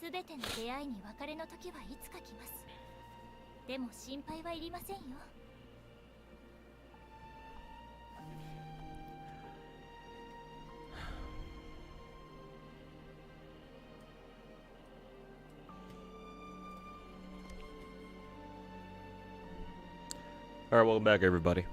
すべての出会いに別れの時はいつか来ます。でも心配はいりませんよ。Alright, welcome back, everybody.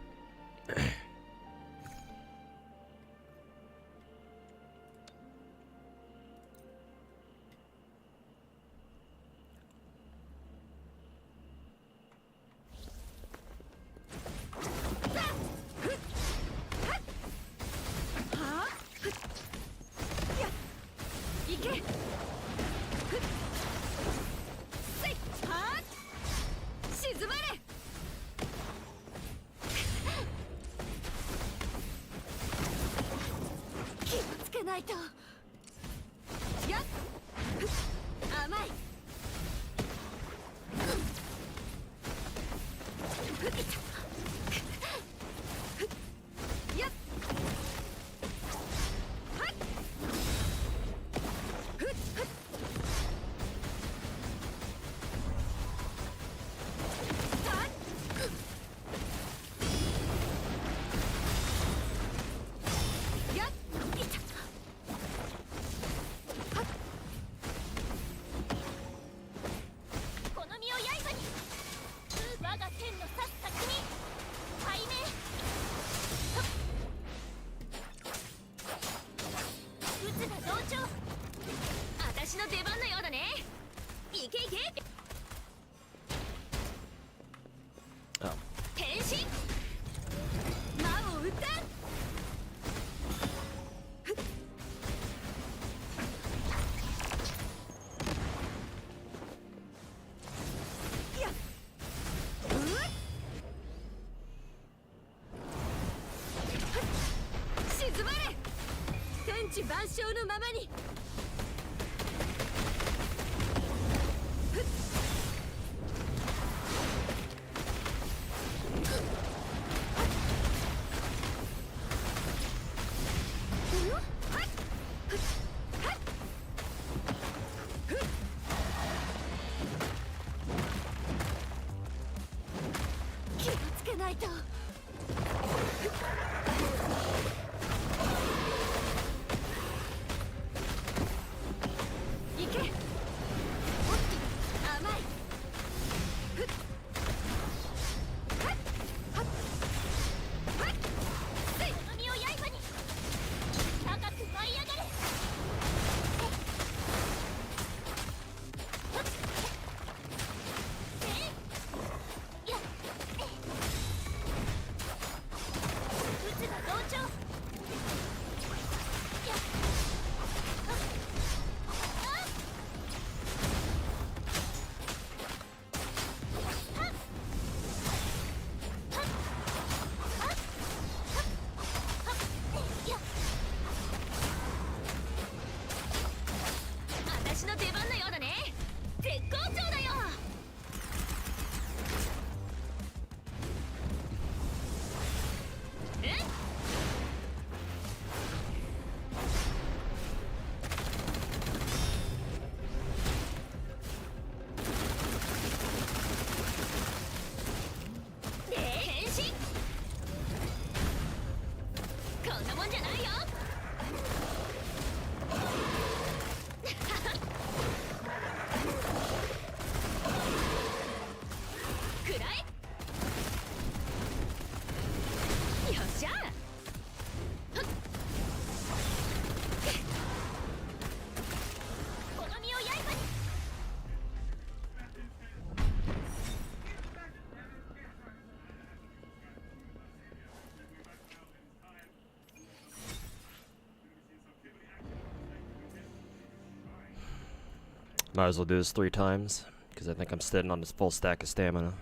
Might as well do this 3 times, because I think I'm sitting on this full stack of stamina.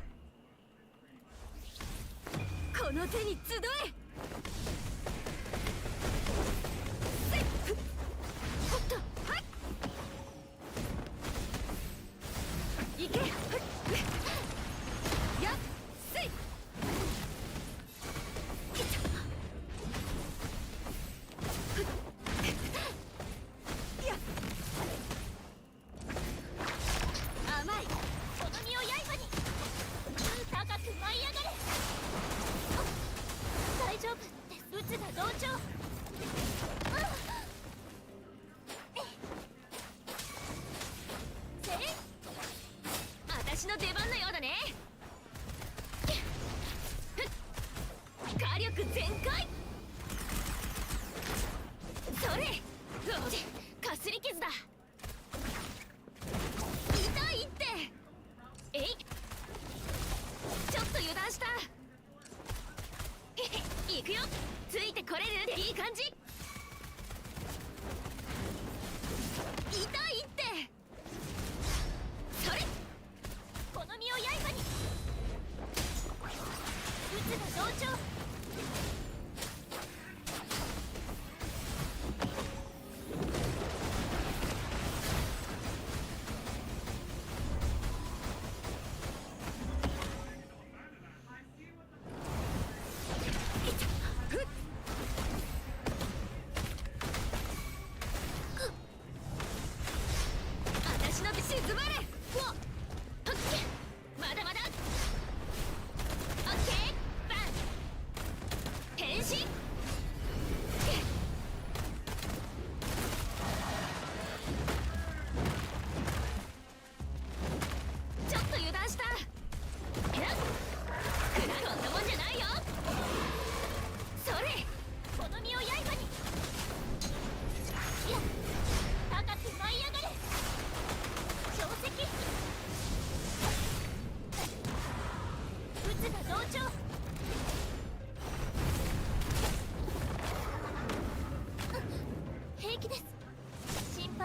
私の出番のようだね。火力全開。それかすり傷だ。痛いって。えい、ちょっと油断した。行くよ。ついてこれるでいい感じ。痛いって。それこの身を刃に。撃つが同調。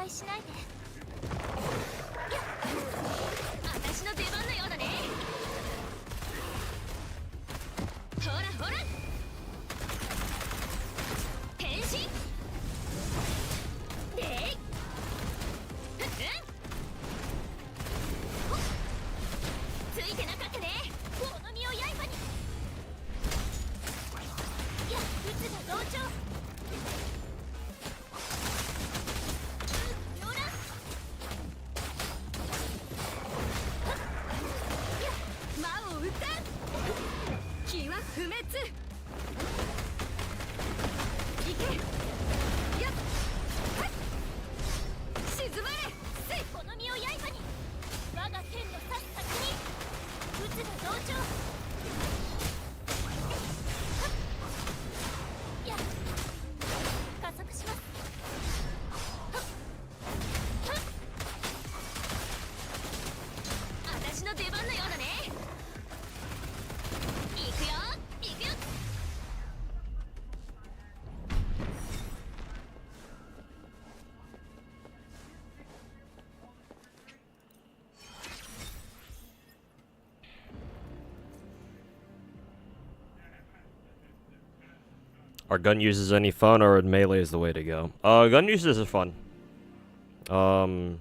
しないで。私の出番のようだね。ほらほら、変身でい、ついてなかったね。この身を刃に。いや、撃つが同調。不滅。いけ。やっ、はい、沈まれ。せこの身を刃に。我が剣の刺す先に。撃つが同調。やっ、加速します。私の出番のようだね。行くよ。Are gun uses any fun, or melee is the way to go? Gun uses are fun.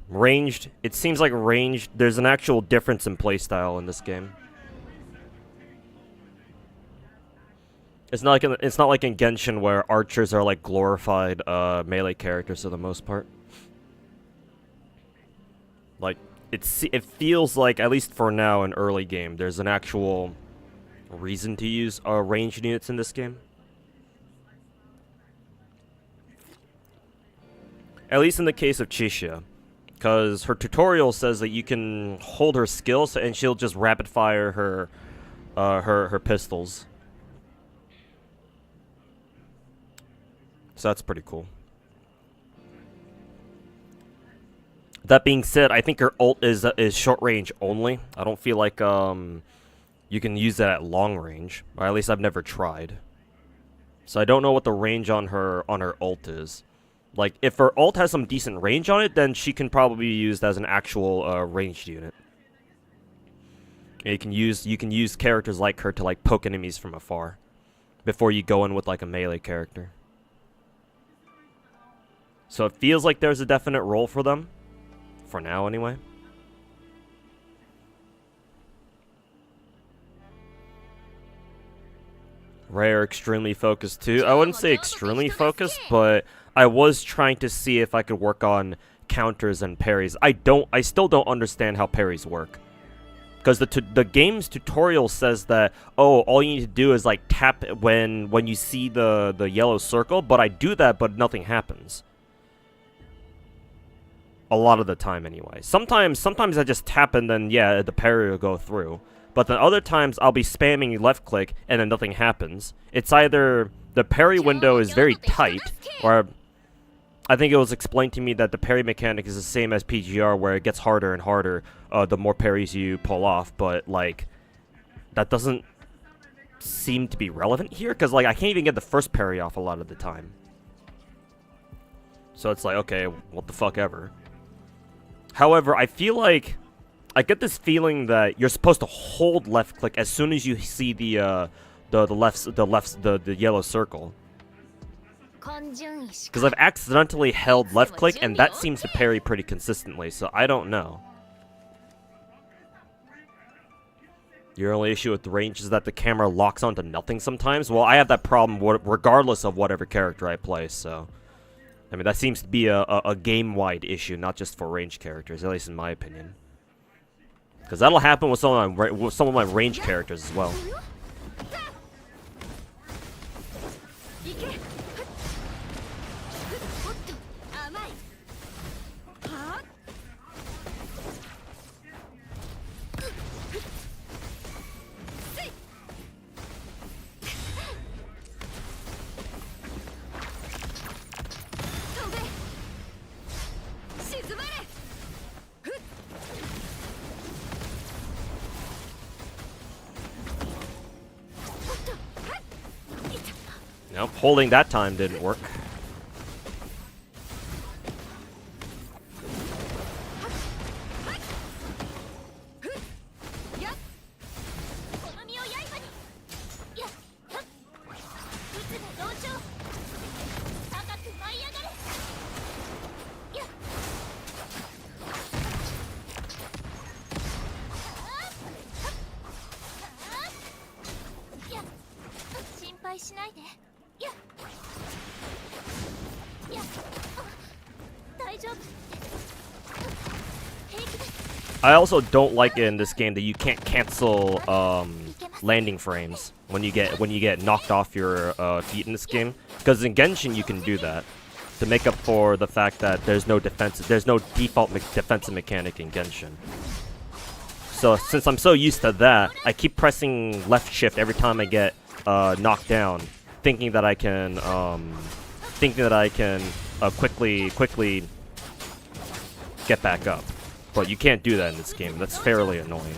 Ranged. It seems like ranged. There's an actual difference in playstyle in this game. It's not like in Genshin where archers are like glorified melee characters for the most part. Like it feels like, at least for now in early game, there's an actual reason to use ranged units in this game. At least in the case of Chisha, because her tutorial says that you can hold her skills and she'll just rapid fire her her pistols. So that's pretty cool. That being said, I think her ult is short range only. I don't feel like you can use that at long range, or at least I've never tried. So I don't know what the range on her ult is. Like, if her ult has some decent range on it, then she can probably be used as an actual ranged unit. And you can use characters like her to like poke enemies from afar before you go in with like a melee character. So it feels like there's a definite role for them, for now anyway. Rare, extremely focused too. I wouldn't say extremely focused, but I was trying to see if I could work on counters and parries. I still don't understand how parries work. Because the game's tutorial says that, oh, all you need to do is like tap when you see the yellow circle, but I do that but nothing happens. A lot of the time anyway. Sometimes I just tap and then yeah, the parry will go through. But then other times I'll be spamming left click and then nothing happens. It's either the parry window is very tight, or I think it was explained to me that the parry mechanic is the same as PGR, where it gets harder and harder the more parries you pull off. But like, that doesn't seem to be relevant here, because like I can't even get the first parry off a lot of the time. So it's like, okay, what the fuck ever. However, I feel like I get this feeling that you're supposed to hold left click as soon as you see the yellow circle. Because I've accidentally held left click and that seems to parry pretty consistently, so I don't know. Your only issue with the range is that the camera locks onto nothing sometimes. Well, I have that problem regardless of whatever character I play, so I mean that seems to be a game-wide issue, not just for range characters, at least in my opinion. Because that'll happen with some of my range characters as well. Nope, holding that time didn't work. I also don't like it in this game that you can't cancel landing frames when you get knocked off your feet in this game. Because in Genshin you can do that to make up for the fact that there's no default defensive mechanic in Genshin. So since I'm so used to that, I keep pressing left shift every time I get knocked down, thinking that I can quickly get back up. But you can't do that in this game. That's fairly annoying.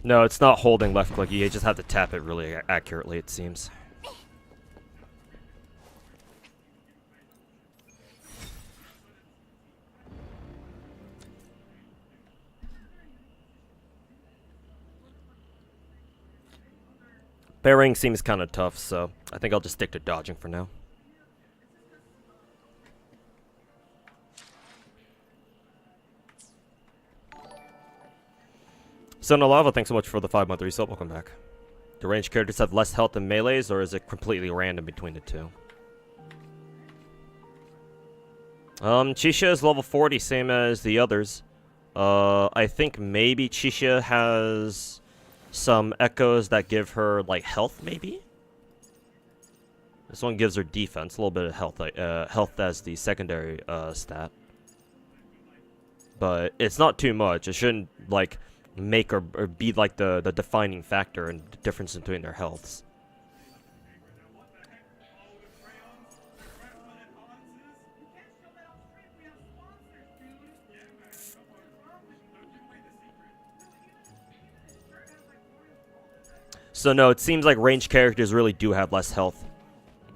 No, it's not holding left click. You just have to tap it really accurately, it seems. Parrying seems kind of tough, so I think I'll just stick to dodging for now. Sonalava, thanks so much for the 5-month resub. Welcome back. Do ranged characters have less health than melees, or is it completely random between the two? Chisha is level 40, same as the others. I think maybe Chisha has some echoes that give her, like, health, maybe? This one gives her defense, a little bit of health, health as the secondary, stat. But it's not too much. It shouldn't, like, make or be, like, the defining factor in the difference between their healths. So no, it seems like ranged characters really do have less health.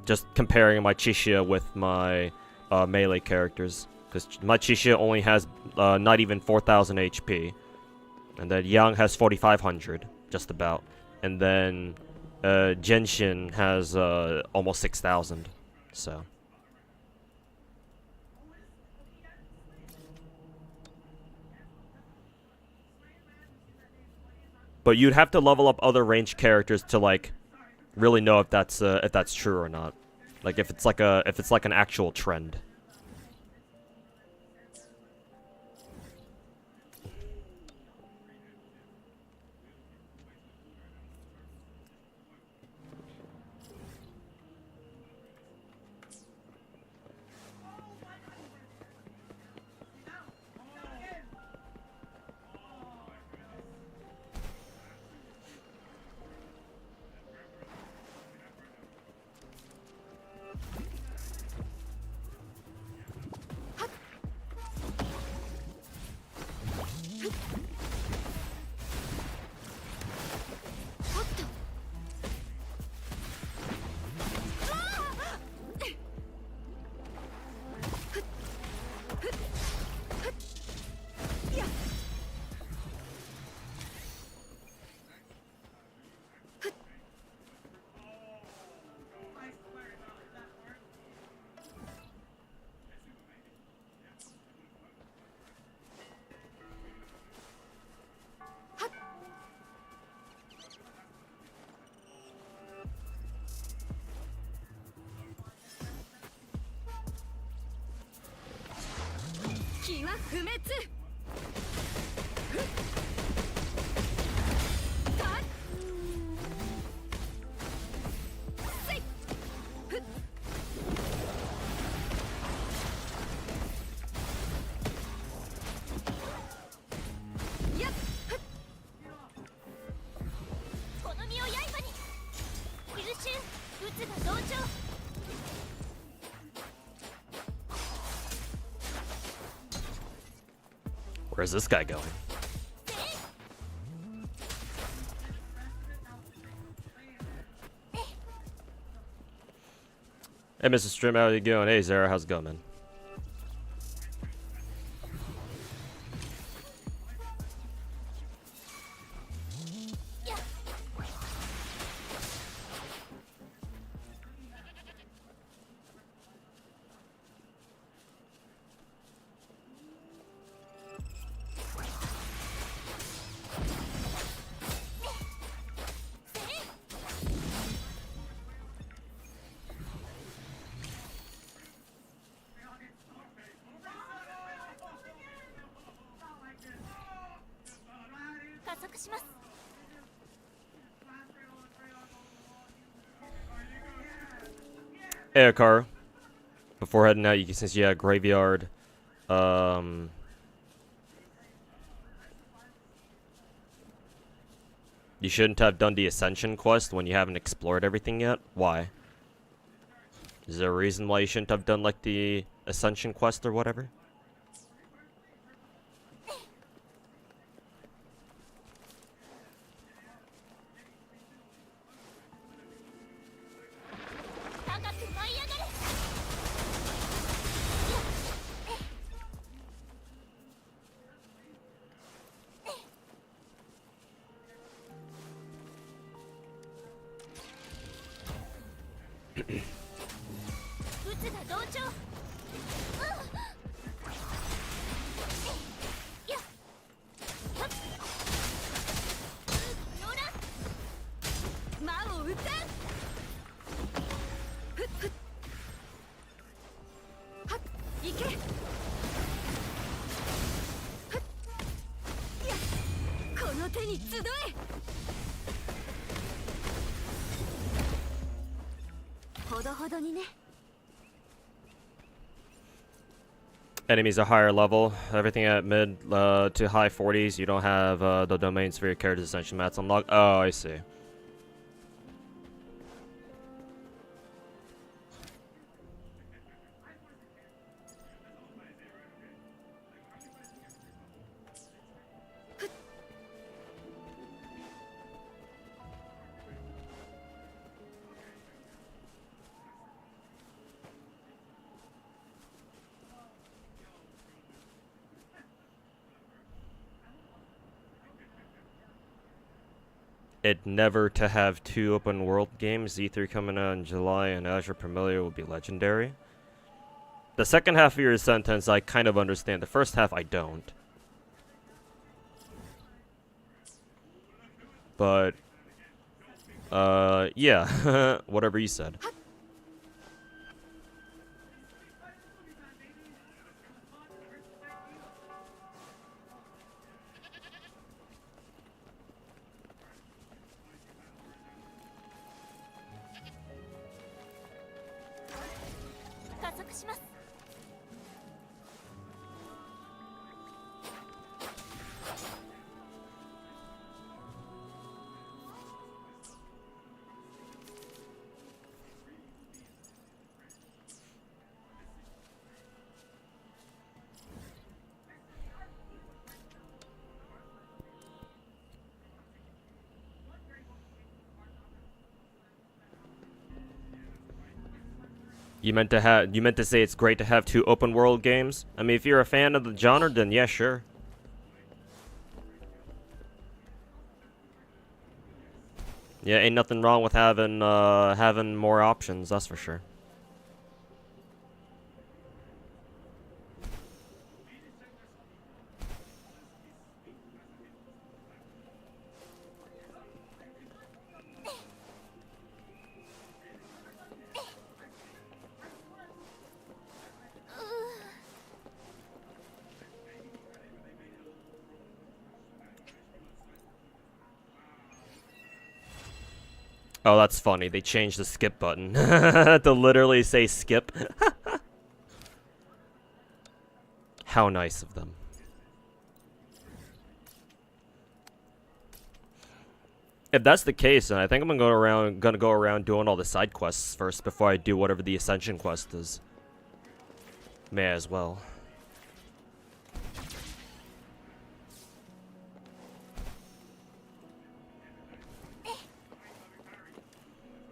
Just comparing my Chisha with my melee characters. Because my Chisha only has not even 4,000 HP. And then Yang has 4,500, just about. And then Genshin has almost 6,000. So. But you'd have to level up other ranged characters to, like, really know if that's true or not. Like if it's like an actual trend. Where's this guy going? Hey, Mr. Stream, how you going? Hey, Zara, how's it going, man? Hey, Akar. Before heading out, since you had graveyard, you shouldn't have done the Ascension quest when you haven't explored everything yet. Why? Is there a reason why you shouldn't have done, like, the Ascension quest or whatever? つが同調。やっはっのら魔を撃たん。ふっふっはっ行け。ふっやっこの手に集え。ほどほどにね。 Enemies are higher level. Everything at mid to high 40s. You don't have the domains for your character's ascension mats unlocked. Oh, I see. It never to have 2 open world games. Z3 coming out in July and Azure Familiar will be legendary. The second half of your sentence I kind of understand. The first half I don't. But yeah, whatever you said. You meant to say it's great to have 2 open world games? I mean, if you're a fan of the genre, then yeah, sure. Yeah, ain't nothing wrong with having having more options, that's for sure. Oh, that's funny. They changed the skip button to literally say skip. How nice of them. If that's the case, then I think I'm gonna go around doing all the side quests first before I do whatever the ascension quest is. May as well.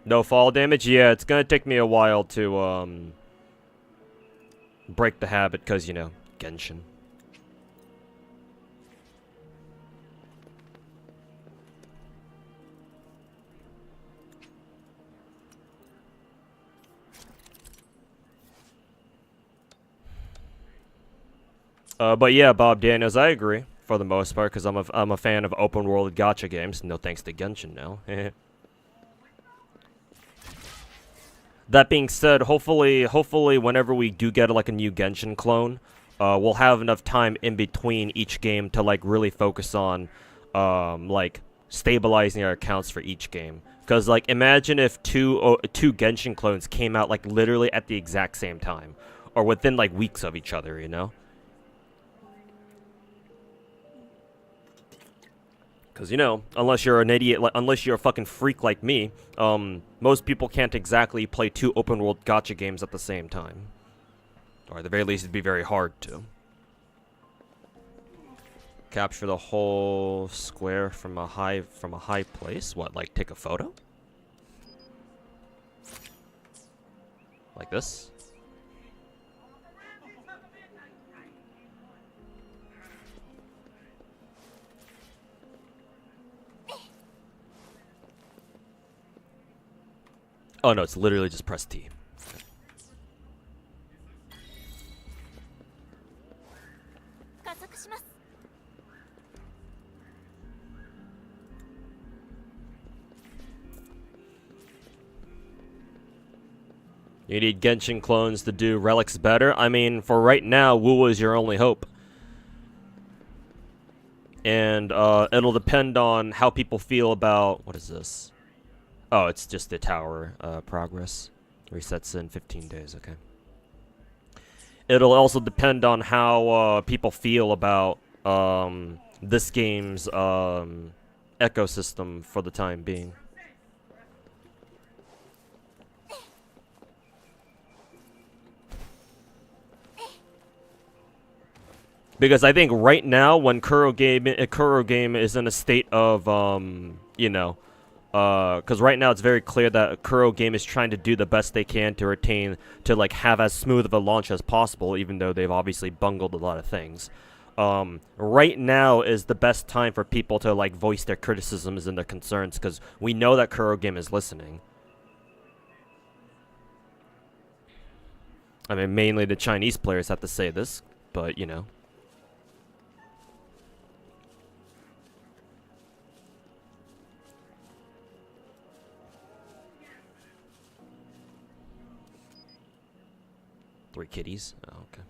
No fall damage? Yeah, it's gonna take me a while to break the habit, cause you know, Genshin. But yeah, Bob Daniels, I agree for the most part, because I'm a fan of open world gacha games. No thanks to Genshin now. That being said, hopefully whenever we do get like a new Genshin clone, we'll have enough time in between each game to like really focus on like stabilizing our accounts for each game. Because like imagine if two Genshin clones came out like literally at the exact same time, or within like weeks of each other, you know? Because, you know, unless you're an idiot, unless you're a fucking freak like me, most people can't exactly play 2 open-world gacha games at the same time. Or at the very least, it'd be very hard to. Capture the whole square from a high place? What, like take a photo? Like this? Oh no, it's literally just press T. You need Genshin clones to do relics better. I mean, for right now, Wu is your only hope. And it'll depend on how people feel about... What is this? Oh, it's just the tower progress. Resets in 15 days, okay. It'll also depend on how people feel about this game's ecosystem for the time being. Because I think right now, when Kuro game is in a state of, you know, because right now it's very clear that Kuro game is trying to do the best they can to retain, to like have as smooth of a launch as possible, even though they've obviously bungled a lot of things. Right now is the best time for people to like voice their criticisms and their concerns, because we know that Kuro game is listening. I mean, mainly the Chinese players have to say this, but you know. Three kitties? Oh, okay.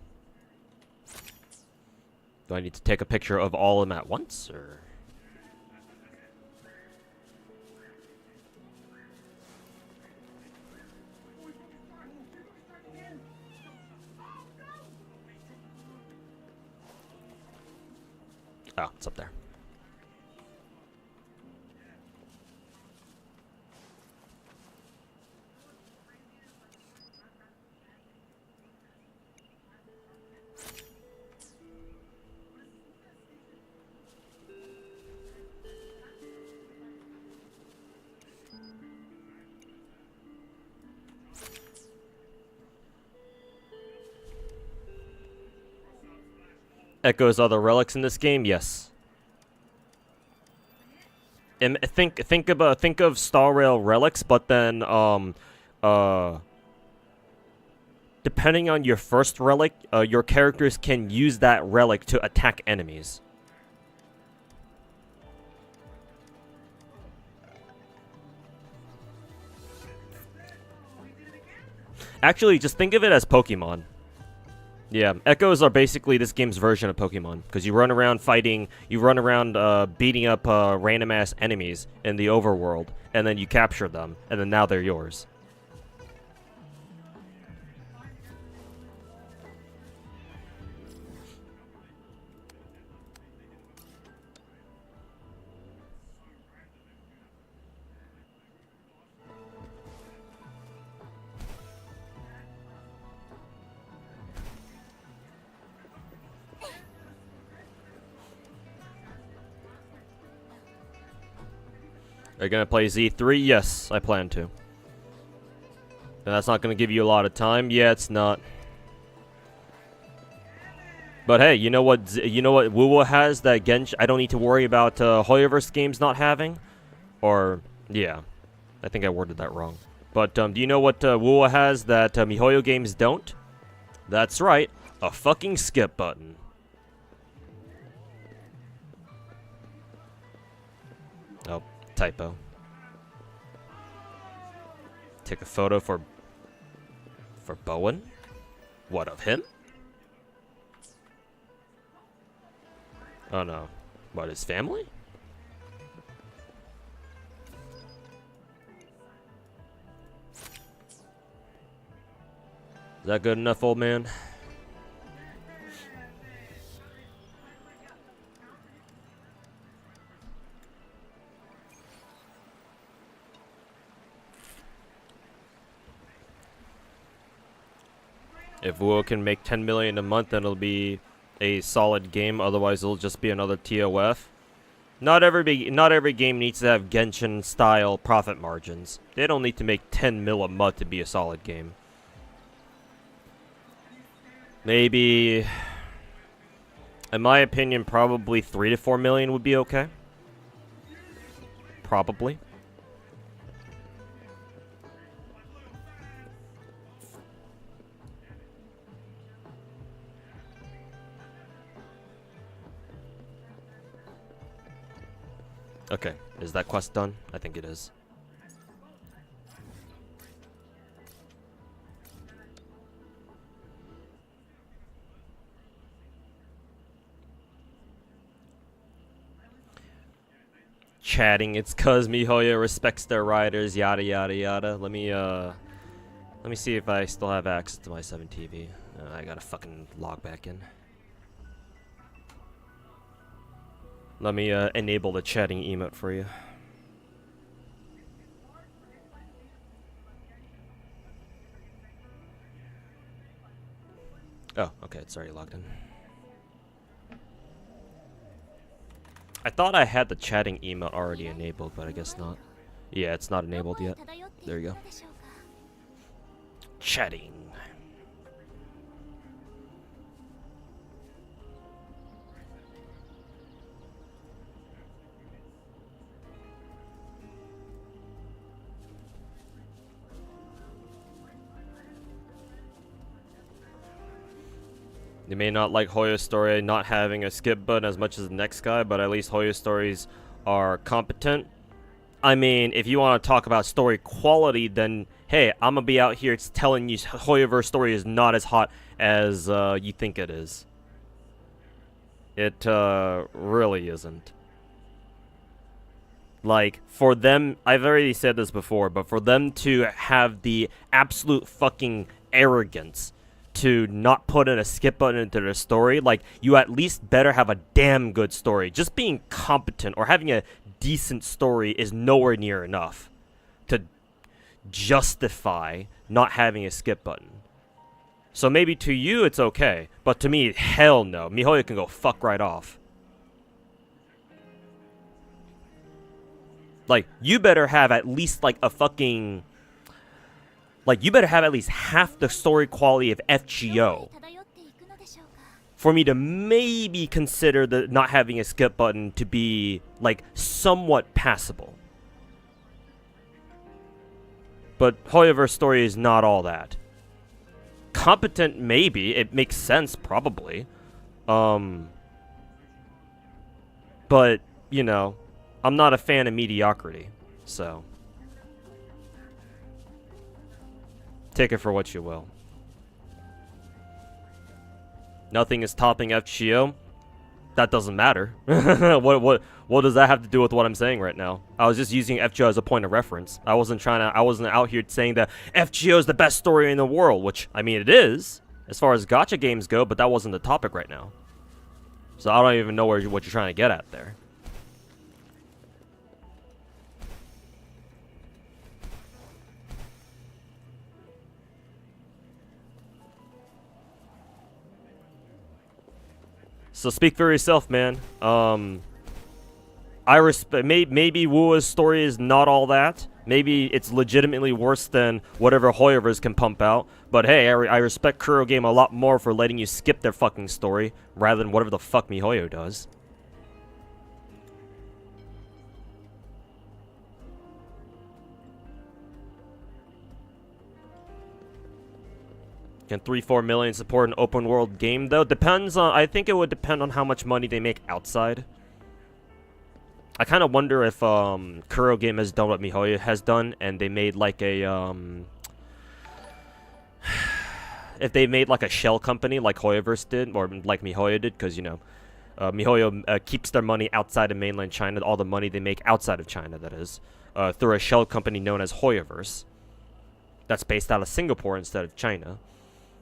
Do I need to take a picture of all of them at once, or...? Oh, it's up there. Echoes other relics in this game? Yes. And think of Star Rail relics, but then depending on your first relic, your characters can use that relic to attack enemies. Actually, just think of it as Pokemon. Yeah, Echoes are basically this game's version of Pokemon, because you run around fighting, beating up random-ass enemies in the overworld, and then you capture them, and then now they're yours. Are you going to play Z3? Yes, I plan to. And that's not going to give you a lot of time. Yeah, it's not. But hey, you know what WoWo has that Genshin... I don't need to worry about Hoyoverse games not having? Or, yeah. I think I worded that wrong. But do you know what WoWo has that MiHoYo games don't? That's right. A fucking skip button. Oh. Typo. Take a photo for Bowen? What, of him? Oh no. What, his family? Is that good enough, old man? If WoW can make 10 million a month, then it'll be a solid game. Otherwise, it'll just be another TOF. Not every game needs to have Genshin-style profit margins. They don't need to make 10 mil a month to be a solid game. Maybe, in my opinion, probably 3 to 4 million would be okay. Probably. Okay, is that quest done? I think it is. Chatting, it's cause MiHoYo respects their riders, yada yada yada. Let me see if I still have access to my 7TV. I gotta fucking log back in. Let me enable the chatting emote for you. Oh, okay, it's already logged in. I thought I had the chatting emote already enabled, but I guess not. Yeah, it's not enabled yet. There you go. Chatting. They may not like Hoyo's story not having a skip button as much as the next guy, but at least Hoyo's stories are competent. I mean, if you want to talk about story quality, then hey, I'm gonna be out here telling you Hoyoverse story is not as hot as you think it is. It really isn't. Like, for them, I've already said this before, but for them to have the absolute fucking arrogance to not put in a skip button into their story, like, you at least better have a damn good story. Just being competent or having a decent story is nowhere near enough to justify not having a skip button. So maybe to you it's okay, but to me, hell no. MiHoYo can go fuck right off. Like, you better have at least, like, a fucking... Like, you better have at least half the story quality of FGO for me to maybe consider the not having a skip button to be, like, somewhat passable. But Hoyoverse story is not all that. Competent, maybe. It makes sense, probably. But, you know, I'm not a fan of mediocrity, so... Take it for what you will. Nothing is topping FGO. That doesn't matter. What does that have to do with what I'm saying right now? I was just using FGO as a point of reference. I wasn't out here saying that FGO is the best story in the world, which, I mean, it is, as far as gacha games go, but that wasn't the topic right now. So I don't even know what you're trying to get at there. So speak for yourself, man. I respect. Maybe Wua's story is not all that. Maybe it's legitimately worse than whatever Hoyoverse can pump out. But hey, I respect Kuro Game a lot more for letting you skip their fucking story rather than whatever the fuck MiHoYo does. Can 3-4 million support an open world game though? Depends on, I think it would depend on how much money they make outside. I kind of wonder if Kuro Game has done what MiHoYo has done and they made like a if they made like a shell company like Hoyoverse did or like MiHoYo did, because you know MiHoYo keeps their money outside of mainland China, all the money they make outside of China, that is, through a shell company known as Hoyoverse that's based out of Singapore instead of China.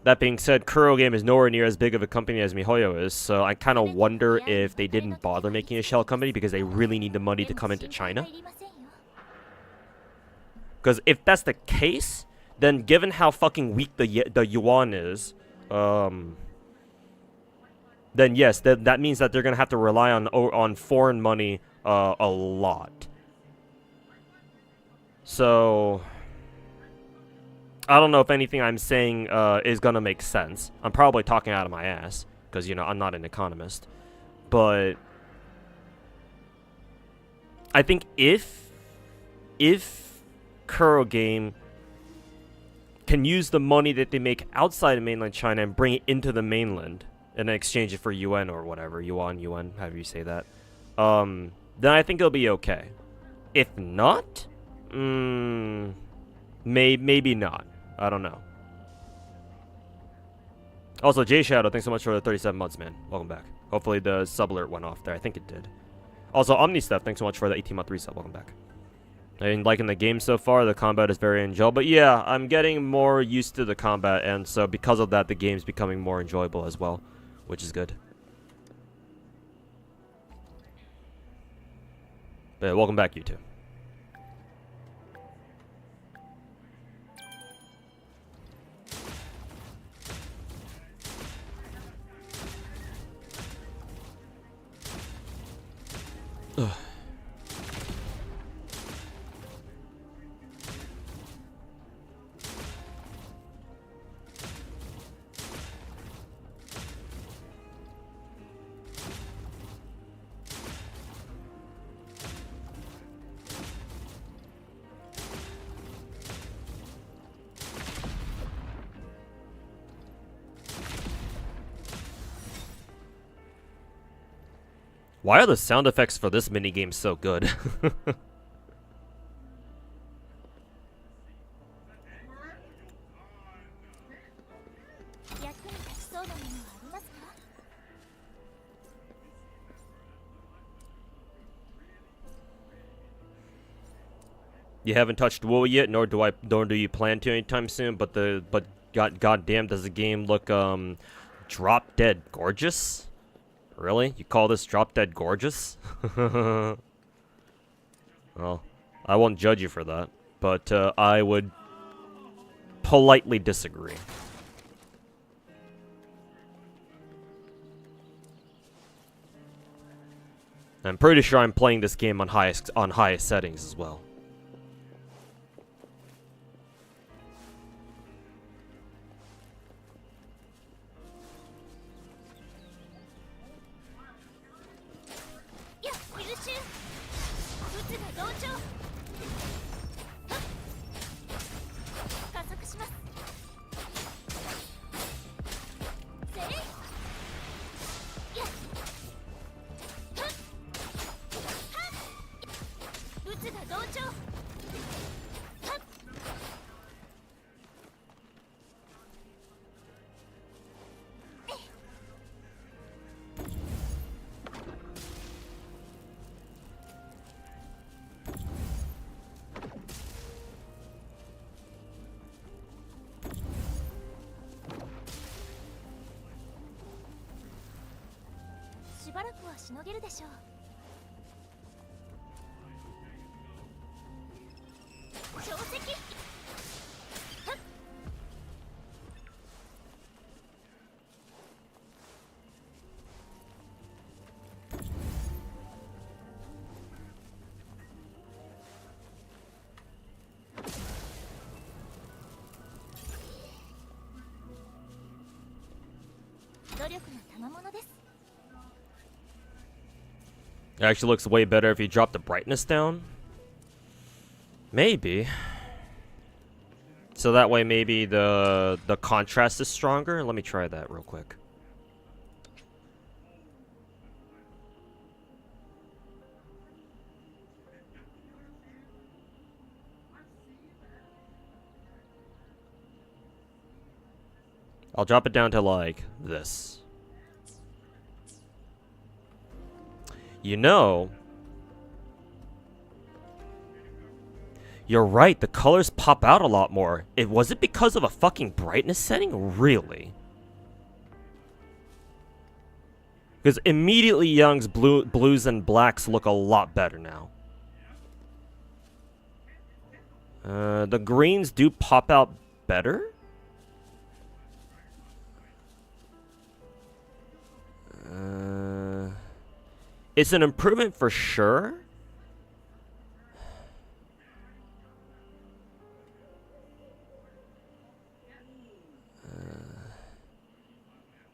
That being said, Kuro Game is nowhere near as big of a company as MiHoYo is, so I kind of wonder if they didn't bother making a shell company because they really need the money to come into China. Because if that's the case, then given how fucking weak the yuan is, then yes, that means that they're going to have to rely on foreign money a lot. So... I don't know if anything I'm saying is going to make sense. I'm probably talking out of my ass, because, you know, I'm not an economist. But I think if Kuro Game can use the money that they make outside of mainland China and bring it into the mainland, and then exchange it for yuan or whatever, yuan, however you say that, then I think it'll be okay. If not, maybe not. I don't know. Also, J Shadow, thanks so much for the 37 months, man. Welcome back. Hopefully the sub alert went off there. I think it did. Also, Omni Steph, thanks so much for the 18-month resub. Welcome back. And liking the game so far, the combat is very enjoyable. But yeah, I'm getting more used to the combat, and so because of that, the game's becoming more enjoyable as well, which is good. But yeah, welcome back, you two. Ugh. Why are the sound effects for this minigame so good? You haven't touched WoW yet, nor do you plan to anytime soon. But goddamn, does the game look drop dead gorgeous? Really? You call this drop dead gorgeous? Well, I won't judge you for that, but I would politely disagree. I'm pretty sure I'm playing this game on highest settings as well. It actually looks way better if you drop the brightness down. Maybe. So that way maybe the contrast is stronger. Let me try that real quick. I'll drop it down to like this. You know, you're right, the colors pop out a lot more. Was it because of a fucking brightness setting? Really? Because immediately Young's blues and blacks look a lot better now. The greens do pop out better? It's an improvement for sure.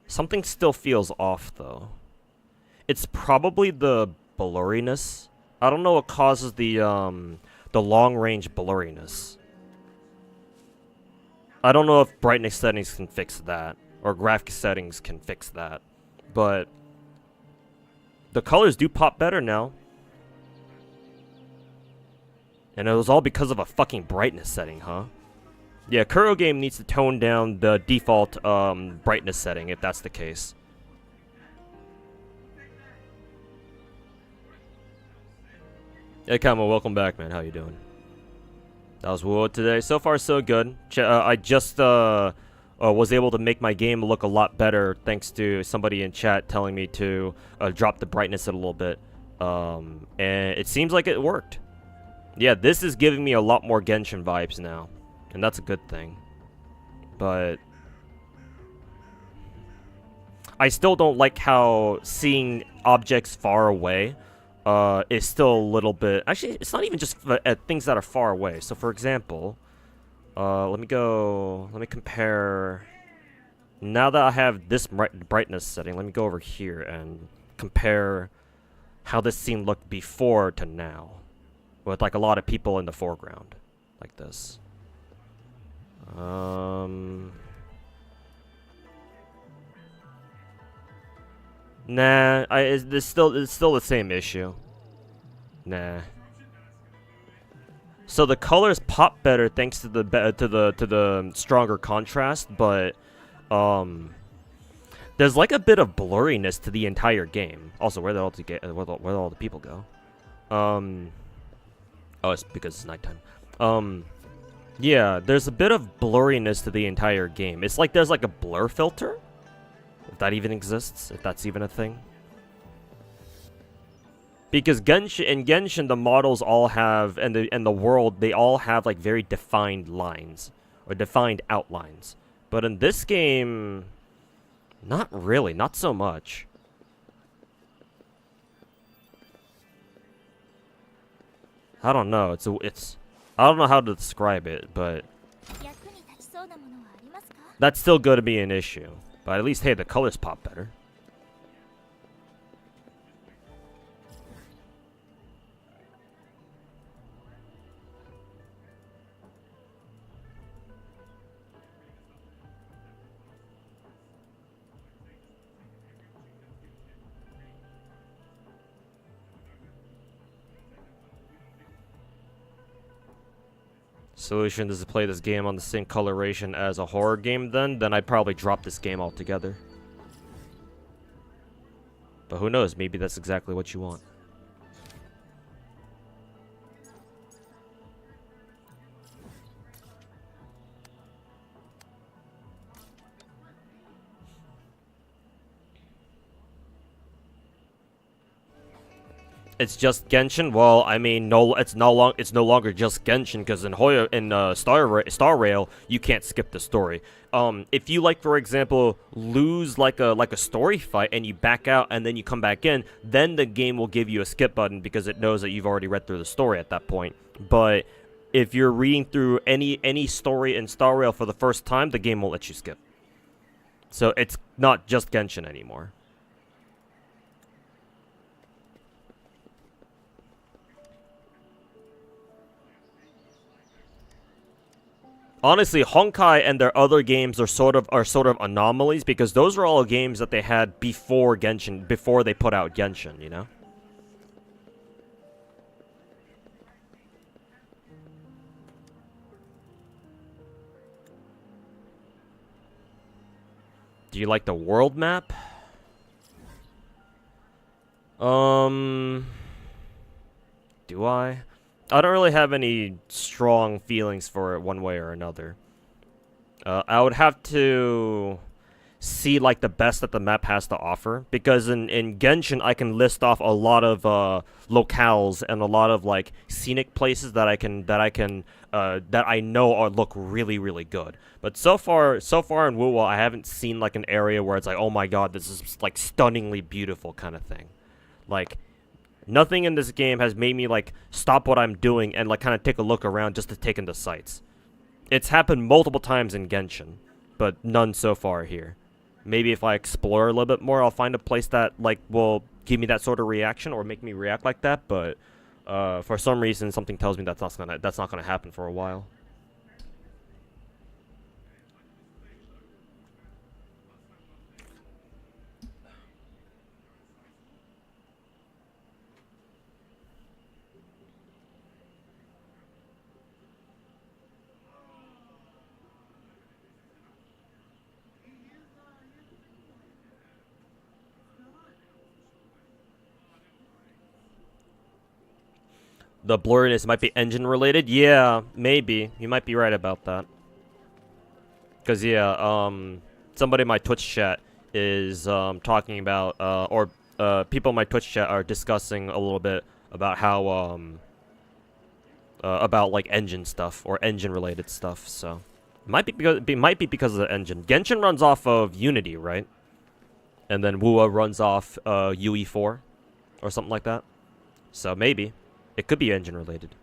Something still feels off, though. It's probably the blurriness. I don't know what causes the long-range blurriness. I don't know if brightness settings can fix that, or graphic settings can fix that, but the colors do pop better now. And it was all because of a fucking brightness setting, huh? Yeah, Kuro game needs to tone down the default brightness setting if that's the case. Hey, Kamo, welcome back, man. How you doing? That was Wood today. So far, so good. I just was able to make my game look a lot better thanks to somebody in chat telling me to drop the brightness a little bit. And it seems like it worked. Yeah, this is giving me a lot more Genshin vibes now. And that's a good thing. But I still don't like how seeing objects far away is still a little bit... Actually, it's not even just at things that are far away. So, for example, let me compare... Now that I have this brightness setting, let me go over here and compare how this scene looked before to now. With, like, a lot of people in the foreground. Like this. Nah, it's still the same issue. Nah. So the colors pop better thanks to the stronger contrast, but there's like a bit of blurriness to the entire game. Also, where all the people go? Oh, it's because it's nighttime. Yeah, there's a bit of blurriness to the entire game. It's like there's like a blur filter. If that even exists, if that's even a thing. Because in Genshin, the models all have, and the world, they all have like very defined lines or defined outlines. But in this game, not really, not so much. I don't know. It's I don't know how to describe it, but that's still going to be an issue. But at least, hey, the colors pop better. Solution is to play this game on the same coloration as a horror game then I'd probably drop this game altogether. But who knows, maybe that's exactly what you want. It's just Genshin. Well, I mean, it's no longer just Genshin because in Star Rail, you can't skip the story. If you like, for example, lose like a story fight and you back out and then you come back in, then the game will give you a skip button because it knows that you've already read through the story at that point. But if you're reading through any story in Star Rail for the first time, the game won't let you skip. So it's not just Genshin anymore. Honestly, Honkai and their other games are sort of anomalies because those are all games that they had before Genshin, before they put out Genshin, you know? Do you like the world map? Do I? I don't really have any strong feelings for it one way or another. I would have to see like the best that the map has to offer, because in Genshin I can list off a lot of locales and a lot of like scenic places that I know look really, really good. But so far in Wuwa, I haven't seen like an area where it's like, oh my god, this is like stunningly beautiful kind of thing. Like, nothing in this game has made me, like, stop what I'm doing and, like, kind of take a look around just to take in the sights. It's happened multiple times in Genshin, but none so far here. Maybe if I explore a little bit more, I'll find a place that, like, will give me that sort of reaction or make me react like that, but for some reason, something tells me that's not gonna happen for a while. The blurriness might be engine related. Yeah, maybe. You might be right about that. Because, yeah, somebody in my Twitch chat is talking about, people in my Twitch chat are discussing a little bit about how, about like engine stuff or engine related stuff. So, it might be because of the engine. Genshin runs off of Unity, right? And then Wua runs off UE4 or something like that. So maybe it could be engine related.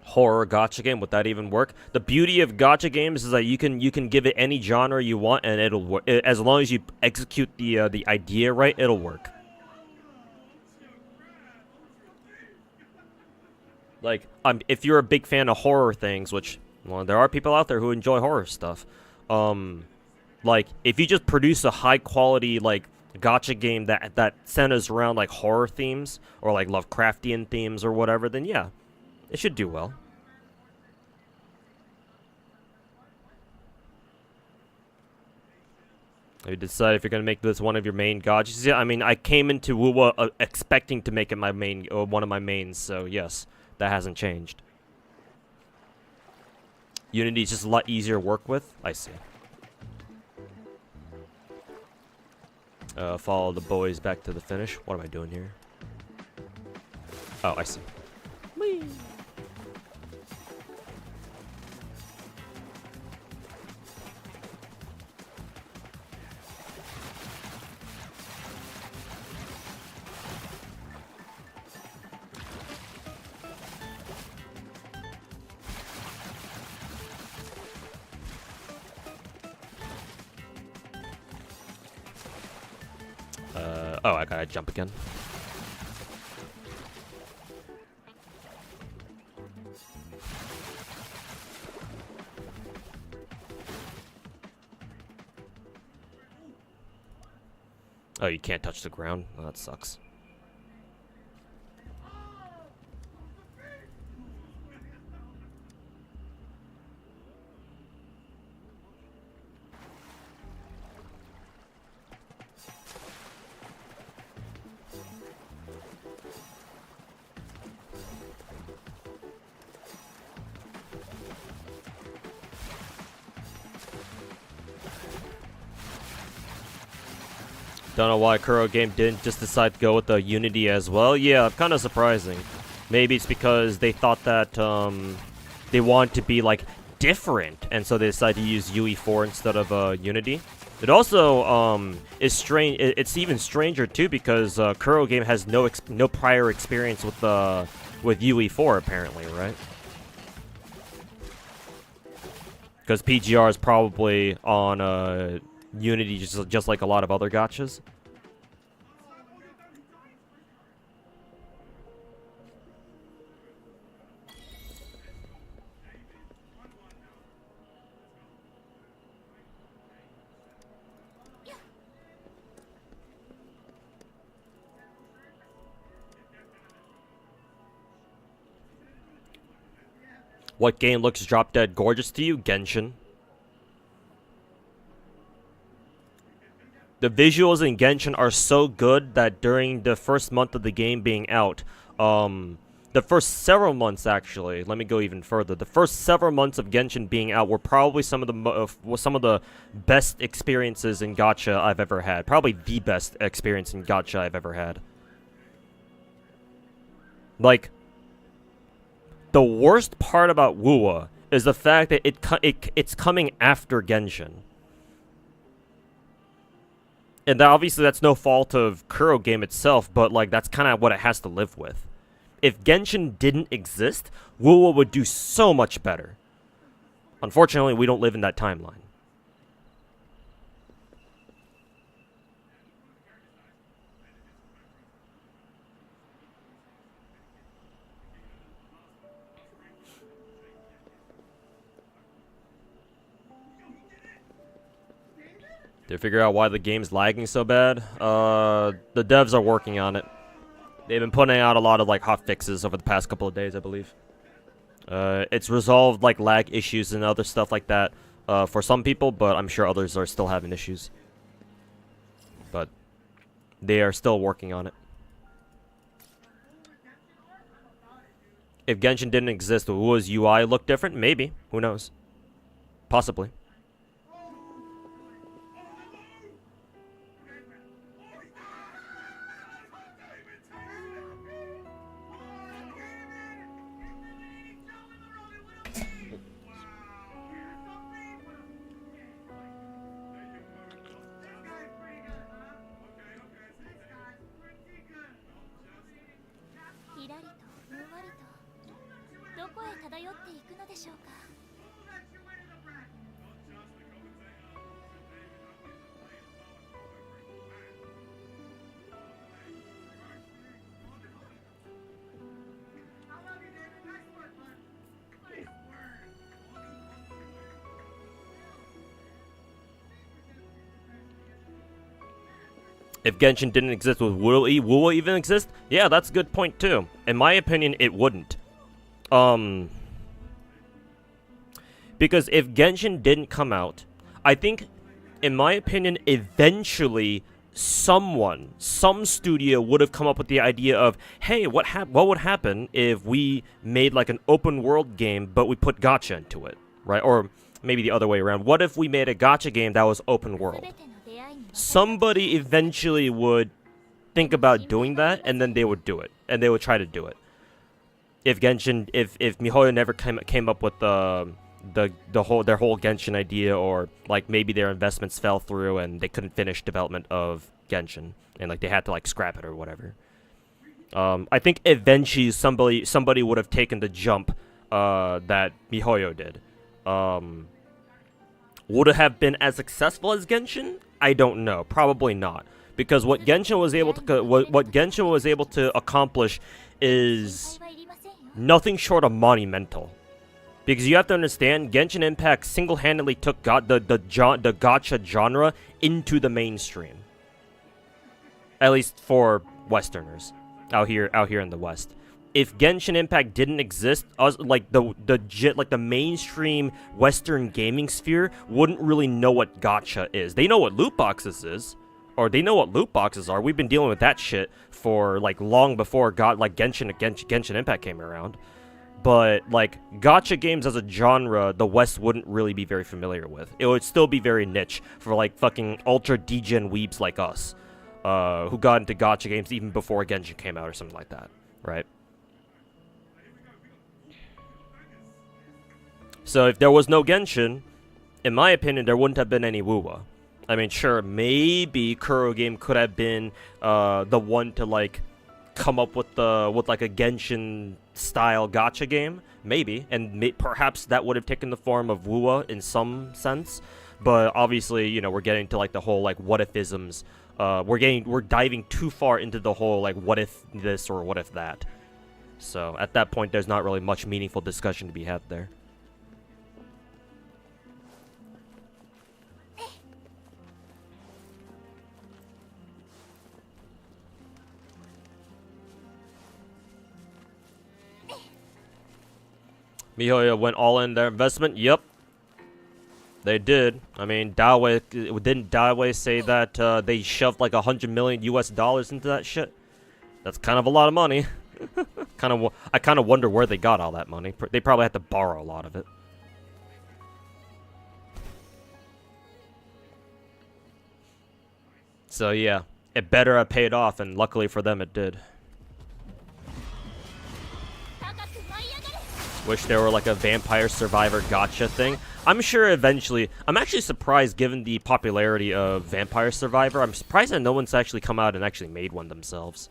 Horror gacha game, would that even work? The beauty of gacha games is that you can give it any genre you want and it'll work. As long as you execute the idea right, it'll work. Like, if you're a big fan of horror things, which, well, there are people out there who enjoy horror stuff. Like, if you just produce a high quality like gacha game that centers around like horror themes or like Lovecraftian themes or whatever, then yeah, it should do well. You decide if you're gonna make this one of your main gachas. Yeah, I mean, I came into Wuwa expecting to make it my main, one of my mains. So yes, that hasn't changed. Unity's just a lot easier to work with. I see. Follow the boys back to the finish. What am I doing here? Oh, I see. Whee! Oh, I gotta jump again. Oh, you can't touch the ground? Oh, that sucks. Don't know why Kuro Game didn't just decide to go with the Unity as well. Yeah, kind of surprising. Maybe it's because they thought that they wanted to be like different, and so they decided to use UE4 instead of Unity. It also is strange. It's even stranger too because Kuro Game has no prior experience with UE4 apparently, right? Because PGR is probably on Unity just like a lot of other gachas. What game looks drop dead gorgeous to you? Genshin. The visuals in Genshin are so good that during the first month of the game being out, the first several months actually, let me go even further. The first several months of Genshin being out were probably some of the best experiences in gacha I've ever had. Probably the best experience in gacha I've ever had. Like, the worst part about Wuwa is the fact that it's coming after Genshin. And obviously that's no fault of Kuro Game itself, but like that's kind of what it has to live with. If Genshin didn't exist, Wuwa would do so much better. Unfortunately, we don't live in that timeline. Did you figure out why the game's lagging so bad? The devs are working on it. They've been putting out a lot of like hot fixes over the past couple of days, I believe. It's resolved like lag issues and other stuff like that for some people, but I'm sure others are still having issues. But they are still working on it. If Genshin didn't exist, would Wu's UI look different? Maybe. Who knows? Possibly. If Genshin didn't exist, would Wu even exist? Yeah, that's a good point too. In my opinion, it wouldn't. Because if Genshin didn't come out, I think, in my opinion, eventually some studio would have come up with the idea of, hey, what would happen if we made like an open world game, but we put gacha into it, right? Or maybe the other way around. What if we made a gacha game that was open world? Somebody eventually would think about doing that, and then they would do it, and they would try to do it. If Genshin, if MiHoYo never came up with their whole Genshin idea, or like maybe their investments fell through and they couldn't finish development of Genshin, and like they had to like scrap it or whatever. I think eventually somebody would have taken the jump that MiHoYo did. Would it have been as successful as Genshin? I don't know. Probably not, because what Genshin was able to accomplish is nothing short of monumental. Because you have to understand, Genshin Impact single-handedly took the gacha genre into the mainstream. At least for Westerners out here in the West. If Genshin Impact didn't exist, like the mainstream Western gaming sphere wouldn't really know what gacha is. They know what loot boxes is, or they know what loot boxes are. We've been dealing with that shit for like long before Genshin Impact came around. But like gacha games as a genre, the West wouldn't really be very familiar with. It would still be very niche for like fucking ultra degen weebs like us, who got into gacha games even before Genshin came out or something like that, right? So if there was no Genshin, in my opinion, there wouldn't have been any Wuwa. I mean, sure, maybe Kuro Game could have been the one to like come up with like a Genshin style gacha game, maybe, and perhaps that would have taken the form of Wuwa in some sense. But obviously, you know, we're getting to like the whole like what if isms. We're diving too far into the whole like what if this or what if that. So at that point, there's not really much meaningful discussion to be had there. MiHoYo went all in their investment. Yep, they did. I mean, didn't Dawei say that they shoved like $100 million into that shit? That's kind of a lot of money. I kind of wonder where they got all that money. They probably had to borrow a lot of it. So yeah, it better have paid off, and luckily for them, it did. Wish there were like a Vampire Survivor gacha thing. I'm sure eventually. I'm actually surprised, given the popularity of Vampire Survivor. I'm surprised that no one's actually come out and actually made one themselves.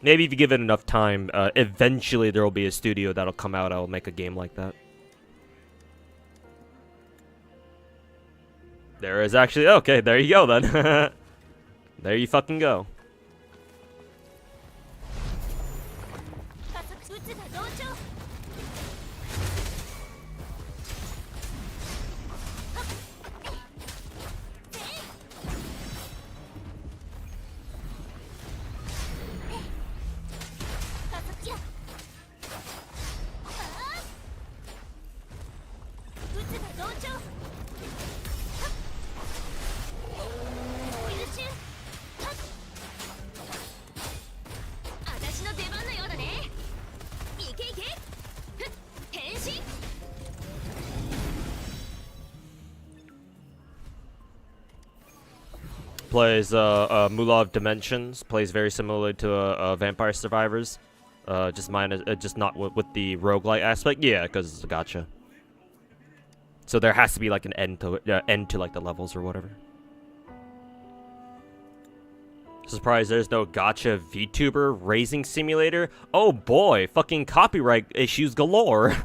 Maybe if you give it enough time, eventually there will be a studio that'll come out that will make a game like that. There is actually. Okay, there you go then. There you fucking go. plays Moolah of Dimensions. Plays very similarly to Vampire Survivors. Just not with the roguelike aspect. Yeah, because it's a gacha. So there has to be like an end to like the levels or whatever. Surprised there's no gacha VTuber raising simulator. Oh boy, fucking copyright issues galore.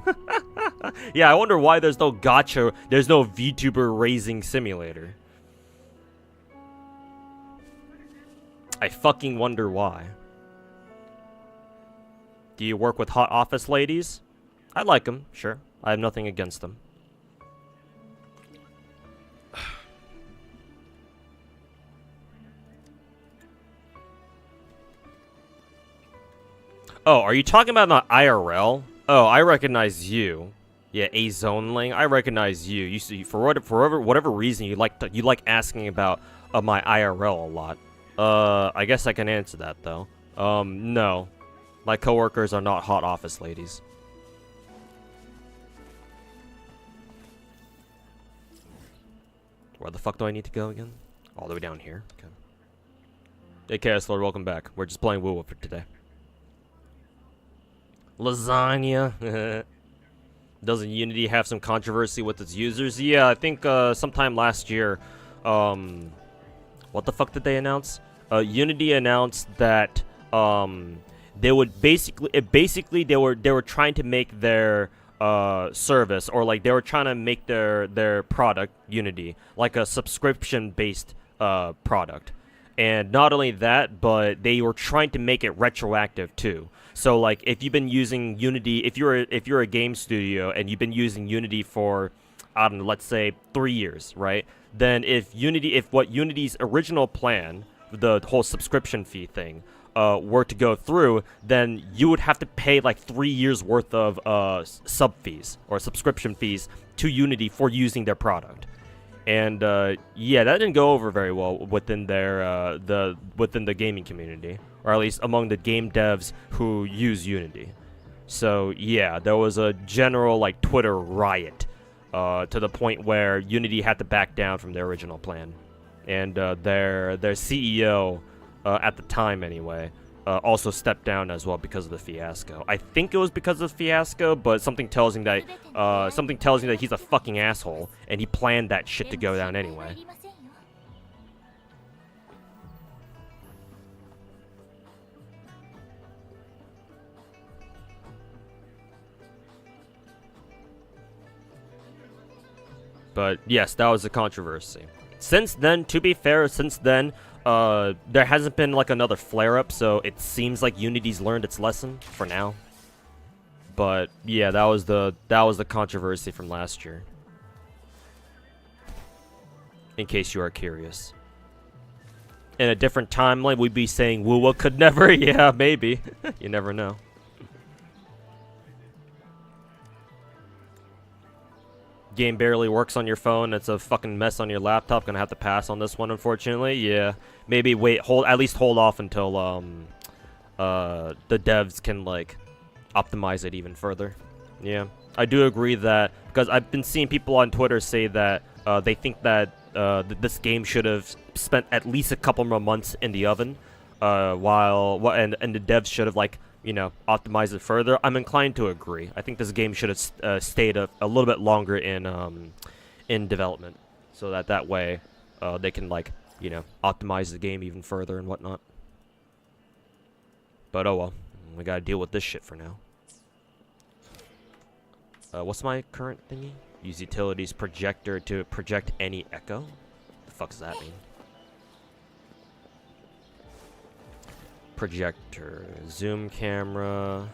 Yeah, I wonder why there's no VTuber raising simulator. I fucking wonder why. Do you work with hot office ladies? I like them, sure. I have nothing against them. Oh, are you talking about not IRL? Oh, I recognize you. Yeah, a zoneling. I recognize you. You see, for whatever reason, you like asking about my IRL a lot. I guess I can answer that though. No, my coworkers are not hot office ladies. Where the fuck do I need to go again? All the way down here. Okay. Hey, Chaos Lord, welcome back. We're just playing Woo for today. Lasagna. Doesn't Unity have some controversy with its users? Yeah, I think sometime last year. What the fuck did they announce? Unity announced that they would basically they were trying to make their service, or like they were trying to make their product, Unity, like a subscription based product. And not only that, but they were trying to make it retroactive too. So like if you've been using Unity, if you're a game studio and you've been using Unity for, I don't know, let's say 3 years, right? Then if what Unity's original plan, the whole subscription fee thing, were to go through, then you would have to pay like 3 years worth of sub fees or subscription fees to Unity for using their product. And yeah, that didn't go over very well within their within the gaming community, or at least among the game devs who use Unity. So yeah, there was a general like Twitter riot to the point where Unity had to back down from their original plan, and their CEO at the time anyway also stepped down as well because of the fiasco. I think it was because of the fiasco, but something tells me that he's a fucking asshole and he planned that shit to go down anyway. But yes, that was a controversy. Since then, to be fair, there hasn't been like another flare-up, so it seems like Unity's learned its lesson for now. But yeah, that was the controversy from last year. In case you are curious. In a different timeline, we'd be saying Woo could never. Yeah, maybe. You never know. Game barely works on your phone. It's a fucking mess on your laptop. Gonna have to pass on this one, unfortunately. Yeah, maybe at least hold off until the devs can like optimize it even further. Yeah, I do agree that, because I've been seeing people on Twitter say that they think that this game should have spent at least a couple more months in the oven, and the devs should have, like, you know, optimize it further. I'm inclined to agree. I think this game should have stayed a little bit longer in development, so that way they can, like, you know, optimize the game even further and whatnot. But oh well, we gotta deal with this shit for now. What's my current thingy? Use utilities projector to project any echo. The fuck does that mean? Projector, zoom camera.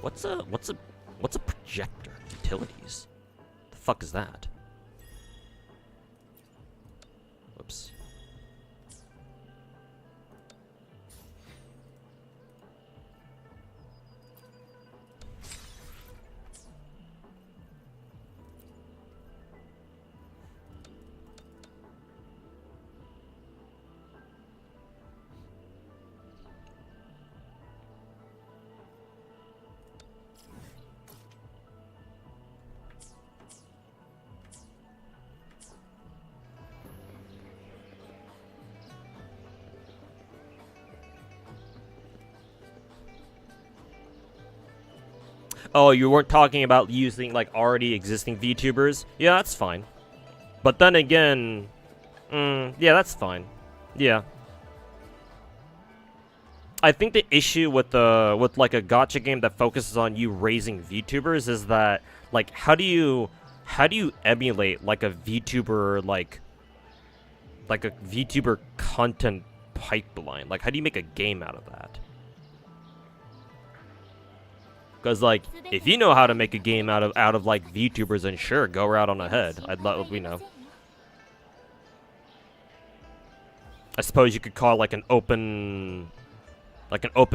What's a projector? Utilities. The fuck is that? Whoops. Oh, you weren't talking about using like already existing VTubers? Yeah, that's fine. But then again, yeah, that's fine. Yeah. I think the issue with like a gacha game that focuses on you raising VTubers is that like how do you emulate like a VTuber like a VTuber content pipeline? Like how do you make a game out of that? Because like if you know how to make a game out of like VTubers, then sure, go right on ahead. I'd love, you know. I suppose you could call it like an open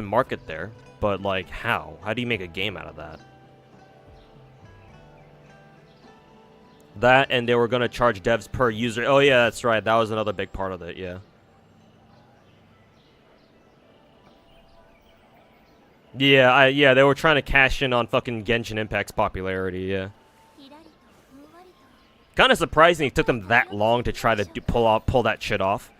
market there, but like how? How do you make a game out of that? That, and they were gonna charge devs per user. Oh yeah, that's right. That was another big part of it. Yeah. Yeah, they were trying to cash in on fucking Genshin Impact's popularity. Yeah. Kind of surprising it took them that long to try to pull that shit off.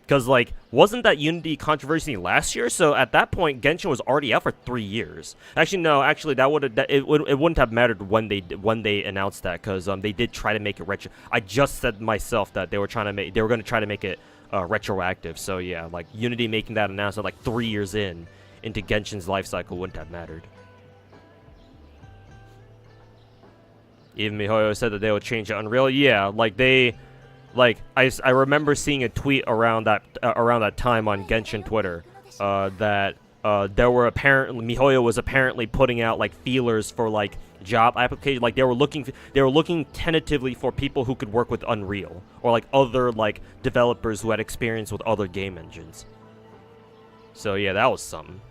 Because, like, wasn't that Unity controversy last year? So at that point, Genshin was already out for 3 years. Actually, no. Actually, it wouldn't have mattered when they announced that, because they did try to make it retro. I just said myself that they were going to try to make it retroactive. So yeah, like Unity making that announcement like 3 years into Genshin's life cycle wouldn't have mattered. Even MiHoYo said that they would change it Unreal. Yeah, like they. Like I remember seeing a tweet around that time on Genshin Twitter that there were apparently MiHoYo was apparently putting out like feelers for like job applications. Like they were looking tentatively for people who could work with Unreal or like other like developers who had experience with other game engines. So yeah, that was something.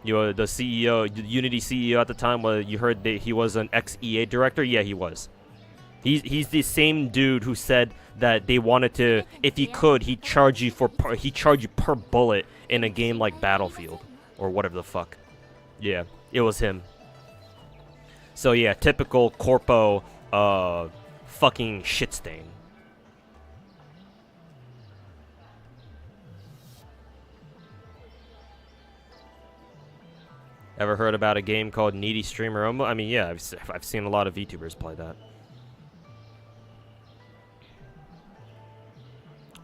You know, the CEO, the Unity CEO at the time, you heard that he was an ex-EA director. Yeah, he was. He's the same dude who said that they wanted to, if he could, he'd charge you per bullet in a game like Battlefield or whatever the fuck. Yeah, it was him. So yeah, typical corpo fucking shit stain. Ever heard about a game called Needy Streamer Omo? I mean, yeah, I've seen a lot of VTubers play that.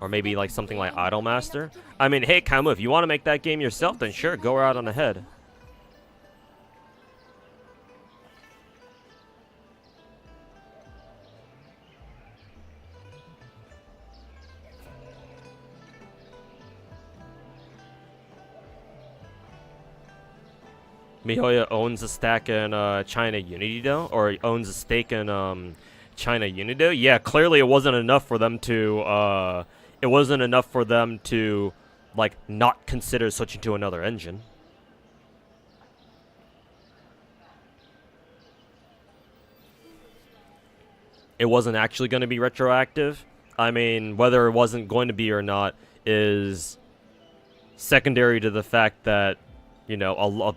Or maybe like something like Idolmaster. I mean, hey, Kaimu, if you want to make that game yourself, then sure, go right on ahead. MiHoYo owns a stack in China Unity though, or owns a stake in China Unity. Yeah, clearly it wasn't enough for them to like not consider switching to another engine. It wasn't actually going to be retroactive. I mean, whether it wasn't going to be or not is secondary to the fact that, you know,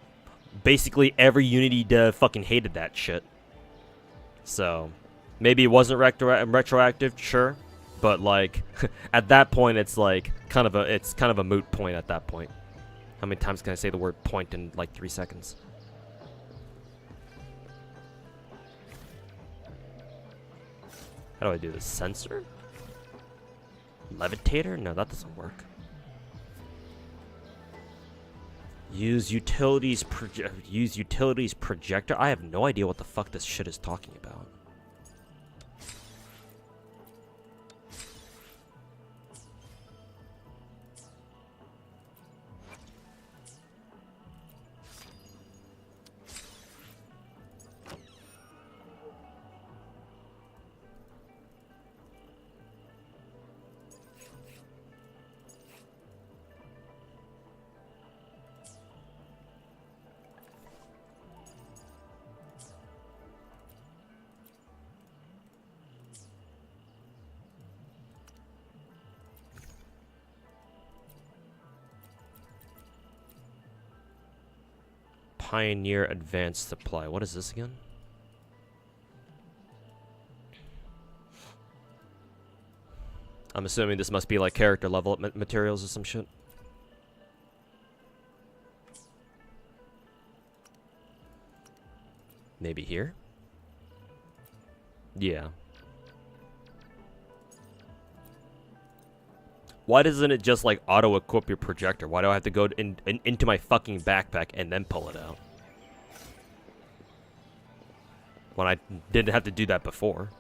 basically every Unity dev fucking hated that shit. So maybe it wasn't retroactive, sure, but like at that point, it's like kind of a moot point at that point. How many times can I say the word point in like 3 seconds? How do I do this? Sensor? Levitator? No, that doesn't work. Use utilities projector? I have no idea what the fuck this shit is talking about. Pioneer Advanced Supply. What is this again? I'm assuming this must be like character level materials or some shit. Maybe here? Yeah. Why doesn't it just like auto-equip your projector? Why do I have to go into my fucking backpack and then pull it out? When I didn't have to do that before.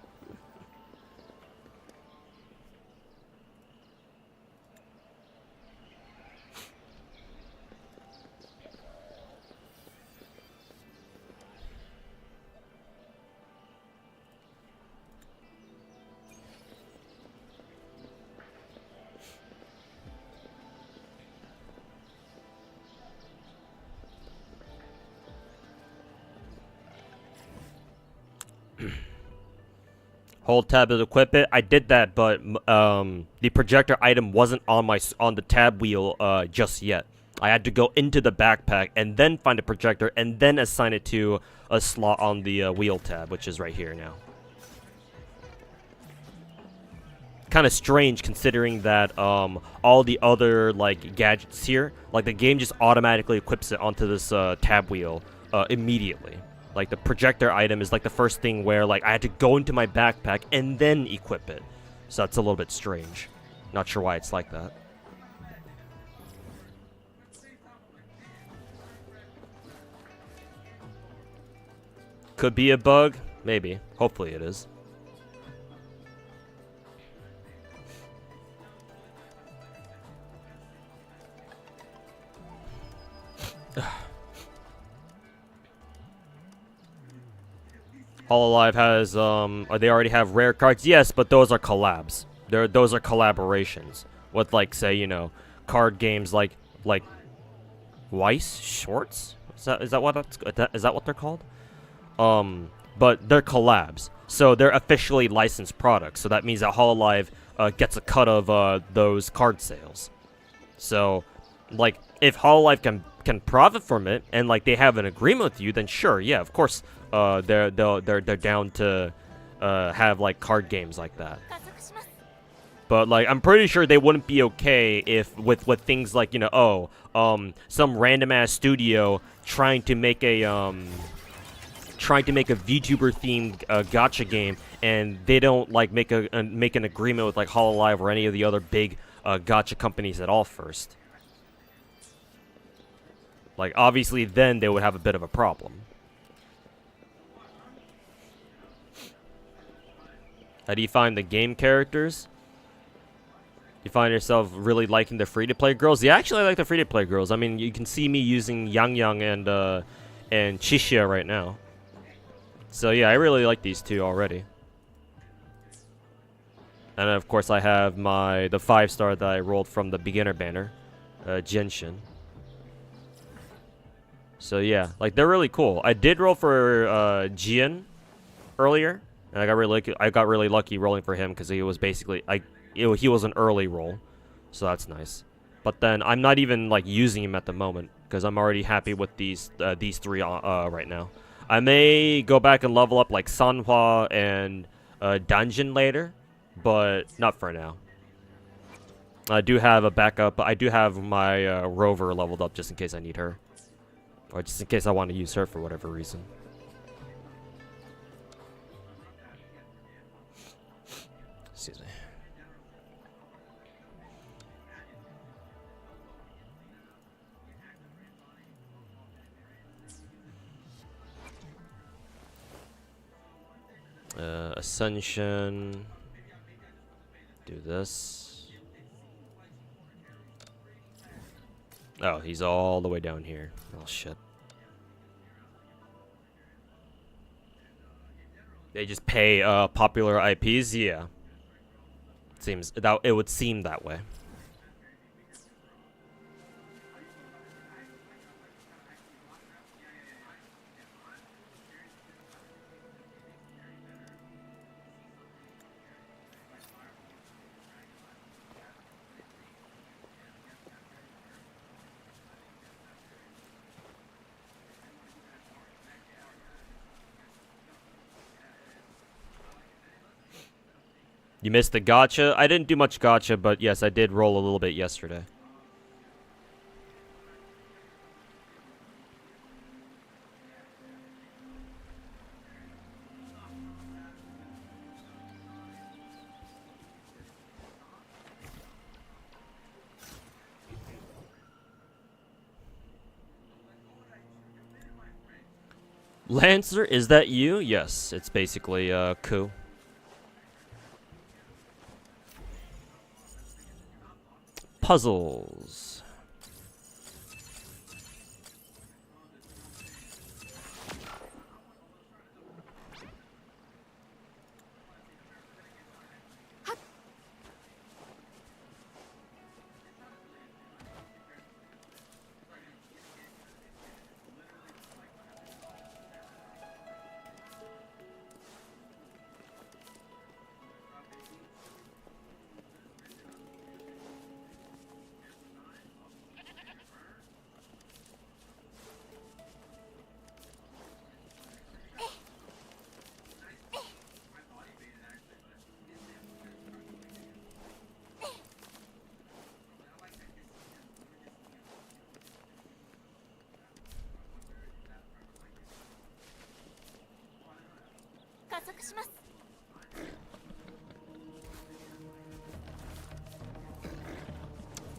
Hold tab to equip it. I did that, but the projector item wasn't on the tab wheel just yet. I had to go into the backpack and then find a projector and then assign it to a slot on the wheel tab, which is right here now. Kind of strange considering that all the other like gadgets here, like the game just automatically equips it onto this tab wheel immediately. Like the projector item is like the first thing where like I had to go into my backpack and then equip it. So that's a little bit strange. Not sure why it's like that. Could be a bug, maybe. Hopefully it is. Hololive has, they already have rare cards? Yes, but those are collabs. Those are collaborations with, like, say, you know, card games like Weiss Shorts? Is that what they're called? But they're collabs, so they're officially licensed products. So that means that Hololive gets a cut of those card sales. So, like, if Hololive can profit from it and like they have an agreement with you, then sure, yeah, of course. They're down to have like card games like that. But like I'm pretty sure they wouldn't be okay if with things like, you know, some random ass studio trying to make a VTuber themed gacha game, and they don't like make an agreement with like Hololive or any of the other big gacha companies at all first. Like obviously then they would have a bit of a problem. How do you find the game characters? You find yourself really liking the free-to-play girls? Yeah, actually I like the free-to-play girls. I mean, you can see me using Yang and Chishia right now. So yeah, I really like these two already. And of course I have the 5-star that I rolled from the beginner banner, Genshin. So yeah, like they're really cool. I did roll for Jian earlier. And I got really lucky rolling for him because he was basically he was an early roll, so that's nice. But then I'm not even like using him at the moment because I'm already happy with these three right now. I may go back and level up like Sanhua and Dungeon later, but not for now. I do have a backup. I do have my Rover leveled up just in case I need her, or just in case I want to use her for whatever reason. Excuse me. Ascension. Do this. Oh, he's all the way down here. Oh, shit. They just pay popular IPs? Yeah. It would seem that way. You missed the gacha? I didn't do much gacha, but yes, I did roll a little bit yesterday. Lancer, is that you? Yes, it's basically Ku. Puzzles.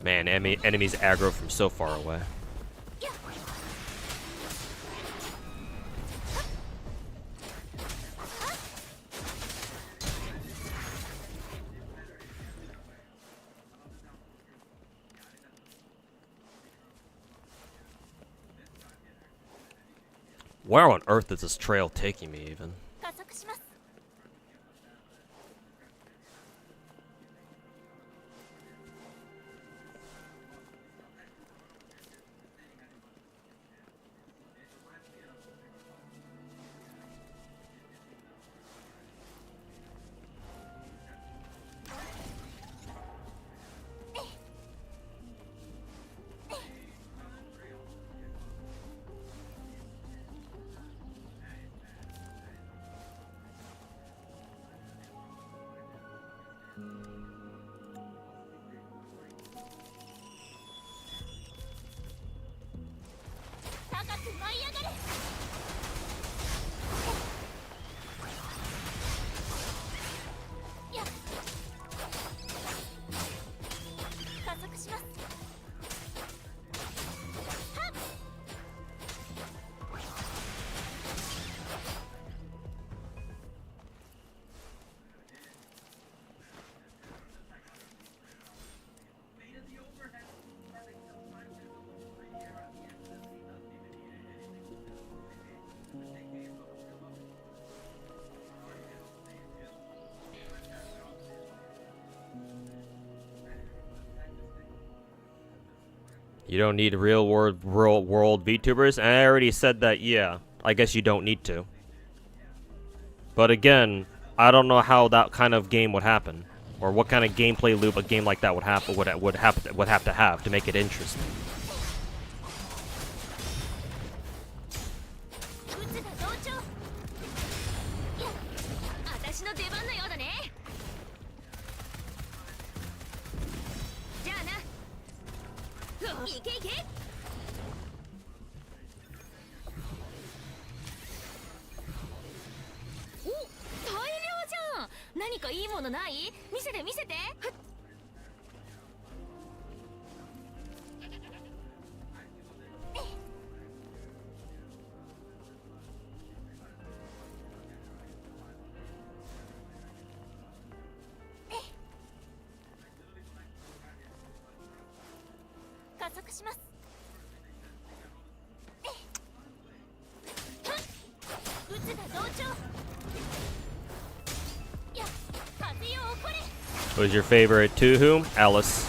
Man, enemies aggro from so far away. Where on earth is this trail taking me even? You don't need real world VTubers, and I already said that. Yeah, I guess you don't need to. But again, I don't know how that kind of game would happen, or what kind of gameplay loop a game like that would have to have to make it interesting. Who's your favorite Tuhu? Alice.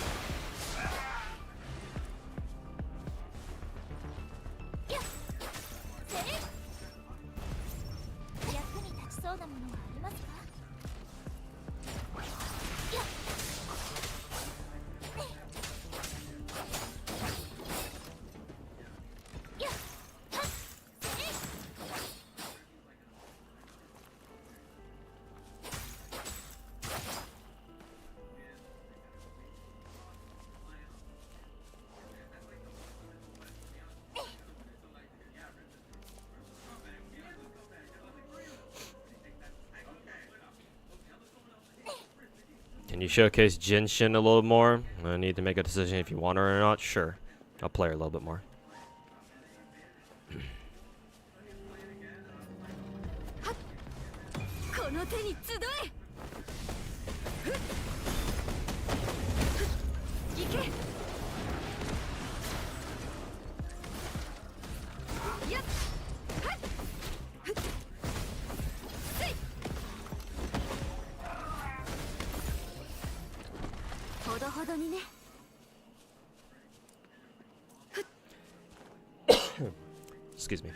Can you showcase Genshin a little more? I need to make a decision if you want her or not. Sure. I'll play her a little bit more. の手に集え。行け。やっはっふっせい。ほどほどにね。Excuse me.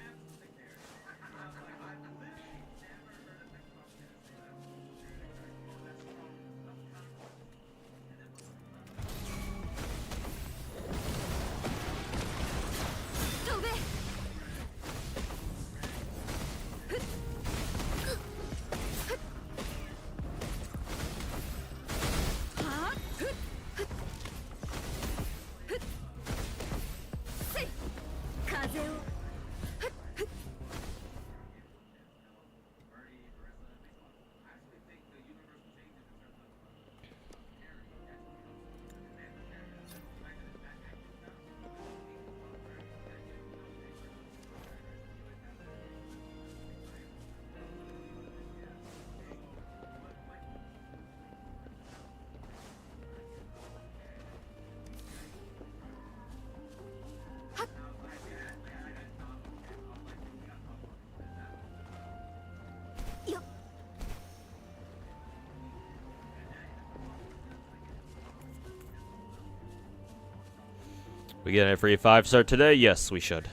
We get a free 5-star today? Yes, we should.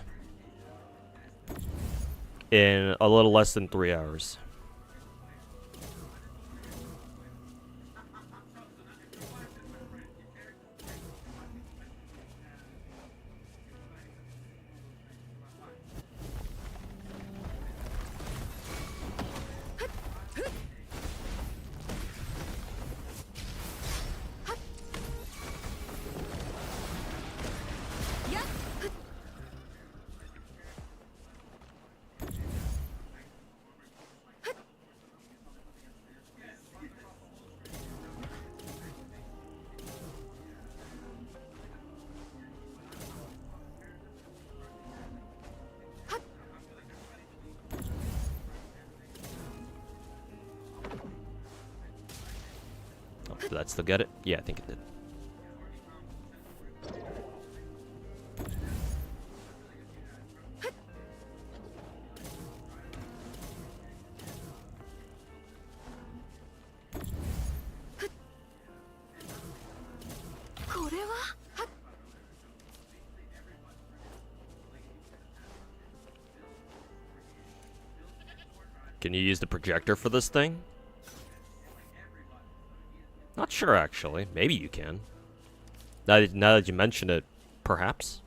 In a little less than 3 hours. Did that still get it? Yeah, I think it did. Can you use the projector for this thing? Not sure, actually. Maybe you can. Now that you mention it, perhaps.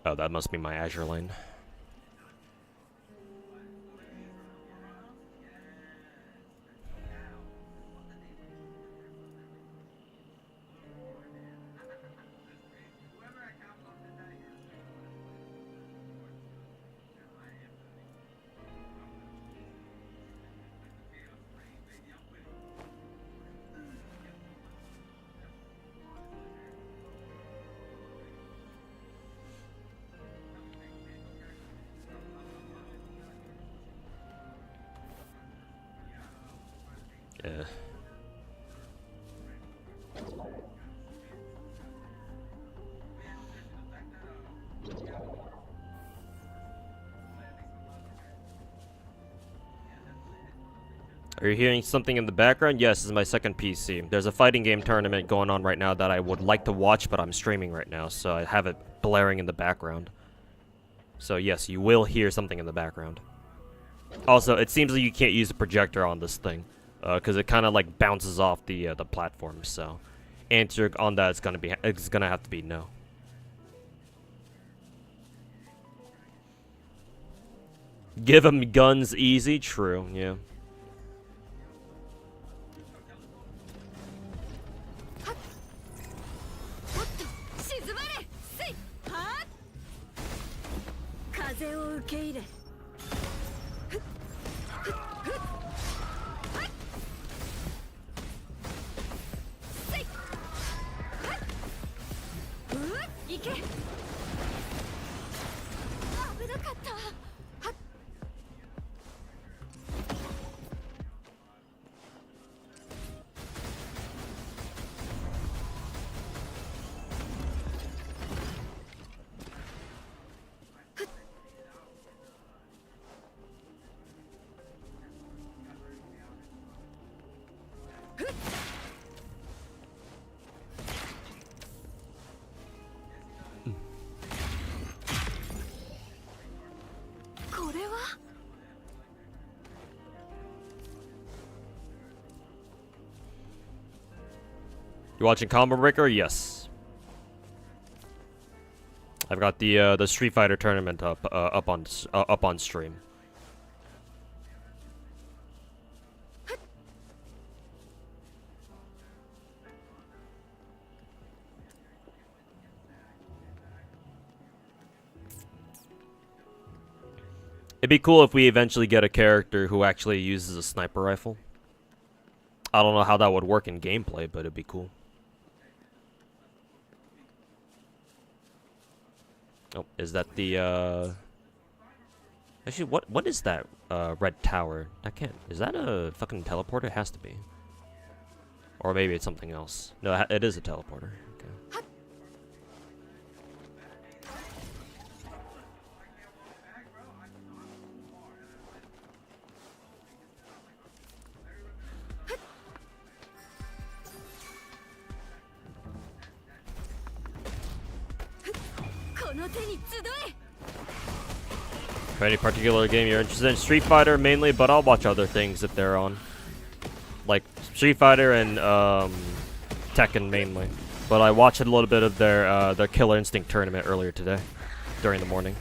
Oh, that must be my Azure lane. Yeah. Are you hearing something in the background? Yes, this is my second PC. There's a fighting game tournament going on right now that I would like to watch, but I'm streaming right now, so I have it blaring in the background. So yes, you will hear something in the background. Also, it seems like you can't use the projector on this thing, because it kind of like bounces off the platform. So, answer on that is gonna have to be no. Give him guns easy. True. Yeah. は You watching Combo Breaker? Yes. I've got the Street Fighter tournament up on stream. It'd be cool if we eventually get a character who actually uses a sniper rifle. I don't know how that would work in gameplay, but it'd be cool. Oh, is that the actually, what is that red tower? I can't. Is that a fucking teleporter? It has to be. Or maybe it's something else. No, it is a teleporter. Okay. この手に集え Any particular game you're interested in? Street Fighter mainly, but I'll watch other things if they're on. Like Street Fighter and Tekken mainly. But I watched a little bit of their Killer Instinct tournament earlier today, during the morning.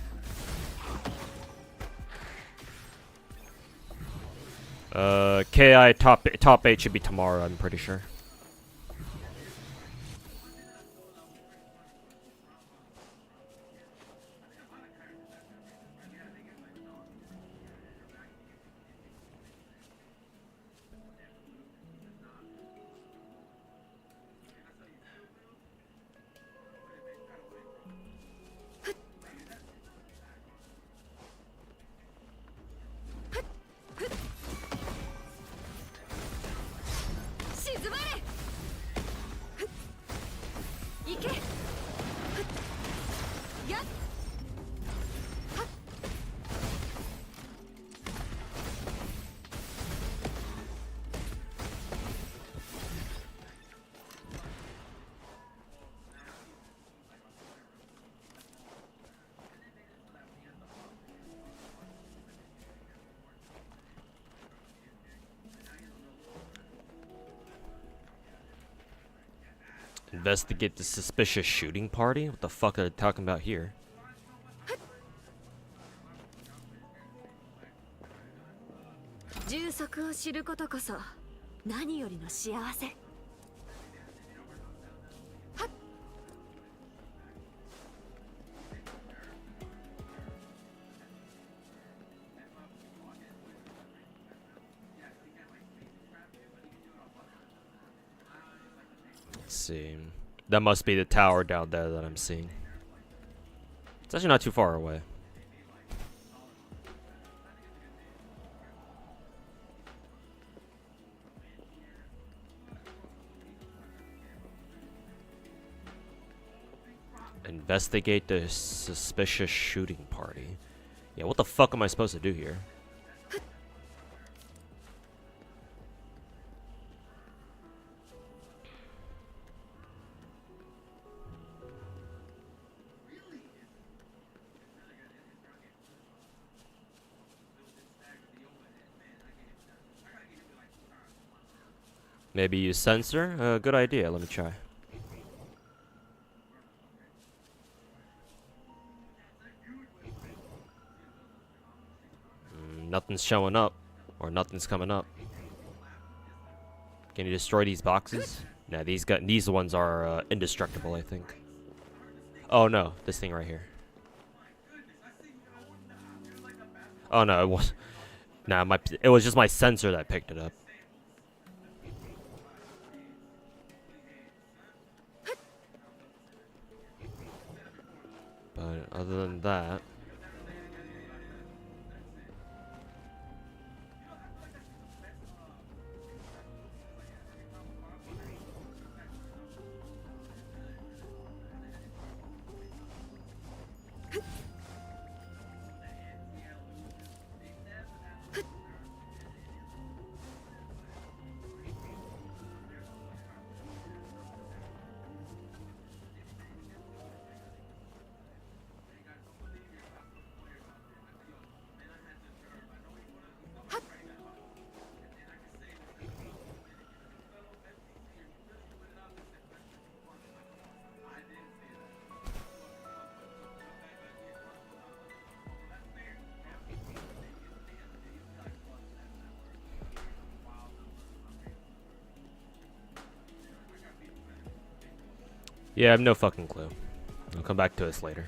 KI top 8 should be tomorrow, I'm pretty sure. Investigate the suspicious shooting party? What the fuck are they talking about here? Let's see. That must be the tower down there that I'm seeing. It's actually not too far away. Investigate the suspicious shooting party. Yeah, what the fuck am I supposed to do here? Maybe use sensor? Good idea, let me try. Nothing's showing up. Or nothing's coming up. Can you destroy these boxes? Nah, these ones are indestructible, I think. Oh no, this thing right here. Oh no, it was... Nah, it was just my sensor that picked it up. But other than that... Yeah, I have no fucking clue. I'll come back to this later.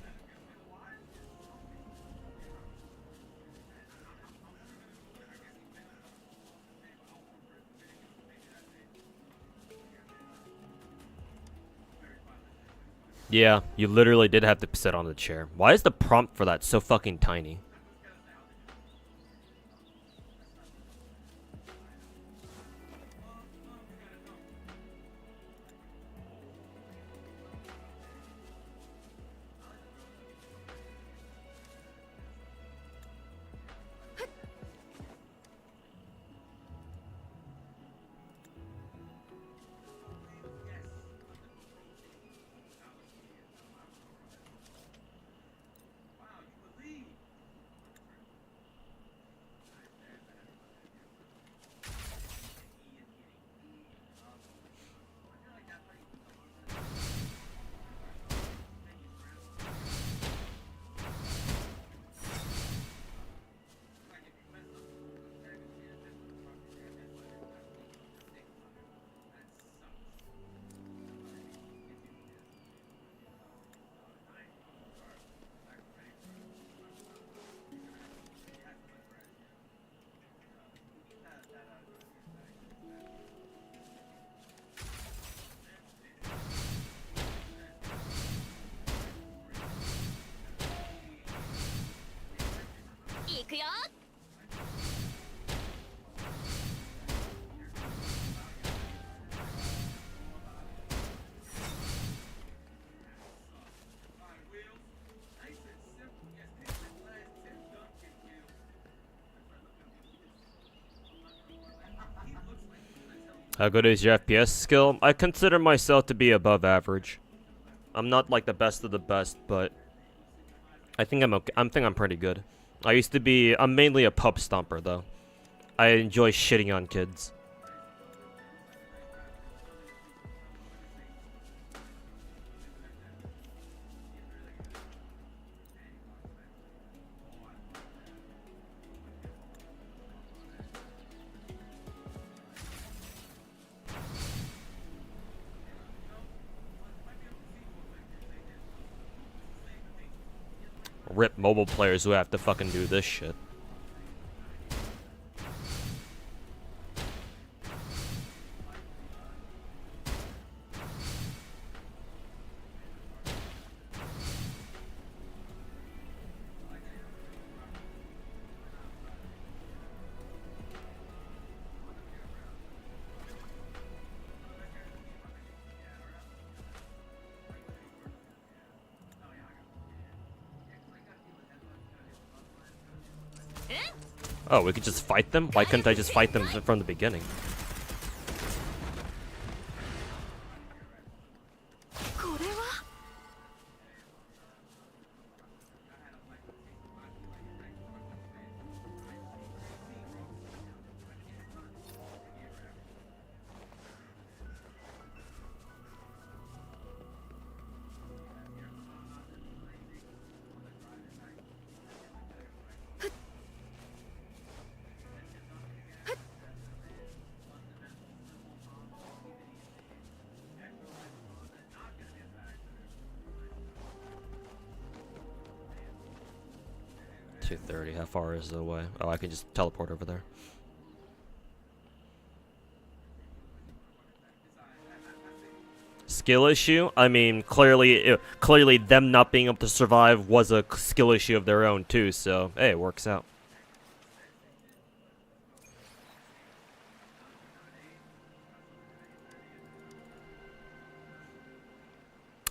Yeah, you literally did have to sit on the chair. Why is the prompt for that so fucking tiny? How good is your FPS skill? I consider myself to be above average. I'm not like the best of the best, but I think I'm okay. I think I'm pretty good. I'm mainly a pub stomper though. I enjoy shitting on kids. Rip mobile players who have to fucking do this shit. Oh, we could just fight them? Why couldn't I just fight them from the beginning? .230, how far is it away? Oh, I can just teleport over there. Skill issue? I mean, clearly them not being able to survive was a skill issue of their own too, so hey, it works out.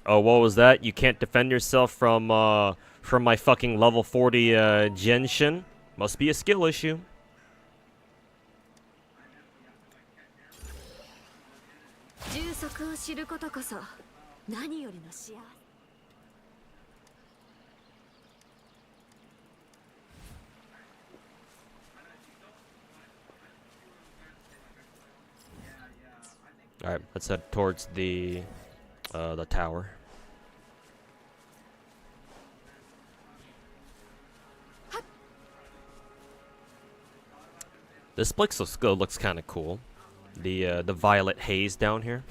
Oh, what was that? You can't defend yourself from my fucking level 40 Genshin? Must be a skill issue. Alright, let's head towards the tower. This place looks kind of cool. The violet haze down here.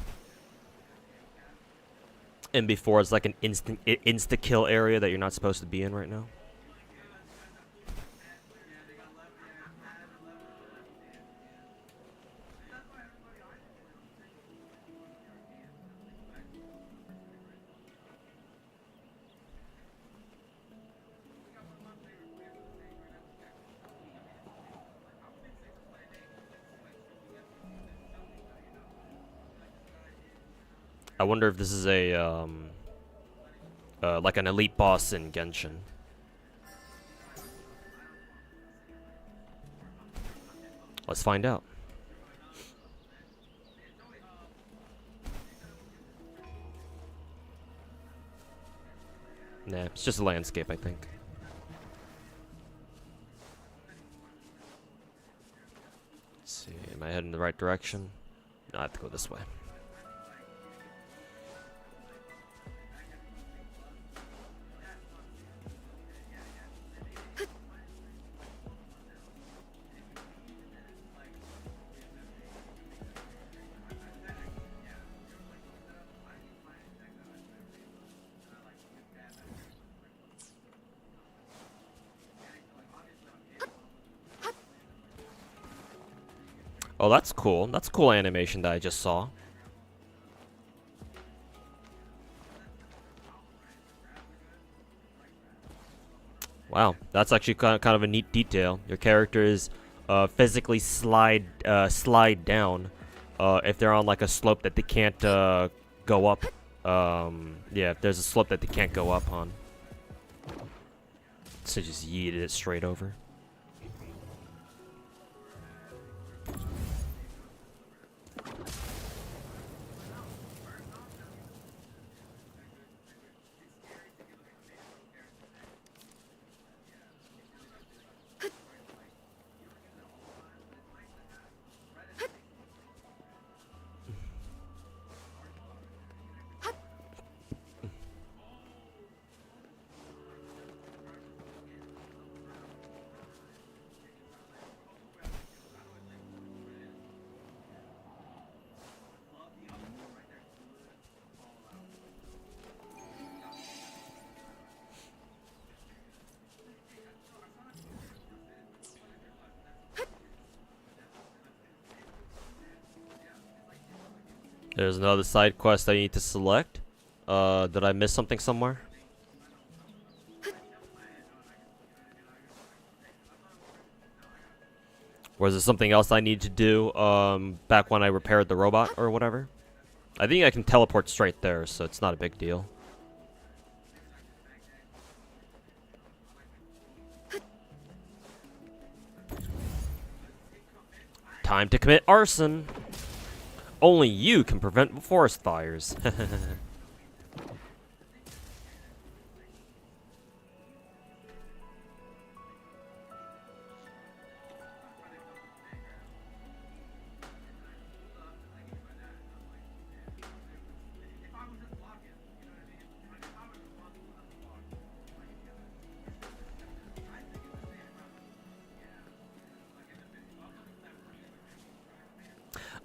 And before it's like an insta kill area that you're not supposed to be in right now. I wonder if this is a like an elite boss in Genshin. Let's find out. Nah, it's just a landscape, I think. Let's see, am I heading in the right direction? No, I have to go this way. Oh, that's cool. That's cool animation that I just saw. Wow, that's actually kind of a neat detail. Your characters physically slide down if they're on like a slope that they can't go up. Yeah, if there's a slope that they can't go up on. So just yeeted it straight over. There's another side quest I need to select. Did I miss something somewhere? Or is there something else I need to do back when I repaired the robot or whatever? I think I can teleport straight there, so it's not a big deal. Time to commit arson! Only you can prevent forest fires.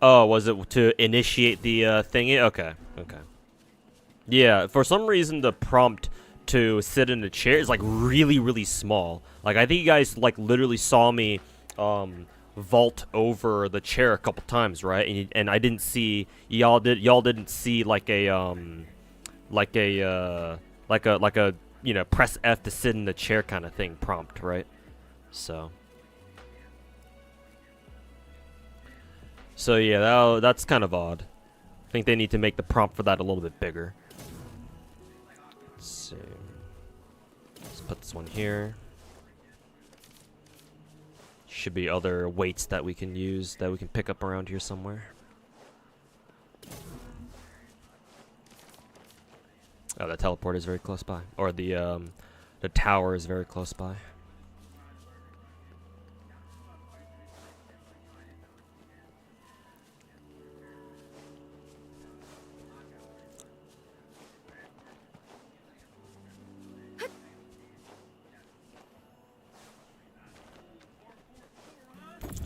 Oh, was it to initiate the thingy? Okay, okay. Yeah, for some reason the prompt to sit in a chair is like really, really small. Like I think you guys like literally saw me vault over the chair a couple times, right? And I didn't see y'all didn't see like a you know, press F to sit in the chair kind of thing prompt, right? So yeah, that's kind of odd. I think they need to make the prompt for that a little bit bigger. Let's see. Let's put this one here. Should be other weights that we can use, that we can pick up around here somewhere. Oh, the teleport is very close by. Or the tower is very close by.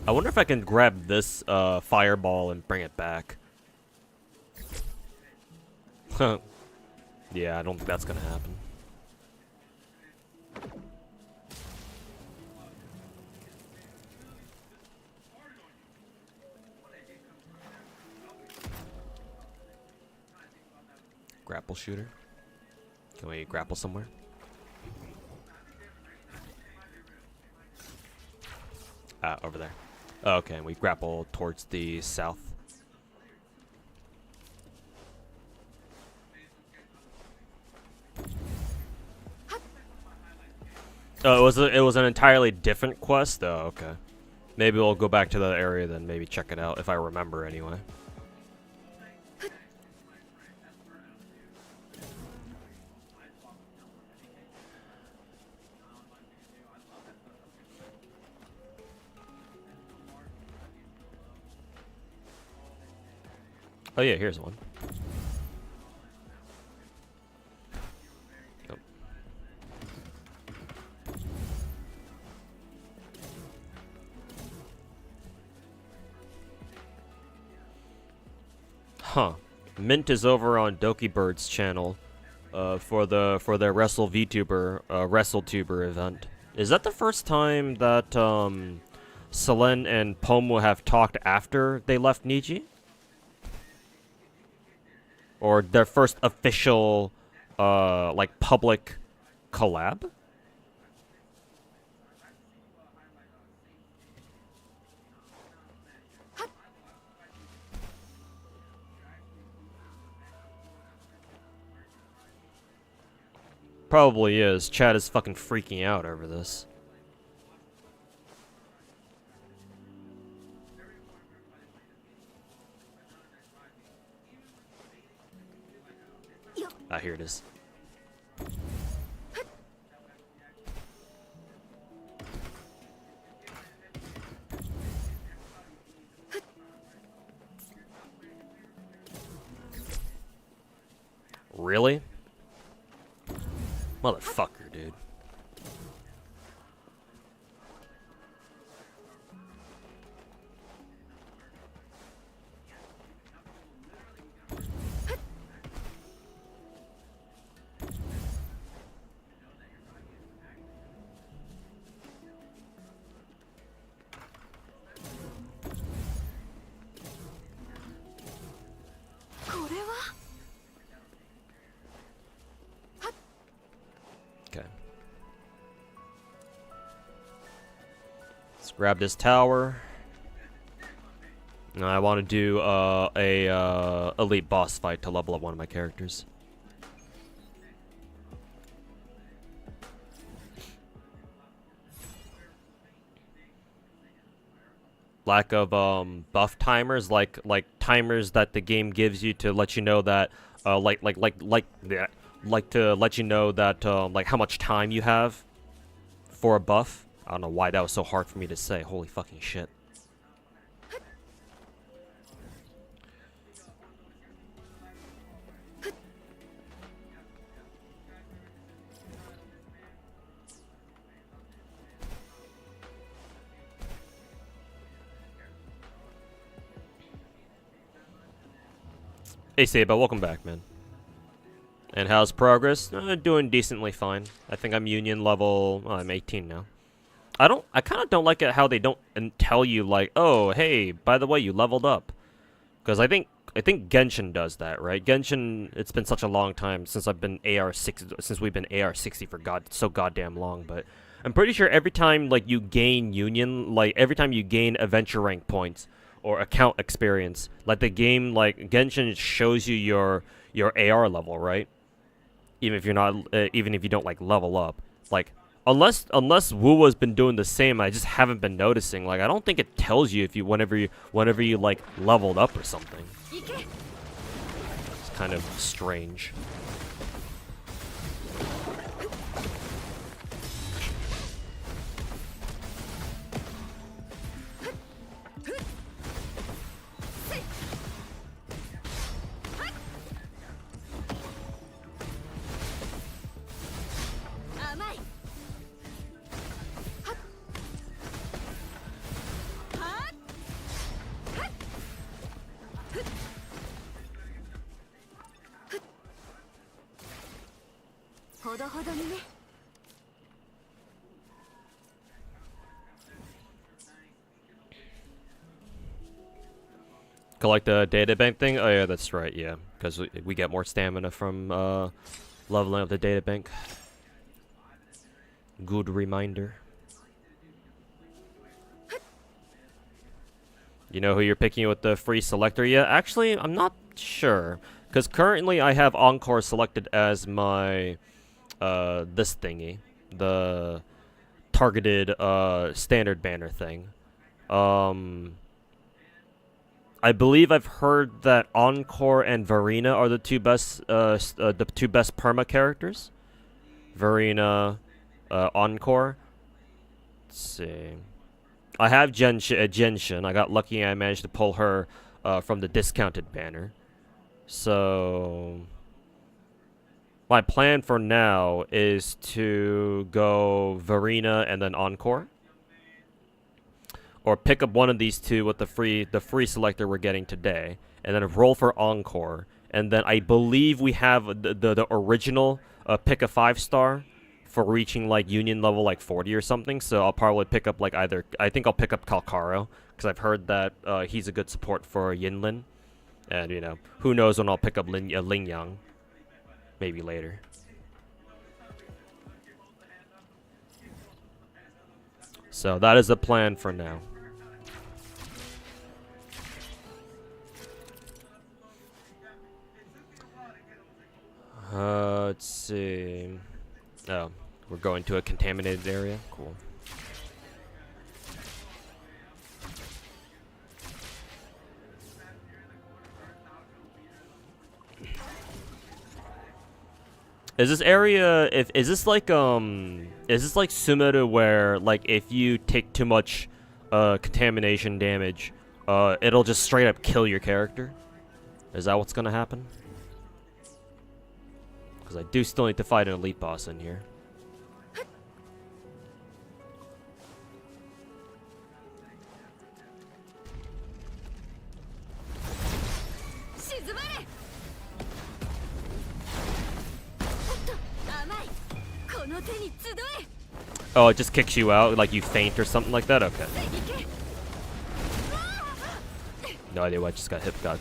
I wonder if I can grab this fireball and bring it back. Yeah, I don't think that's gonna happen. Grapple shooter. Can we grapple somewhere? Over there. Oh, okay, we grapple towards the south. Oh, it was an entirely different quest? Oh, okay. Maybe we'll go back to that area then, maybe check it out, if I remember anyway. Oh yeah, here's one. Nope. Huh. Mint is over on Dokibird's channel for their Wrestle WrestleTuber event. Is that the first time that Selene and Pomo have talked after they left Niji? Or their first official like public collab? Probably is. Chad is fucking freaking out over this. Ah, here it is. Really? Motherfucker, dude. Okay. Let's grab this tower. Now I want to do a elite boss fight to level up one of my characters. Lack of buff timers, like timers that the game gives you to let you know that like to let you know that like how much time you have for a buff. I don't know why that was so hard for me to say. Holy fucking shit. Hey Saba, welcome back, man. And how's progress? Doing decently fine. I think I'm union level. Well, I'm 18 now. I kind of don't like it how they don't tell you like, oh, hey, by the way, you leveled up. Because I think Genshin does that, right? Genshin, it's been such a long time since we've been AR60 for so goddamn long, but I'm pretty sure every time like you gain union, like every time you gain adventure rank points or account experience, like the game, like Genshin shows you your AR level, right? Even if you're not, even if you don't like level up, like unless Wu has been doing the same, I just haven't been noticing. Like I don't think it tells you if you whenever you like leveled up or something. It's kind of strange. ほどほどにね。 Collect the data bank thing? Oh yeah, that's right, yeah. Because we get more stamina from leveling up the data bank. Good reminder. You know who you're picking with the free selector yet? Actually, I'm not sure. Because currently I have Encore selected as my, this thingy. The targeted, standard banner thing. I believe I've heard that Encore and Verena are the two best perma characters. Verena, Encore. Let's see. I have Genshin. I got lucky. I managed to pull her from the discounted banner. So my plan for now is to go Verena and then Encore. Or pick up one of these two with the free selector we're getting today, and then roll for Encore. And then I believe we have the original pick a 5-star for reaching like union level like 40 or something. So I'll probably pick up like I think I'll pick up Kalkaro because I've heard that he's a good support for Yinlin, and you know who knows when I'll pick up Ling Yang, maybe later. So that is the plan for now. Let's see. Oh, we're going to a contaminated area? Cool. Is this area, is this like Sumeru where, like, if you take too much, contamination damage, it'll just straight up kill your character? Is that what's gonna happen? Because I do still need to fight an elite boss in here. Oh, it just kicks you out, like you faint or something like that? Okay. No idea what I just got hit by.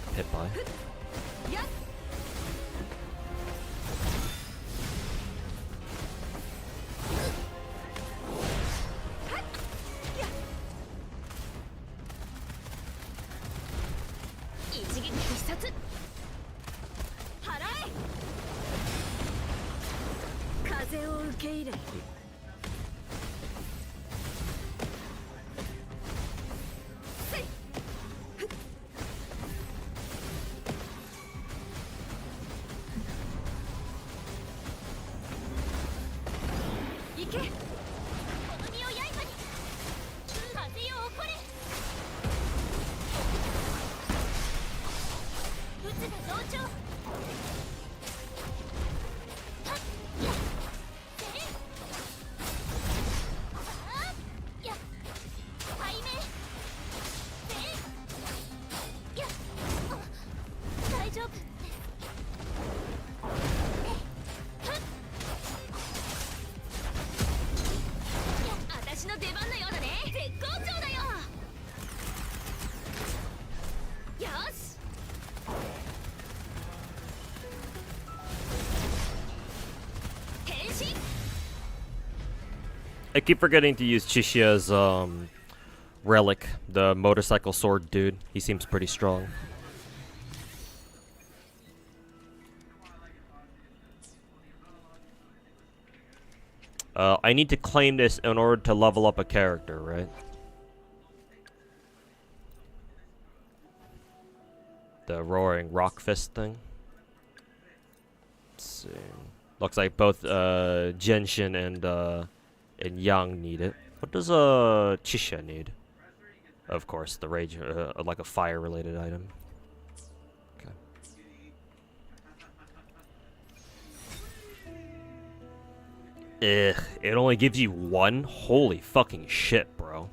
I keep forgetting to use Chishia's relic, the motorcycle sword dude. He seems pretty strong. I need to claim this in order to level up a character, right? The roaring rock fist thing. Let's see. Looks like both Genshin and Yang need it. What does Chisha need? Of course, the rage, like a fire-related item. Okay. Ugh, it only gives you one? Holy fucking shit, bro.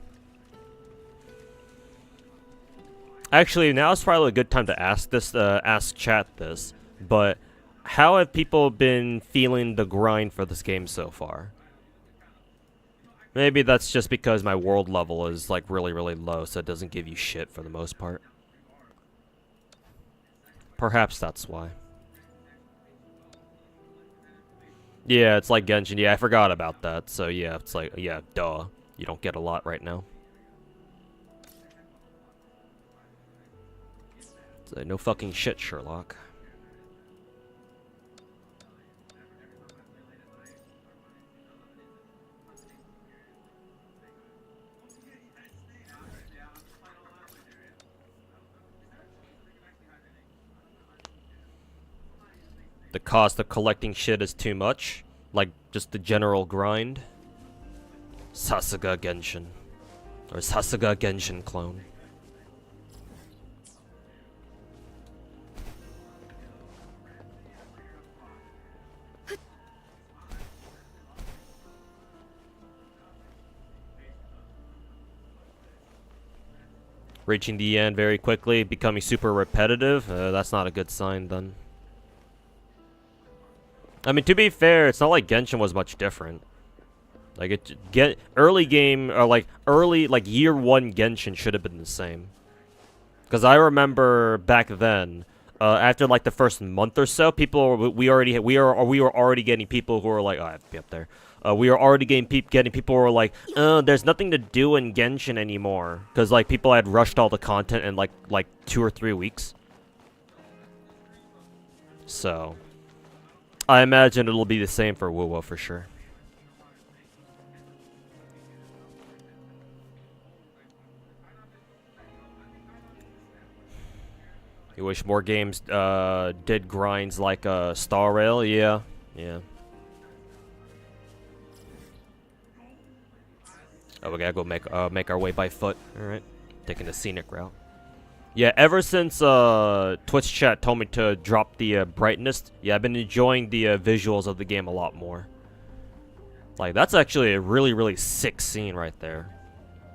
Actually, now is probably a good time to ask this, ask chat this, but how have people been feeling the grind for this game so far? Maybe that's just because my world level is like really, really low, so it doesn't give you shit for the most part. Perhaps that's why. Yeah, it's like Genshin. Yeah, I forgot about that. So yeah, it's like, yeah, duh. You don't get a lot right now. So, no fucking shit, Sherlock. The cost of collecting shit is too much. Like, just the general grind. Sasuga Genshin. Or Sasuga Genshin clone. Reaching the end very quickly, becoming super repetitive. That's not a good sign then. I mean, to be fair, it's not like Genshin was much different. Like, early game, or like early, like year one Genshin should have been the same. Because I remember back then, after like the first month or so, we were already getting people who were like, oh, I have to be up there. We were already getting people who were like, there's nothing to do in Genshin anymore, because like people had rushed all the content in like 2 or 3 weeks. So, I imagine it'll be the same for WoWo for sure. You wish more games did grinds like Star Rail? Yeah, yeah. Oh, we gotta go make our way by foot. All right, taking the scenic route. Yeah, ever since Twitch chat told me to drop the brightness, yeah, I've been enjoying the visuals of the game a lot more. Like, that's actually a really, really sick scene right there.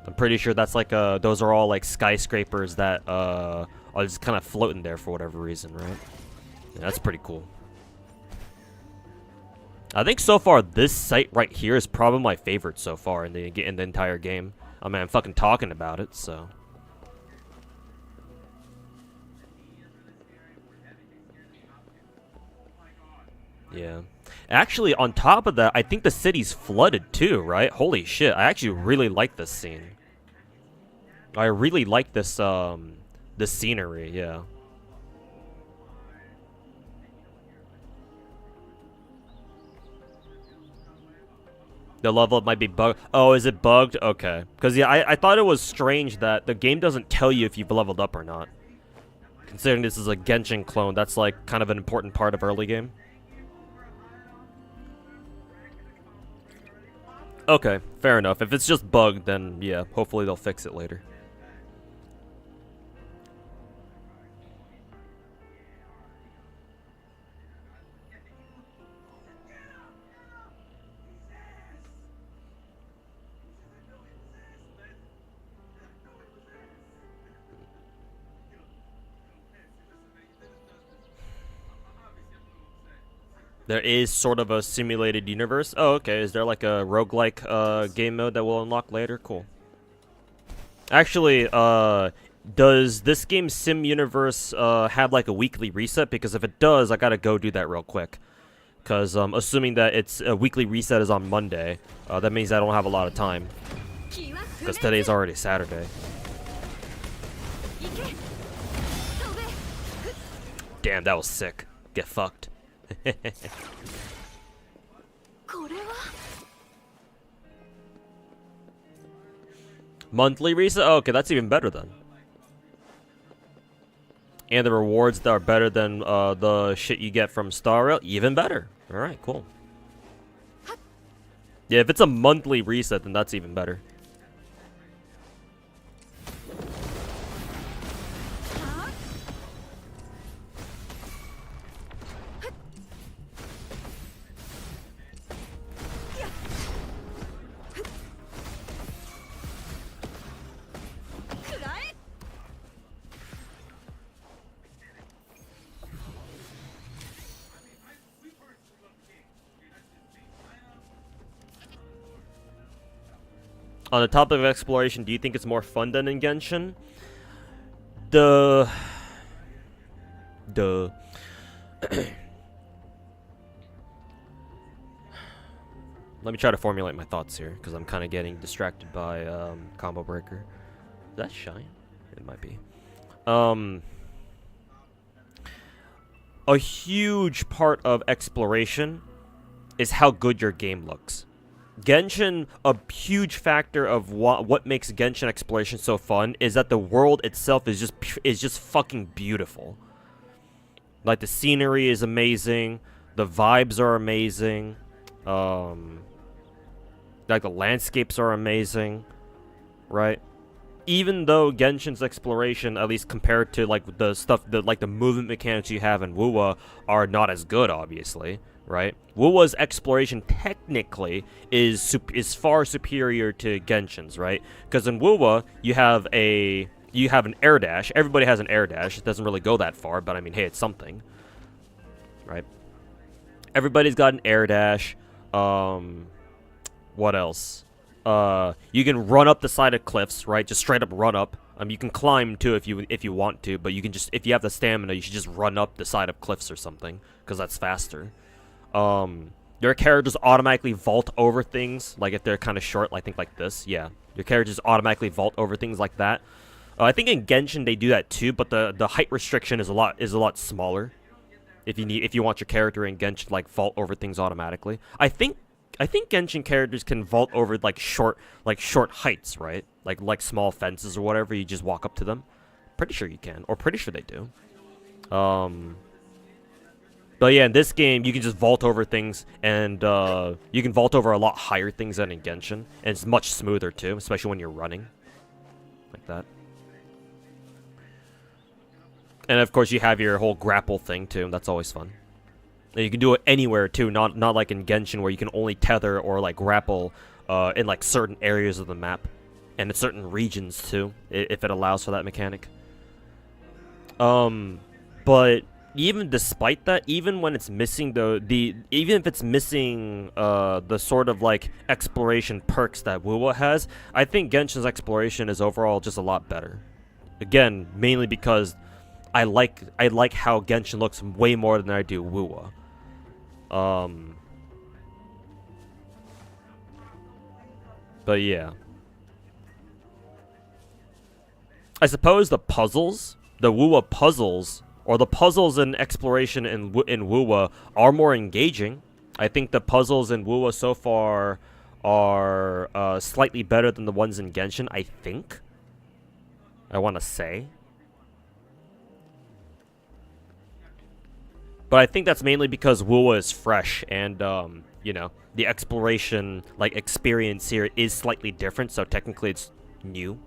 I'm pretty sure that's like those are all like skyscrapers that are just kind of floating there for whatever reason, right? Yeah, that's pretty cool. I think so far this site right here is probably my favorite so far in the entire game. I mean, I'm fucking talking about it, so. Yeah. Actually, on top of that, I think the city's flooded too, right? Holy shit, I actually really like this scene. I really like this this scenery, yeah. The level might be bugged. Oh, is it bugged? Okay. Because, yeah, I thought it was strange that the game doesn't tell you if you've leveled up or not. Considering this is a Genshin clone, that's, like, kind of an important part of early game. Okay, fair enough. If it's just bugged, then, yeah, hopefully they'll fix it later. There is sort of a simulated universe. Oh, okay. Is there like a roguelike game mode that will unlock later? Cool. Actually, does this game sim universe have like a weekly reset? Because if it does, I gotta go do that real quick. Because assuming that it's a weekly reset is on Monday, that means I don't have a lot of time. Because today's already Saturday. Damn, that was sick. Get fucked. Monthly reset? Oh, okay, that's even better then. And the rewards that are better than the shit you get from Star Rail? Even better. Alright, cool. Yeah, if it's a monthly reset, then that's even better. On the topic of exploration, do you think it's more fun than in Genshin? The Let me try to formulate my thoughts here, because I'm kind of getting distracted by Combo Breaker. Is that Shine? It might be. A huge part of exploration is how good your game looks. Genshin, a huge factor of what makes Genshin exploration so fun is that the world itself is just fucking beautiful. Like, the scenery is amazing, the vibes are amazing, like the landscapes are amazing, right? Even though Genshin's exploration, at least compared to like the stuff, like the movement mechanics you have in WoWa, are not as good, obviously, right? WoWa's exploration technically is far superior to Genshin's, right? Because in WoWa you have an air dash. Everybody has an air dash. It doesn't really go that far, but I mean, hey, it's something, right? Everybody's got an air dash. What else? You can run up the side of cliffs, right? Just straight up run up. You can climb too if you want to, but you can just, if you have the stamina, you should just run up the side of cliffs or something, because that's faster. Your characters automatically vault over things, like if they're kind of short, I think like this. Yeah, your characters automatically vault over things like that. I think in Genshin they do that too, but the height restriction is a lot smaller. If you want your character in Genshin like vault over things automatically, I think Genshin characters can vault over like short heights, right? Like small fences or whatever. You just walk up to them. Pretty sure you can, or pretty sure they do. But yeah, in this game you can just vault over things, and you can vault over a lot higher things than in Genshin, and it's much smoother too, especially when you're running, like that. And of course you have your whole grapple thing too, and that's always fun. And you can do it anywhere too, not like in Genshin where you can only tether or like grapple in like certain areas of the map, and in certain regions too, if it allows for that mechanic. But even despite that, even when it's missing even if it's missing the sort of like exploration perks that WoWa has, I think Genshin's exploration is overall just a lot better. Again, mainly because I like how Genshin looks way more than I do WoWa. But yeah, I suppose the WoWa puzzles, or the puzzles in exploration in WoWa are more engaging. I think the puzzles in WoWa so far are slightly better than the ones in Genshin, I think. I want to say. But I think that's mainly because WoWa is fresh, and you know, the exploration like experience here is slightly different, so technically it's new.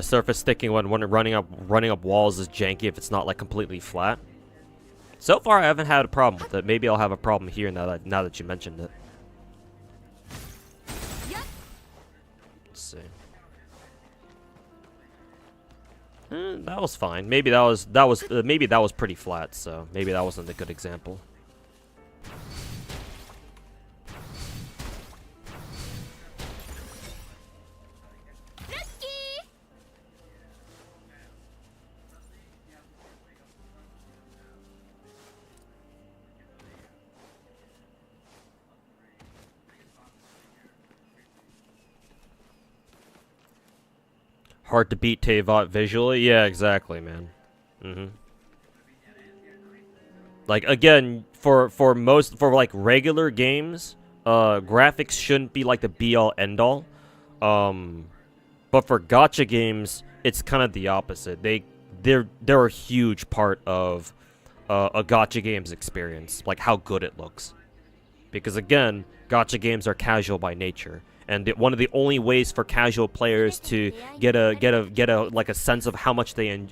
Surface sticking when running up walls is janky if it's not like completely flat. So far, I haven't had a problem with it. Maybe I'll have a problem here now that you mentioned it. Let's see. That was fine. Maybe that was pretty flat. So maybe that wasn't a good example. Hard to beat Teyvat visually? Yeah, exactly, man. Like, again, for like regular games, graphics shouldn't be like the be-all end-all. But for gacha games, it's kind of the opposite. They're a huge part of a gacha game's experience, like how good it looks. Because again, gacha games are casual by nature. And one of the only ways for casual players to get a like a sense of how much they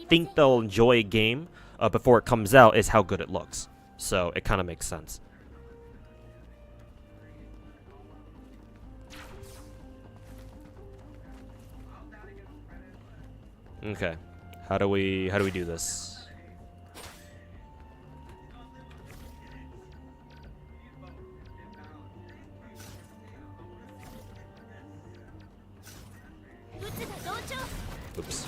think they'll enjoy a game before it comes out is how good it looks. So it kind of makes sense. Okay. How do we do this? Oops.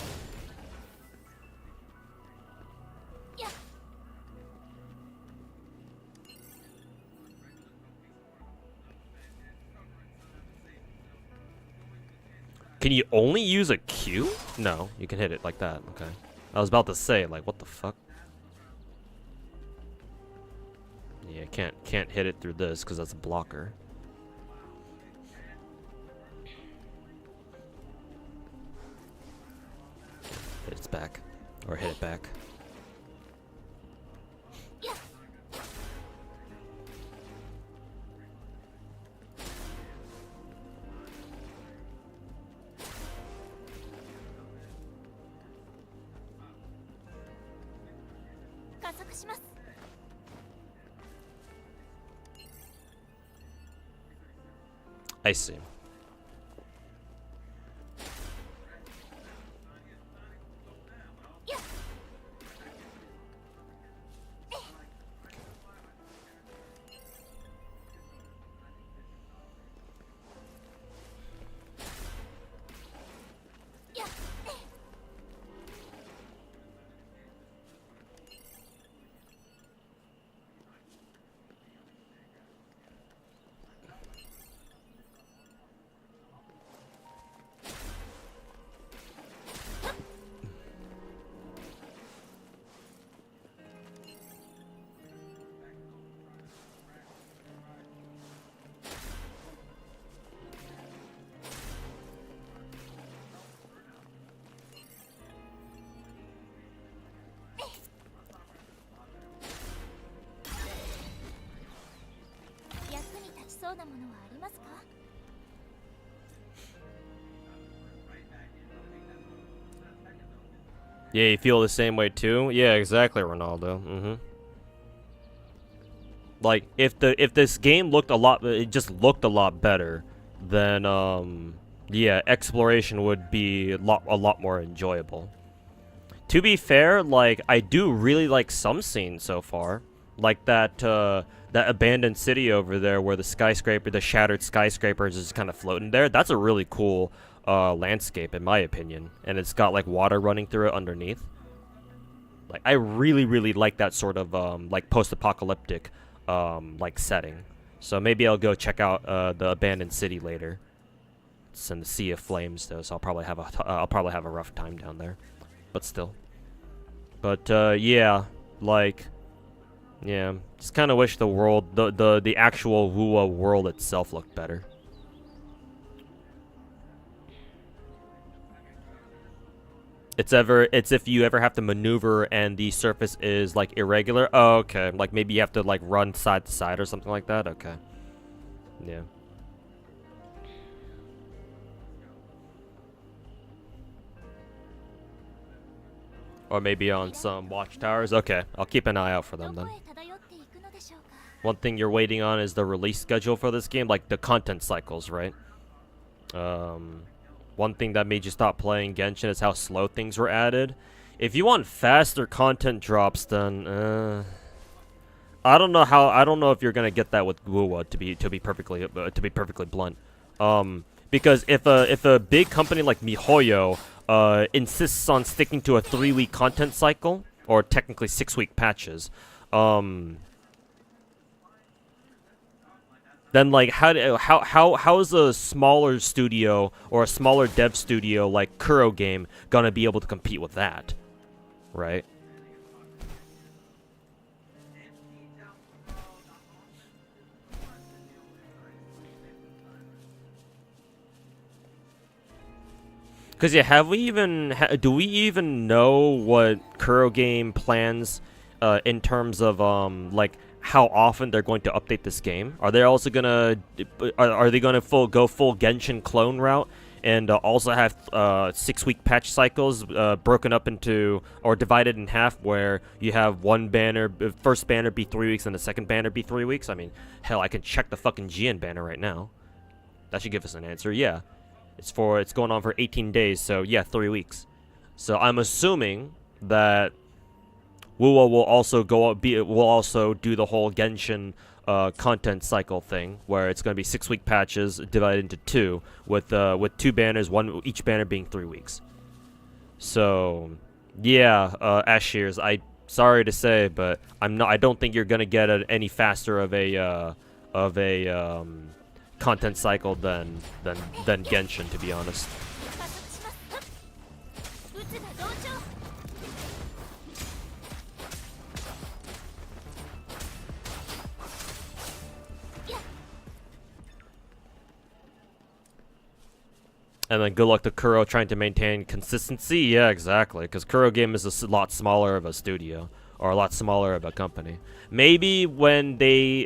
Can you only use a Q? No, you can hit it like that. Okay. I was about to say, like, what the fuck? Yeah, can't hit it through this because that's a blocker. Hit its back, or hit it back. I see. Yeah, you feel the same way too? Yeah, exactly, Ronaldo. Mm-hmm. Like, if this game looked a lot, it just looked a lot better, then yeah, exploration would be a lot more enjoyable. To be fair, like, I do really like some scenes so far, like that that abandoned city over there where the shattered skyscraper is just kind of floating there. That's a really cool landscape in my opinion, and it's got like water running through it underneath. Like, I really like that sort of like post-apocalyptic like setting. So maybe I'll go check out the abandoned city later. It's in the Sea of Flames though, so I'll probably have a rough time down there. But still. But yeah, like, yeah, just kind of wish the world, the actual Wuwa world itself looked better. It's if you ever have to maneuver and the surface is like irregular. Oh, okay. Like maybe you have to like run side to side or something like that. Okay. Yeah. Or maybe on some watchtowers. Okay, I'll keep an eye out for them then. One thing you're waiting on is the release schedule for this game, like the content cycles, right? One thing that made you stop playing Genshin is how slow things were added. If you want faster content drops, then I don't know if you're gonna get that with Wuwa, to be perfectly blunt. Because if a big company like MiHoYo insists on sticking to a 3-week content cycle, or technically 6-week patches, then like how is a smaller studio or a smaller dev studio like Kuro Game gonna be able to compete with that, right? Because yeah, do we even know what Kuro Game plans in terms of like how often they're going to update this game? Are they also gonna are they gonna go full Genshin clone route and also have 6-week patch cycles broken up into or divided in half, where you have one banner, first banner be 3 weeks and the second banner be 3 weeks? I mean, hell, I can check the fucking GN banner right now. That should give us an answer. Yeah, it's going on for 18 days, so yeah, 3 weeks. So I'm assuming that Wuwa will also will also do the whole Genshin content cycle thing, where it's going to be 6-week patches divided into two, with 2 banners, each banner being 3 weeks. So, yeah, Ash Shears, sorry to say, but I don't think you're gonna get any faster of a content cycle than Genshin, to be honest. And then good luck to Kuro trying to maintain consistency. Yeah, exactly. Because Kuro Game is a lot smaller of a studio, or a lot smaller of a company. Maybe when they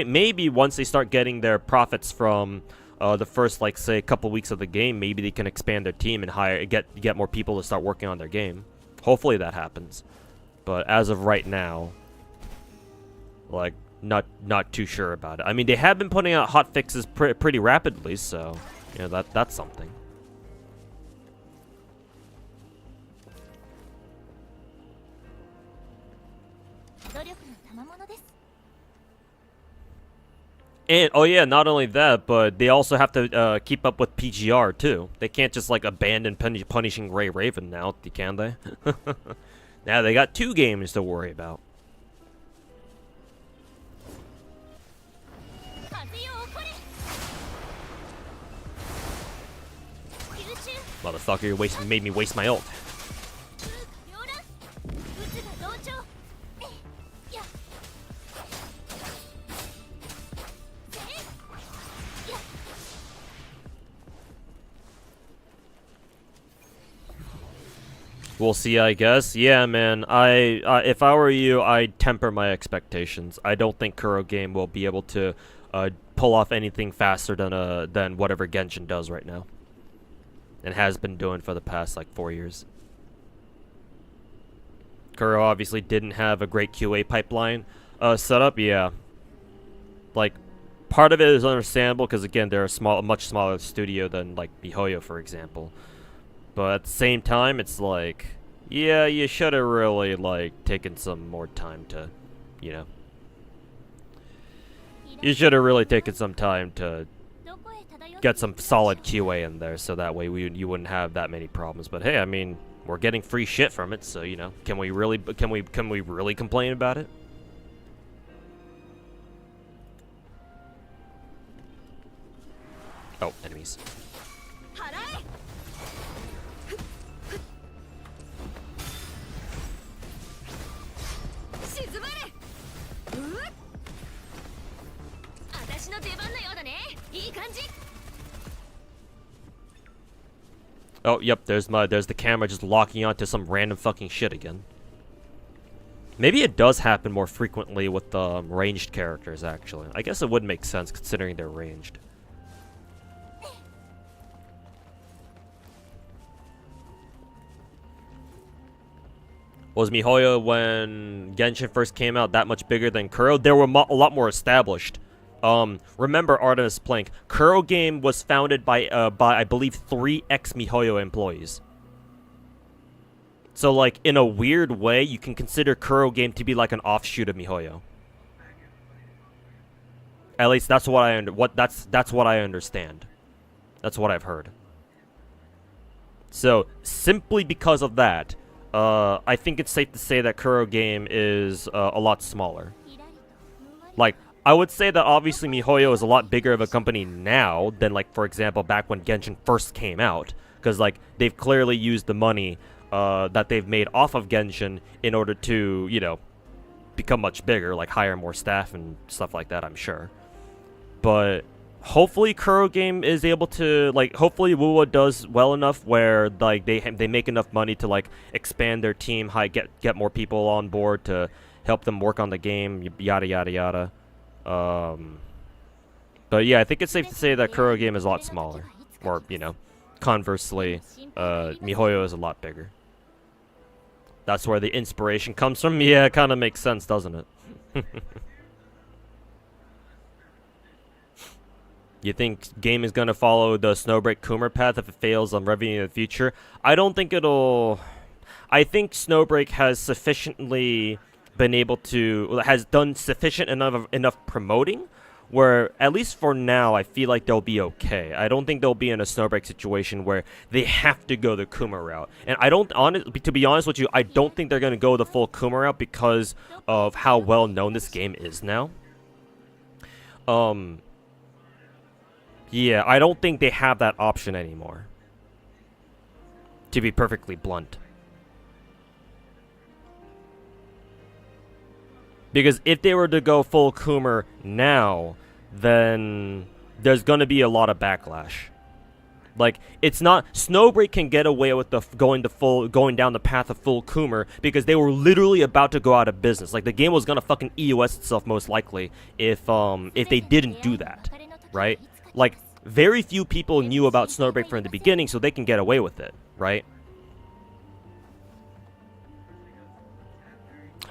maybe once they start getting their profits from the first, like, say, couple weeks of the game, maybe they can expand their team and get more people to start working on their game. Hopefully that happens. But as of right now, like, not too sure about it. I mean, they have been putting out hot fixes pretty rapidly, so. Yeah, that's something. And oh yeah, not only that, but they also have to keep up with PGR too. They can't just like abandon punishing Ray Raven now, can they? Now they got 2 games to worry about. Motherfucker, you made me waste my ult. We'll see, I guess. Yeah, man. If I were you, I'd temper my expectations. I don't think Kuro Game will be able to pull off anything faster than whatever Genshin does right now, and has been doing for the past like 4 years. Kuro obviously didn't have a great QA pipeline set up. Yeah, like part of it is understandable because again they're a much smaller studio than like miHoYo, for example. But at the same time, it's like, yeah, you should have really like taken some more time to, you know. You should have really taken some time to get some solid QA in there, so that way you wouldn't have that many problems. But hey, I mean, we're getting free shit from it, so you know, can we really complain about it? Oh, enemies. Oh, yep, there's the camera just locking onto some random fucking shit again. Maybe it does happen more frequently with ranged characters, actually. I guess it would make sense considering they're ranged. Was miHoYo, when Genshin first came out, that much bigger than Kuro? They were a lot more established. Remember, Artemis Plank, Kuro Game was founded by I believe 3 ex-miHoYo employees. So, like, in a weird way, you can consider Kuro Game to be like an offshoot of miHoYo. At least that's what that's what I understand. That's what I've heard. So, simply because of that, I think it's safe to say that Kuro Game is a lot smaller. Like, I would say that obviously miHoYo is a lot bigger of a company now than, like, for example, back when Genshin first came out. Because, like, they've clearly used the money that they've made off of Genshin in order to, you know, become much bigger, like hire more staff and stuff like that, I'm sure. But hopefully Kuro Game is able to, like, hopefully Wuwa does well enough where, like, they make enough money to, like, expand their team, get more people on board to help them work on the game, yada yada yada. But yeah, I think it's safe to say that Kuro Game is a lot smaller. Or, you know, conversely, miHoYo is a lot bigger. That's where the inspiration comes from. Yeah, it kind of makes sense, doesn't it? You think game is gonna follow the Snowbreak Coomer path if it fails on revenue in the future? I don't think it'll. I think Snowbreak has sufficiently been able to has done sufficient enough promoting where at least for now I feel like they'll be okay. I don't think they'll be in a Snowbreak situation where they have to go the Kuma route. And I don't to be honest with you, I don't think they're going to go the full Kuma route because of how well known this game is now. Yeah, I don't think they have that option anymore. To be perfectly blunt. Because if they were to go full Coomer now, then there's going to be a lot of backlash. Like, it's not Snowbreak can get away with the going down the path of full Coomer because they were literally about to go out of business. Like, the game was going to fucking EOS itself most likely if they didn't do that, right? Like, very few people knew about Snowbreak from the beginning, so they can get away with it, right?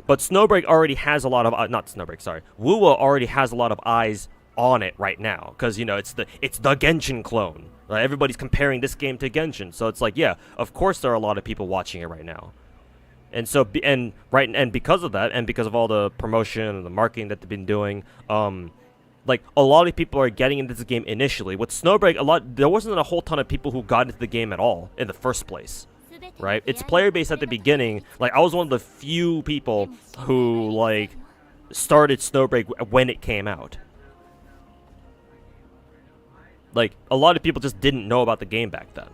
But Snowbreak already has a lot of not Snowbreak, sorry. Wuwa already has a lot of eyes on it right now because you know it's the Genshin clone. Right? Everybody's comparing this game to Genshin, so it's like yeah, of course there are a lot of people watching it right now. And so and because of that, and because of all the promotion and the marketing that they've been doing, like a lot of people are getting into this game initially. With Snowbreak, there wasn't a whole ton of people who got into the game at all in the first place. Right? Its player base at the beginning, like I was one of the few people who like started Snowbreak when it came out. Like a lot of people just didn't know about the game back then.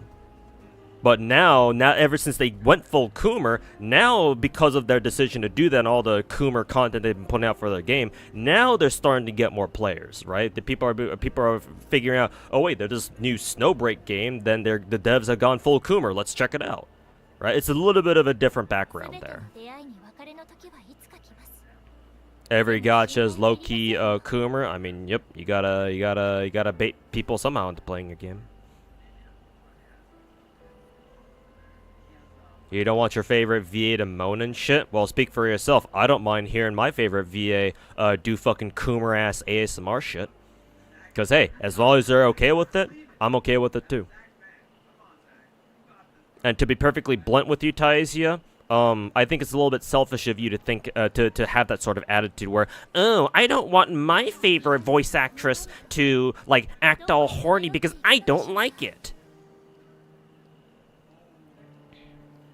But now ever since they went full Coomer, now because of their decision to do that and all the Coomer content they've been putting out for their game, now they're starting to get more players, right? The people are figuring out, oh wait, there's this new Snowbreak game, then the devs have gone full Coomer, let's check it out. Right? It's a little bit of a different background there. Every gacha is low-key Coomer. I mean, yep, you gotta bait people somehow into playing a game. You don't want your favorite VA to moan and shit? Well, speak for yourself. I don't mind hearing my favorite VA do fucking Coomer-ass ASMR shit. Because, hey, as long as they're okay with it, I'm okay with it too. And to be perfectly blunt with you, Taisia, I think it's a little bit selfish of you to think to have that sort of attitude where, oh, I don't want my favorite voice actress to like act all horny because I don't like it.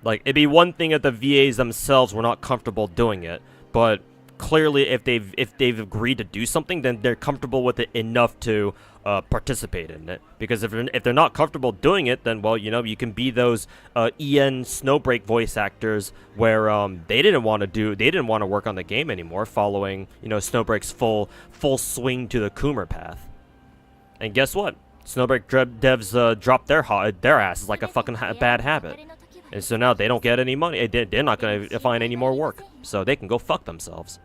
Like it'd be one thing if the VAs themselves were not comfortable doing it, but clearly if they've agreed to do something, then they're comfortable with it enough to participate in it. Because if they're not comfortable doing it, then well, you know, you can be those EN Snowbreak voice actors where they didn't want to work on the game anymore, following you know Snowbreak's full swing to the Coomer path. And guess what? Snowbreak devs dropped their asses like a fucking bad habit. And so now they don't get any money. They're not going to find any more work. So they can go fuck themselves.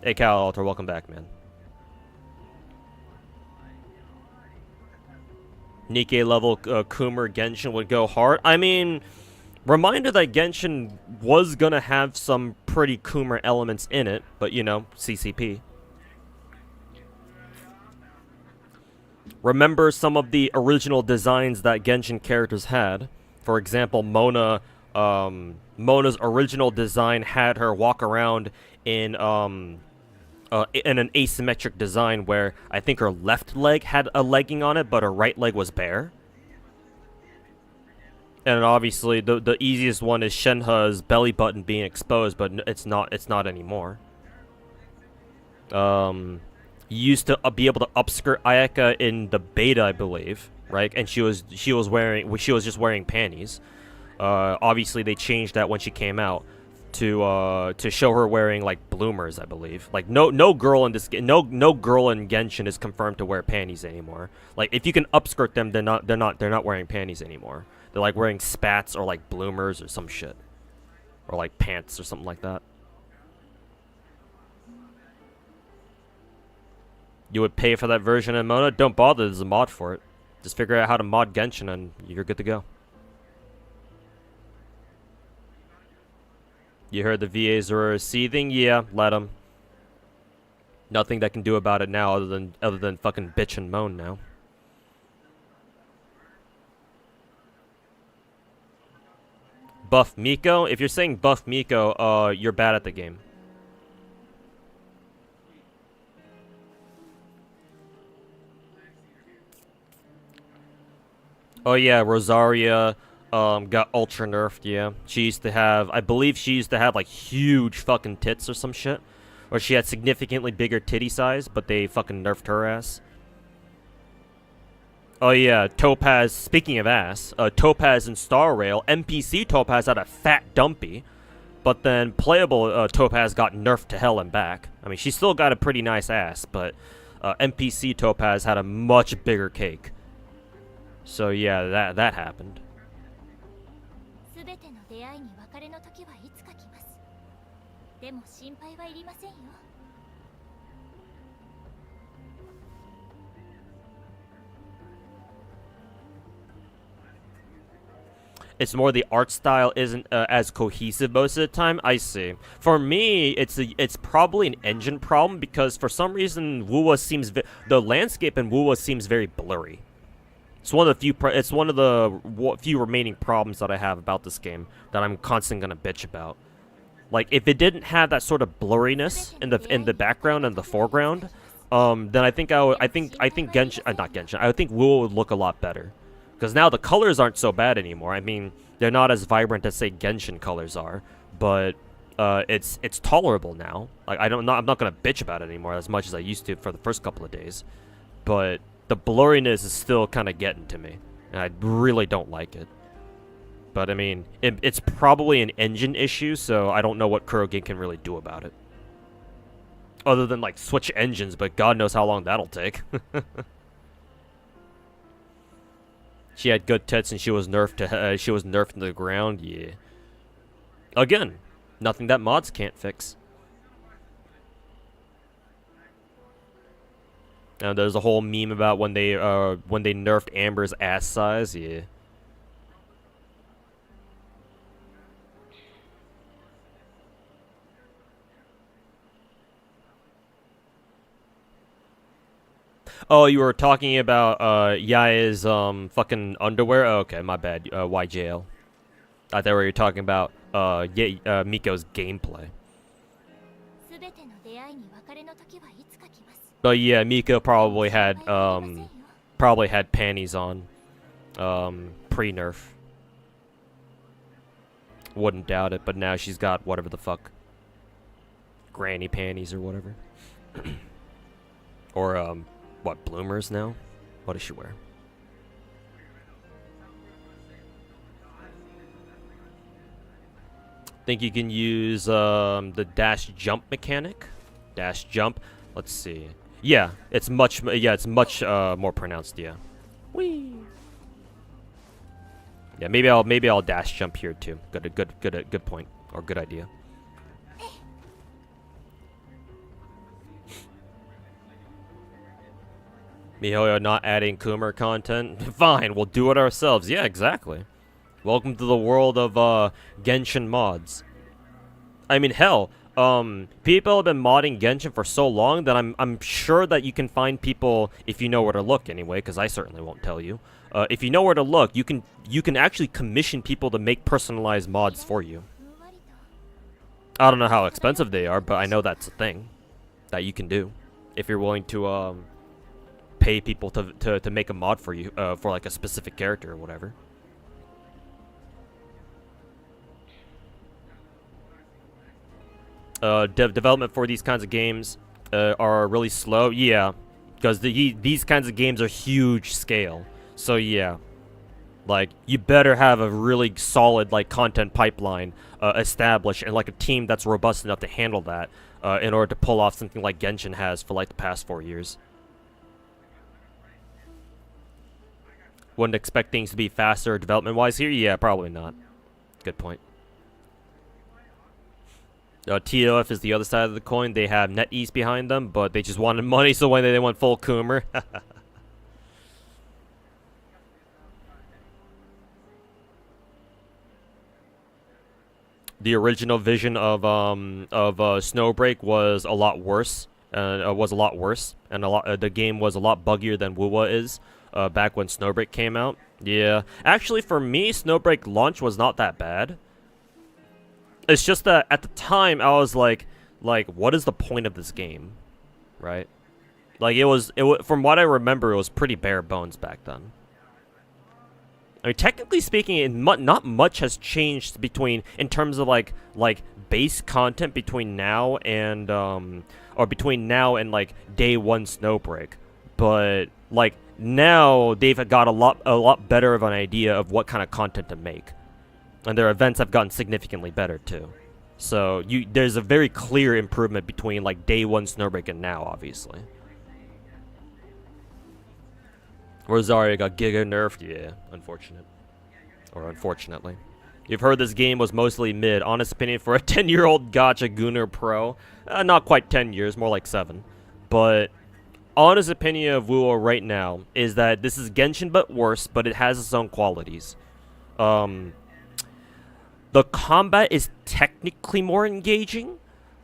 Hey, Cal Alter, welcome back, man. Nikkei level Coomer Genshin would go hard. I mean, reminder that Genshin was going to have some pretty Coomer elements in it. But, you know, CCP. Remember some of the original designs that Genshin characters had. For example, Mona's original design had her walk around in an asymmetric design where I think her left leg had a legging on it, but her right leg was bare. And obviously, the easiest one is Shenhe's belly button being exposed, but it's not anymore. You used to be able to upskirt Ayaka in the beta, I believe. Right, and she was just wearing panties. Obviously, they changed that when she came out to show her wearing like bloomers, I believe. Like no girl in this no girl in Genshin is confirmed to wear panties anymore. Like if you can upskirt them, they're not wearing panties anymore. They're like wearing spats or like bloomers or some shit, or like pants or something like that. You would pay for that version in Mona? Don't bother. There's a mod for it. Just figure out how to mod Genshin and you're good to go. You heard the VAs are seething? Yeah, let them. Nothing that can do about it now other than fucking bitch and moan now. Buff Miko? If you're saying buff Miko, you're bad at the game. Oh yeah, Rosaria got ultra nerfed, yeah. She used to have, I believe she used to have like huge fucking tits or some shit. Or she had significantly bigger titty size, but they fucking nerfed her ass. Oh yeah, Topaz, speaking of ass, Topaz in Star Rail, NPC Topaz had a fat dumpy, but then playable Topaz got nerfed to hell and back. I mean, she still got a pretty nice ass, but NPC Topaz had a much bigger cake. So yeah, that happened. It's more the art style isn't as cohesive most of the time. I see. For me, it's probably an engine problem because for some reason Wuwa seems the landscape in Wuwa seems very blurry. It's one of the few remaining problems that I have about this game that I'm constantly gonna bitch about. Like if it didn't have that sort of blurriness in the background and the foreground, then I think Genshin, not Genshin. I think Wuwa would look a lot better. Because now the colors aren't so bad anymore. I mean, they're not as vibrant as say Genshin colors are, but it's tolerable now. Like I'm not gonna bitch about it anymore as much as I used to for the first couple of days, but the blurriness is still kind of getting to me, and I really don't like it. But I mean, it's probably an engine issue, so I don't know what Kurogen can really do about it, other than like switch engines. But God knows how long that'll take. She had good tits and she was nerfed to the ground. Yeah. Again, nothing that mods can't fix. And there's a whole meme about when they nerfed Amber's ass size. Yeah. Oh, you were talking about Yaya's fucking underwear? Oh, okay, my bad. YJL. I thought we were talking about Miko's gameplay. But yeah, Miko probably had panties on pre-nerf. Wouldn't doubt it, but now she's got whatever the fuck, granny panties or whatever. Or what, bloomers now? What does she wear? Think you can use the dash jump mechanic? Dash jump. Let's see. Yeah, it's much more pronounced. Yeah. Whee. Yeah, maybe I'll dash jump here too. Good point or good idea. MiHoYo not adding Coomer content? Fine, we'll do it ourselves. Yeah, exactly. Welcome to the world of Genshin mods. I mean, hell, people have been modding Genshin for so long that I'm sure that you can find people if you know where to look anyway, because I certainly won't tell you. If you know where to look, you can actually commission people to make personalized mods for you. I don't know how expensive they are, but I know that's a thing that you can do if you're willing to pay people to make a mod for you for like a specific character or whatever. Development for these kinds of games are really slow. Yeah, because these kinds of games are huge scale. So yeah, like you better have a really solid like content pipeline established and like a team that's robust enough to handle that in order to pull off something like Genshin has for like the past 4 years. Wouldn't expect things to be faster development-wise here? Yeah, probably not. Good point. TOF is the other side of the coin. They have NetEase behind them, but they just wanted money, so when they went full Coomer. The original vision of Snowbreak was a lot worse was a lot worse, and the game was a lot buggier than Wuwa is back when Snowbreak came out. Yeah, actually, for me, Snowbreak launch was not that bad. It's just that at the time I was like, what is the point of this game, right? Like it was from what I remember, it was pretty bare bones back then. I mean, technically speaking, not much has changed in terms of like base content between now and between now and like day one Snowbreak, but like now they've got a lot better of an idea of what kind of content to make, and their events have gotten significantly better too. So there's a very clear improvement between like day one Snowbreak and now, obviously. Rosario got giga nerfed, yeah, unfortunately. You've heard this game was mostly mid. Honest opinion for a 10-year-old gacha Gunner Pro. Not quite 10 years, more like 7. But honest opinion of Wuo right now is that this is Genshin but worse, but it has its own qualities. The combat is technically more engaging.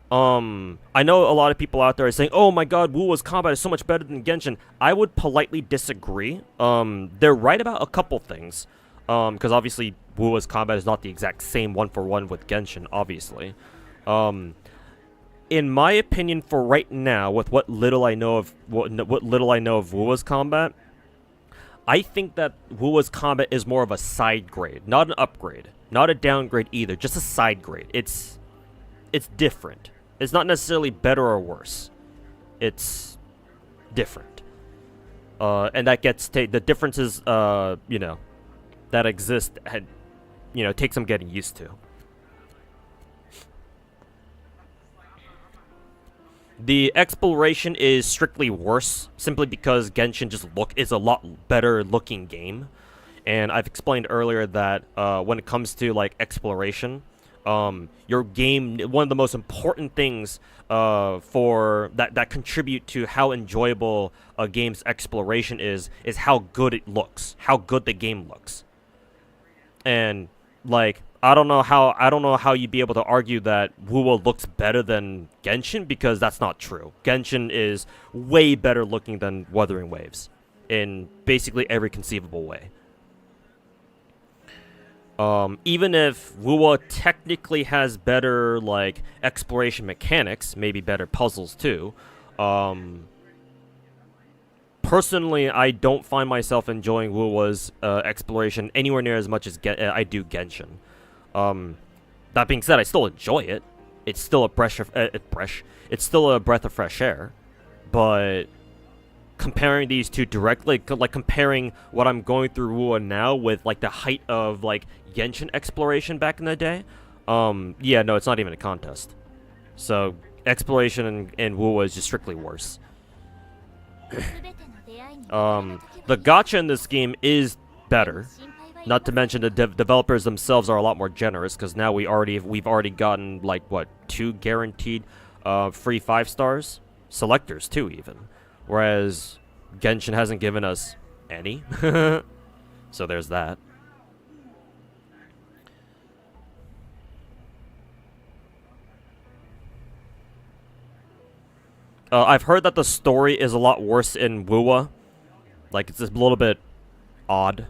I know a lot of people out there are saying, oh my god, Wuo's combat is so much better than Genshin. I would politely disagree. They're right about a couple things. Because obviously Wuo's combat is not the exact same one-for-one with Genshin, obviously. In my opinion, for right now, with what little I know of Wuo's combat, I think that Wuo's combat is more of a side grade, not an upgrade, not a downgrade either, just a side grade. It's different. It's not necessarily better or worse. It's different. And that gets the differences, that exist, take some getting used to. The exploration is strictly worse, simply because Genshin is a lot better looking game. And I've explained earlier that when it comes to like exploration, your game, one of the most important things for that contribute to how enjoyable a game's exploration is how good it looks, how good the game looks. And like I don't know how you'd be able to argue that Wuo looks better than Genshin, because that's not true. Genshin is way better looking than Wuthering Waves in basically every conceivable way. Even if Wuo technically has better like exploration mechanics, maybe better puzzles too, personally, I don't find myself enjoying Wuo's exploration anywhere near as much as I do Genshin. That being said, I still enjoy it. It's still it's still a breath of fresh air. But comparing these two directly, like comparing what I'm going through Wuo now with like the height of like Genshin exploration back in the day, yeah, no, it's not even a contest. So exploration in Wuo is just strictly worse. The gacha in this game is better. Not to mention the developers themselves are a lot more generous, because now we've already gotten like what, 2 guaranteed free 5 stars, selectors too even, whereas Genshin hasn't given us any. So there's that. I've heard that the story is a lot worse in Wuwa. Like, it's a little bit odd,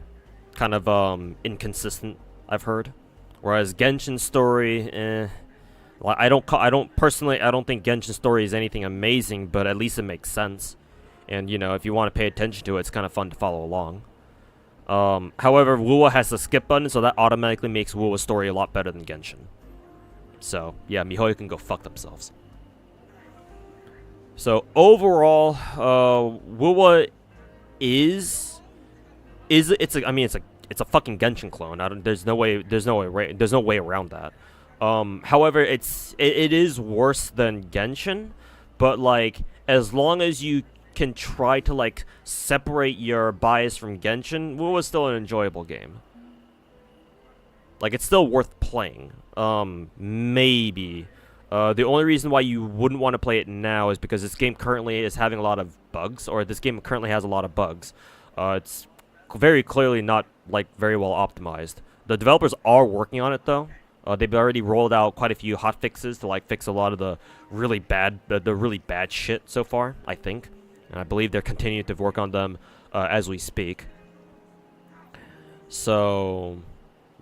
kind of inconsistent, I've heard. Whereas Genshin's story, like I don't think Genshin's story is anything amazing, but at least it makes sense. And if you want to pay attention to it, it's kind of fun to follow along. However, Wuwa has the skip button, so that automatically makes Wuwa's story a lot better than Genshin. So yeah, MiHoYo can go fuck themselves. So overall, Wuwa it's a fucking Genshin clone. There's no way around that. However, it is worse than Genshin, but like as long as you can try to like separate your bias from Genshin, Wuwa is still an enjoyable game. Like, it's still worth playing. Maybe. The only reason why you wouldn't want to play it now is because this game currently is having a lot of bugs, or this game currently has a lot of bugs. It's very clearly not, like, very well optimized. The developers are working on it, though. They've already rolled out quite a few hot fixes to like fix a lot of the really bad shit so far, I think. And I believe they're continuing to work on them as we speak. So,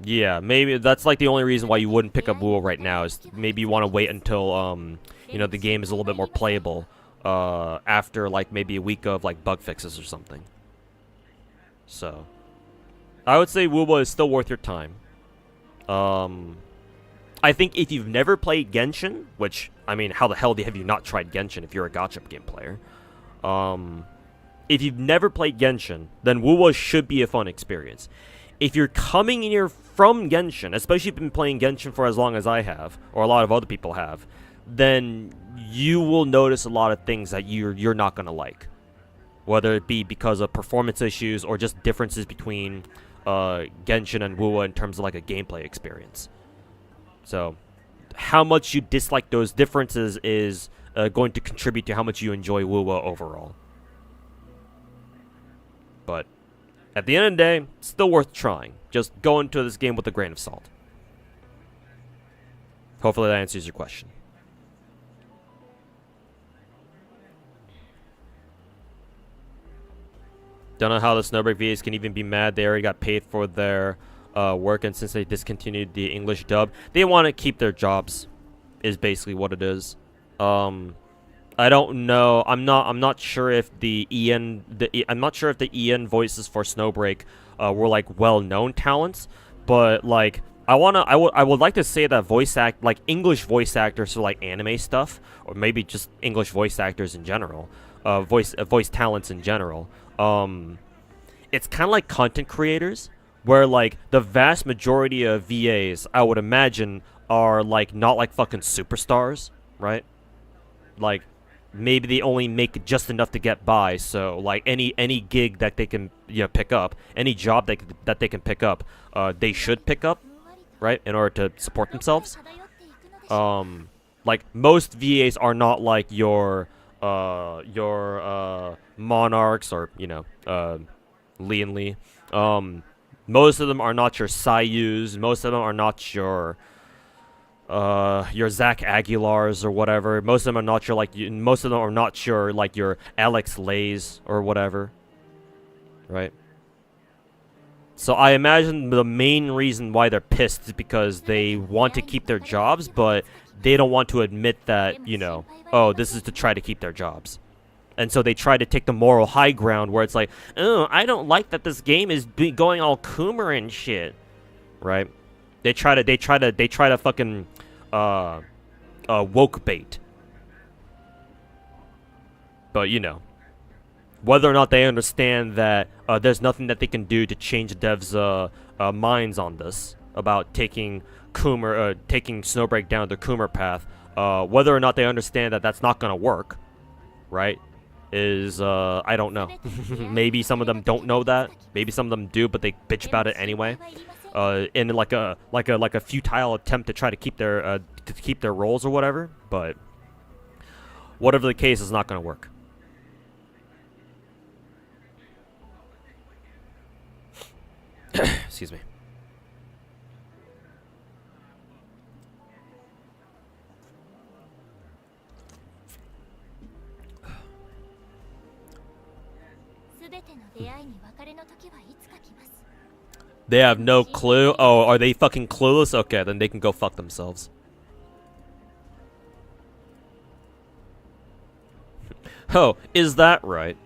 yeah, maybe that's like the only reason why you wouldn't pick up Wool right now is maybe you want to wait until you know, the game is a little bit more playable after like maybe a week of like bug fixes or something. So, I would say Woowa is still worth your time. I think if you've never played Genshin, which, I mean, how the hell have you not tried Genshin if you're a gacha game player? If you've never played Genshin, then Woowa should be a fun experience. If you're coming in here from Genshin, especially if you've been playing Genshin for as long as I have, or a lot of other people have, then you will notice a lot of things that you're not going to like. Whether it be because of performance issues or just differences between Genshin and Woowa in terms of like a gameplay experience. So, how much you dislike those differences is going to contribute to how much you enjoy Woowa overall. But at the end of the day, it's still worth trying. Just go into this game with a grain of salt. Hopefully that answers your question. Don't know how the Snowbreak VAs can even be mad. They already got paid for their work, and since they discontinued the English dub, they want to keep their jobs. Is basically what it is. I don't know. I'm not sure if the I'm not sure if the EN voices for Snowbreak were like well-known talents, but like I would like to say that English voice actors for like anime stuff, or maybe just English voice actors in general, voice talents in general. It's kind of like content creators, where like the vast majority of VAs, I would imagine, are like not like fucking superstars, right? Like maybe they only make just enough to get by. So like any gig that they can pick up, any job that they can pick up, they should pick up, right, in order to support themselves. Like most VAs are not like your monarchs or Lee and Lee. Most of them are not your Sayus. Most of them are not your Zach Aguilars or whatever. Most of them are not your Alex Lays or whatever. Right? So I imagine the main reason why they're pissed is because they want to keep their jobs, but they don't want to admit that, oh, this is to try to keep their jobs. And so they try to take the moral high ground where it's like, oh, I don't like that this game is going all Coomer and shit. Right? They try to fucking woke bait. But whether or not they understand that there's nothing that they can do to change the devs' minds on this about taking Snowbreak down the Coomer path, whether or not they understand that that's not gonna work, right? Is I don't know. Maybe some of them don't know that. Maybe some of them do, but they bitch about it anyway. In like a futile attempt to try to keep their roles or whatever. But whatever the case, is not gonna work. Excuse me. They have no clue? Oh, are they fucking clueless? Okay, then they can go fuck themselves. Oh, is that right?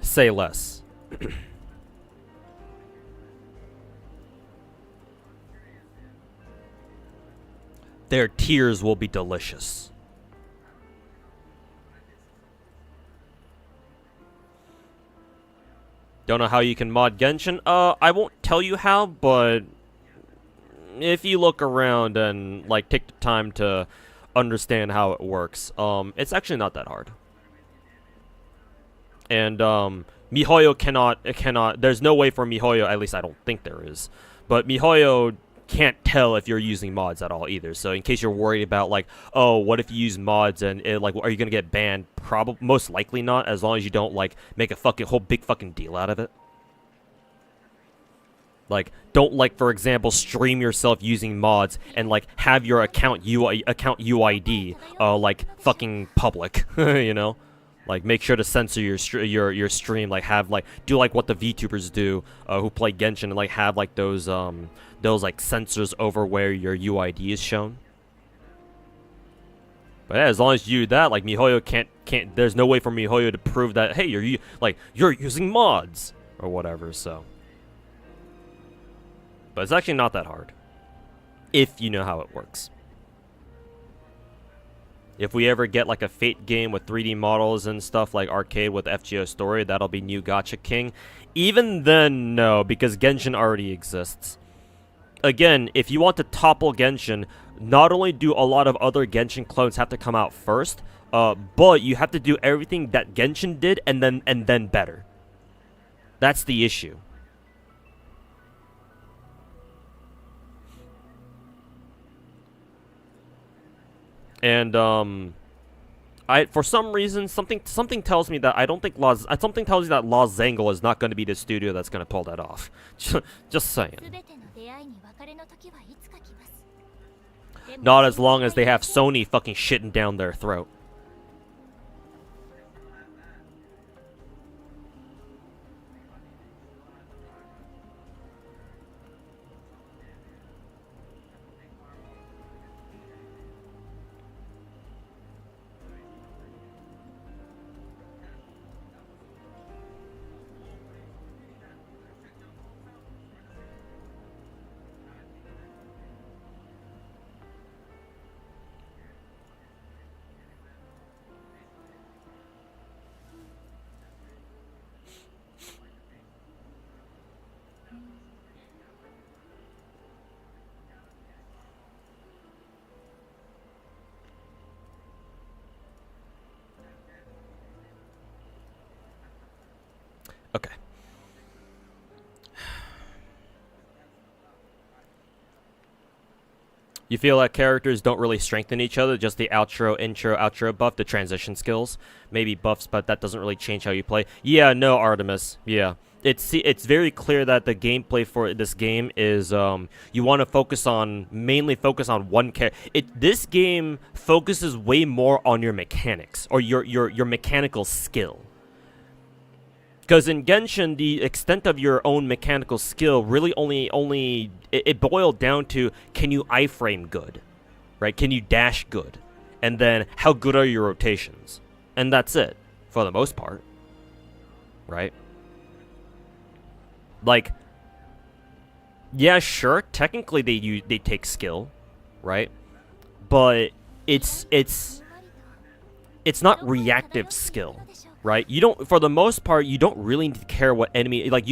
Say less. Their tears will be delicious. Don't know how you can mod Genshin. I won't tell you how, but if you look around and like take the time to understand how it works, it's actually not that hard. And MiHoYo cannot. There's no way for MiHoYo. At least I don't think there is. But MiHoYo can't tell if you're using mods at all either. So in case you're worried about like, oh, what if you use mods and are you gonna get banned? Probably, most likely not, as long as you don't like make a whole big fucking deal out of it. Like, don't, like, for example, stream yourself using mods and, like, have your account UID, like, fucking public, you know? Like, make sure to censor your stream, like, have, like, do, like, what the VTubers do, who play Genshin, and, like, have, like, those, like, sensors over where your UID is shown. But yeah, as long as you do that, like, MiHoYo can't, there's no way for MiHoYo to prove that, hey, you're using mods, or whatever, so. But it's actually not that hard, if you know how it works. If we ever get like a Fate game with 3D models and stuff like Arcade with FGO Story, that'll be new Gacha King. Even then, no, because Genshin already exists. Again, if you want to topple Genshin, not only do a lot of other Genshin clones have to come out first, but you have to do everything that Genshin did and then better. That's the issue. And for some reason something tells me that I don't think something tells me that Los Zangle is not going to be the studio that's going to pull that off. Just saying. Not as long as they have Sony fucking shitting down their throat. Okay. You feel like characters don't really strengthen each other, just the intro, outro buff, the transition skills. Maybe buffs, but that doesn't really change how you play. Yeah, no, Artemis. Yeah. It's very clear that the gameplay for this game is you want to mainly focus on one character. This game focuses way more on your mechanics or your mechanical skill. Because in Genshin, the extent of your own mechanical skill really only it boiled down to, can you iframe good, right? Can you dash good? And then how good are your rotations? And that's it, for the most part, right? Like, yeah, sure, technically they take skill, right? But it's not reactive skill. Right? You don't, for the most part, you don't really need to care what enemy, like,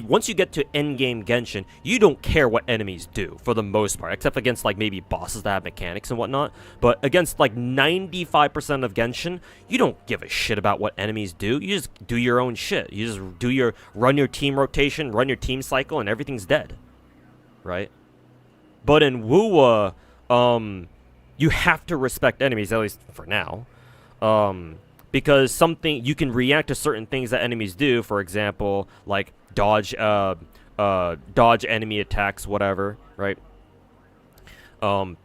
once you get to endgame Genshin, you don't care what enemies do, for the most part, except against, like, maybe bosses that have mechanics and whatnot, but against, like, 95% of Genshin, you don't give a shit about what enemies do, you just do your own shit, you just run your team rotation, run your team cycle, and everything's dead, right? But in Wuwa, you have to respect enemies, at least for now, because you can react to certain things that enemies do. For example, like dodge enemy attacks, whatever, right?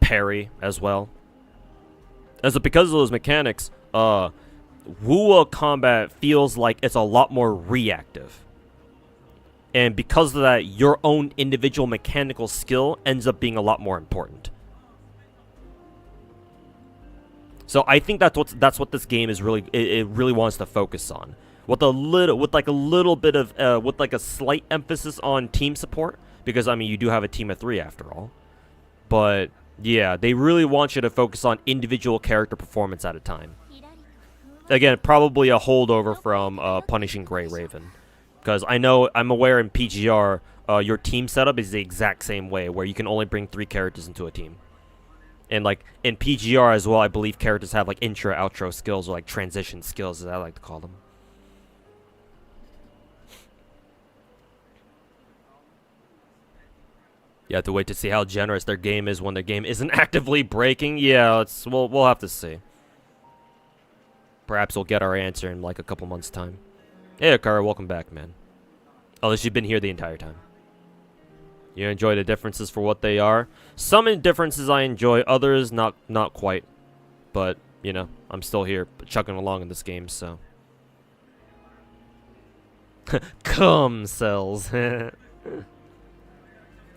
Parry as well. Because of those mechanics, Wuwa combat feels like it's a lot more reactive. And because of that, your own individual mechanical skill ends up being a lot more important. So I think that's what this game is really, it really wants to focus on, with a slight emphasis on team support, because I mean you do have a team of 3 after all, but yeah, they really want you to focus on individual character performance at a time. Again, probably a holdover from Punishing Grey Raven, because I'm aware in PGR your team setup is the exact same way, where you can only bring 3 characters into a team. And, like, in PGR as well, I believe characters have, like, intro, outro skills, or, like, transition skills, as I like to call them. You have to wait to see how generous their game is when their game isn't actively breaking. Yeah, we'll have to see. Perhaps we'll get our answer in, like, a couple months' time. Hey, Akara, welcome back, man. Unless you've been here the entire time. You enjoy the differences for what they are. Some differences I enjoy, others not quite. But, you know, I'm still here chugging along in this game, so. Come, cells.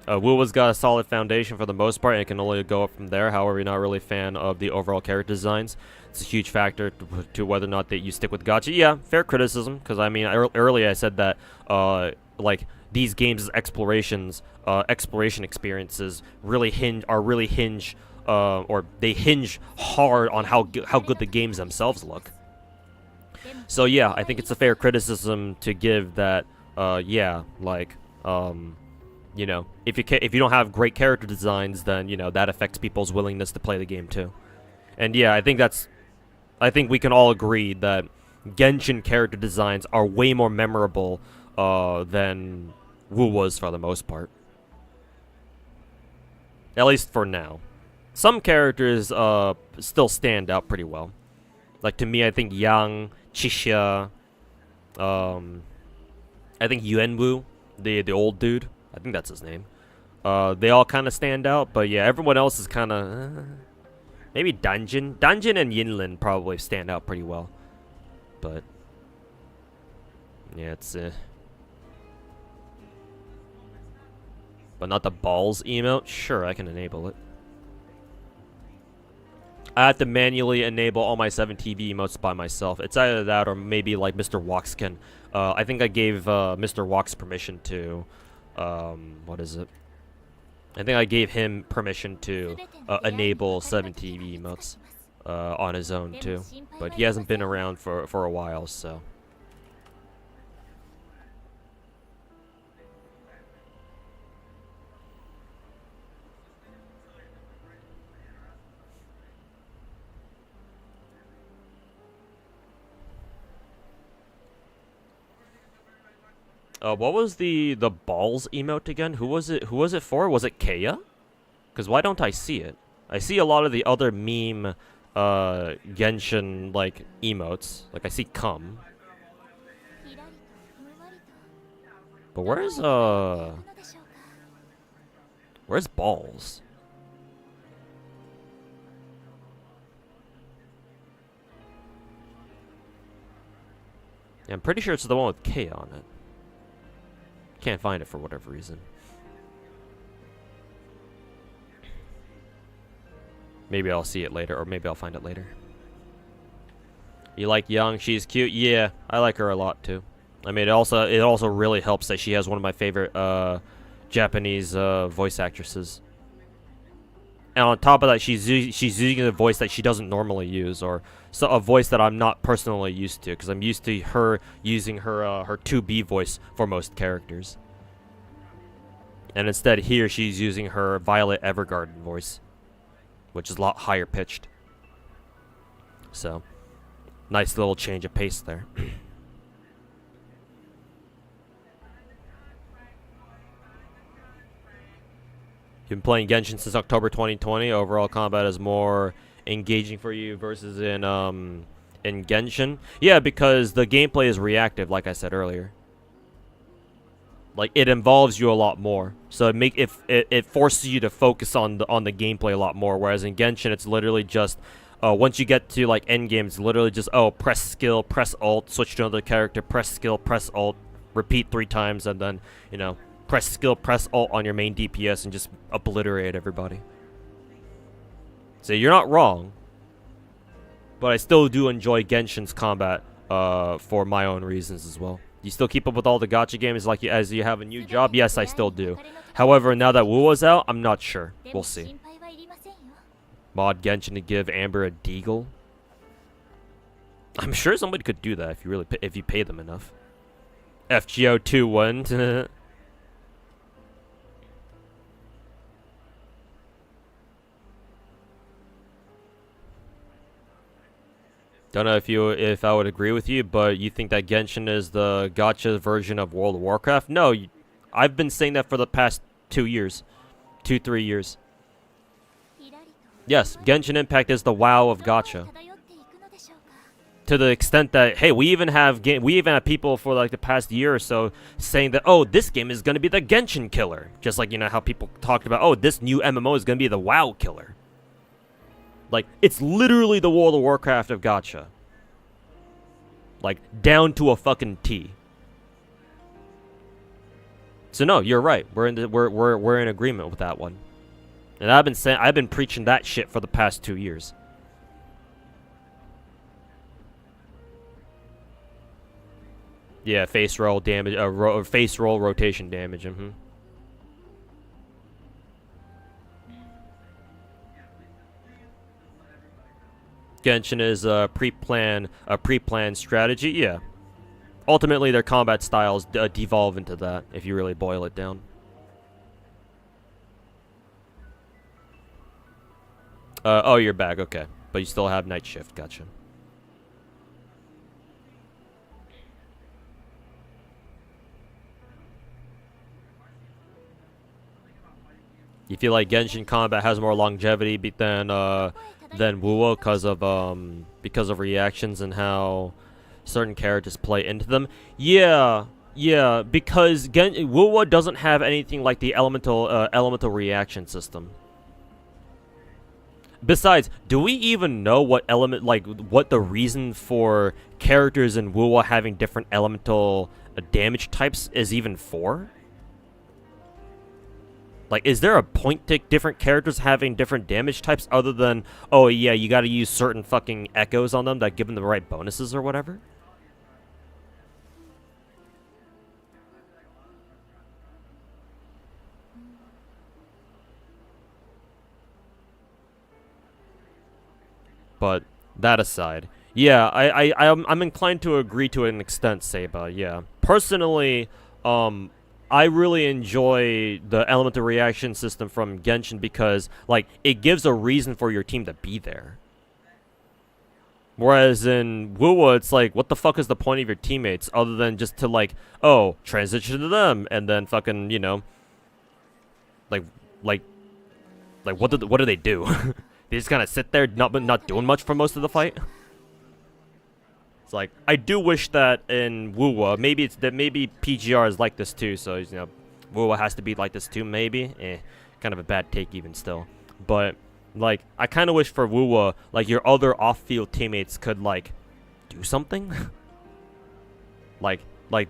Wuwa's got a solid foundation for the most part, and it can only go up from there. However, you're not really a fan of the overall character designs. It's a huge factor to whether or not that you stick with gacha. Yeah, fair criticism, because I mean, earlier I said that, like, these games' exploration experiences really hinge hard on how good the games themselves look. So yeah, I think it's a fair criticism to give that. Yeah, like, you know, if you don't have great character designs, then you know that affects people's willingness to play the game too. And yeah, I think we can all agree that Genshin character designs are way more memorable than Wu was for the most part. At least for now. Some characters still stand out pretty well. Like to me, I think Yang, Chisha, I think Yuanwu, the old dude. I think that's his name. They all kind of stand out, but yeah, everyone else is kind of maybe Dungeon and Yinlin probably stand out pretty well. But yeah, it's but not the balls emote. Sure, I can enable it. I have to manually enable all my 7 TV emotes by myself. It's either that or maybe like Mr. Walks can. I think I gave Mr. Walks permission to, what is it? I think I gave him permission to enable 7 TV emotes on his own too. But he hasn't been around for a while, so. What was the balls emote again? Who was it for? Was it Kea? Because why don't I see it? I see a lot of the other meme Genshin like emotes. Like I see cum. But where's balls? Yeah, I'm pretty sure it's the one with K on it. Can't find it for whatever reason. Maybe I'll see it later, or maybe I'll find it later. You like Young? She's cute. Yeah, I like her a lot too. I mean, it also really helps that she has one of my favorite Japanese voice actresses. And on top of that, she's using a voice that she doesn't normally use, or so a voice that I'm not personally used to, because I'm used to her using her 2B voice for most characters. And instead here, she's using her Violet Evergarden voice, which is a lot higher pitched. So, nice little change of pace there. You've been playing Genshin since October 2020. Overall combat is more engaging for you versus in Genshin. Yeah, because the gameplay is reactive, like I said earlier. Like it involves you a lot more, so it forces you to focus on the gameplay a lot more. Whereas in Genshin, it's literally just once you get to like endgame, it's literally just press skill, press alt, switch to another character, press skill, press alt, repeat 3 times, and then you know. Press skill, press alt on your main DPS and just obliterate everybody. So you're not wrong. But I still do enjoy Genshin's combat for my own reasons as well. You still keep up with all the gacha games like as you have a new job? Yes, I still do. However, now that Wu is out, I'm not sure. We'll see. Mod Genshin to give Amber a deagle? I'm sure somebody could do that if you pay them enough. FGO 2-1. Don't know if I would agree with you, but you think that Genshin is the gacha version of World of Warcraft? No, I've been saying that for the past 3 years. Yes, Genshin Impact is the WoW of gacha. To the extent that, hey, we even have people for like the past year or so saying that, oh, this game is gonna be the Genshin killer, just like, you know, how people talked about, oh, this new MMO is gonna be the WoW killer. Like, it's literally the World of Warcraft of gacha, like down to a fucking T. So no, you're right. We're in agreement with that one, and I've been preaching that shit for the past 2 years. Yeah, face roll damage, face roll rotation damage. Genshin is a pre-planned strategy. Yeah. Ultimately, their combat styles devolve into that, if you really boil it down. Oh, you're back. Okay, but you still have night shift. Gotcha. You feel like Genshin combat has more longevity than WoW because of reactions and how certain characters play into them. Yeah, because WoW doesn't have anything like the elemental reaction system. Besides, do we even know what the reason for characters in WoW having different elemental damage types is even for? Like, is there a point to different characters having different damage types other than, oh yeah, you gotta use certain fucking echoes on them that give them the right bonuses or whatever? But that aside, yeah, I'm inclined to agree to an extent, Seba. Yeah, personally, I really enjoy the elemental reaction system from Genshin because, like, it gives a reason for your team to be there. Whereas in WoW, it's like, what the fuck is the point of your teammates other than just to, like, oh, transition to them and then fucking, you know, like what do they do? They just kind of sit there, not doing much for most of the fight. It's like, I do wish that in WoW, maybe PGR is like this too, so, you know, WoW has to be like this too, maybe. Kind of a bad take even still. But, like, I kind of wish for WoW, like, your other off-field teammates could, like, do something. like,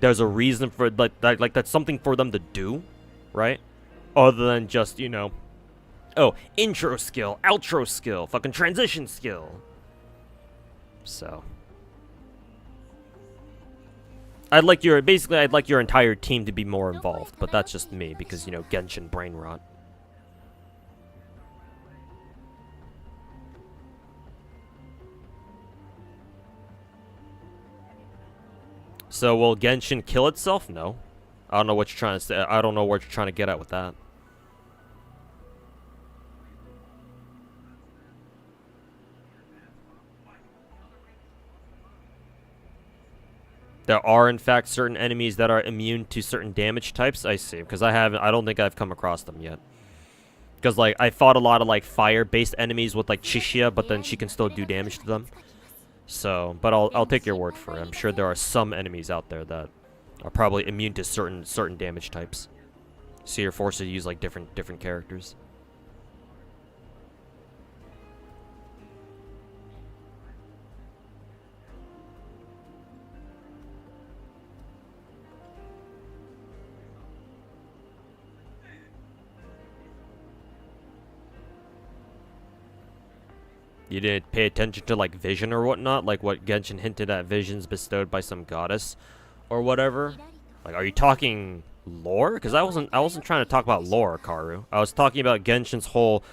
there's a reason for, like, that's something for them to do, right? Other than just, you know, oh, intro skill, outro skill, fucking transition skill. So I'd like your entire team to be more involved, but that's just me because, you know, Genshin brain rot. So will Genshin kill itself? No. I don't know what you're trying to say. I don't know what you're trying to get at with that. There are, in fact, certain enemies that are immune to certain damage types. I see, because I don't think I've come across them yet. Because, like, I fought a lot of, like, fire-based enemies with, like, Chishia, but then she can still do damage to them. So, but I'll take your word for it. I'm sure there are some enemies out there that are probably immune to certain damage types. So you're forced to use, like, different characters. You didn't pay attention to, like, vision or whatnot? Like what Genshin hinted at visions bestowed by some goddess or whatever? Like, are you talking lore? Because I wasn't trying to talk about lore, Karu. I was talking about Genshin's whole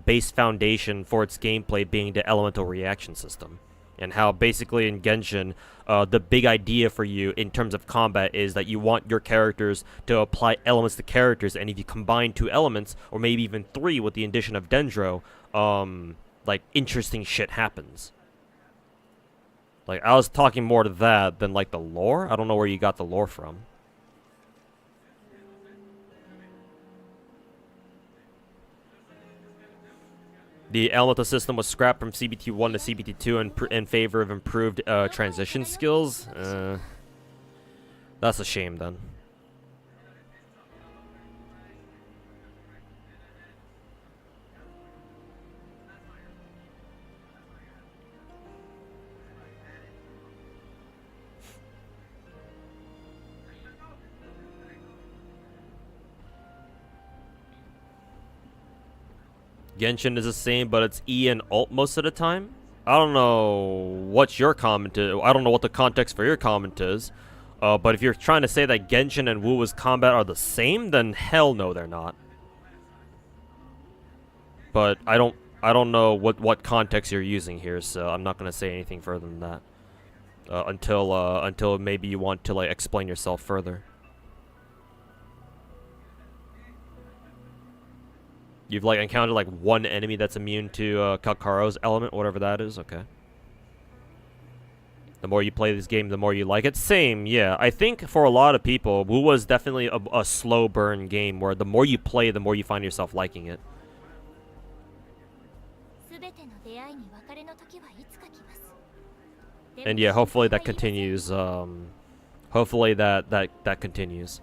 base foundation for its gameplay being the elemental reaction system. And how basically in Genshin, the big idea for you in terms of combat is that you want your characters to apply elements to characters, and if you combine 2 elements, or maybe even 3 with the addition of Dendro, like, interesting shit happens. Like, I was talking more to that than, like, the lore. I don't know where you got the lore from. The elemental system was scrapped from CBT1 to CBT2 in favor of improved transition skills. That's a shame then. Genshin is the same, but it's E and Alt most of the time. I don't know what your comment is. I don't know what the context for your comment is. But if you're trying to say that Genshin and Wu's combat are the same, then hell no, they're not. But I don't know what context you're using here, so I'm not gonna say anything further than that. Until maybe you want to like explain yourself further. You've like encountered like one enemy that's immune to Kakaro's element, whatever that is. Okay. The more you play this game, the more you like it. Same, yeah. I think for a lot of people, Wu was definitely a slow burn game where the more you play, the more you find yourself liking it. And yeah, hopefully that continues. Hopefully that continues.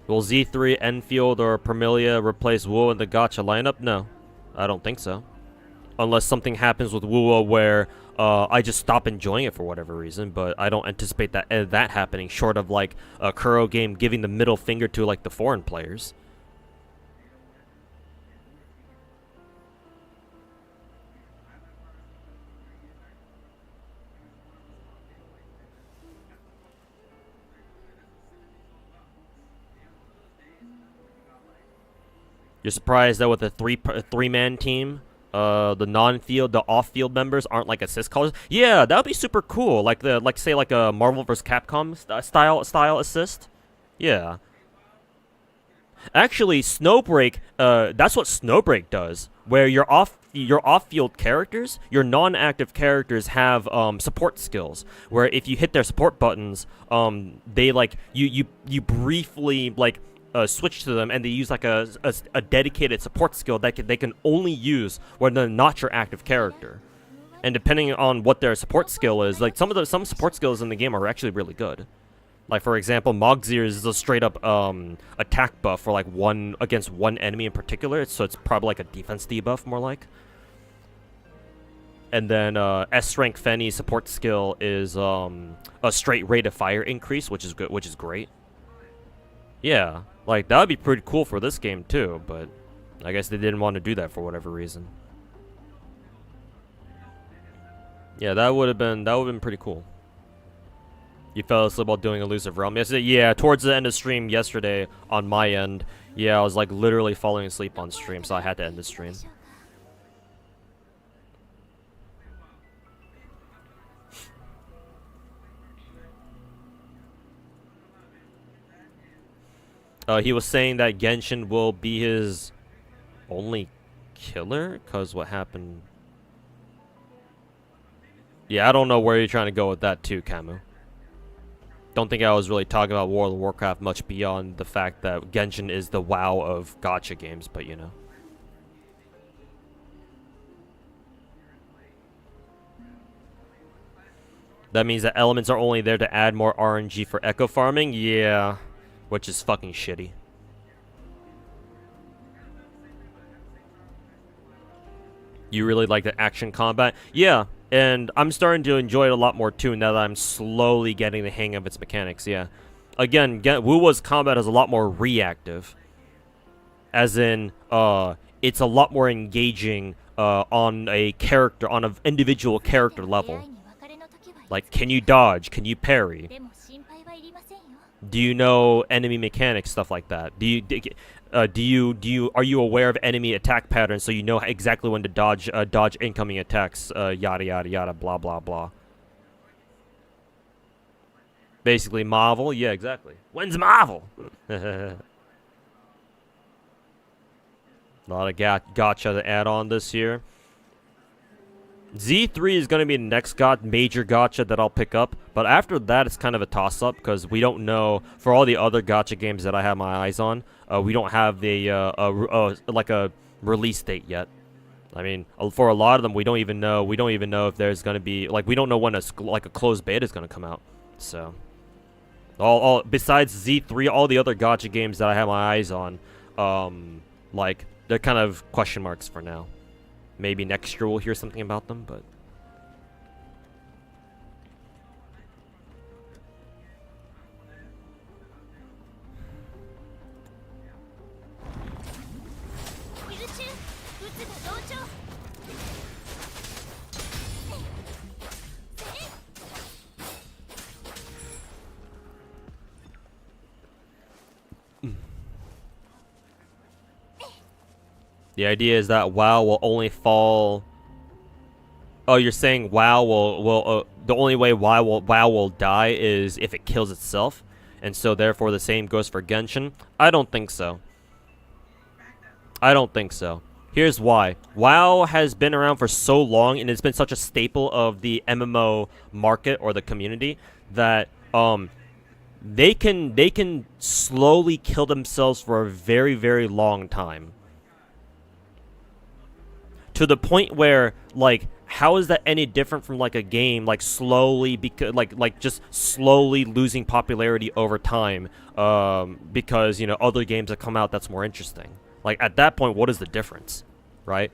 Will Z3, Enfield, or Permilia replace Wu in the gacha lineup? No, I don't think so. Unless something happens with Wu where I just stop enjoying it for whatever reason, but I don't anticipate that happening short of like a Kuro game giving the middle finger to like the foreign players. You're surprised that with a three-man team, the off-field members aren't like assist callers. Yeah, that would be super cool. Like say like a Marvel vs. Capcom style assist. Yeah. Actually, Snowbreak. That's what Snowbreak does. Where your off-field characters, your non-active characters have support skills. Where if you hit their support buttons, they like you briefly like. Switch to them, and they use like a dedicated support skill that they can only use when they're not your active character. And depending on what their support skill is, like some support skills in the game are actually really good. Like for example, Mogzier's is a straight up attack buff for like against one enemy in particular, so it's probably like a defense debuff more like. And then S rank Fenny's support skill is a straight rate of fire increase, which is good, which is great. Yeah. Like, that would be pretty cool for this game, too, but I guess they didn't want to do that for whatever reason. Yeah, that would have been pretty cool. You fell asleep while doing Elusive Realm yesterday? Yeah, towards the end of stream yesterday, on my end, yeah, I was, like, literally falling asleep on stream, so I had to end the stream. He was saying that Genshin will be his only killer? Because what happened? Yeah, I don't know where you're trying to go with that too, Camu. Don't think I was really talking about World of Warcraft much beyond the fact that Genshin is the WoW of gacha games, but you know. That means that elements are only there to add more RNG for echo farming? Yeah. Which is fucking shitty. You really like the action combat? Yeah, and I'm starting to enjoy it a lot more too now that I'm slowly getting the hang of its mechanics, yeah. Again, Wuwa's combat is a lot more reactive. As in, it's a lot more engaging on an individual character level. Like, can you dodge? Can you parry? Do you know enemy mechanics, stuff like that? Are you aware of enemy attack patterns so you know exactly when to dodge incoming attacks? Yada yada yada, blah blah blah. Basically, Marvel. Yeah, exactly. When's Marvel? A lot of gacha to add on this year. Z3 is going to be the next major gacha that I'll pick up, but after that it's kind of a toss-up because we don't know, for all the other gacha games that I have my eyes on, we don't have like a release date yet. I mean, for a lot of them, we don't even know if there's going to be, like, we don't know when a closed beta is going to come out. So, all besides Z3, all the other gacha games that I have my eyes on, like, they're kind of question marks for now. Maybe next year we'll hear something about them, but... The idea is that WoW will only fall... Oh, you're saying WoW will the only way WoW will die is if it kills itself, and so therefore the same goes for Genshin? I don't think so. I don't think so. Here's why. WoW has been around for so long, and it's been such a staple of the MMO market or the community that they can slowly kill themselves for a very, very long time. To the point where, like, how is that any different from, like, a game, like, slowly, like just slowly losing popularity over time, because, you know, other games that come out that's more interesting? Like, at that point, what is the difference, right?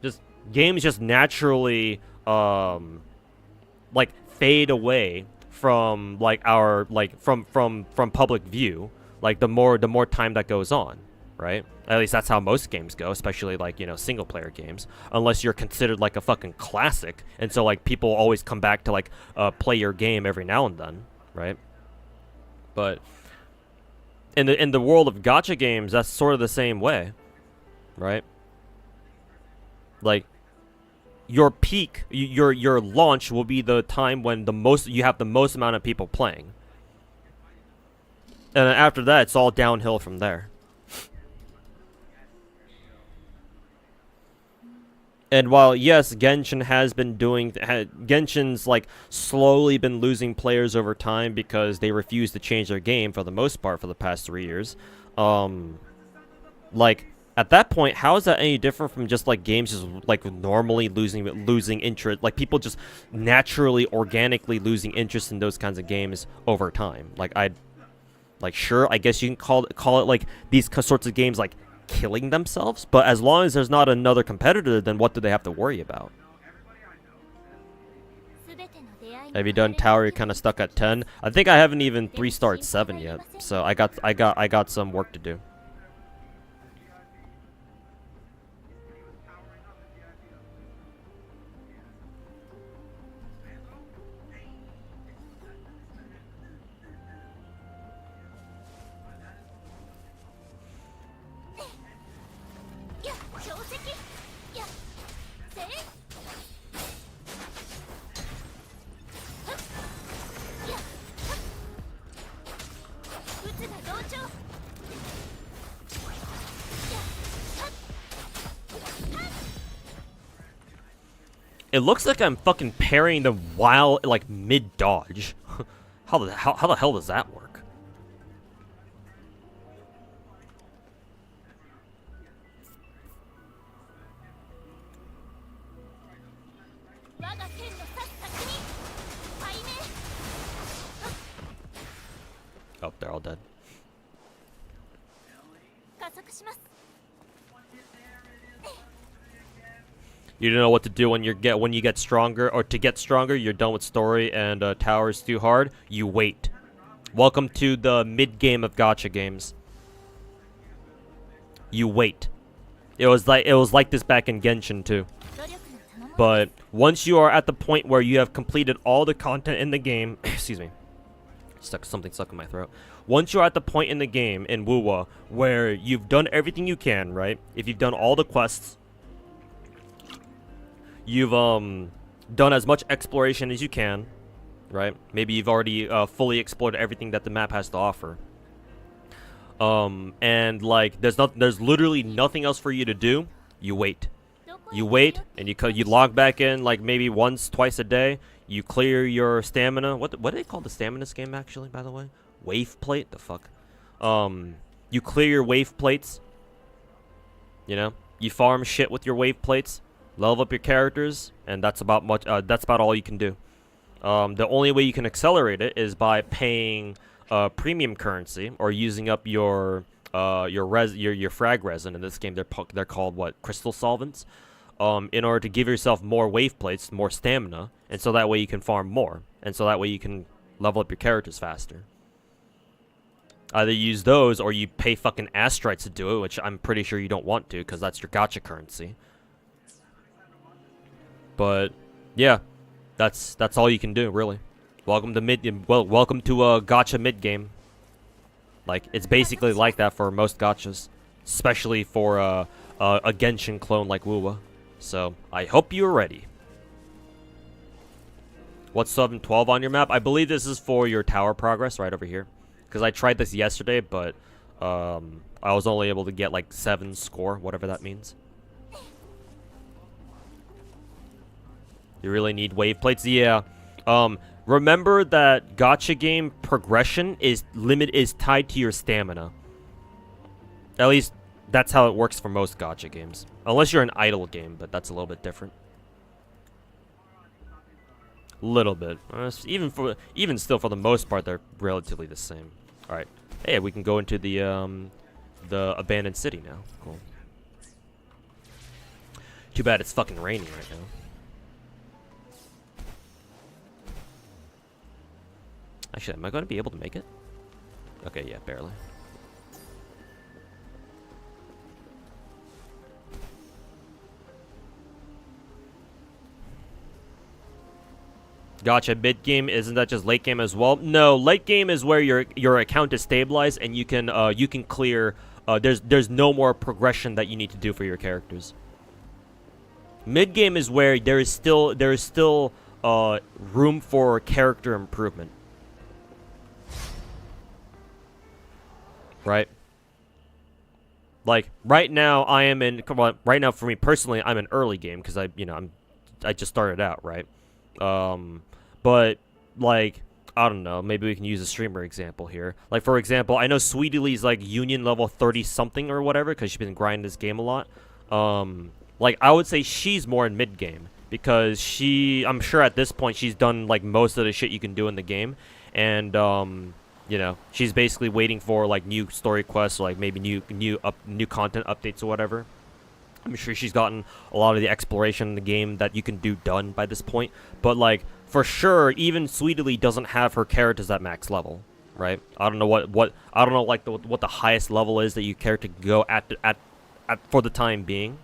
Just, games just naturally, like, fade away from, like, our, like, from public view, like, the more time that goes on. Right? At least that's how most games go, especially, like, you know, single-player games. Unless you're considered, like, a fucking classic. And so, like, people always come back to, like, play your game every now and then. Right? But in the world of gacha games, that's sort of the same way. Right? Like, your peak, your launch will be the time when you have the most amount of people playing. And then after that, it's all downhill from there. And while, yes, Genshin has been Genshin's, like, slowly been losing players over time because they refuse to change their game for the most part for the past 3 years. Like, at that point, how is that any different from just, like, games just, like, normally losing interest? Like, people just naturally, organically losing interest in those kinds of games over time. Like, sure, I guess you can call it, like, these sorts of games, like, killing themselves, but as long as there's not another competitor, then what do they have to worry about? Have you done Tower? You're kind of stuck at 10. I think I haven't even 3-starred 7 yet, so I got some work to do. It looks like I'm fucking parrying them while, like, mid-dodge. How the hell does that work? Oh, they're all dead. You don't know what to do when you get stronger, or to get stronger, you're done with story and tower's too hard. You wait. Welcome to the mid-game of gacha games. You wait. It was like this back in Genshin too. But once you are at the point where you have completed all the content in the game, excuse me, something stuck in my throat. Once you're at the point in the game in Wuwa where you've done everything you can, right? If you've done all the quests, you've done as much exploration as you can, right? Maybe you've already fully explored everything that the map has to offer. And like there's literally nothing else for you to do. You wait. You wait, and you log back in like maybe once, twice a day. You clear your stamina. What do they call the stamina game actually? By the way, wave plate. The fuck. You clear your wave plates. You know, you farm shit with your wave plates, level up your characters, and that's about much. That's about all you can do. The only way you can accelerate it is by paying premium currency or using up your frag resin. In this game, they're called what? Crystal solvents. In order to give yourself more wave plates, more stamina, and so that way you can farm more, and so that way you can level up your characters faster. Either use those or you pay fucking astrites to do it, which I'm pretty sure you don't want to because that's your gacha currency. But yeah, that's all you can do really. Welcome to welcome to a gacha mid game. Like it's basically like that for most gachas, especially for a Genshin clone like Wuwa. So I hope you're ready. What's 712 on your map? I believe this is for your tower progress right over here. Because I tried this yesterday, but I was only able to get like 7 score, whatever that means. You really need wave plates? Yeah. Remember that gacha game progression is tied to your stamina. At least that's how it works for most gacha games. Unless you're an idle game, but that's a little bit different. Little bit. Even still, for the most part, they're relatively the same. All right. Hey, we can go into the abandoned city now. Cool. Too bad it's fucking raining right now. Actually, am I going to be able to make it? Okay, yeah, barely. Gotcha. Mid game, isn't that just late game as well? No, late game is where your account is stabilized and you can clear. There's no more progression that you need to do for your characters. Mid game is where there is still room for character improvement. Right. Like right now, I am in. Come on, right now for me personally, I'm in early game because I just started out, right. But like I don't know, maybe we can use a streamer example here. Like for example, I know Sweetie Lee's like union level 30 something or whatever because she's been grinding this game a lot. Like I would say she's more in mid game because I'm sure at this point she's done like most of the shit you can do in the game, and you know, she's basically waiting for like new story quests, or, like maybe new content updates or whatever. I'm sure she's gotten a lot of the exploration in the game that you can do done by this point. But like for sure, even Sweetie Lee doesn't have her characters at max level, right? I don't know what I don't know like what the highest level is that you care to go at for the time being.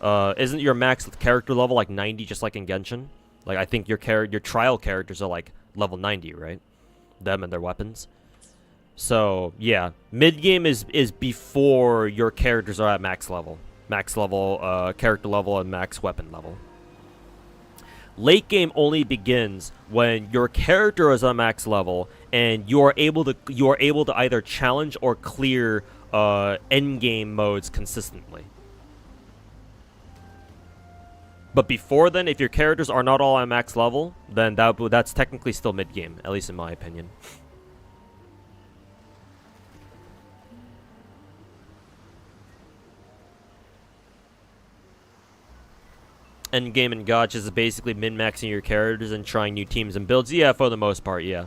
Isn't your max character level like 90, just like in Genshin? Like I think your trial characters are like level 90, right? Them and their weapons. So yeah, mid game is before your characters are at max level, character level, and max weapon level. Late game only begins when your character is on max level and you are able to either challenge or clear end game modes consistently. But before then, if your characters are not all at max level, then that's technically still mid game, at least in my opinion. Endgame and gacha is basically min-maxing your characters and trying new teams and builds. Yeah, for the most part, yeah.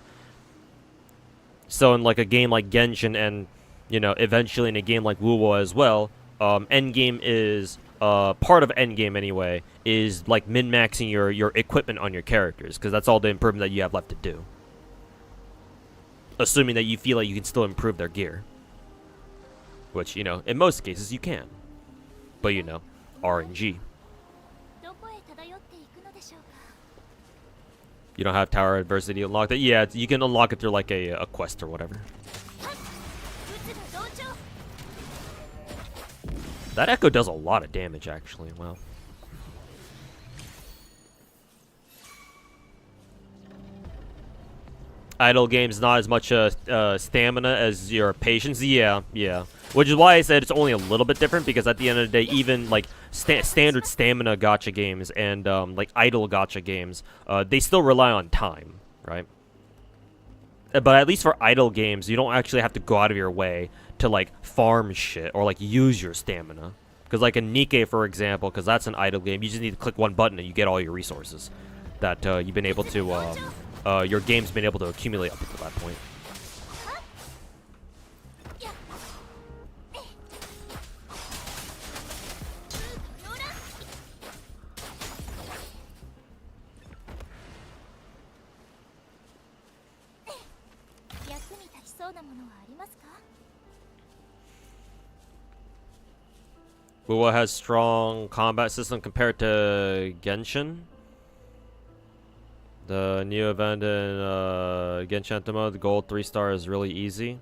So in like a game like Genshin and, you know, eventually in a game like Wuwa as well, endgame is part of endgame anyway is like min-maxing your equipment on your characters, because that's all the improvement that you have left to do. Assuming that you feel like you can still improve their gear, which, you know, in most cases you can. But, you know, RNG. You don't have tower adversity unlocked. Yeah, you can unlock it through like a quest or whatever. That echo does a lot of damage, actually. Wow. Idle game's not as much stamina as your patience. Yeah, yeah. Which is why I said it's only a little bit different, because at the end of the day, even like standard stamina gacha games and like idle gacha games, they still rely on time, right? But at least for idle games, you don't actually have to go out of your way to like farm shit or like use your stamina. Because like in Nikke, for example, because that's an idle game, you just need to click one button and you get all your resources that you've been able to, your game's been able to accumulate up until that point. Wuwa has strong combat system compared to Genshin. The new event in Genshin Impact, the gold 3-star is really easy.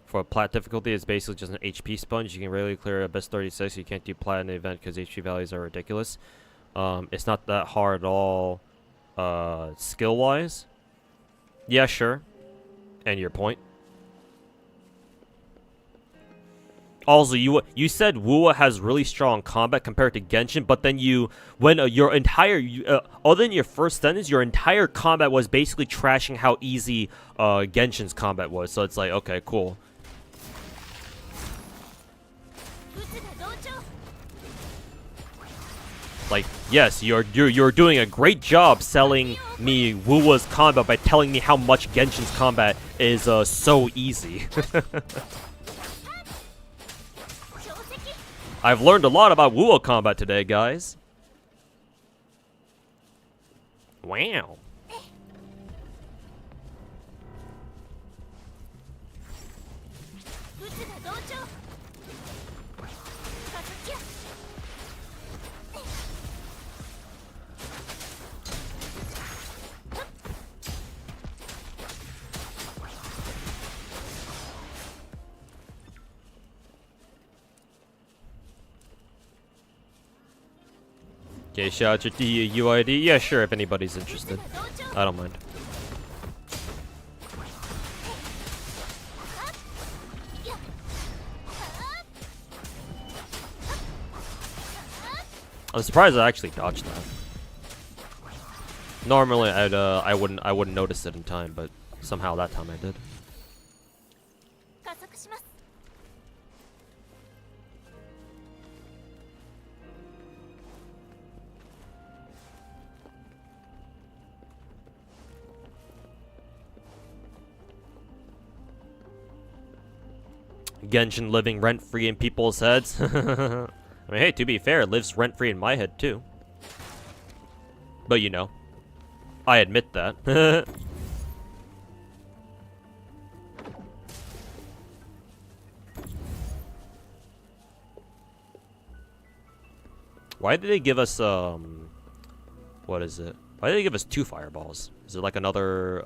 For plat difficulty, it's basically just an HP sponge. You can rarely clear a best 36. You can't do plat in the event because HP values are ridiculous. It's not that hard at all, skill-wise. Yeah, sure. And your point. Also, you said Wuwa has really strong combat compared to Genshin, but then your entire, other than your first sentence, your entire combat was basically trashing how easy Genshin's combat was. So it's like, okay, cool. Like, yes, you're doing a great job selling me Wuwa's combat by telling me how much Genshin's combat is so easy. I've learned a lot about Wuwa combat today, guys. Wow. Okay, shout out your UID. Yeah, sure, if anybody's interested. I don't mind. I'm surprised I actually dodged that. Normally, I wouldn't notice it in time, but somehow that time I did. Genshin living rent-free in people's heads. I mean, hey, to be fair, it lives rent-free in my head, too. But, you know, I admit that. Why did they give us, what is it? Why did they give us 2 fireballs? Is it like another,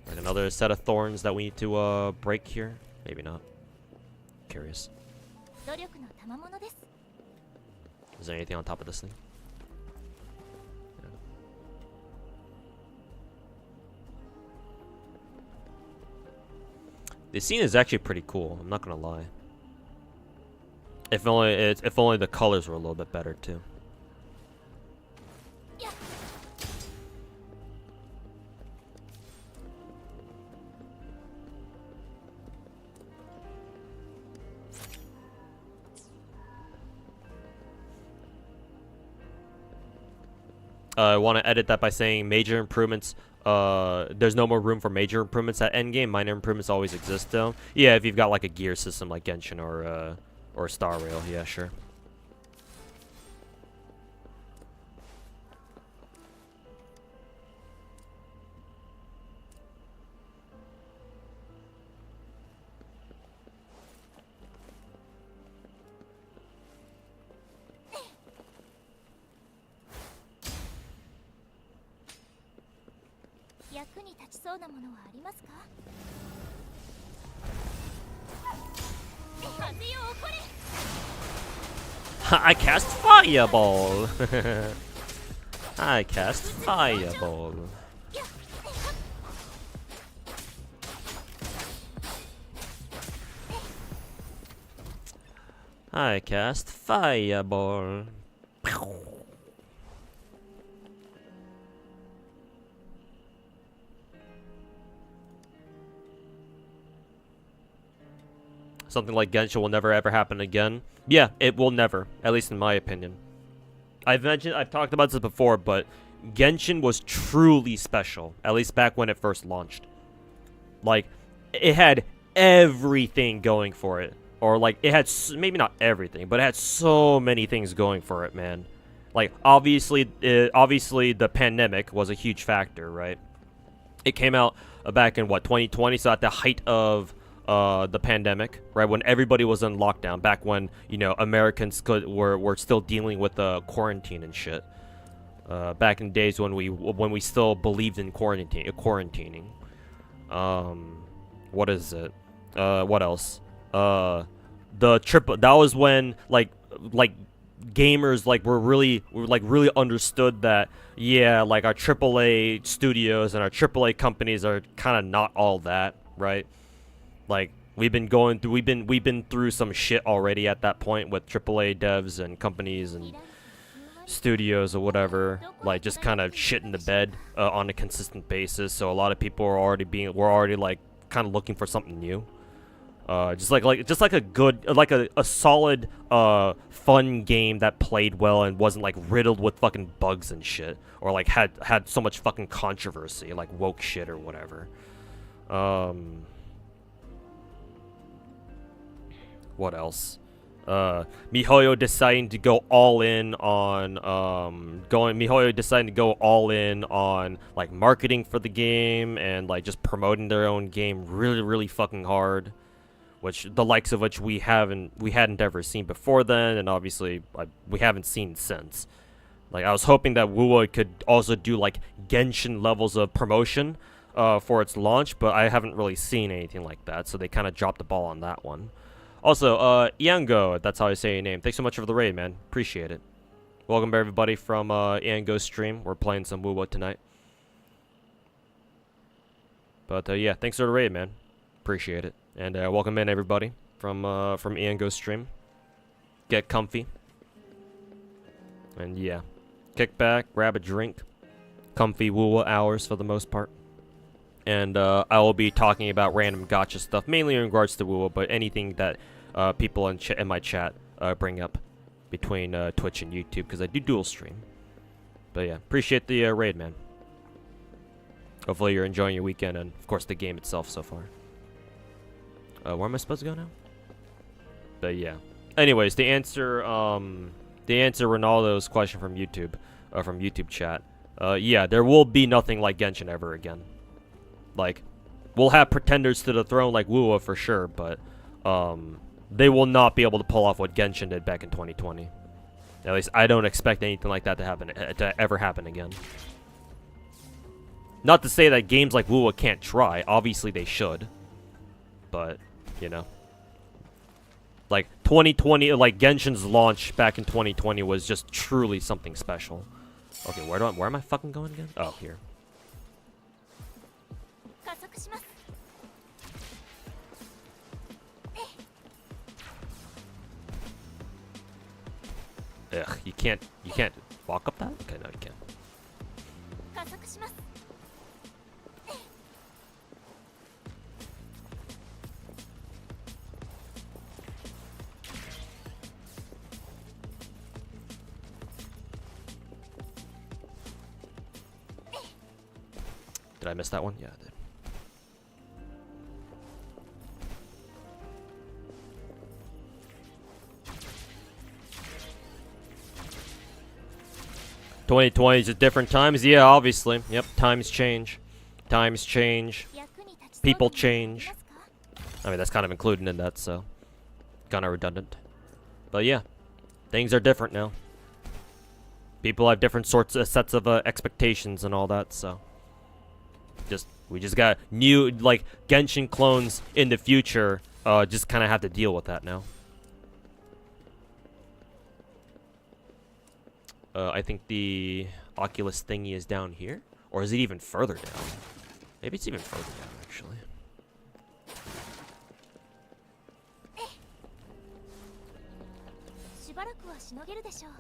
like another set of thorns that we need to break here? Maybe not. Curious. Is there anything on top of this thing? Yeah. This scene is actually pretty cool. I'm not gonna lie. If only the colors were a little bit better too. I want to edit that by saying major improvements. There's no more room for major improvements at Endgame. Minor improvements always exist though. Yeah, if you've got like a gear system like Genshin or Star Rail, yeah, sure. I cast Fireball! I cast Fireball. I cast Fireball. Something like Genshin will never ever happen again. Yeah, it will never, at least in my opinion. I've talked about this before, but Genshin was truly special, at least back when it first launched. Like, it had everything going for it. Or, like, it had, maybe not everything, but it had so many things going for it, man. Like, obviously the pandemic was a huge factor, right? It came out back in, what, 2020? So at the height of the pandemic, right, when everybody was in lockdown, back when, you know, Americans were still dealing with quarantine and shit. Back in days when we still believed in quarantining. What is it? What else? That was when like gamers were really understood that, yeah, like our AAA studios and our AAA companies are kind of not all that, right? Like we've been through some shit already at that point with AAA devs and companies and studios or whatever, like just kind of shit in the bed on a consistent basis. So a lot of people were already like kind of looking for something new. Just like a good, like a solid, fun game that played well and wasn't like riddled with fucking bugs and shit, or like had so much fucking controversy, like woke shit or whatever. What else? MiHoYo deciding to go all in on like marketing for the game and like just promoting their own game really fucking hard, which the likes of which we hadn't ever seen before then, and obviously we haven't seen since. Like I was hoping that WUWA could also do like Genshin levels of promotion for its launch, but I haven't really seen anything like that, so they kind of dropped the ball on that one. Also, Iango, that's how I say your name. Thanks so much for the raid, man. Appreciate it. Welcome everybody from Iango's stream. We're playing some WUWA tonight. But yeah, thanks for the raid, man. Appreciate it. And welcome in everybody from Iango's stream. Get comfy. And yeah, kick back, grab a drink. Comfy WUWA hours for the most part. And I will be talking about random gacha stuff, mainly in regards to WUWA, but anything that people in my chat bring up between Twitch and YouTube, because I do dual stream. But yeah, appreciate the raid, man. Hopefully you're enjoying your weekend and, of course, the game itself so far. Where am I supposed to go now? But yeah. Anyways, to answer Ronaldo's question from YouTube chat. Yeah, there will be nothing like Genshin ever again. Like, we'll have pretenders to the throne like WUWA for sure, but they will not be able to pull off what Genshin did back in 2020. At least I don't expect anything like that to ever happen again. Not to say that games like WUWA can't try. Obviously they should. But, you know. Like 2020, like Genshin's launch back in 2020 was just truly something special. Okay, where am I fucking going again? Oh, here. Ugh, you can't walk up that? Okay, no, you can't. Did I miss that one? Yeah, I did. '2020 is different times. Yeah, obviously. Yep, times change. Times change. People change. I mean, that's kind of included in that, so kind of redundant. But yeah, things are different now. People have different sets of expectations and all that, so we just got new, like, Genshin clones in the future. Just kind of have to deal with that now. I think the Oculus thingy is down here, or is it even further down? Maybe it's even further down, actually. しばらくはしのげるでしょう。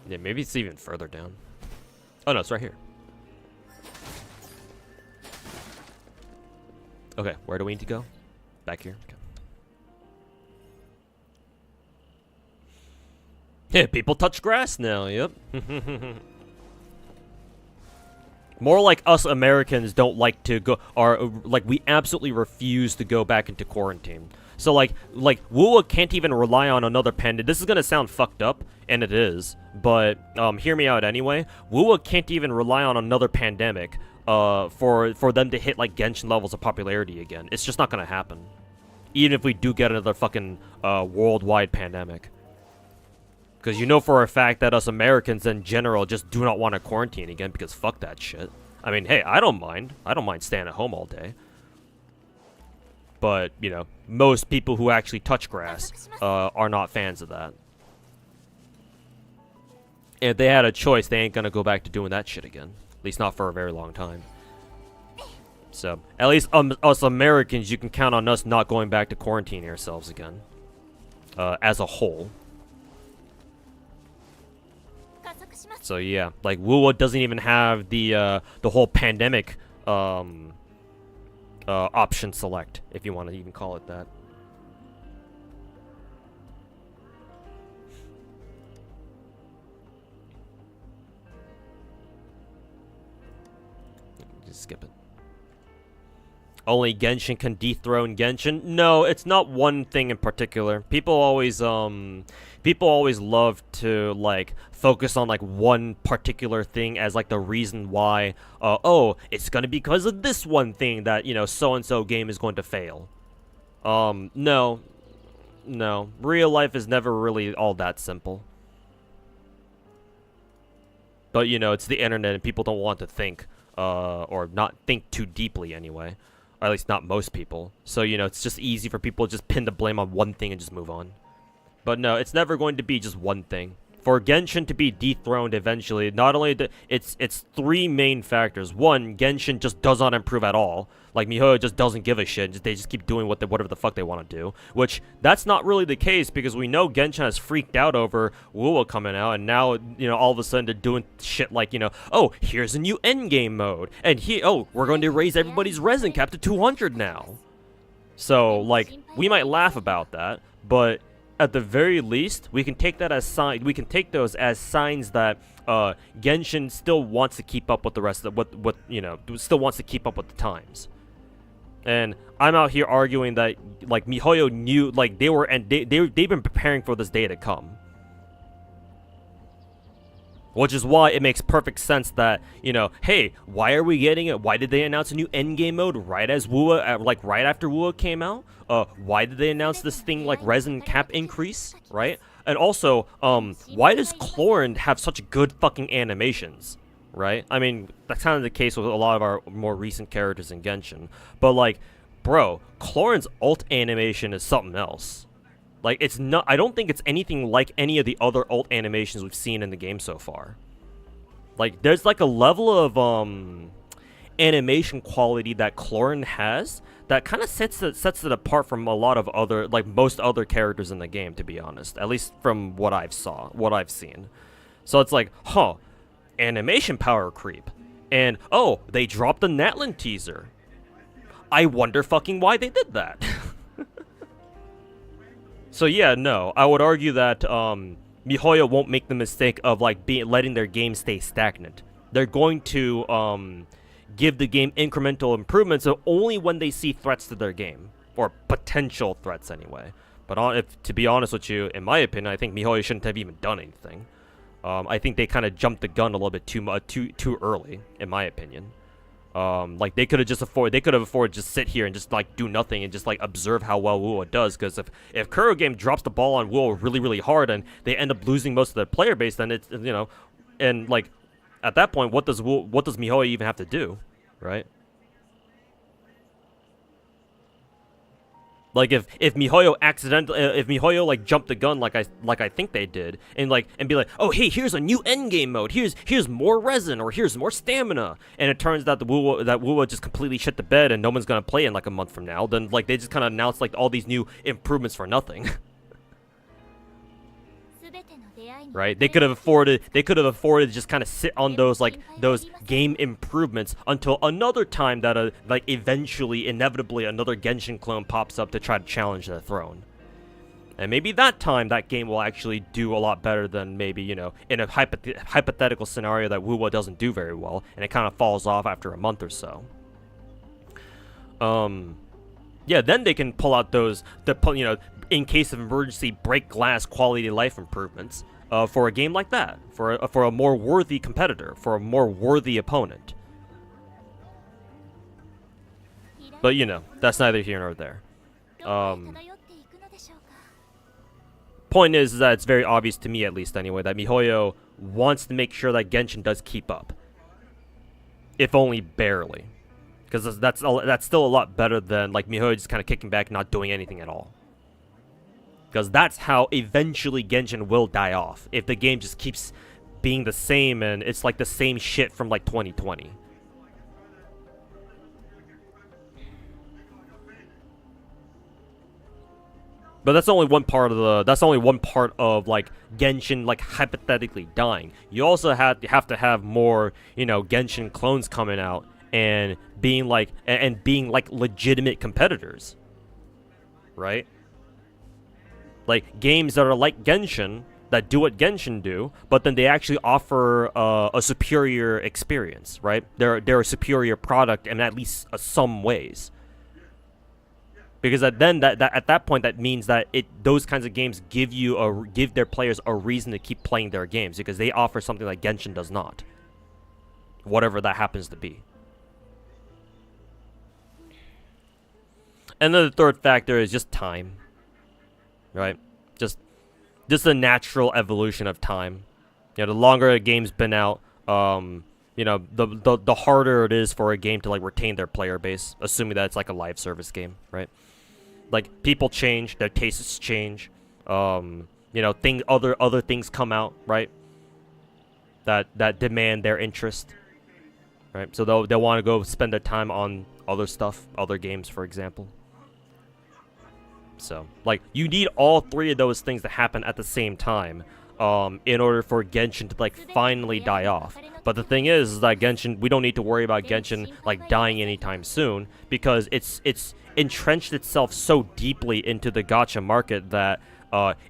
Yeah, maybe it's even further down. Oh no, it's right here. Okay, where do we need to go? Back here. Okay. Yeah, people touch grass now. Yep. More like us Americans don't like to go, like we absolutely refuse to go back into quarantine. So like WUA can't even rely on another pandemic. This is gonna sound fucked up, and it is, but hear me out anyway. WUA can't even rely on another pandemic for them to hit like Genshin levels of popularity again. It's just not gonna happen. Even if we do get another fucking worldwide pandemic. Because you know for a fact that us Americans in general just do not want to quarantine again because fuck that shit. I mean, hey, I don't mind. I don't mind staying at home all day. But, you know, most people who actually touch grass are not fans of that. And if they had a choice, they ain't gonna go back to doing that shit again. At least not for a very long time. So, at least us Americans, you can count on us not going back to quarantining ourselves again. As a whole. So yeah, like WUA doesn't even have the whole pandemic option select, if you want to even call it that. Just skip it. Only Genshin can dethrone Genshin? No, it's not one thing in particular. People always love to like focus on like one particular thing as like the reason why oh, it's gonna be because of this one thing that, you know, so and so game is going to fail. No. Real life is never really all that simple. But you know, it's the internet and people don't want to think or not think too deeply anyway. Or at least not most people. So, you know, it's just easy for people to just pin the blame on one thing and just move on. But no, it's never going to be just one thing. For Genshin to be dethroned eventually, not only it's three main factors. One, Genshin just does not improve at all. Like MiHoYo just doesn't give a shit. They just keep doing whatever the fuck they want to do. Which that's not really the case because we know Genshin has freaked out over WUA coming out, and now, you know, all of a sudden they're doing shit like, you know, oh, here's a new endgame mode, and we're going to raise everybody's resin cap to 200 now. So like we might laugh about that, but at the very least, we can take that as sign. We can take those as signs that Genshin still wants to keep up with the rest of what you know, still wants to keep up with the times. And I'm out here arguing that like MiHoYo knew, like they've been preparing for this day to come. Which is why it makes perfect sense that, you know, hey, why are we getting it? Why did they announce a new endgame mode right as WUA, like right after WUA came out? Why did they announce this thing like resin cap increase, right? And also, why does Chlorine have such good fucking animations, right? I mean, that's kind of the case with a lot of our more recent characters in Genshin. But like, bro, Chlorine's ult animation is something else. Like, it's not, I don't think it's anything like any of the other ult animations we've seen in the game so far. Like, there's like a level of animation quality that Chlorine has that kind of sets it apart from a lot of other, like most other characters in the game, to be honest. At least from what I've seen. So it's like, huh, animation power creep. And, oh, they dropped the Natlan teaser. I wonder fucking why they did that. So yeah, no, I would argue that MiHoYo won't make the mistake of like letting their game stay stagnant. They're going to give the game incremental improvements, so only when they see threats to their game, or potential threats anyway. But to be honest with you, in my opinion, I think MiHoYo shouldn't have even done anything. I think they kind of jumped the gun a little bit too early, in my opinion. Like they could have afforded to just sit here and just like do nothing and just like observe how well WUA does. Because if Kuro Game drops the ball on WUA really, really hard and they end up losing most of their player base, then it's, you know, and like at that point, what does MiHoYo even have to do, right? Like if MiHoYo accidentally, if MiHoYo like jumped the gun like I think they did, and be like, oh hey, here's a new endgame mode, here's more resin, or here's more stamina, and it turns out that Wuwa just completely shit the bed and no one's gonna play in like a month from now, then like they just kind of announced like all these new improvements for nothing. Right? They could have afforded to just kind of sit on those game improvements until another time that like eventually, inevitably, another Genshin clone pops up to try to challenge the throne. And maybe that time that game will actually do a lot better than maybe, you know, in a hypothetical scenario that Wuwa doesn't do very well and it kind of falls off after a month or so. Yeah, then they can pull out those, you know, in case of emergency, break glass quality of life improvements for a game like that, for a more worthy competitor, for a more worthy opponent. But you know, that's neither here nor there. Point is that it's very obvious to me, at least anyway, that MiHoYo wants to make sure that Genshin does keep up, if only barely, because that's still a lot better than like MiHoYo just kind of kicking back, not doing anything at all. Because that's how eventually Genshin will die off, if the game just keeps being the same and it's like the same shit from like 2020. But that's only one part of like Genshin like hypothetically dying. You also have to have more, you know, Genshin clones coming out and being like legitimate competitors. Right? Like games that are like Genshin, that do what Genshin do, but then they actually offer a superior experience, right? They're a superior product in at least some ways. Because at that point, that means that those kinds of games give their players a reason to keep playing their games, because they offer something that Genshin does not. Whatever that happens to be. And then the third factor is just time. Right? Just the natural evolution of time. You know, the longer a game's been out, you know, the harder it is for a game to like retain their player base, assuming that it's like a live service game, right? Like people change, their tastes change, you know, other things come out, right? That demand their interest, right? So they'll want to go spend their time on other stuff, other games, for example. So, like, you need all three of those things to happen at the same time, in order for Genshin to, like, finally die off. But the thing is that Genshin, we don't need to worry about Genshin, like, dying anytime soon, because it's entrenched itself so deeply into the gacha market that,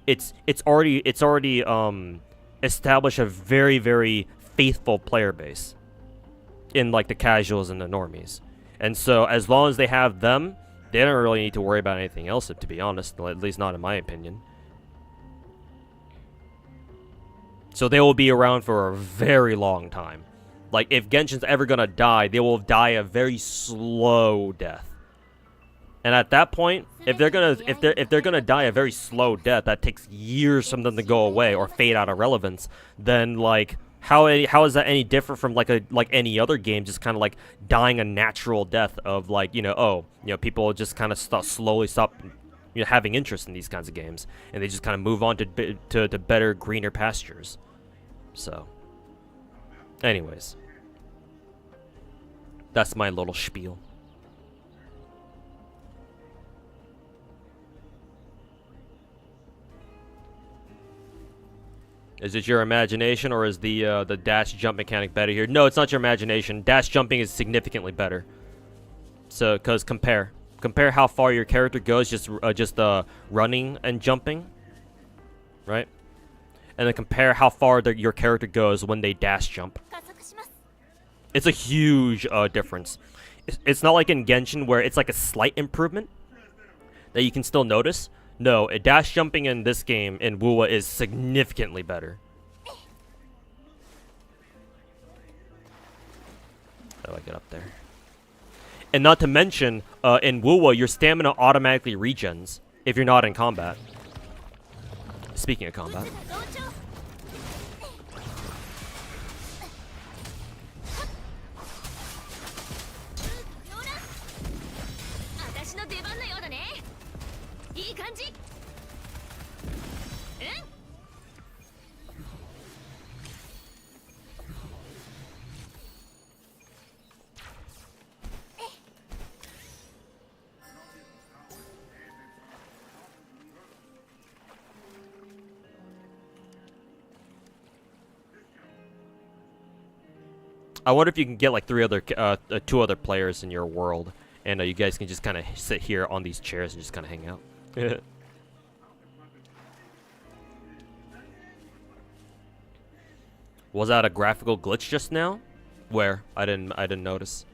it's already established a very, very faithful player base in, like, the casuals and the normies. And so, as long as they have them, they don't really need to worry about anything else, to be honest, at least not in my opinion. So they will be around for a very long time. Like, if Genshin's ever gonna die, they will die a very slow death. And at that point, if they're gonna die a very slow death that takes years for them to go away or fade out of relevance, then like how is that any different from like any other game just kind of like dying a natural death of like, you know, people just kind of slowly stop, you know, having interest in these kinds of games, and they just kind of move on to better, greener pastures. So, anyways, that's my little spiel. Is it your imagination, or is the dash jump mechanic better here? No, it's not your imagination. Dash jumping is significantly better. So, cause compare how far your character goes just running and jumping, right? And then compare how far your character goes when they dash jump. It's a huge difference. It's not like in Genshin where it's like a slight improvement that you can still notice. No, dash jumping in this game, in Wuwa, is significantly better. How do I get up there? And not to mention, in Wuwa, your stamina automatically regens if you're not in combat. Speaking of combat. 感じ。うん。I wonder if you can get like two other players in your world, and you guys can just kind of sit here on these chairs and just kind of hang out. Was that a graphical glitch just now? Where? I didn't notice.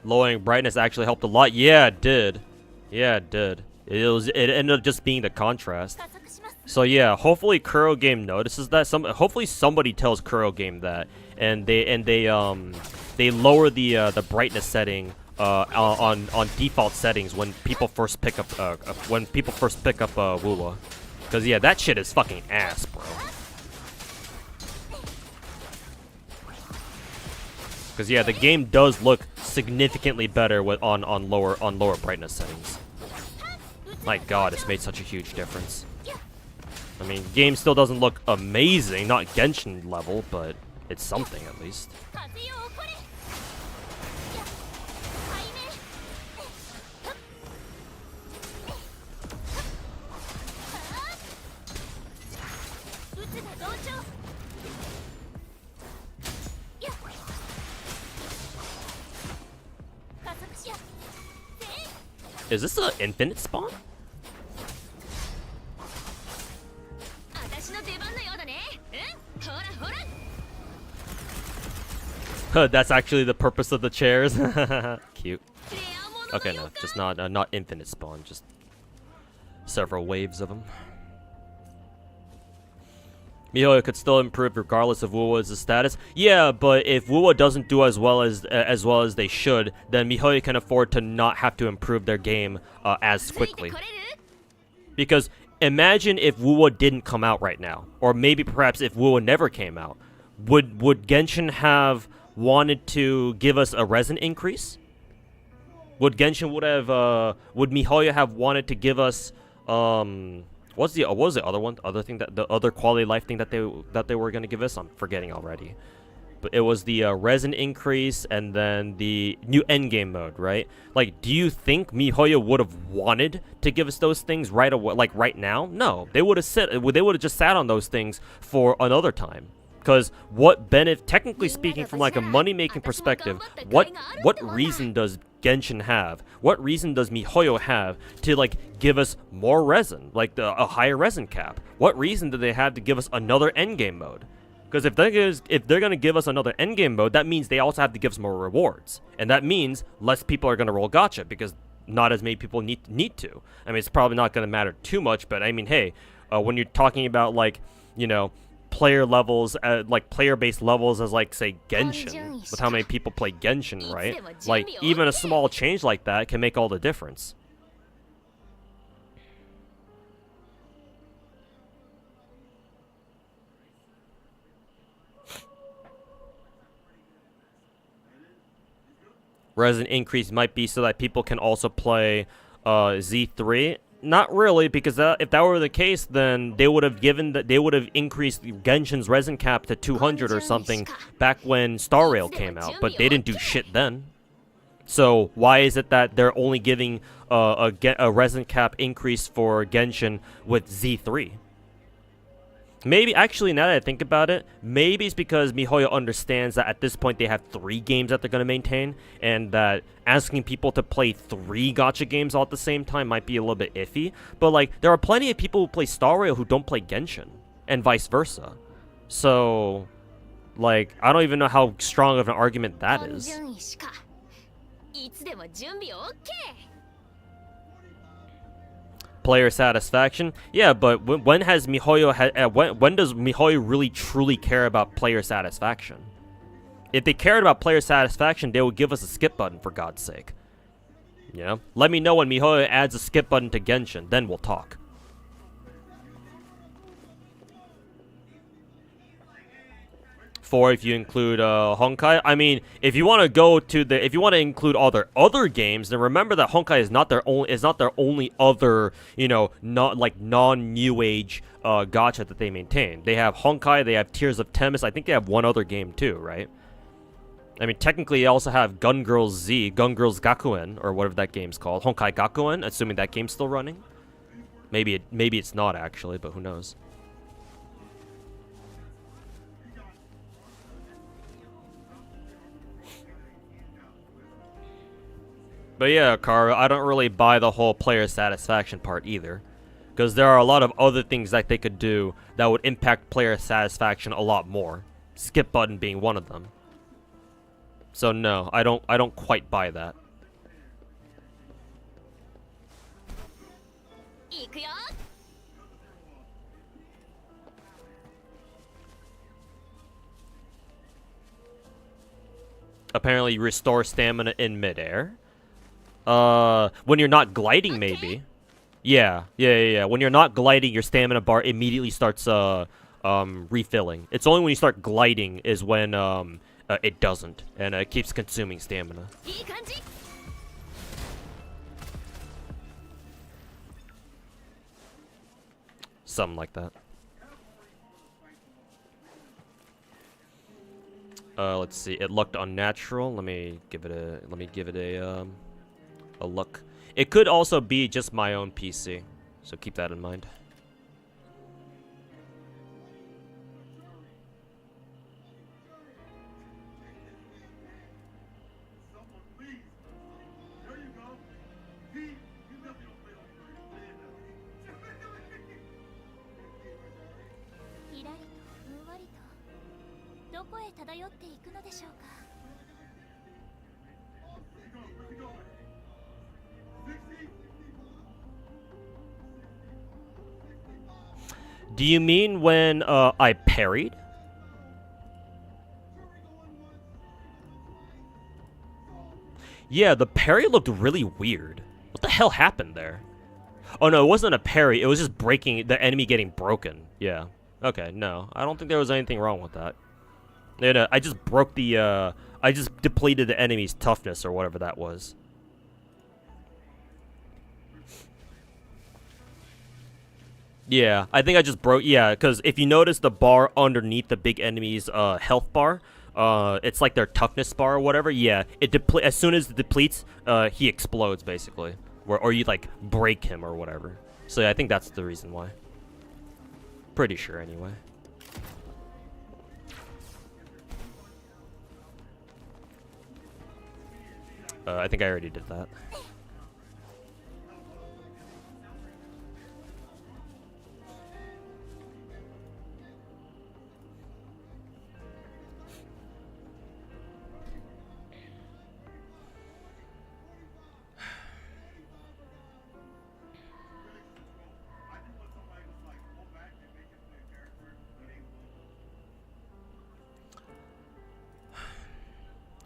Lowering brightness actually helped a lot. Yeah, it did. Yeah, it did. It ended up just being the contrast. So yeah, hopefully Kuro Game notices that. Hopefully somebody tells Kuro Game that, and they lower the brightness setting on default settings when people first pick up Wuwa. Cause yeah, that shit is fucking ass, bro. Cause yeah, the game does look significantly better with on lower brightness settings. My God, it's made such a huge difference. I mean, game still doesn't look amazing, not Genshin level, but it's something at least. Is this an infinite spawn? That's actually the purpose of the chairs. Cute. Okay, no, just not infinite spawn, just several waves of them. miHoYo could still improve regardless of Wuwa's status. Yeah, but if Wuwa doesn't do as well as they should, then miHoYo can afford to not have to improve their game as quickly. Because imagine if Wuwa didn't come out right now, or maybe perhaps if Wuwa never came out, would Genshin have wanted to give us a resin increase? Would miHoYo have wanted to give us what was the other one? The other quality of life thing that they were gonna give us? I'm forgetting already. But it was the resin increase and then the new endgame mode, right? Like, do you think miHoYo would have wanted to give us those things right away, like right now? No, they would have just sat on those things for another time. Because what benefit, technically speaking, from like a money-making perspective, what reason does Genshin have? What reason does miHoYo have to like give us more resin, like a higher resin cap? What reason do they have to give us another endgame mode? Because if they're gonna give us another endgame mode, that means they also have to give us more rewards, and that means less people are gonna roll gacha because not as many people need to. I mean, it's probably not gonna matter too much, but I mean, hey, when you're talking about like, you know, player levels, like player-based levels as like say Genshin, with how many people play Genshin, right? Like even a small change like that can make all the difference. Resin increase might be so that people can also play Z3. Not really, because if that were the case, then they would have increased Genshin's resin cap to 200 or something back when Star Rail came out, but they didn't do shit then. So why is it that they're only giving a resin cap increase for Genshin with Z3? Maybe, actually, now that I think about it, maybe it's because miHoYo understands that at this point they have 3 games that they're going to maintain, and that asking people to play 3 gacha games all at the same time might be a little bit iffy. But, like, there are plenty of people who play Star Rail who don't play Genshin, and vice versa. So, like, I don't even know how strong of an argument that is. Player satisfaction, yeah, but when does miHoYo really truly care about player satisfaction? If they cared about player satisfaction, they would give us a skip button, for God's sake. You know, let me know when miHoYo adds a skip button to Genshin, then we'll talk. 4 if you include Honkai. I mean, if you want to go to the, if you want to include all their other games, then remember that Honkai is not their only other, you know, not like non-new age gacha that they maintain. They have Honkai, they have Tears of Temis. I think they have one other game too, right? I mean, technically, they also have Gun Girls Z, Gun Girls Gakuen, or whatever that game's called, Honkai Gakuen. Assuming that game's still running. Maybe it's not actually, but who knows? But yeah, Kara, I don't really buy the whole player satisfaction part either. Because there are a lot of other things that they could do that would impact player satisfaction a lot more. Skip button being one of them. So no, I don't quite buy that. Apparently restore stamina in midair. When you're not gliding, maybe. Yeah. When you're not gliding, your stamina bar immediately starts refilling. It's only when you start gliding is when it doesn't, and it keeps consuming stamina. Something like that. Let's see. It looked unnatural. Let me give it a look. It could also be just my own PC, so keep that in mind. Do you mean when I parried? Yeah, the parry looked really weird. What the hell happened there? Oh no, it wasn't a parry. It was just breaking, the enemy getting broken. Yeah. Okay, no. I don't think there was anything wrong with that. No, I just broke the, I just depleted the enemy's toughness or whatever that was. Yeah, I think I just broke, yeah, because if you notice the bar underneath the big enemy's health bar, it's like their toughness bar or whatever, yeah, it as soon as it depletes, he explodes, basically. Or you, like, break him or whatever. So yeah, I think that's the reason why. Pretty sure, anyway. I think I already did that.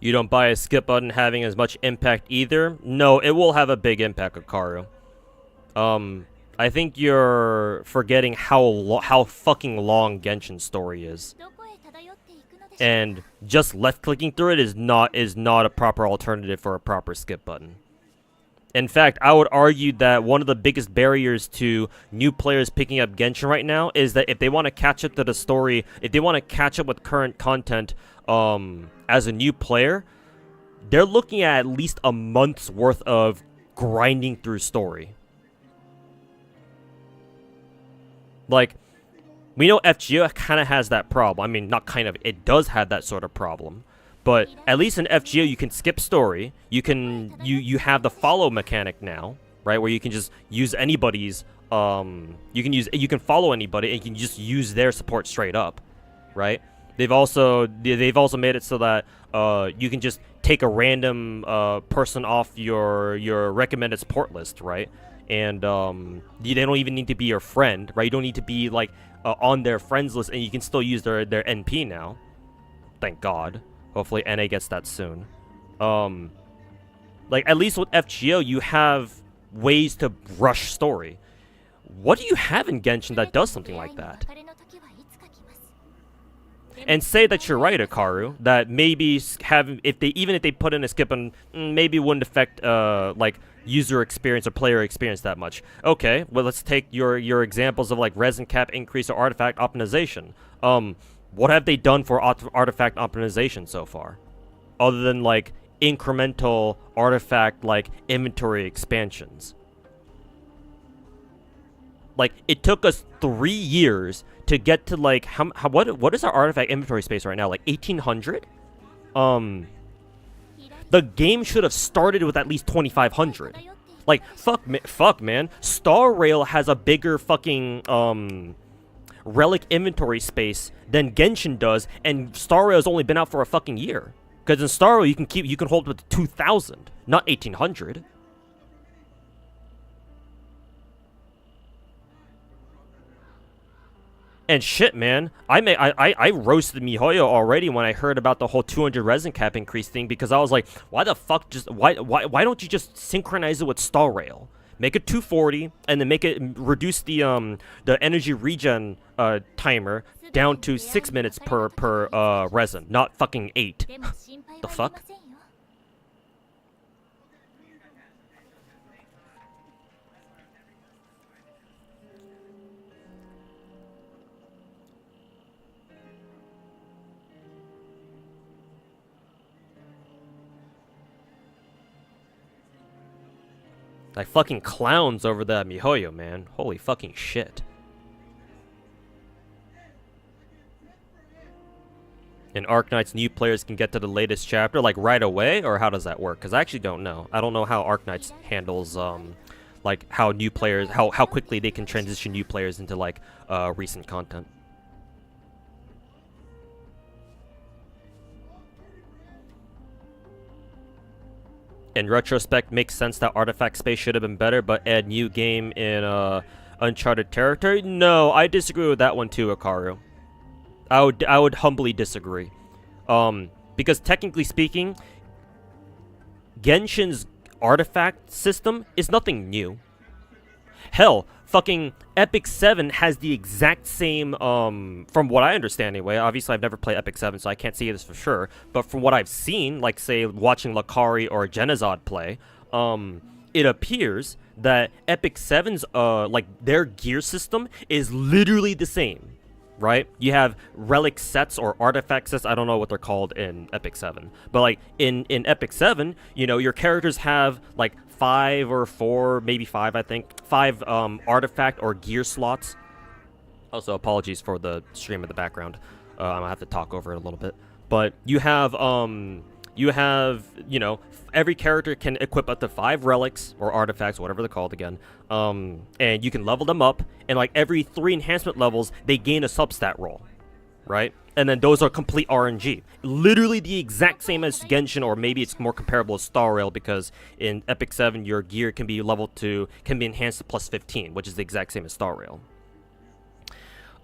You don't buy a skip button having as much impact either? No, it will have a big impact, Akaru. I think you're forgetting how fucking long Genshin's story is. And just left-clicking through it is not a proper alternative for a proper skip button. In fact, I would argue that one of the biggest barriers to new players picking up Genshin right now is that if they want to catch up to the story, if they want to catch up with current content, as a new player, they're looking at least a month's worth of grinding through story. Like, we know FGO kind of has that problem. I mean, not kind of, it does have that sort of problem. But at least in FGO, you can skip story. You can you have the follow mechanic now, right? Where you can just use anybody's you can follow anybody and you can just use their support straight up, right? They've also made it so that you can just take a random person off your recommended support list, right? And they don't even need to be your friend, right? You don't need to be like on their friends list, and you can still use their NP now. Thank God. Hopefully NA gets that soon. Like, at least with FGO, you have ways to rush story. What do you have in Genshin that does something like that? and say that you're right, Akaru, that maybe if they put in a skip and maybe it wouldn't affect like user experience or player experience that much. Okay, well let's take your examples of like resin cap increase or artifact optimization. What have they done for artifact optimization so far, other than like incremental artifact like inventory expansions? Like, it took us 3 years to get to like what is our artifact inventory space right now? Like 1800. The game should have started with at least 2500. Like, fuck man, Star Rail has a bigger fucking relic inventory space than Genshin does, and Star Rail has only been out for a fucking year. Because in Star Rail you can hold up to 2000, not 1800. And shit, man, I roasted MiHoYo already when I heard about the whole 200 resin cap increase thing, because I was like, why the fuck why don't you just synchronize it with Star Rail? Make it 240 and then make it reduce the energy regen timer down to 6 minutes per resin, not fucking 8. The fuck? Like fucking clowns over that MiHoYo, man. Holy fucking shit. In Arknight's, new players can get to the latest chapter like right away, or how does that work? Because I actually don't know. I don't know how Arknight's handles like how new players, how quickly they can transition new players into like recent content. In retrospect, makes sense that artifact space should have been better, but add new game in uncharted territory? No, I disagree with that one too, Akaru. I would humbly disagree. Because technically speaking, Genshin's artifact system is nothing new. Hell, fucking Epic 7 has the exact same, from what I understand anyway. Obviously, I've never played Epic 7, so I can't say this for sure. But from what I've seen, like, say, watching Lakari or Genazod play, it appears that Epic 7's, like, their gear system is literally the same, right? You have relic sets or artifact sets. I don't know what they're called in Epic 7. But, like, in Epic 7, you know, your characters have, like, 5 or 4, maybe 5, I think. 5 artifact or gear slots. Also, apologies for the stream in the background. I'm gonna have to talk over it a little bit. But you have, you know, every character can equip up to 5 relics or artifacts, whatever they're called again. And you can level them up. And like every 3 enhancement levels, they gain a substat roll, right? And then those are complete RNG. Literally the exact same as Genshin, or maybe it's more comparable to Star Rail, because in Epic 7, your gear can be enhanced to plus 15, which is the exact same as Star Rail.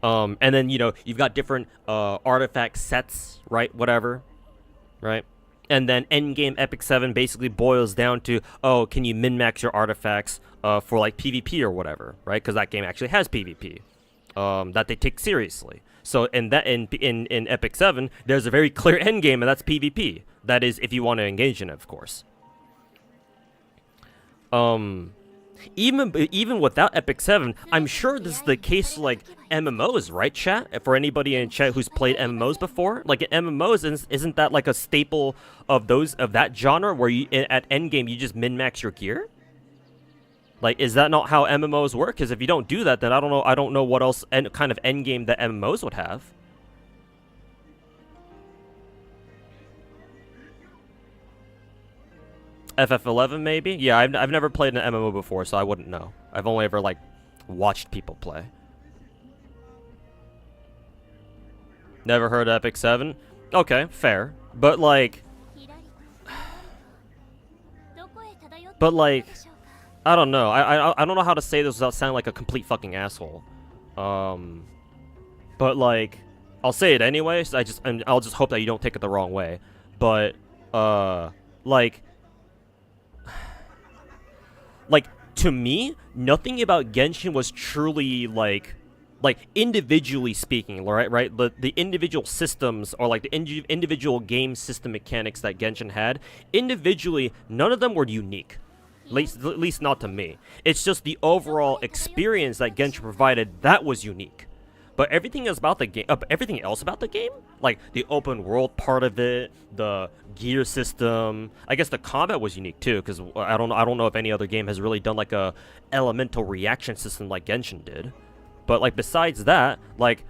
And then, you know, you've got different artifact sets, right? Whatever, right? And then Endgame Epic 7 basically boils down to, oh, can you min-max your artifacts for like PvP or whatever, right? Because that game actually has PvP that they take seriously. So in Epic 7, there's a very clear end game, and that's PvP. That is, if you want to engage in it, of course. Even without Epic 7, I'm sure this is the case like MMOs, right, chat? For anybody in chat who's played MMOs before, like in MMOs, isn't that like a staple of that genre where you at endgame you just min-max your gear? Like, is that not how MMOs work? Because if you don't do that, then I don't know what else kind of endgame that MMOs would have. FF11 maybe? Yeah, I've never played an MMO before, so I wouldn't know. I've only ever like watched people play. Never heard of Epic 7? Okay, fair. But like I don't know. I don't know how to say this without sounding like a complete fucking asshole. But like, I'll say it anyway. So I'll just hope that you don't take it the wrong way. But like to me, nothing about Genshin was truly like like individually speaking, right? The individual systems or like the individual game system mechanics that Genshin had, individually, none of them were unique. At least not to me. It's just the overall experience that Genshin provided that was unique. But everything else about the game, like the open world part of it, the gear system, I guess the combat was unique too, because I don't know if any other game has really done like a elemental reaction system like Genshin did. But like besides that, like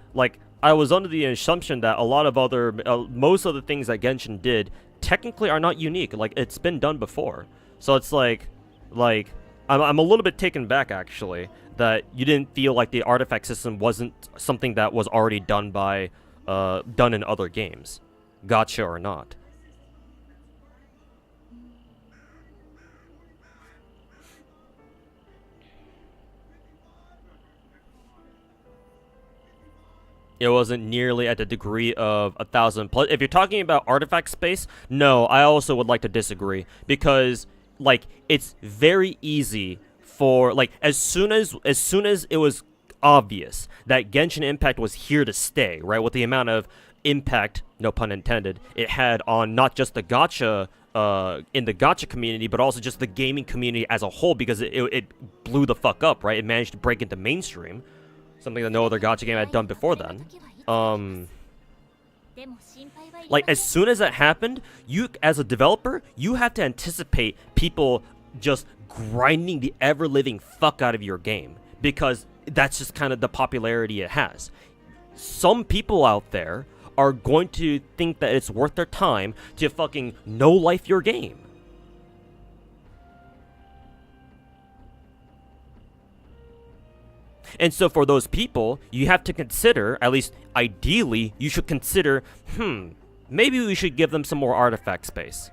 I was under the assumption that a lot of other, most of the things that Genshin did technically are not unique. Like it's been done before, so it's like I'm a little bit taken back actually that you didn't feel like the artifact system wasn't something that was already done by done in other games, gacha or not. It wasn't nearly at the degree of 1,000 plus. If you're talking about artifact space, no, I also would like to disagree because like it's very easy for like as soon as it was obvious that Genshin Impact was here to stay, right? With the amount of impact, no pun intended, it had on not just the gacha in the gacha community, but also just the gaming community as a whole because it blew the fuck up, right? It managed to break into mainstream. Something that no other gacha game had done before then. Like, as soon as that happened, you, as a developer, you have to anticipate people just grinding the ever-living fuck out of your game. Because that's just kind of the popularity it has. Some people out there are going to think that it's worth their time to fucking no-life your game. And so for those people, you have to consider, at least ideally, you should consider, maybe we should give them some more artifact space.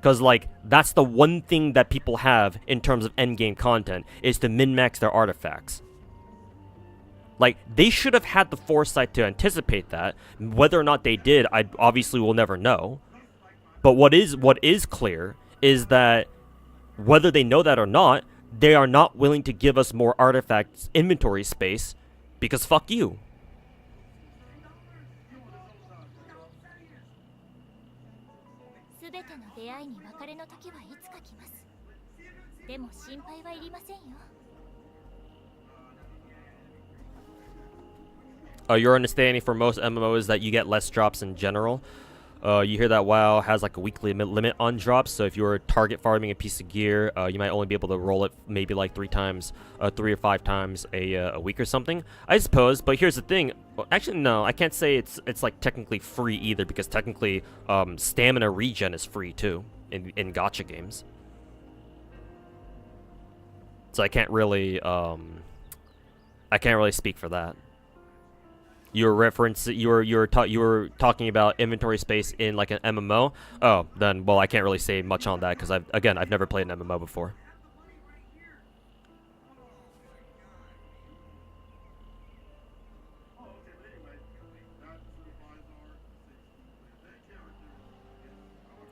Because, like, that's the one thing that people have in terms of endgame content, is to min-max their artifacts. Like, they should have had the foresight to anticipate that. Whether or not they did, I obviously will never know. But what is clear is that whether they know that or not, they are not willing to give us more artifacts inventory space because fuck you. Your understanding for most MMOs is that you get less drops in general. You hear that WoW has like a weekly limit on drops, so if you were target farming a piece of gear, you might only be able to roll it maybe like 3 or 5 times a week or something, I suppose. But here's the thing, actually no, I can't say it's like technically free either, because technically stamina regen is free too in gacha games. So I can't really speak for that. You were talking about inventory space in like an MMO. Oh, then well, I can't really say much on that because I've never played an MMO before.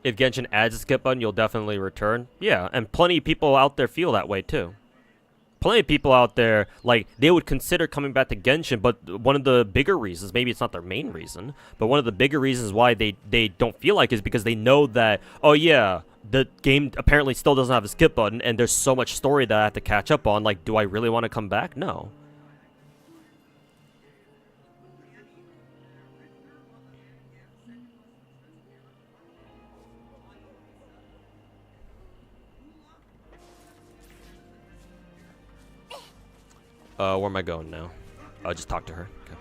If Genshin adds a skip button, you'll definitely return. Yeah, and plenty of people out there feel that way too. Plenty of people out there, like, they would consider coming back to Genshin, but one of the bigger reasons, maybe it's not their main reason, but one of the bigger reasons why they don't feel like is because they know that, oh yeah, the game apparently still doesn't have a skip button, and there's so much story that I have to catch up on. Like, do I really want to come back? No. Where am I going now? I'll just talk to her. Okay.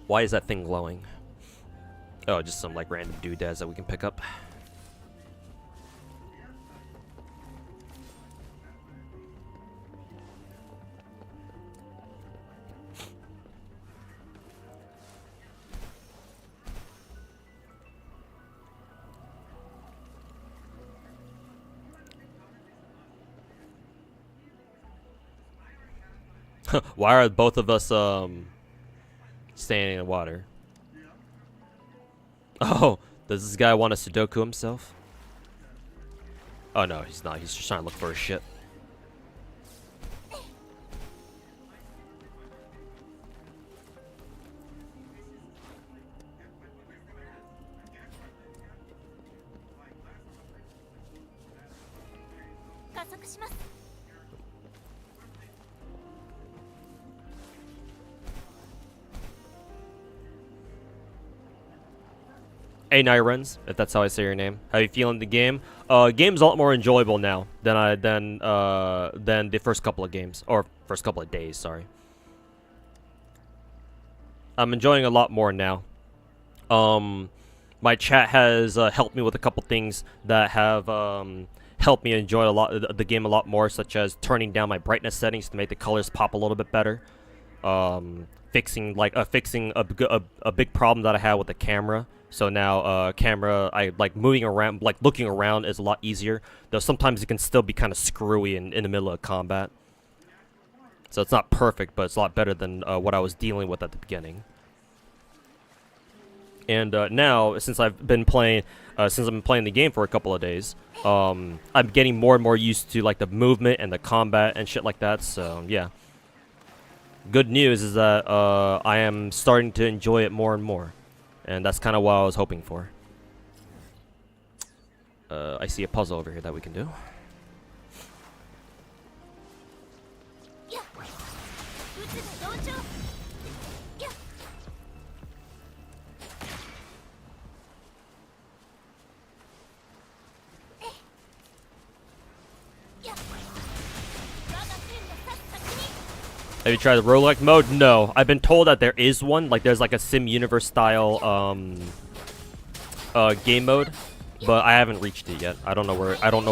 Why is that thing glowing? Oh, just some like random doodads that we can pick up. Why are both of us Standing in the water. Oh, does this guy want to Sudoku himself? Oh no, he's not. He's just trying to look for his shit. Hey Nirens, if that's how I say your name. How you feeling the game? Game's a lot more enjoyable now than the first couple of games, or first couple of days, sorry. I'm enjoying a lot more now. My chat has helped me with a couple things that have helped me enjoy the game a lot more, such as turning down my brightness settings to make the colors pop a little bit better. Fixing a big problem that I had with the camera. So now camera, moving around, looking around is a lot easier. Though sometimes it can still be kind of screwy in the middle of combat. So it's not perfect, but it's a lot better than what I was dealing with at the beginning. And now, since I've been playing the game for a couple of days, I'm getting more and more used to like the movement and the combat and shit like that. So yeah. Good news is that I am starting to enjoy it more and more. And that's kind of what I was hoping for. I see a puzzle over here that we can do. Have you tried the roguelike mode? No. I've been told that there is one. Like, there's like a Sim Universe style game mode, but I haven't reached it yet. I don't know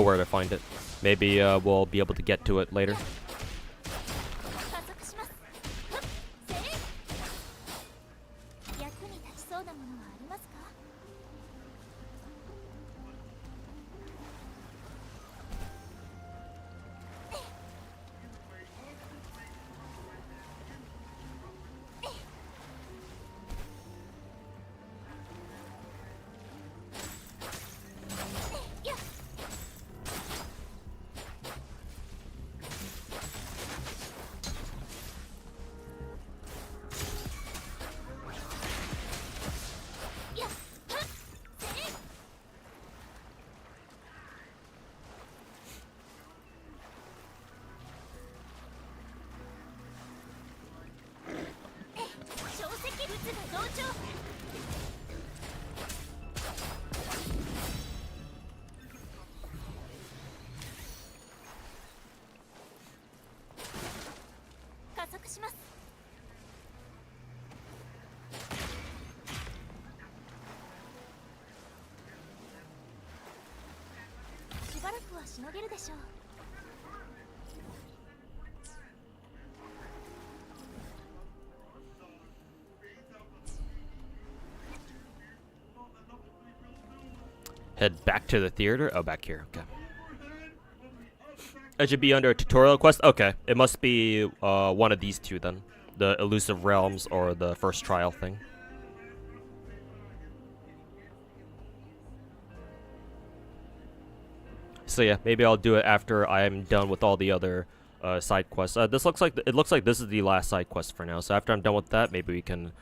where to find it. Maybe we'll be able to get to it later. Head back to the theater? Oh, back here. Okay. It should be under a tutorial quest? Okay. It must be one of these two then. The Elusive Realms or the first trial thing. So yeah, maybe I'll do it after I'm done with all the other side quests. It looks like this is the last side quest for now. So after I'm done with that, maybe we can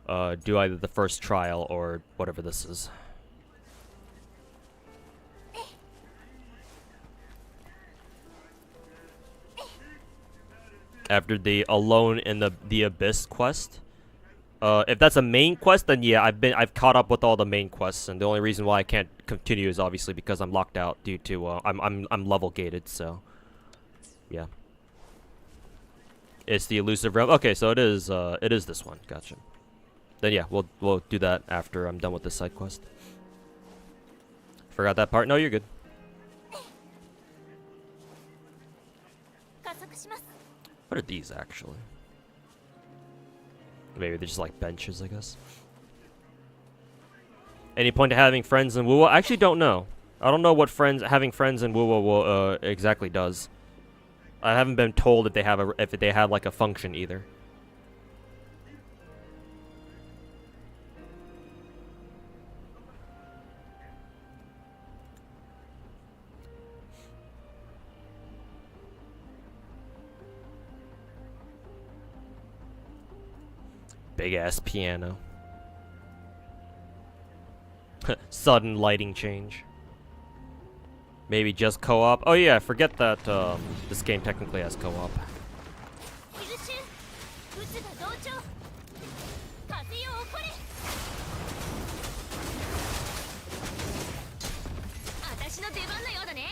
do either the first trial or whatever this is. After the Alone in the Abyss quest. If that's a main quest, then yeah, I've caught up with all the main quests, and the only reason why I can't continue is obviously because I'm locked out due to I'm level gated. So yeah, it's the Elusive Realm. Okay, so it is this one. Gotcha. Then yeah, we'll do that after I'm done with this side quest. Forgot that part. No, you're good. What are these actually? Maybe they're just like benches, I guess. Any point to having friends in WoW? I actually don't know. I don't know what having friends in WoW exactly does. I haven't been told if they have like a function either. Big ass piano. Sudden lighting change. Maybe just co-op. Oh yeah, forget that this game technically has co-op. 水中宇宙が同調風よ起これ私の出番のようだね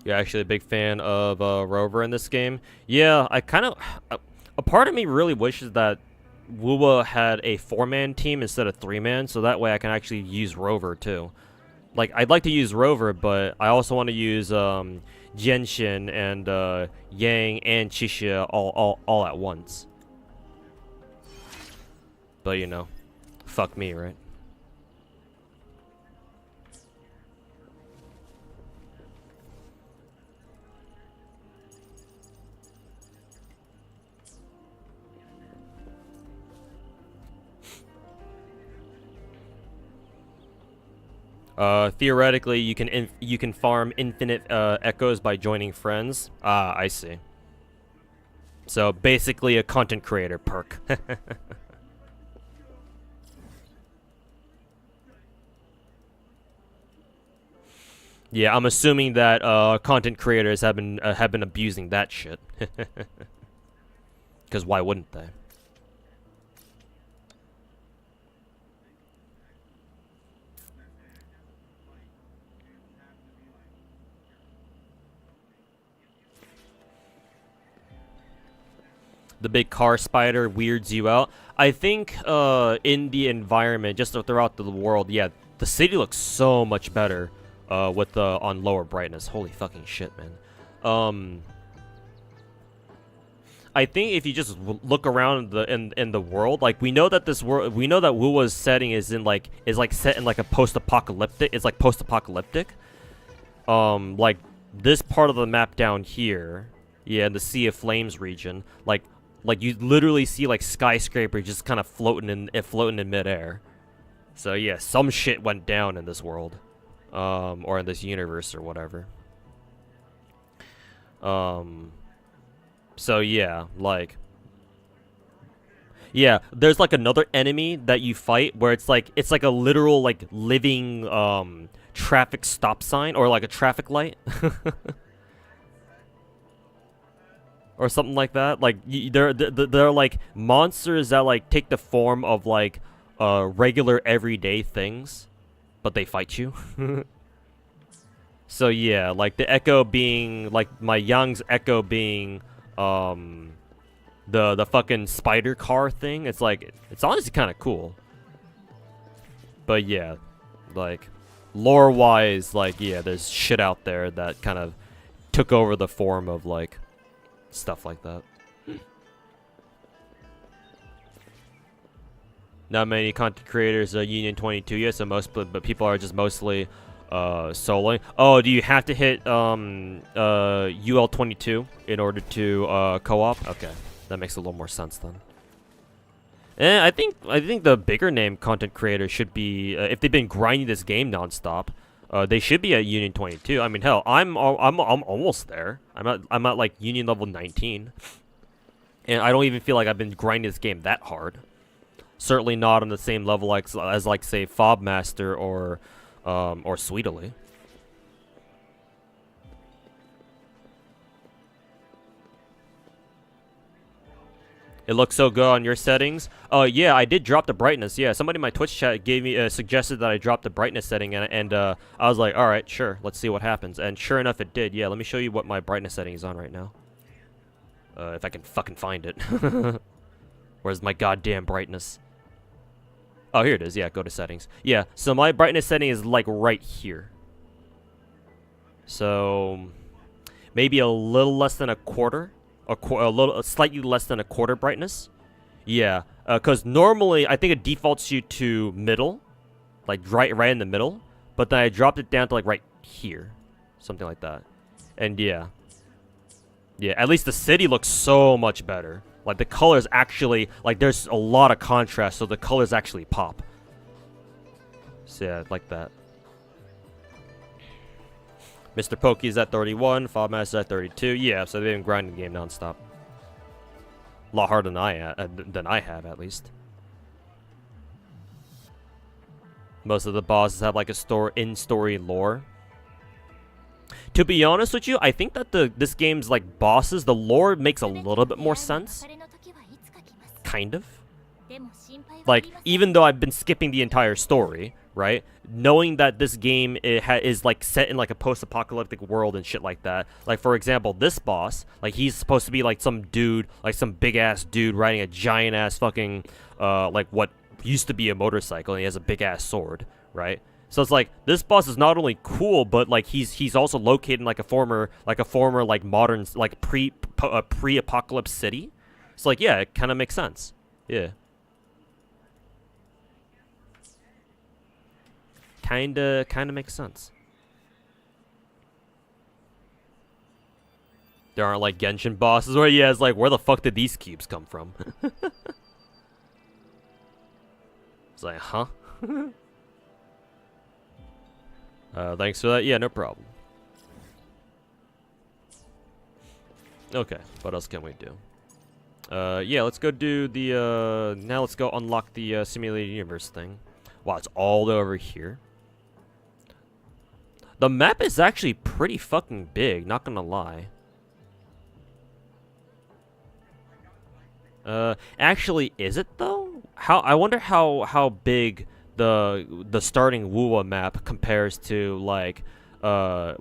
You're actually a big fan of Rover in this game. Yeah, I kind of... a part of me really wishes that Wuwa had a 4-man team instead of 3-man, so that way I can actually use Rover too. Like, I'd like to use Rover, but I also want to use Genshin and Yang and Chixia all at once. But, you know, fuck me, right? Theoretically, you can farm infinite echoes by joining friends. Ah, I see. So basically, a content creator perk. Yeah, I'm assuming that content creators have been abusing that shit. Because why wouldn't they? The big car spider weirds you out. I think in the environment, just throughout the world, yeah, the city looks so much better with on lower brightness. Holy fucking shit, man. I think if you just look around in the world, like we know that Wuwa's setting is set in like a post-apocalyptic. It's like post-apocalyptic. Like this part of the map down here, yeah, in the Sea of Flames region, like you literally see like skyscrapers just kind of floating in midair. So yeah, some shit went down in this world, or in this universe or whatever. So yeah, like, yeah, there's like another enemy that you fight where it's like a literal like living traffic stop sign or like a traffic light. Or something like that. Like they're like monsters that like take the form of like regular everyday things, but they fight you. So yeah, like the echo being like my Yang's echo being the fucking spider car thing. It's like it's honestly kind of cool. But yeah, like lore wise, like yeah, there's shit out there that kind of took over the form of like stuff like that. Not many content creators Union 22 yet, so but people are just mostly soloing. Oh, do you have to hit UL 22 in order to co-op? Okay, that makes a little more sense then. And I think the bigger name content creators should be if they've been grinding this game nonstop. They should be at Union 22. I mean, hell, I'm almost there. I'm at like Union level 19, and I don't even feel like I've been grinding this game that hard. Certainly not on the same level as like say Fobmaster or Sweetly. It looks so good on your settings. Oh yeah, I did drop the brightness. Yeah, somebody in my Twitch chat gave me suggested that I drop the brightness setting, and I was like, all right, sure, let's see what happens. And sure enough, it did. Yeah, let me show you what my brightness setting is on right now. If I can fucking find it. Where's my goddamn brightness? Oh, here it is. Yeah, go to settings. Yeah, so my brightness setting is like right here. So maybe a little less than a quarter. Slightly less than a quarter brightness. Yeah, because normally I think it defaults you to middle, like right in the middle. But then I dropped it down to like right here, something like that. And yeah, at least the city looks so much better. Like the colors actually, like there's a lot of contrast, so the colors actually pop. So yeah, like that. Mr. Pokey's at 31, Fobmaster's at 32. Yeah, so they've been grinding the game nonstop. A lot harder than I have, at least. Most of the bosses have like a in-story lore. To be honest with you, I think that this game's like bosses, the lore makes a little bit more sense. Kind of. Like, even though I've been skipping the entire story, right? Knowing that this game is like set in like a post-apocalyptic world and shit like that. Like, for example, this boss, like he's supposed to be like some dude, like some big-ass dude riding a giant-ass fucking, like what used to be a motorcycle, and he has a big-ass sword, right? So it's like this boss is not only cool, but like he's also located in like a former like modern like pre-apocalypse city. It's like, yeah, it kind of makes sense. Yeah. Kinda makes sense. There aren't like Genshin bosses where, yeah, it's like, where the fuck did these cubes come from? It's like, huh? Thanks for that. Yeah, no problem. Okay, what else can we do? Yeah, let's go do the, now let's go unlock the simulated universe thing. Wow, it's all over here. The map is actually pretty fucking big, not gonna lie. Actually, is it though? I wonder how big the starting Wuwa map compares to like 1.0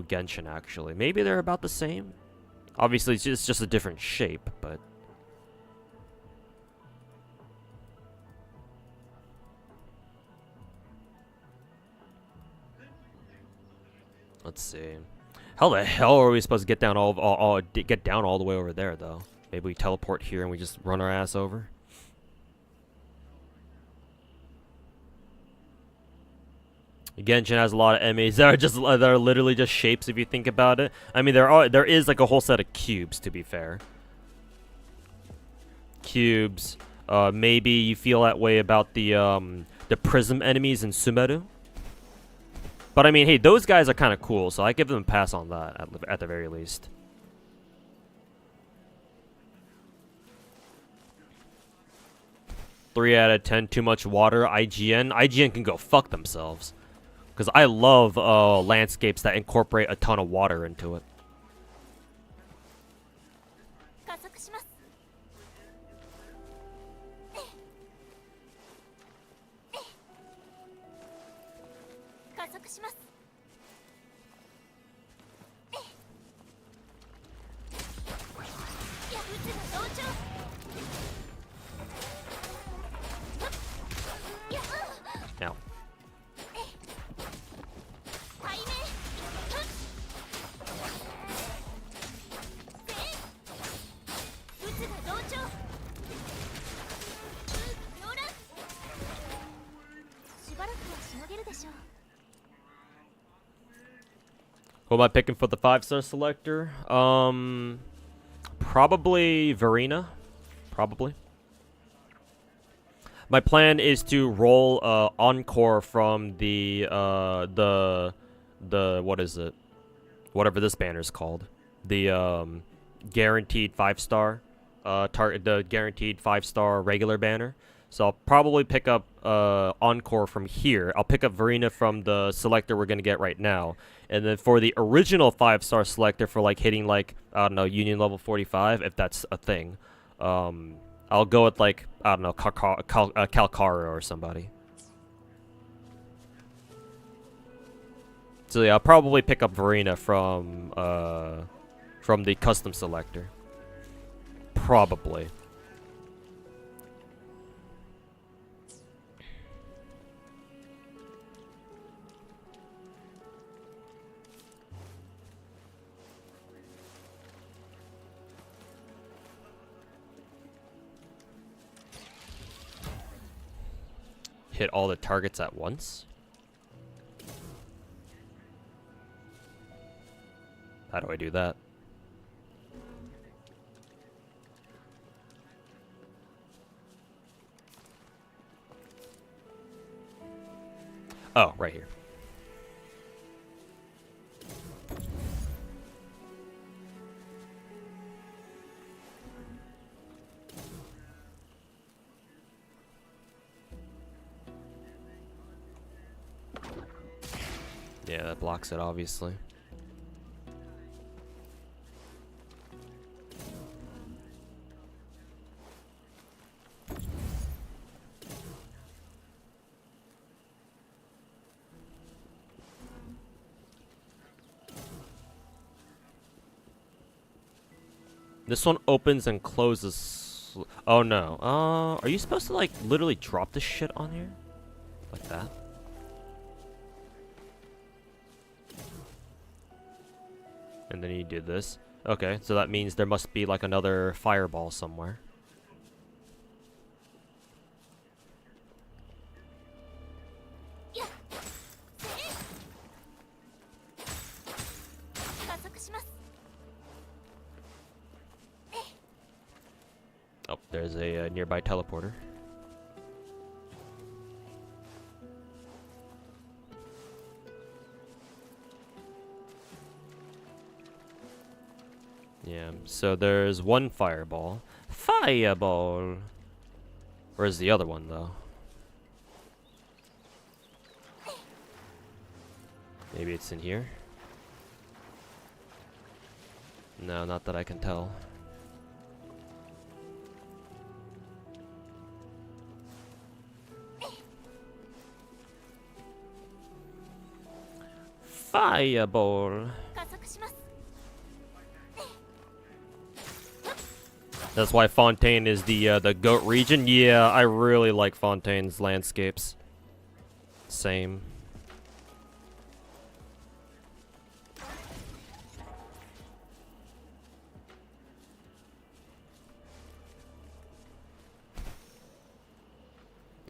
Genshin actually. Maybe they're about the same. Obviously, it's just a different shape, but let's see. How the hell are we supposed to get down get down all the way over there though? Maybe we teleport here and we just run our ass over. Genshin has a lot of enemies that are literally just shapes if you think about it. I mean, there is like a whole set of cubes, to be fair. Cubes. Maybe you feel that way about the prism enemies in Sumeru. But I mean, hey, those guys are kind of cool, so I give them a pass on that at the very least. Three out of 10. Too much water. IGN can go fuck themselves. Because I love landscapes that incorporate a ton of water into it. Now. Who am I picking for the 5-star selector? Probably Verena. Probably. My plan is to roll Encore from the what is it? Whatever this banner is called. The guaranteed 5-star the guaranteed 5-star regular banner. So I'll probably pick up Encore from here. I'll pick up Verena from the selector we're gonna get right now. And then for the original 5-star selector for like hitting like, I don't know, Union level 45, if that's a thing. I'll go with like, I don't know, Calcara or somebody. So yeah, I'll probably pick up Verena from the custom selector. Probably. Hit all the targets at once? How do I do that? Oh, right here. Yeah, that blocks it, obviously. This one opens and closes. Oh no. Are you supposed to like literally drop this shit on here? Like that? And then you do this. Okay, so that means there must be like another fireball somewhere. Oh, there's a nearby teleporter. Yeah, so there's one fireball. Fireball! Where's the other one, though? Maybe it's in here? No, not that I can tell. Fireball! That's why Fontaine is the GOAT region. Yeah, I really like Fontaine's landscapes. Same.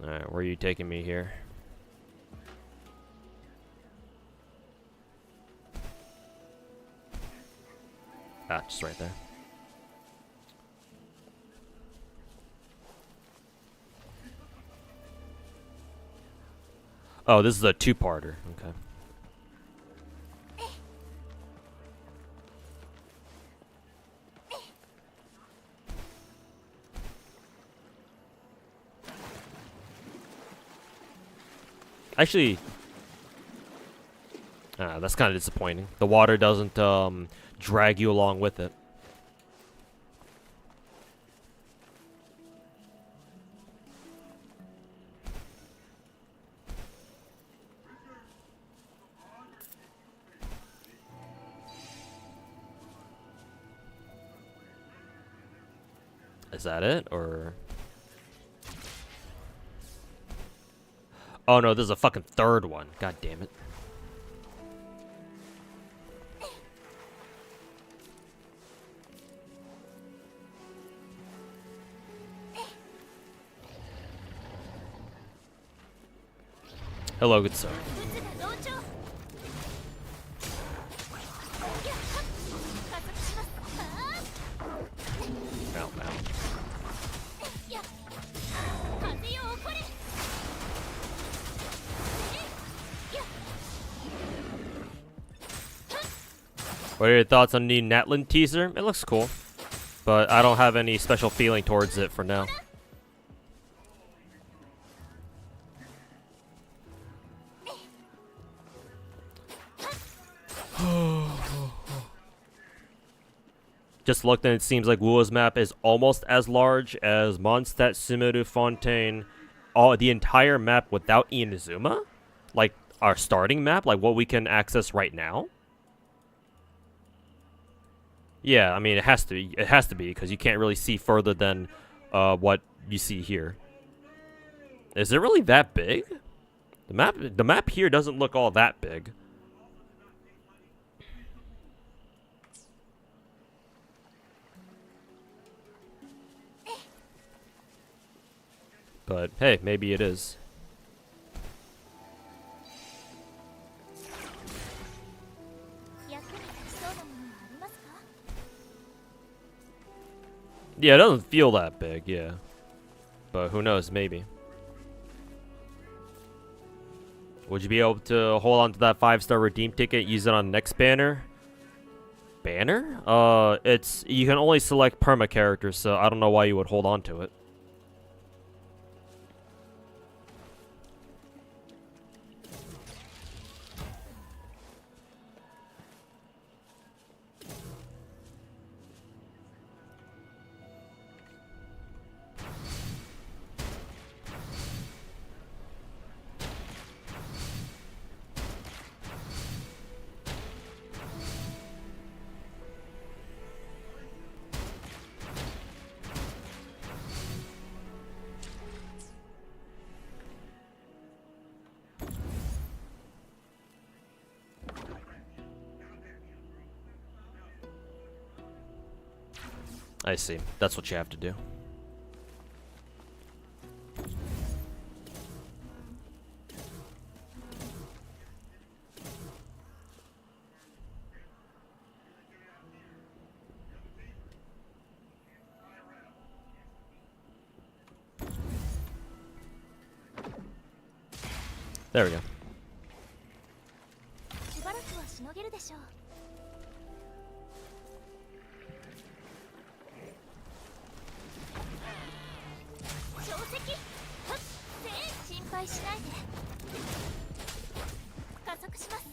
Alright, where are you taking me here? Ah, just right there. Oh, this is a two-parter. Okay. Actually, that's kind of disappointing. The water doesn't drag you along with it. Is that it, or? Oh no, there's a fucking third one. God damn it. Hello, good sir. Ow, ow. What are your thoughts on the Natlan teaser? It looks cool, but I don't have any special feeling towards it for now. Just looked and it seems like Wua's map is almost as large as Mondstadt, Sumeru, Fontaine, the entire map without Inazuma? Like our starting map, like what we can access right now? Yeah, I mean it has to be. It has to be because you can't really see further than what you see here. Is it really that big? The map here doesn't look all that big. But hey, maybe it is. Yeah, it doesn't feel that big, yeah. But who knows, maybe. Would you be able to hold on to that 5-star redeem ticket, use it on the next banner? Banner? It's you can only select perma characters, so I don't know why you would hold on to it. I see. That's what you have to do. There we go. しばらくはしのげるでしょう。小石、はっ、心配しないで。加速します。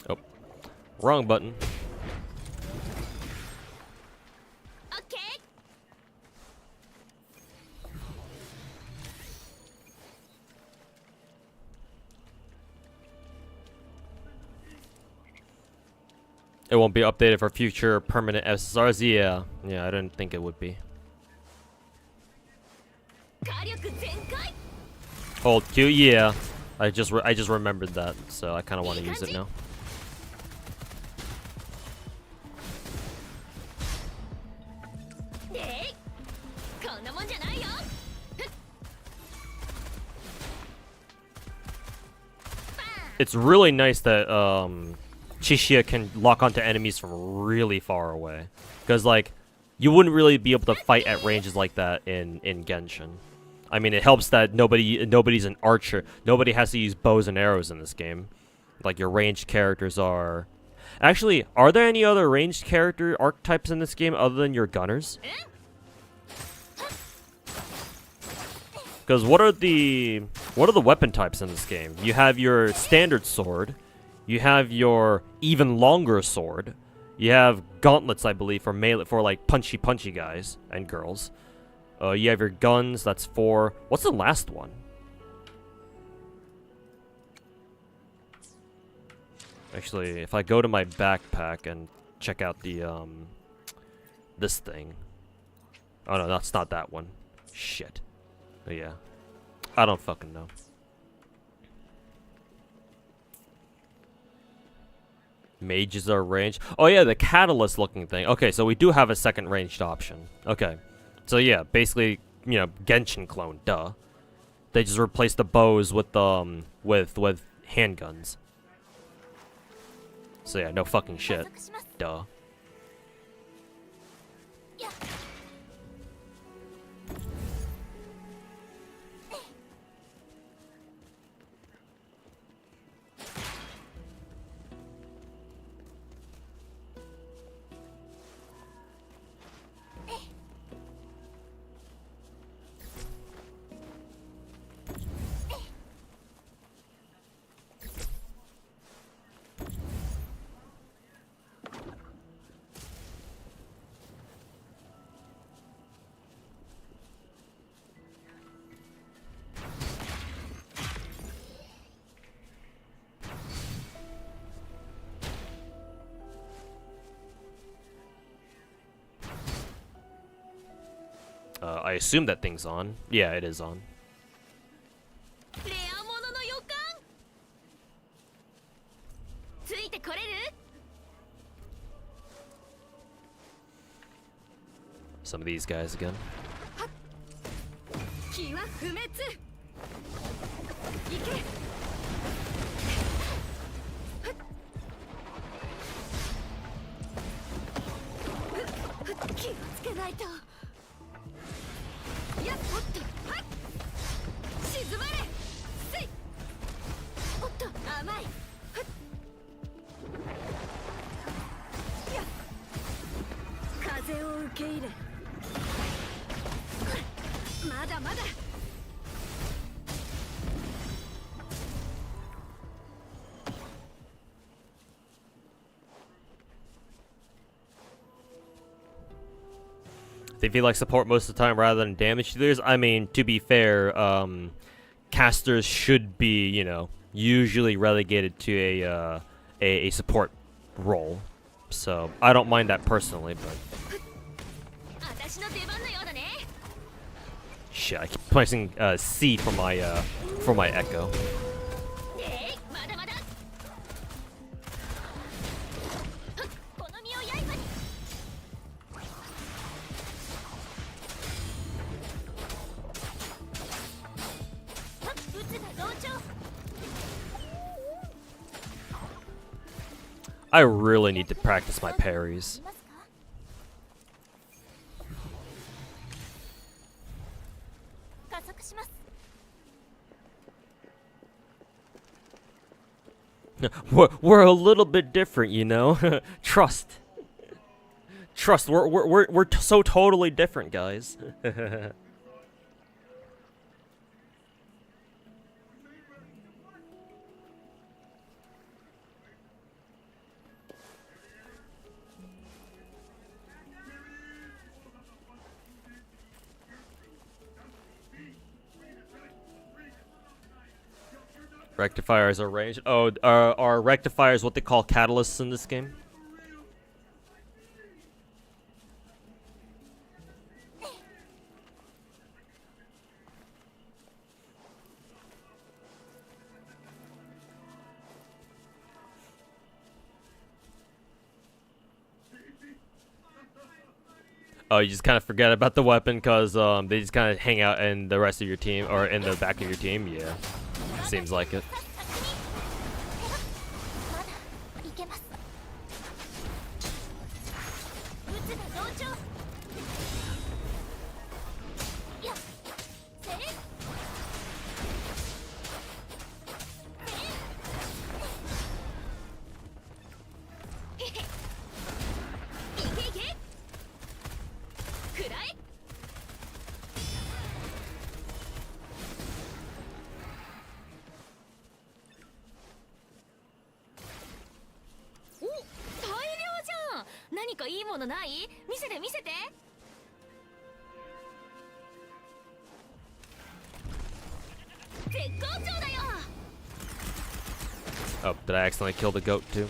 Oh, wrong button. Okay. It won't be updated for future permanent SSRs. Yeah, I didn't think it would be. Hold Q. Yeah, I just remembered that, so I kind of want to use it now. It's really nice that Chishia can lock onto enemies from really far away, because like you wouldn't really be able to fight at ranges like that in Genshin. I mean, it helps that nobody's an archer. Nobody has to use bows and arrows in this game. Like your ranged characters are. Actually, are there any other ranged character archetypes in this game other than your gunners? Because what are the weapon types in this game? You have your standard sword, you have your even longer sword, you have gauntlets, I believe, for melee, for like punchy guys and girls. You have your guns. That's 4. What's the last one? Actually, if I go to my backpack and check out the this thing. Oh no, that's not that one. Shit. But yeah, I don't fucking know. Mages are ranged. Oh yeah, the catalyst looking thing. Okay, so we do have a second ranged option. Okay, so yeah, basically, you know, Genshin clone. Duh. They just replaced the bows with with handguns. So yeah, no fucking shit. Duh. I assume that thing's on. Yeah, it is on. レアものの予感ついてこれる Some of these guys again. 気は不滅いけ気をつけないとやっおっとはい沈まれせいおっと甘いや風を受け入れまだまだ They feel like support most of the time rather than damage dealers. I mean, to be fair, casters should be, you know, usually relegated to a support role. So I don't mind that personally, but shit, I keep pressing C for my echo. この身を刃に I really need to practice my parries. We're a little bit different, you know. Trust. Trust. We're so totally different, guys. Rectifiers are ranged. Oh, are rectifiers what they call catalysts in this game? Oh, you just kind of forget about the weapon because they just kind of hang out in the rest of your team or in the back of your team. Yeah, seems like it. Oh, did I accidentally kill the goat too?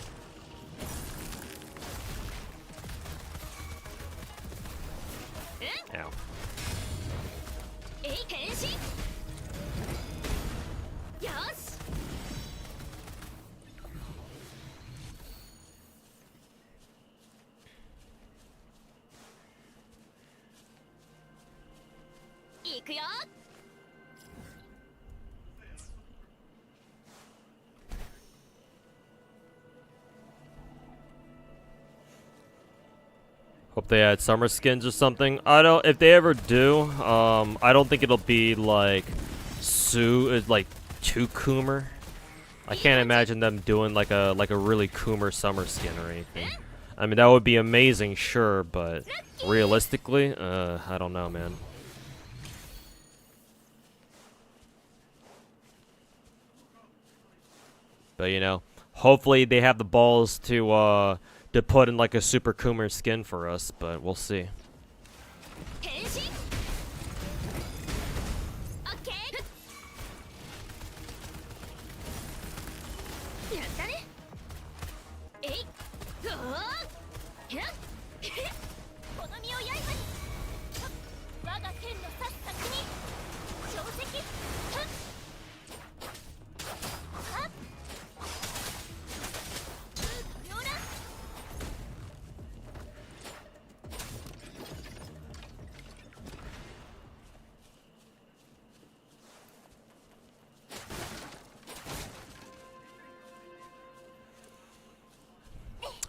Ow. Hope they add summer skins or something. I don't. If they ever do, I don't think it'll be like too Coomer. I can't imagine them doing like a really Coomer summer skin or anything. I mean, that would be amazing, sure, but realistically, I don't know, man. But you know, hopefully they have the balls to put in like a super Coomer skin for us, but we'll see.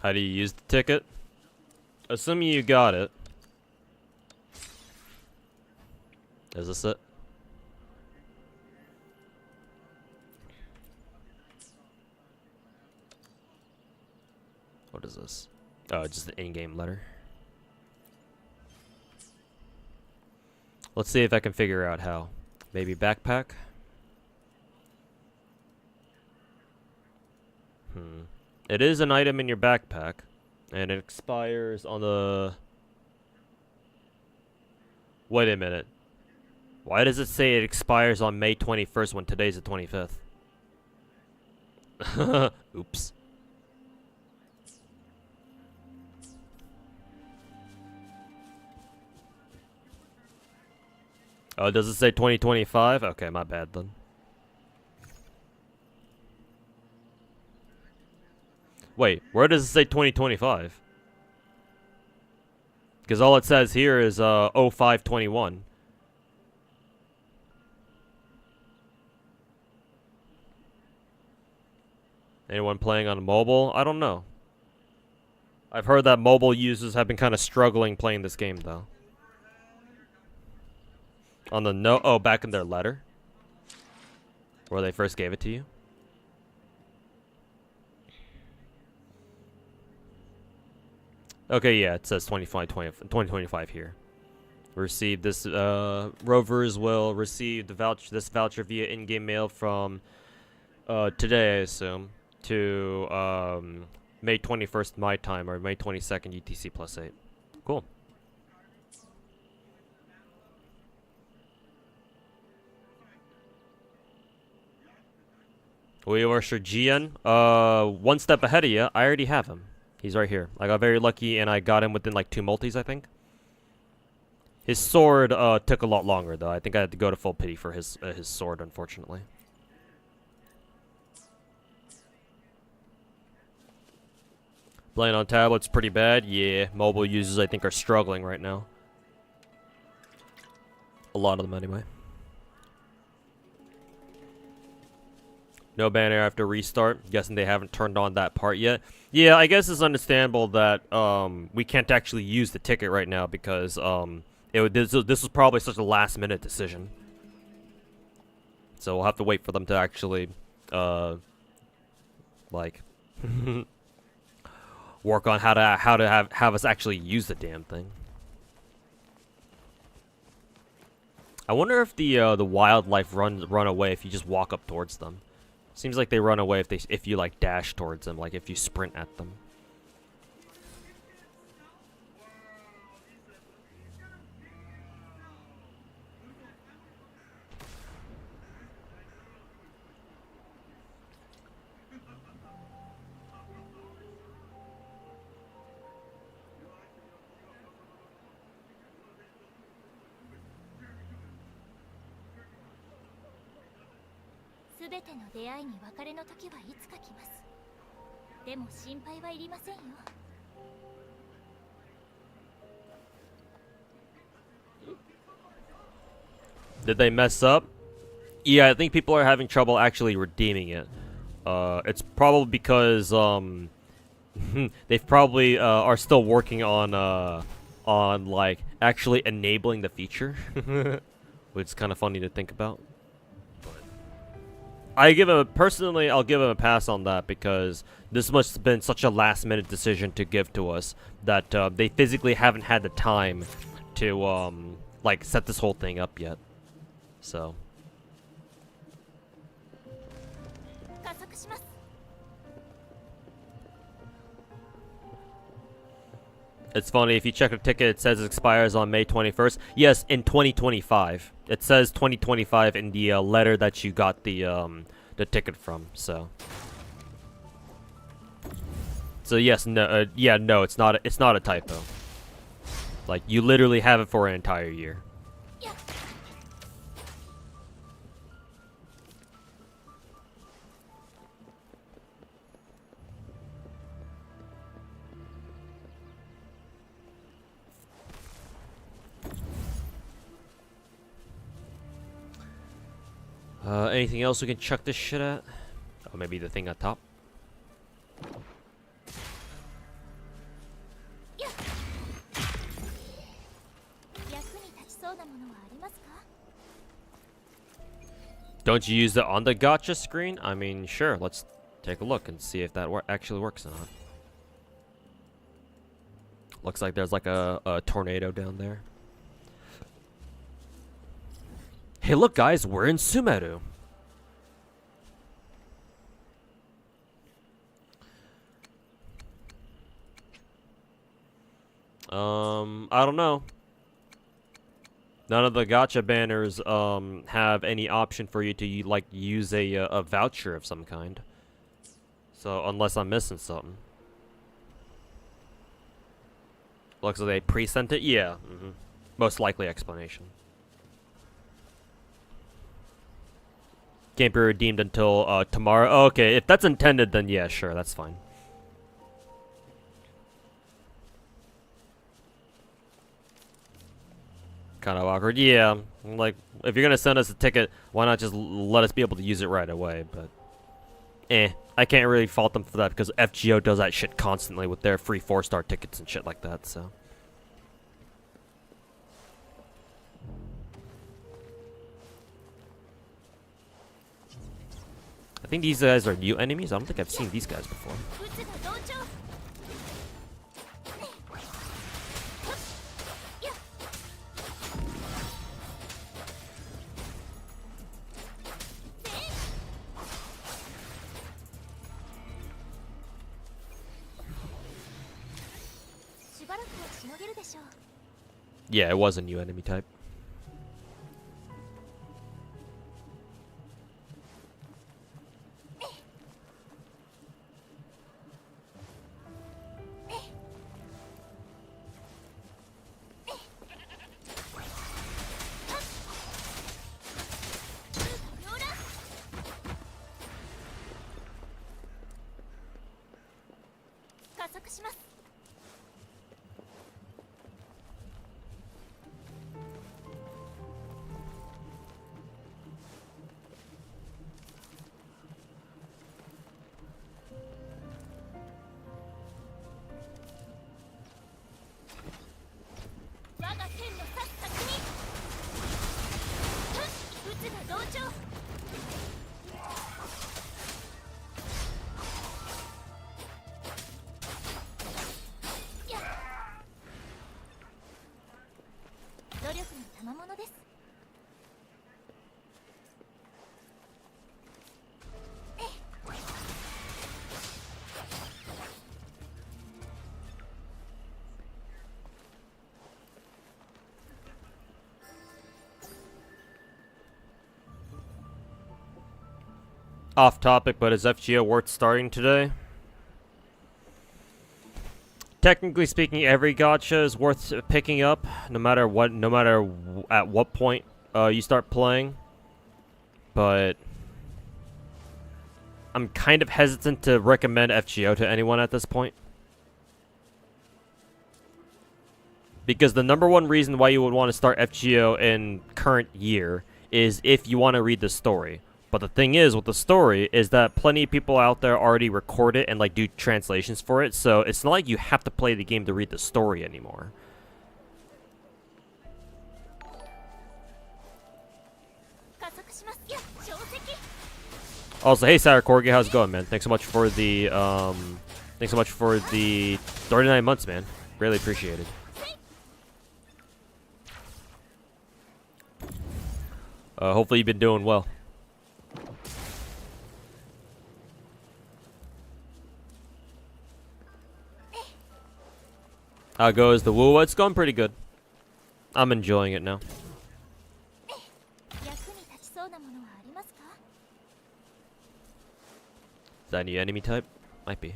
How do you use the ticket? Assuming you got it. Is this it? What is this? Oh, just the in-game letter. Let's see if I can figure out how. Maybe backpack? It is an item in your backpack. And it expires on the... Wait a minute. Why does it say it expires on May 21st when today's the 25th? Oops. Oh, does it say 2025? Okay, my bad then. Wait, where does it say 2025? Because all it says here is 0521. Anyone playing on mobile? I don't know. I've heard that mobile users have been kind of struggling playing this game though. On the back in their letter? Where they first gave it to you? Okay, yeah, it says 2025 here. Receive this, Rovers will receive this voucher via in-game mail from, today, I assume, to, May 21st my time, or May 22nd UTC +8. Cool. We are Jian. One step ahead of you. I already have him. He's right here. I got very lucky and I got him within like 2 multis, I think. His sword took a lot longer though. I think I had to go to full pity for his sword, unfortunately. Playing on tablets pretty bad. Yeah, mobile users I think are struggling right now. A lot of them anyway. No banner after restart. Guessing they haven't turned on that part yet. Yeah, I guess it's understandable that we can't actually use the ticket right now because this was probably such a last minute decision. So we'll have to wait for them to actually like work on how to have us actually use the damn thing. I wonder if the wildlife run away if you just walk up towards them. Seems like they run away if you like dash towards them, like if you sprint at them. Did they mess up? Yeah, I think people are having trouble actually redeeming it. It's probably because they've probably are still working on like actually enabling the feature, which is kind of funny to think about. I'll give him a pass on that because this must have been such a last-minute decision to give to us that they physically haven't had the time to like set this whole thing up yet. So. It's funny, if you check the ticket, it says it expires on May 21st. Yes, in 2025. It says 2025 in the letter that you got the ticket from, so. So yes, no, yeah, no, it's not a typo. Like, you literally have it for an entire year. Anything else we can chuck this shit at? Oh, maybe the thing on top. Don't you use it on the gacha screen? I mean, sure. Let's take a look and see if that actually works or not. Looks like there's like a tornado down there. Hey, look, guys, we're in Sumeru. I don't know. None of the gacha banners have any option for you to like use a voucher of some kind. So unless I'm missing something. Looks like they pre-sent it. Yeah. Most likely explanation. Can't be redeemed until tomorrow. Oh, okay, if that's intended, then yeah, sure, that's fine. Kind of awkward. Yeah, like, if you're gonna send us a ticket, why not just let us be able to use it right away? But, I can't really fault them for that because FGO does that shit constantly with their free 4-star tickets and shit like that, so. I think these guys are new enemies. I don't think I've seen these guys before. Yeah, it was a new enemy type. Off topic, but is FGO worth starting today? Technically speaking, every gacha is worth picking up, no matter at what point you start playing. But I'm kind of hesitant to recommend FGO to anyone at this point. Because the #1 reason why you would want to start FGO in current year is if you want to read the story. But the thing is, with the story, is that plenty of people out there already record it and like do translations for it, so it's not like you have to play the game to read the story anymore. Also, hey Sour Corgi, how's it going, man? Thanks so much for the 39 months, man. Really appreciate it. Hopefully you've been doing well. How goes the woo? It's going pretty good. I'm enjoying it now. Is that a new enemy type? Might be.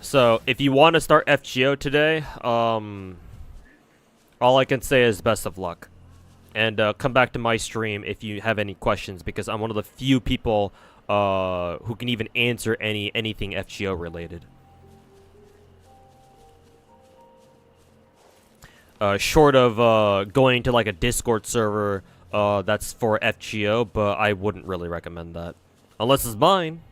So, if you want to start FGO today, all I can say is best of luck. And come back to my stream if you have any questions, because I'm one of the few people who can even answer anything FGO related. Short of going to like a Discord server that's for FGO, but I wouldn't really recommend that. Unless it's mine.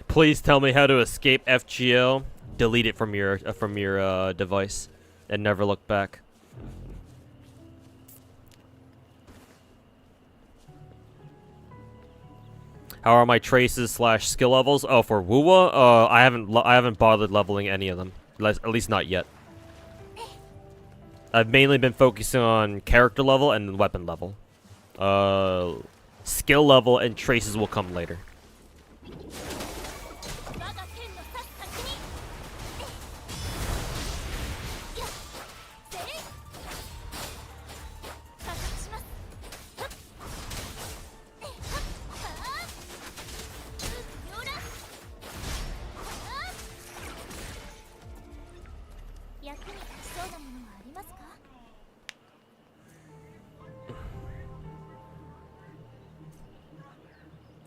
Please tell me how to escape FGO. Delete it from your device, and never look back. How are my traces / skill levels? Oh, for Wuwa, I haven't bothered leveling any of them. At least not yet. I've mainly been focusing on character level and weapon level. Skill level and traces will come later.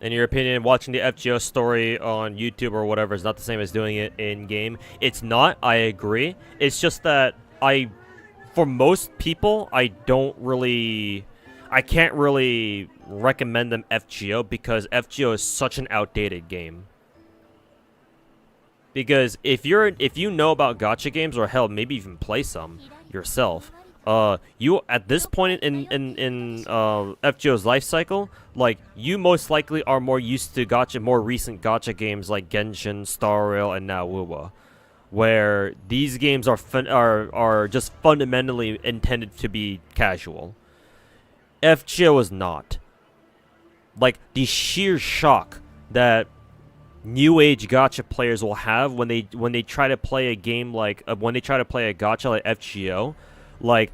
In your opinion, watching the FGO story on YouTube or whatever is not the same as doing it in game. It's not, I agree. It's just that for most people, I can't really recommend them FGO because FGO is such an outdated game. Because if you know about gacha games, or hell, maybe even play some yourself, you at this point in FGO's life cycle, like, you most likely are more used to more recent gacha games like Genshin, Star Rail, and now Wuwa, where these games are just fundamentally intended to be casual. FGO is not. Like, the sheer shock that new age gacha players will have when they try to play a game like when they try to play a gacha like FGO, like,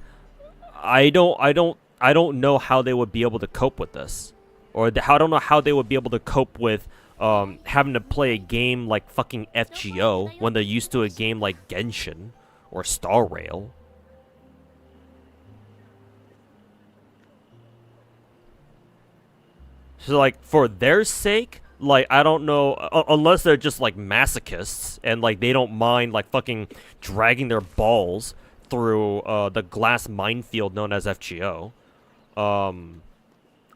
I don't know how they would be able to cope with this, or I don't know how they would be able to cope with having to play a game like fucking FGO when they're used to a game like Genshin or Star Rail. So, like, for their sake, like, I don't know, unless they're just like masochists and like they don't mind like fucking dragging their balls through the glass minefield known as FGO.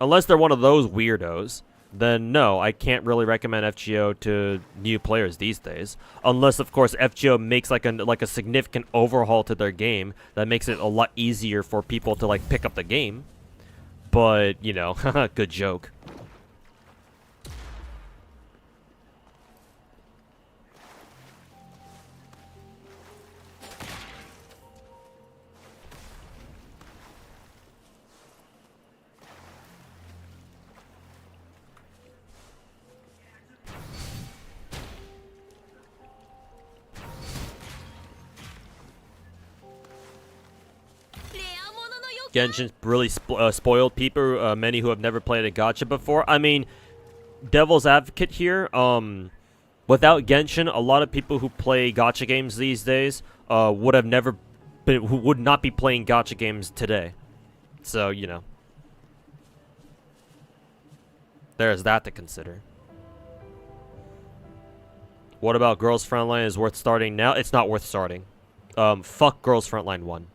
Unless they're one of those weirdos, then no, I can't really recommend FGO to new players these days. Unless, of course, FGO makes like a significant overhaul to their game that makes it a lot easier for people to like pick up the game. But, you know, good joke. Genshin's really spoiled people, many who have never played a gacha before. I mean, devil's advocate here, without Genshin, a lot of people who play gacha games these days would not be playing gacha games today. So, you know, there's that to consider. What about Girls Frontline is worth starting now? It's not worth starting. Fuck Girls Frontline 1.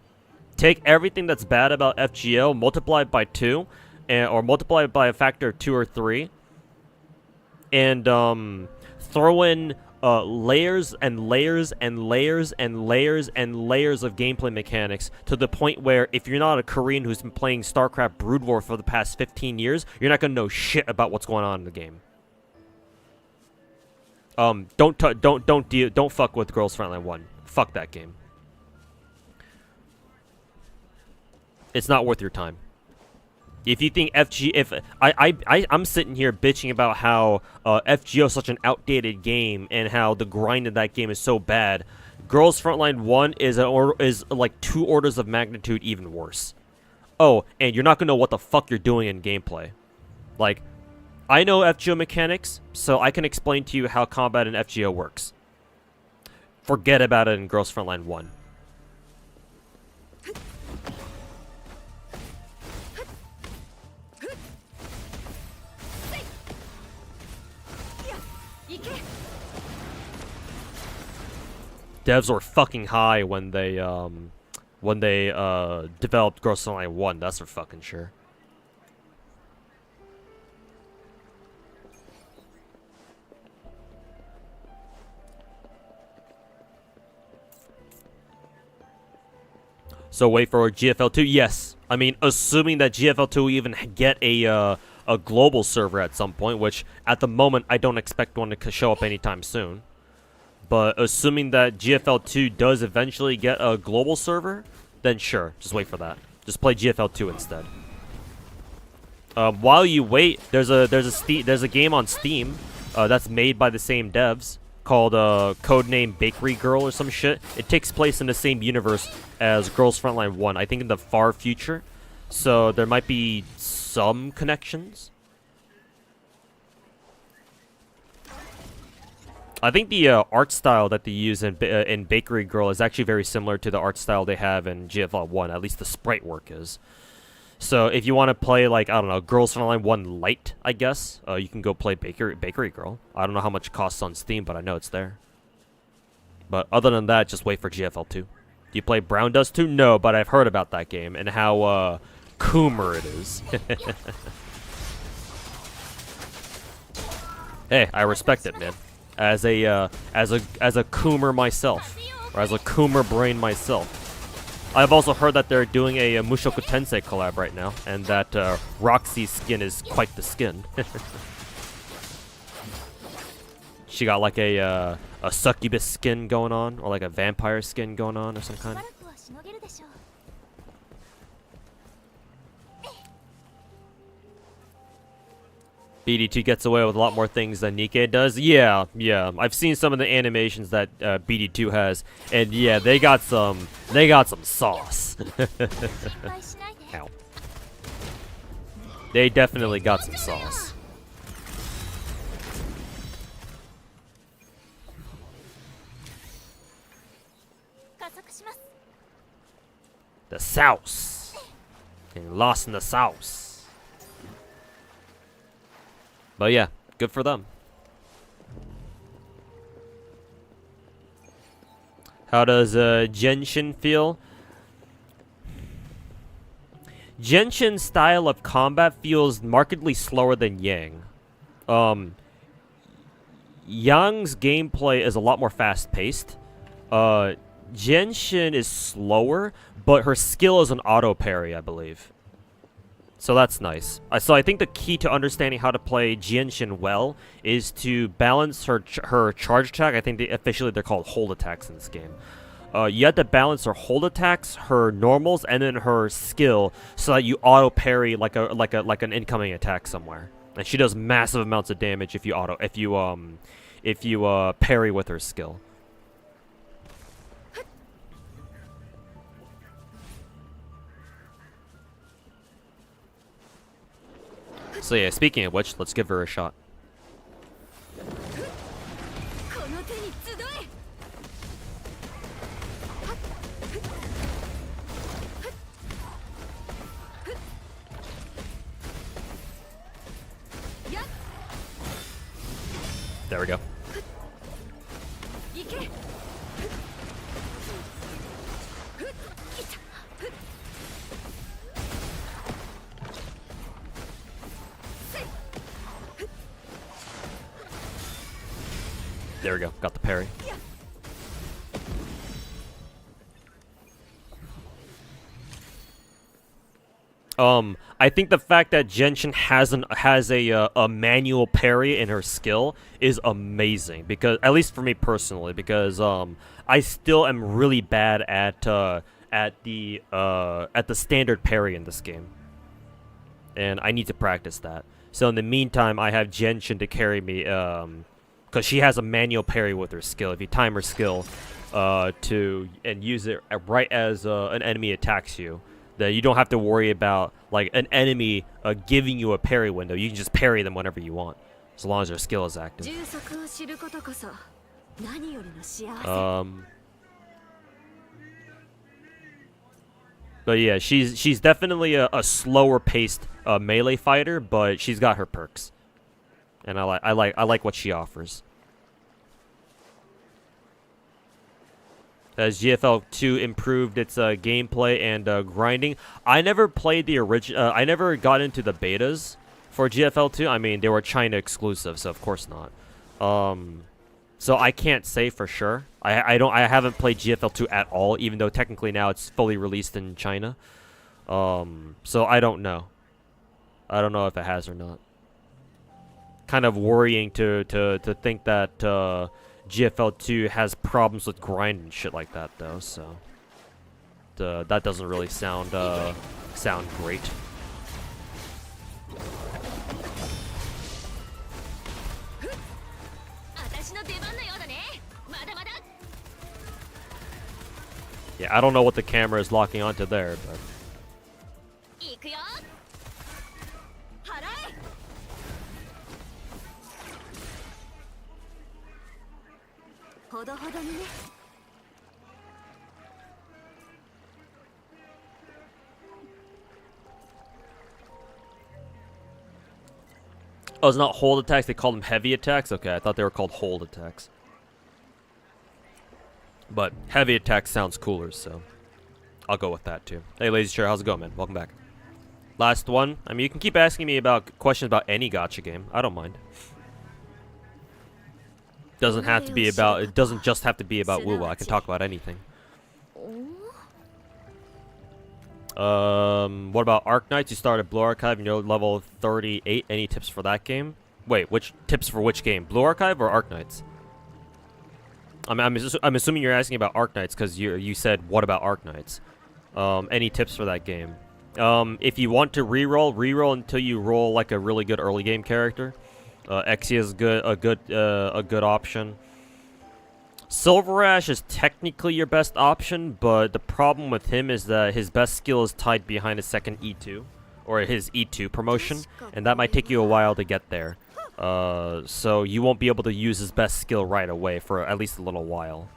Take everything that's bad about FGO, multiply it by 2, or multiply it by a factor of 2 or 3, and throw in layers and layers and layers and layers and layers of gameplay mechanics to the point where if you're not a Korean who's been playing StarCraft Brood War for the past 15 years, you're not gonna know shit about what's going on in the game. Don't fuck with Girls Frontline 1. Fuck that game. It's not worth your time. If you think I'm sitting here bitching about how FGO is such an outdated game and how the grind in that game is so bad, Girls Frontline 1 is like 2 orders of magnitude even worse. Oh, and you're not gonna know what the fuck you're doing in gameplay. Like, I know FGO mechanics, so I can explain to you how combat in FGO works. Forget about it in Girls Frontline 1. Devs were fucking high when they developed Girls Frontline 1, that's for fucking sure. So wait for GFL2? Yes. I mean, assuming that GFL2 will even get a global server at some point, which at the moment I don't expect one to show up anytime soon. But assuming that GFL2 does eventually get a global server, then sure, just wait for that. Just play GFL2 instead. While you wait, there's a game on Steam that's made by the same devs called Codename Bakery Girl or some shit. It takes place in the same universe as Girls Frontline 1, I think in the far future. So there might be some connections. I think the art style that they use in Bakery Girl is actually very similar to the art style they have in GFL 1, at least the sprite work is. So if you want to play, like, I don't know, Girls Frontline 1 Lite, I guess, you can go play Bakery Girl. I don't know how much it costs on Steam, but I know it's there. But other than that, just wait for GFL 2. Do you play Brown Dust 2? No, but I've heard about that game and how Coomer it is. Hey, I respect it, man. As a Coomer myself, or as a Coomer brain myself. I've also heard that they're doing a Mushoku Tensei collab right now, and that Roxy's skin is quite the skin. She got like a succubus skin going on, or like a vampire skin going on, or some kind. BD2 gets away with a lot more things than Nikkei does. Yeah. I've seen some of the animations that BD2 has, and yeah, they got some sauce. Ow. They definitely got some sauce. The sauce. Getting lost in the sauce. But yeah, good for them. How does Genshin feel? Genshin's style of combat feels markedly slower than Yang. Yang's gameplay is a lot more fast-paced. Genshin is slower, but her skill is an auto parry, I believe. So that's nice. So I think the key to understanding how to play Genshin well is to balance her charge attack. I think officially they're called hold attacks in this game. You have to balance her hold attacks, her normals, and then her skill, so that you auto parry like an incoming attack somewhere. And she does massive amounts of damage if you parry with her skill. So yeah, speaking of which, let's give her a shot. There we go. There we go. Got the parry. I think the fact that Genshin has a manual parry in her skill is amazing, because at least for me personally, because I still am really bad at the standard parry in this game. and I need to practice that. So in the meantime, I have Genshin to carry me, because she has a manual parry with her skill. If you time her skill, and use it right as an enemy attacks you, then you don't have to worry about like an enemy giving you a parry window. You can just parry them whenever you want, as long as their skill is active. But yeah, she's definitely a slower paced melee fighter, but she's got her perks, and I like what she offers. Has GFL 2 improved its gameplay and grinding? I never played the original. I never got into the betas for GFL 2. I mean, they were China exclusive, so of course not. So I can't say for sure. I haven't played GFL 2 at all, even though technically now it's fully released in China. So I don't know. I don't know if it has or not. Kind of worrying to think that GFL 2 has problems with grind and shit like that, though. So that doesn't really sound great. Yeah, I don't know what the camera is locking onto there, but. Oh, it's not hold attacks, they call them heavy attacks? Okay, I thought they were called hold attacks. But heavy attack sounds cooler, so I'll go with that too. Hey, Lazy Chair, how's it going, man? Welcome back. Last one. I mean, you can keep asking me about questions about any gacha game. I don't mind. Doesn't have to be about. It doesn't just have to be about Wuwa. I can talk about anything. What about Arknights? You started Blue Archive and you're level 38. Any tips for that game? Wait, which tips for which game? Blue Archive or Arknights? I'm assuming you're asking about Arknights because you said what about Arknights? Any tips for that game? If you want to reroll until you roll like a really good early game character. Exia is a good option. Silver Ash is technically your best option, but the problem with him is that his best skill is tied behind his second E2 or his E2 promotion, and that might take you a while to get there. So you won't be able to use his best skill right away for at least a little while.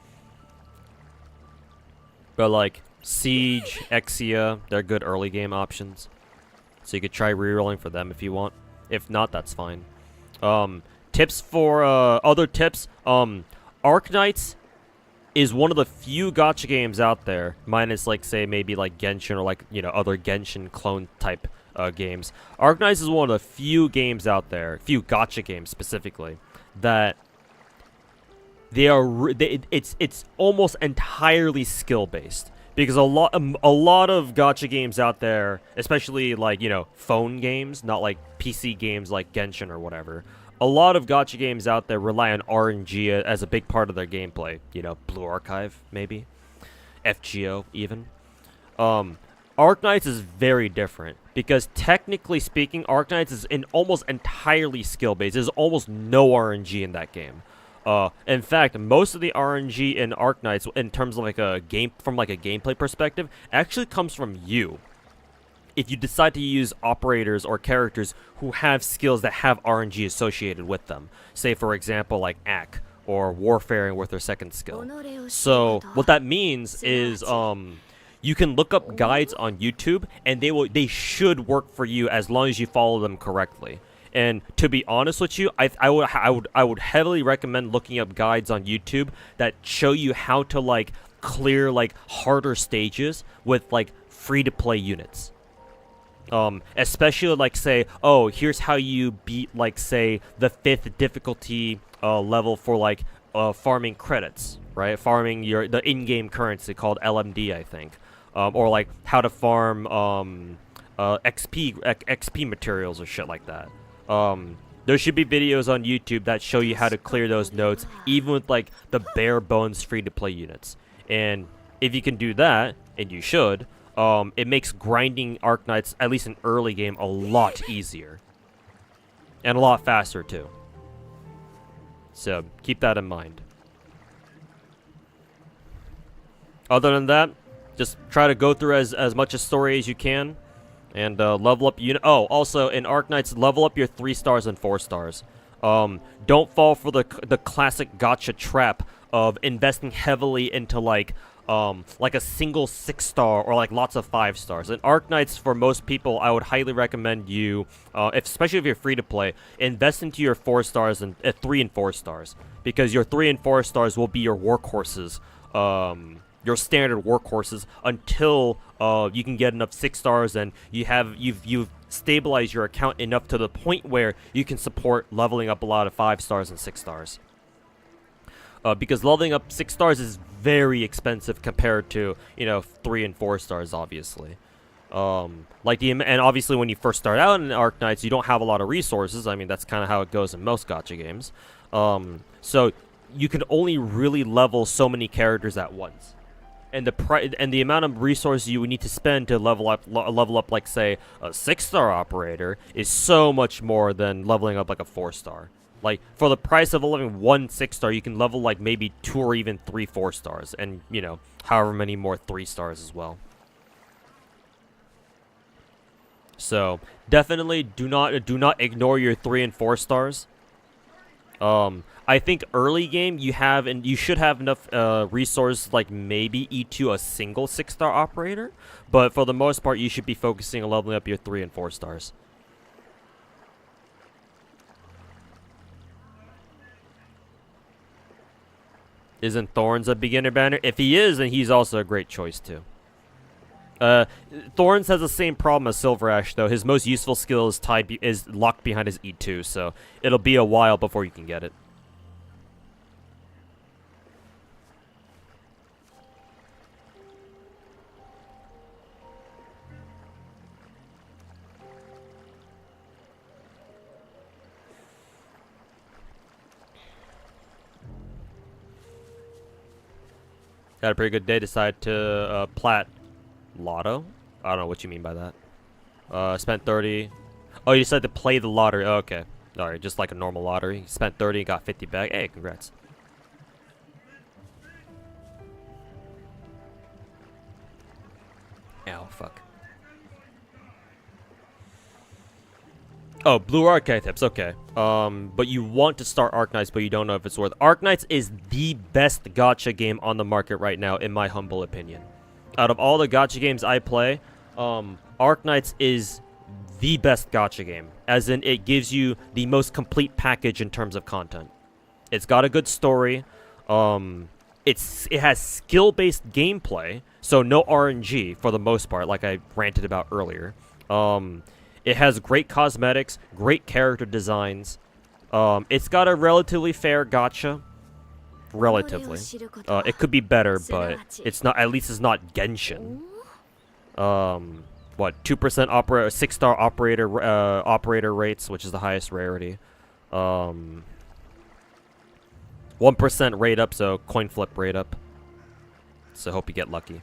But like Siege, Exia, they're good early game options. So you could try rerolling for them if you want. If not, that's fine. Tips for other tips. Arknights is one of the few gacha games out there, minus like say maybe like Genshin or like other Genshin clone type games. Arknights is one of the few games out there, few gacha games specifically, that it's almost entirely skill based. Because a lot of gacha games out there, especially like phone games, not like PC games like Genshin or whatever. A lot of gacha games out there rely on RNG as a big part of their gameplay. Blue Archive maybe, FGO even. Arknights is very different because technically speaking, Arknights is almost entirely skill based. There's almost no RNG in that game. In fact, most of the RNG in Arknights, in terms of like a gameplay perspective, actually comes from you. If you decide to use operators or characters who have skills that have RNG associated with them, say for example like Ak or Warfaring with their second skill. So what that means is you can look up guides on YouTube and they should work for you as long as you follow them correctly. And to be honest with you, I would heavily recommend looking up guides on YouTube that show you how to like clear like harder stages with like free to play units. Especially like say, oh, here's how you beat like say the 5th difficulty level for like farming credits, right? Farming the in-game currency called LMD, I think. Or like how to farm XP materials or shit like that. There should be videos on YouTube that show you how to clear those nodes, even with like the bare bones free to play units. And if you can do that, and you should, it makes grinding Arknights, at least in early game, a lot easier. And a lot faster, too. So, keep that in mind. Other than that, just try to go through as much a story as you can. And level up unit. Oh, also, in Arknights, level up your 3 stars and 4 stars. Don't fall for the classic gacha trap of investing heavily into, like a single 6-star or, like, lots of 5 stars. In Arknights, for most people, I would highly recommend you, especially if you're free to play, invest into your 4 stars and 3 and 4 stars. Because your 3 and 4 stars will be your workhorses. Your standard workhorses until you can get enough 6 stars and you've stabilized your account enough to the point where you can support leveling up a lot of 5 stars and 6 stars. Because leveling up 6 stars is very expensive compared to 3 and 4 stars, obviously. And obviously when you first start out in Arknights, you don't have a lot of resources. I mean, that's kind of how it goes in most gacha games. So you can only really level so many characters at once. And the amount of resources you would need to spend to level up, like, say, a 6-star operator is so much more than leveling up like a 4-star. Like, for the price of leveling 1 6-star, you can level like maybe 2 or even 3 4 stars, and however many more 3 stars as well. So definitely do not ignore your 3 and 4 stars. I think early game you should have enough resources, like maybe E2 a single 6-star operator, but for the most part you should be focusing on leveling up your 3 and 4 stars. Isn't Thorns a beginner banner? If he is, then he's also a great choice too. Thorns has the same problem as Silver Ash, though. His most useful skill is locked behind his E2, so it'll be a while before you can get it. Had a pretty good day. Decided to plat lotto. I don't know what you mean by that. Spent 30. Oh, you decided to play the lottery. Oh, okay. Alright, just like a normal lottery. Spent 30, got 50 back. Hey, congrats. Ow, fuck. Oh, blue archetypes, okay. But you want to start Arknights, but you don't know if it's worth. Arknights is the best gacha game on the market right now, in my humble opinion. Out of all the gacha games I play, Arknights is the best gacha game. As in, it gives you the most complete package in terms of content. It's got a good story. It has skill-based gameplay, so no RNG for the most part, like I ranted about earlier. It has great cosmetics, great character designs. It's got a relatively fair gacha. Relatively. It could be better, but it's not. At least it's not Genshin. What, 2% 6-star operator rates, which is the highest rarity. 1% rate up, so coin flip rate up. So hope you get lucky.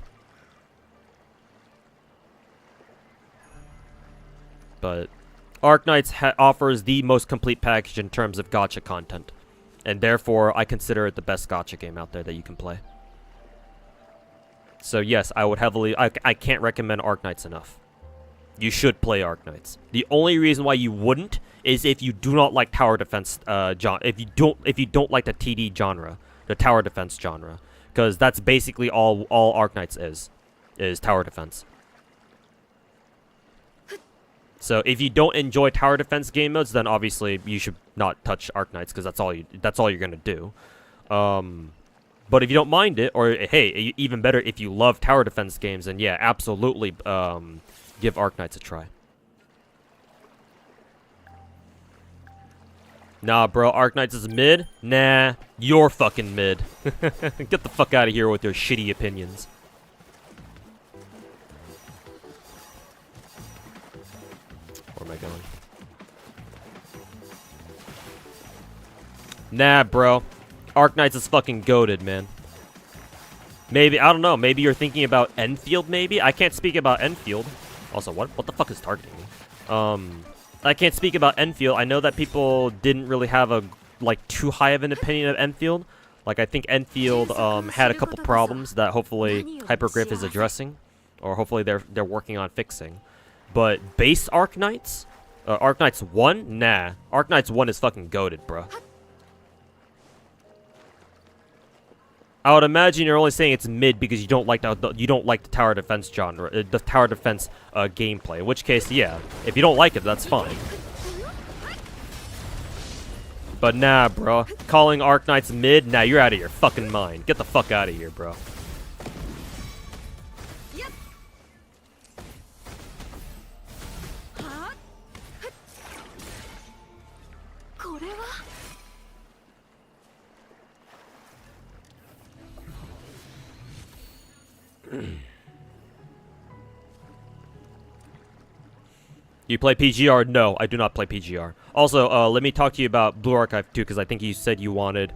But Arknights offers the most complete package in terms of gacha content. And therefore, I consider it the best gacha game out there that you can play. So yes, I would heavily... I can't recommend Arknights enough. You should play Arknights. The only reason why you wouldn't is if you do not like tower defense if you don't like the TD genre, the tower defense genre. Because that's basically all Arknights is tower defense. So if you don't enjoy tower defense game modes, then obviously you should not touch Arknights, because that's all you're gonna do. But if you don't mind it, or hey, even better, if you love tower defense games, then yeah, absolutely give Arknights a try. Nah, bro, Arknights is mid? Nah, you're fucking mid. Get the fuck out of here with your shitty opinions. Where am I going? Nah, bro. Arknights is fucking goated, man. Maybe, I don't know, maybe you're thinking about Enfield, maybe? I can't speak about Enfield. Also, what the fuck is targeting me? I can't speak about Enfield. I know that people didn't really have a, like, too high of an opinion of Enfield. Like, I think Enfield, had a couple problems that hopefully Hypergriff is addressing. Or hopefully they're working on fixing. But base Arknights? Arknights 1? Nah. Arknights 1 is fucking goated, bro. I would imagine you're only saying it's mid because you don't like the tower defense genre, the tower defense gameplay. In which case, yeah, if you don't like it, that's fine. But nah, bro, calling Arknights mid, nah, you're out of your fucking mind. Get the fuck out of here, bro. You play PGR? No, I do not play PGR. Also, let me talk to you about Blue Archive too, because I think you said you wanted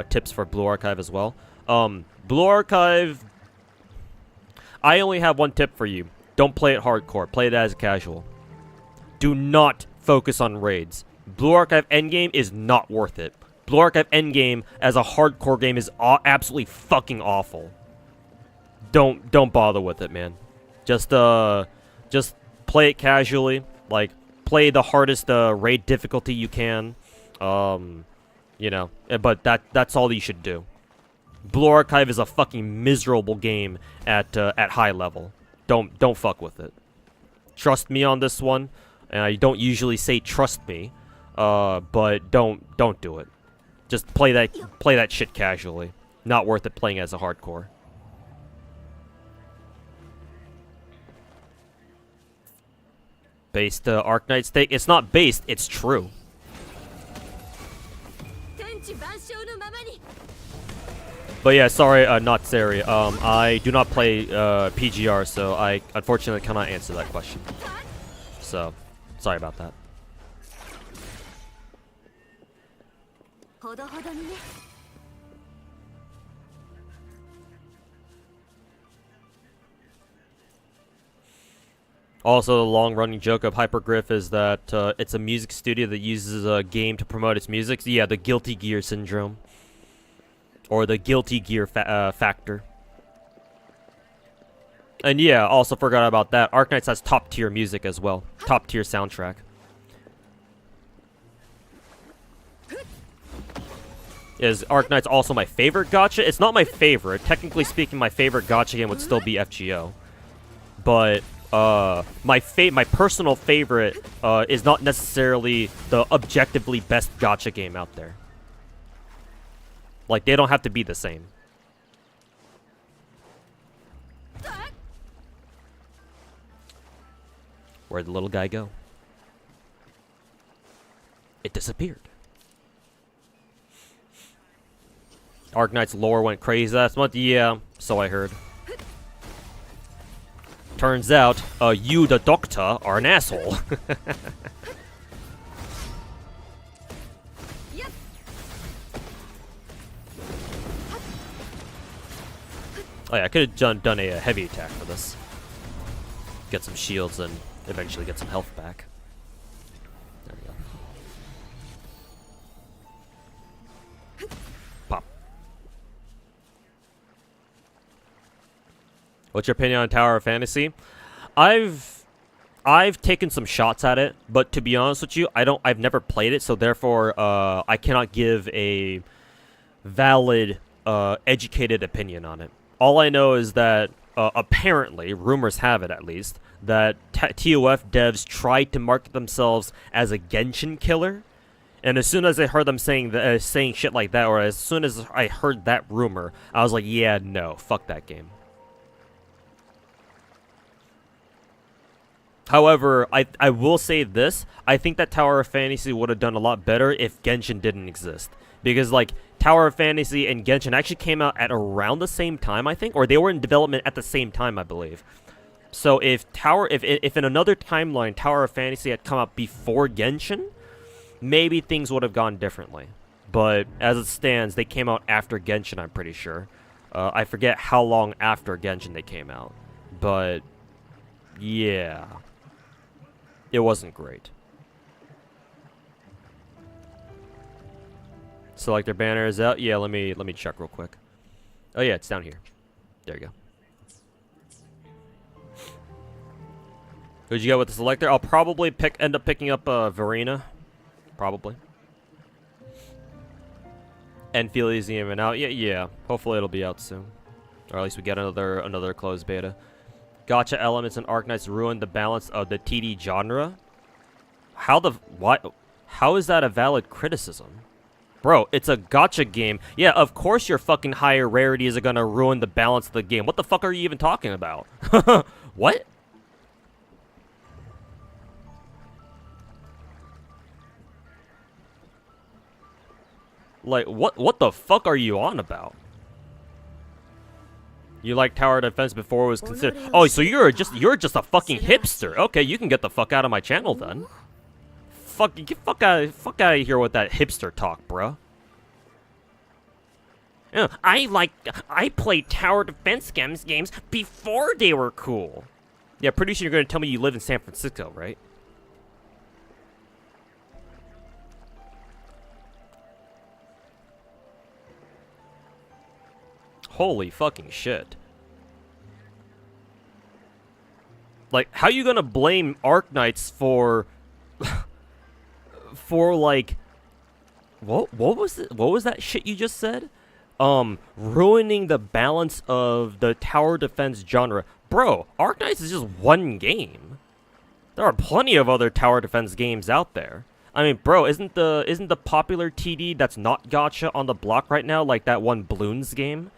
tips for Blue Archive as well. Blue Archive, I only have one tip for you. Don't play it hardcore. Play it as casual. Do not focus on raids. Blue Archive Endgame is not worth it. Blue Archive Endgame as a hardcore game is absolutely fucking awful. Don't bother with it, man. Just play it casually. Like, play the hardest raid difficulty you can. You know, but that's all you should do. Blue Archive is a fucking miserable game at high level. Don't fuck with it. Trust me on this one. And I don't usually say trust me, but don't do it. Just play that shit casually. Not worth it playing as a hardcore. Based Arknight stake. It's not based, it's true. But yeah, sorry, not Sari. I do not play PGR, so I unfortunately cannot answer that question. So, sorry about that. Also, the long-running joke of Hypergriff is that it's a music studio that uses a game to promote its music. So yeah, the Guilty Gear syndrome. Or the Guilty Gear factor. And yeah, also forgot about that. Arknights has top-tier music as well. Top-tier soundtrack. Is Arknights also my favorite gacha? It's not my favorite. Technically speaking, my favorite gacha game would still be FGO. But my personal favorite is not necessarily the objectively best gacha game out there. Like, they don't have to be the same. Where'd the little guy go? It disappeared. Arknight's lore went crazy last month? Yeah, so I heard. Turns out, you, the doctor, are an asshole. Oh yeah, I could have done a heavy attack for this. Get some shields and eventually get some health back. There we go. Pop. What's your opinion on Tower of Fantasy? I've taken some shots at it, but to be honest with you, I've never played it, so therefore I cannot give a valid educated opinion on it. All I know is that apparently, rumors have it at least, that TOF devs tried to market themselves as a Genshin killer, and as soon as I heard them saying shit like that, or as soon as I heard that rumor, I was like, yeah, no, fuck that game. However, I will say this, I think that Tower of Fantasy would have done a lot better if Genshin didn't exist. Because, like, Tower of Fantasy and Genshin actually came out at around the same time, I think, or they were in development at the same time, I believe. So if in another timeline Tower of Fantasy had come out before Genshin, maybe things would have gone differently. But as it stands, they came out after Genshin, I'm pretty sure. I forget how long after Genshin they came out, but yeah, it wasn't great. Select their banner is out. Yeah, let me check real quick. Oh yeah, it's down here. There you go. Who'd you go with the selector? I'll probably end up picking up Verena. Probably. Enfield isn't even out yet. Yeah. Hopefully it'll be out soon. Or at least we get another closed beta. Gacha elements and Arknights ruin the balance of the TD genre. How is that a valid criticism? Bro, it's a gacha game. Yeah, of course your fucking higher rarities are gonna ruin the balance of the game. What the fuck are you even talking about? What? Like, what the fuck are you on about? You like tower defense before it was considered. Oh, so you're just a fucking hipster. Okay, you can get the fuck out of my channel then. Fuck out of here with that hipster talk, bro. I played tower defense games before they were cool. Yeah, pretty sure you're gonna tell me you live in San Francisco, right? Holy fucking shit. Like, how you gonna blame Arknights for... for, like... What was that shit you just said? Ruining the balance of the tower defense genre. Bro, Arknights is just one game. There are plenty of other tower defense games out there. I mean, bro, isn't the popular TD that's not gacha on the block right now, like that one Bloons game?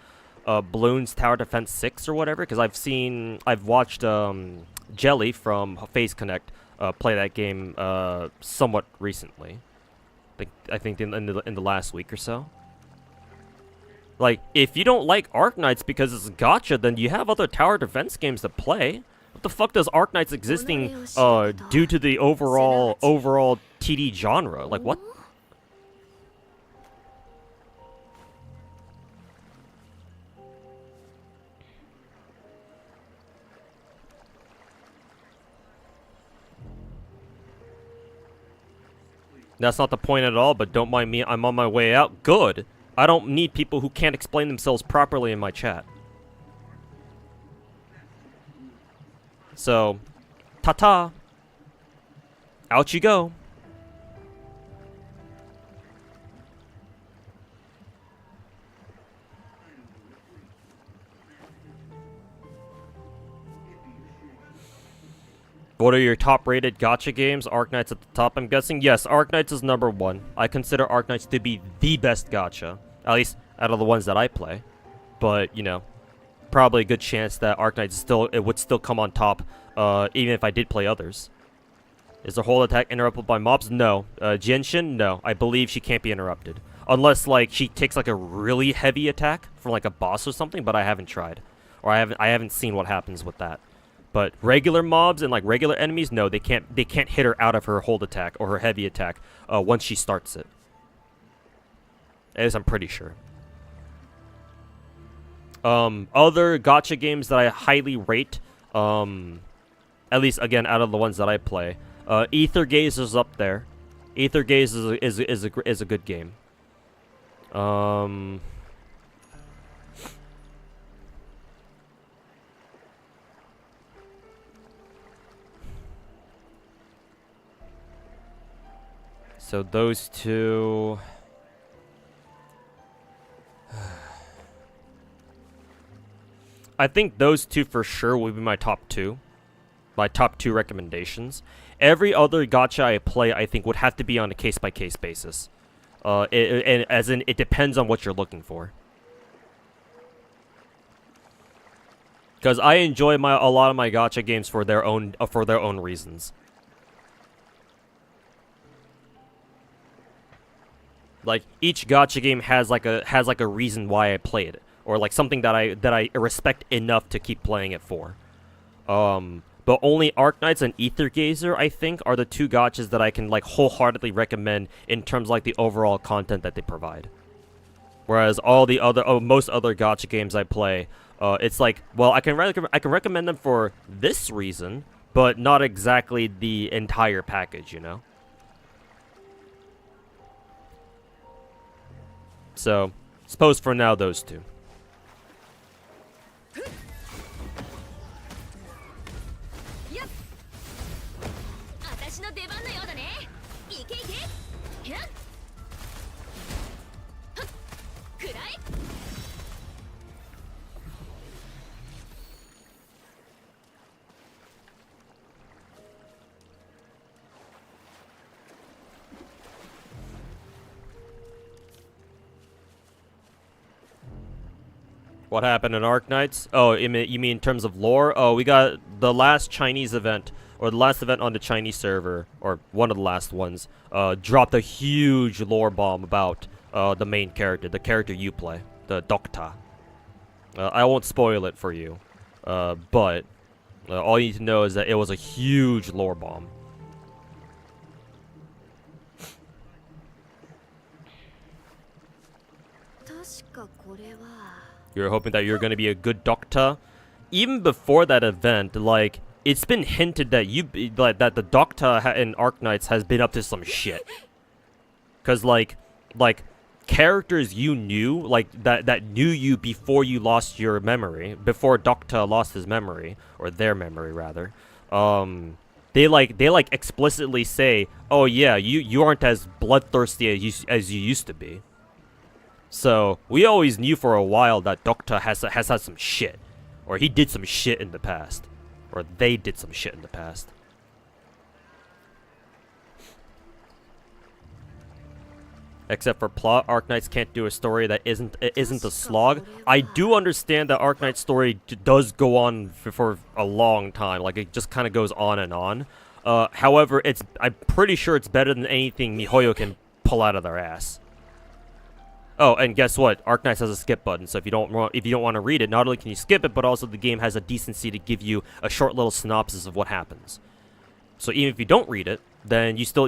Bloons Tower Defense 6 or whatever, because I've watched Jelly from FaZe Connect play that game somewhat recently. I think in the last week or so. Like, if you don't like Arknights because it's gacha, then you have other tower defense games to play. What the fuck does Arknights existing due to the overall TD genre? Like, what? That's not the point at all, but don't mind me, I'm on my way out. Good. I don't need people who can't explain themselves properly in my chat. So, ta-ta. Out you go. What are your top-rated gacha games? Arknights at the top, I'm guessing? Yes, Arknights is number 1. I consider Arknights to be the best gacha. At least out of the ones that I play. But, you know, probably a good chance that Arknights would still come on top, even if I did play others. Is the whole attack interrupted by mobs? No. Genshin? No. I believe she can't be interrupted. Unless, like, she takes, like, a really heavy attack from, like, a boss or something, but I haven't tried. Or I haven't seen what happens with that. But regular mobs and like regular enemies, no, they can't hit her out of her hold attack or her heavy attack once she starts it. As I'm pretty sure. Other gacha games that I highly rate, at least again out of the ones that I play, Ether Gaze is up there. Ether Gaze is a good game. So those two... I think those two for sure will be my top two. My top two recommendations. Every other gacha I play, I think, would have to be on a case-by-case basis. As in, it depends on what you're looking for. Because I enjoy a lot of my gacha games for their own reasons. Like, each gacha game has like a reason why I play it, or like something that I respect enough to keep playing it for. But only Arknights and Ether Gazer, I think, are the two gachas that I can like wholeheartedly recommend in terms of like the overall content that they provide. Whereas all the other, most other gacha games I play, it's like, well, I can recommend them for this reason, but not exactly the entire package, you know? So, suppose for now those two. やっ私の出番のようだねいけいけひゃっはっくらえ What happened in Arknights? Oh, you mean in terms of lore? Oh, we got the last Chinese event, or the last event on the Chinese server, or one of the last ones, dropped a huge lore bomb about the main character, the character you play, the Doctor. I won't spoil it for you, but all you need to know is that it was a huge lore bomb. You're hoping that you're going to be a good doctor. Even before that event, like, it's been hinted that that the doctor in Arknights has been up to some shit. Cause like characters you knew, like that knew you before you lost your memory, before Doctor lost his memory, or their memory rather. They like explicitly say, "Oh yeah, you aren't as bloodthirsty as you used to be." So, we always knew for a while that Doctor has had some shit. Or he did some shit in the past. Or they did some shit in the past. Except for plot, Arknights can't do a story that isn't a slog. I do understand that Arknight's story does go on for a long time. Like, it just kind of goes on and on. However, I'm pretty sure it's better than anything MiHoYo can pull out of their ass. Oh, and guess what? Arknights has a skip button, so if you don't want to read it, not only can you skip it, but also the game has a decency to give you a short little synopsis of what happens. So even if you don't read it, then you still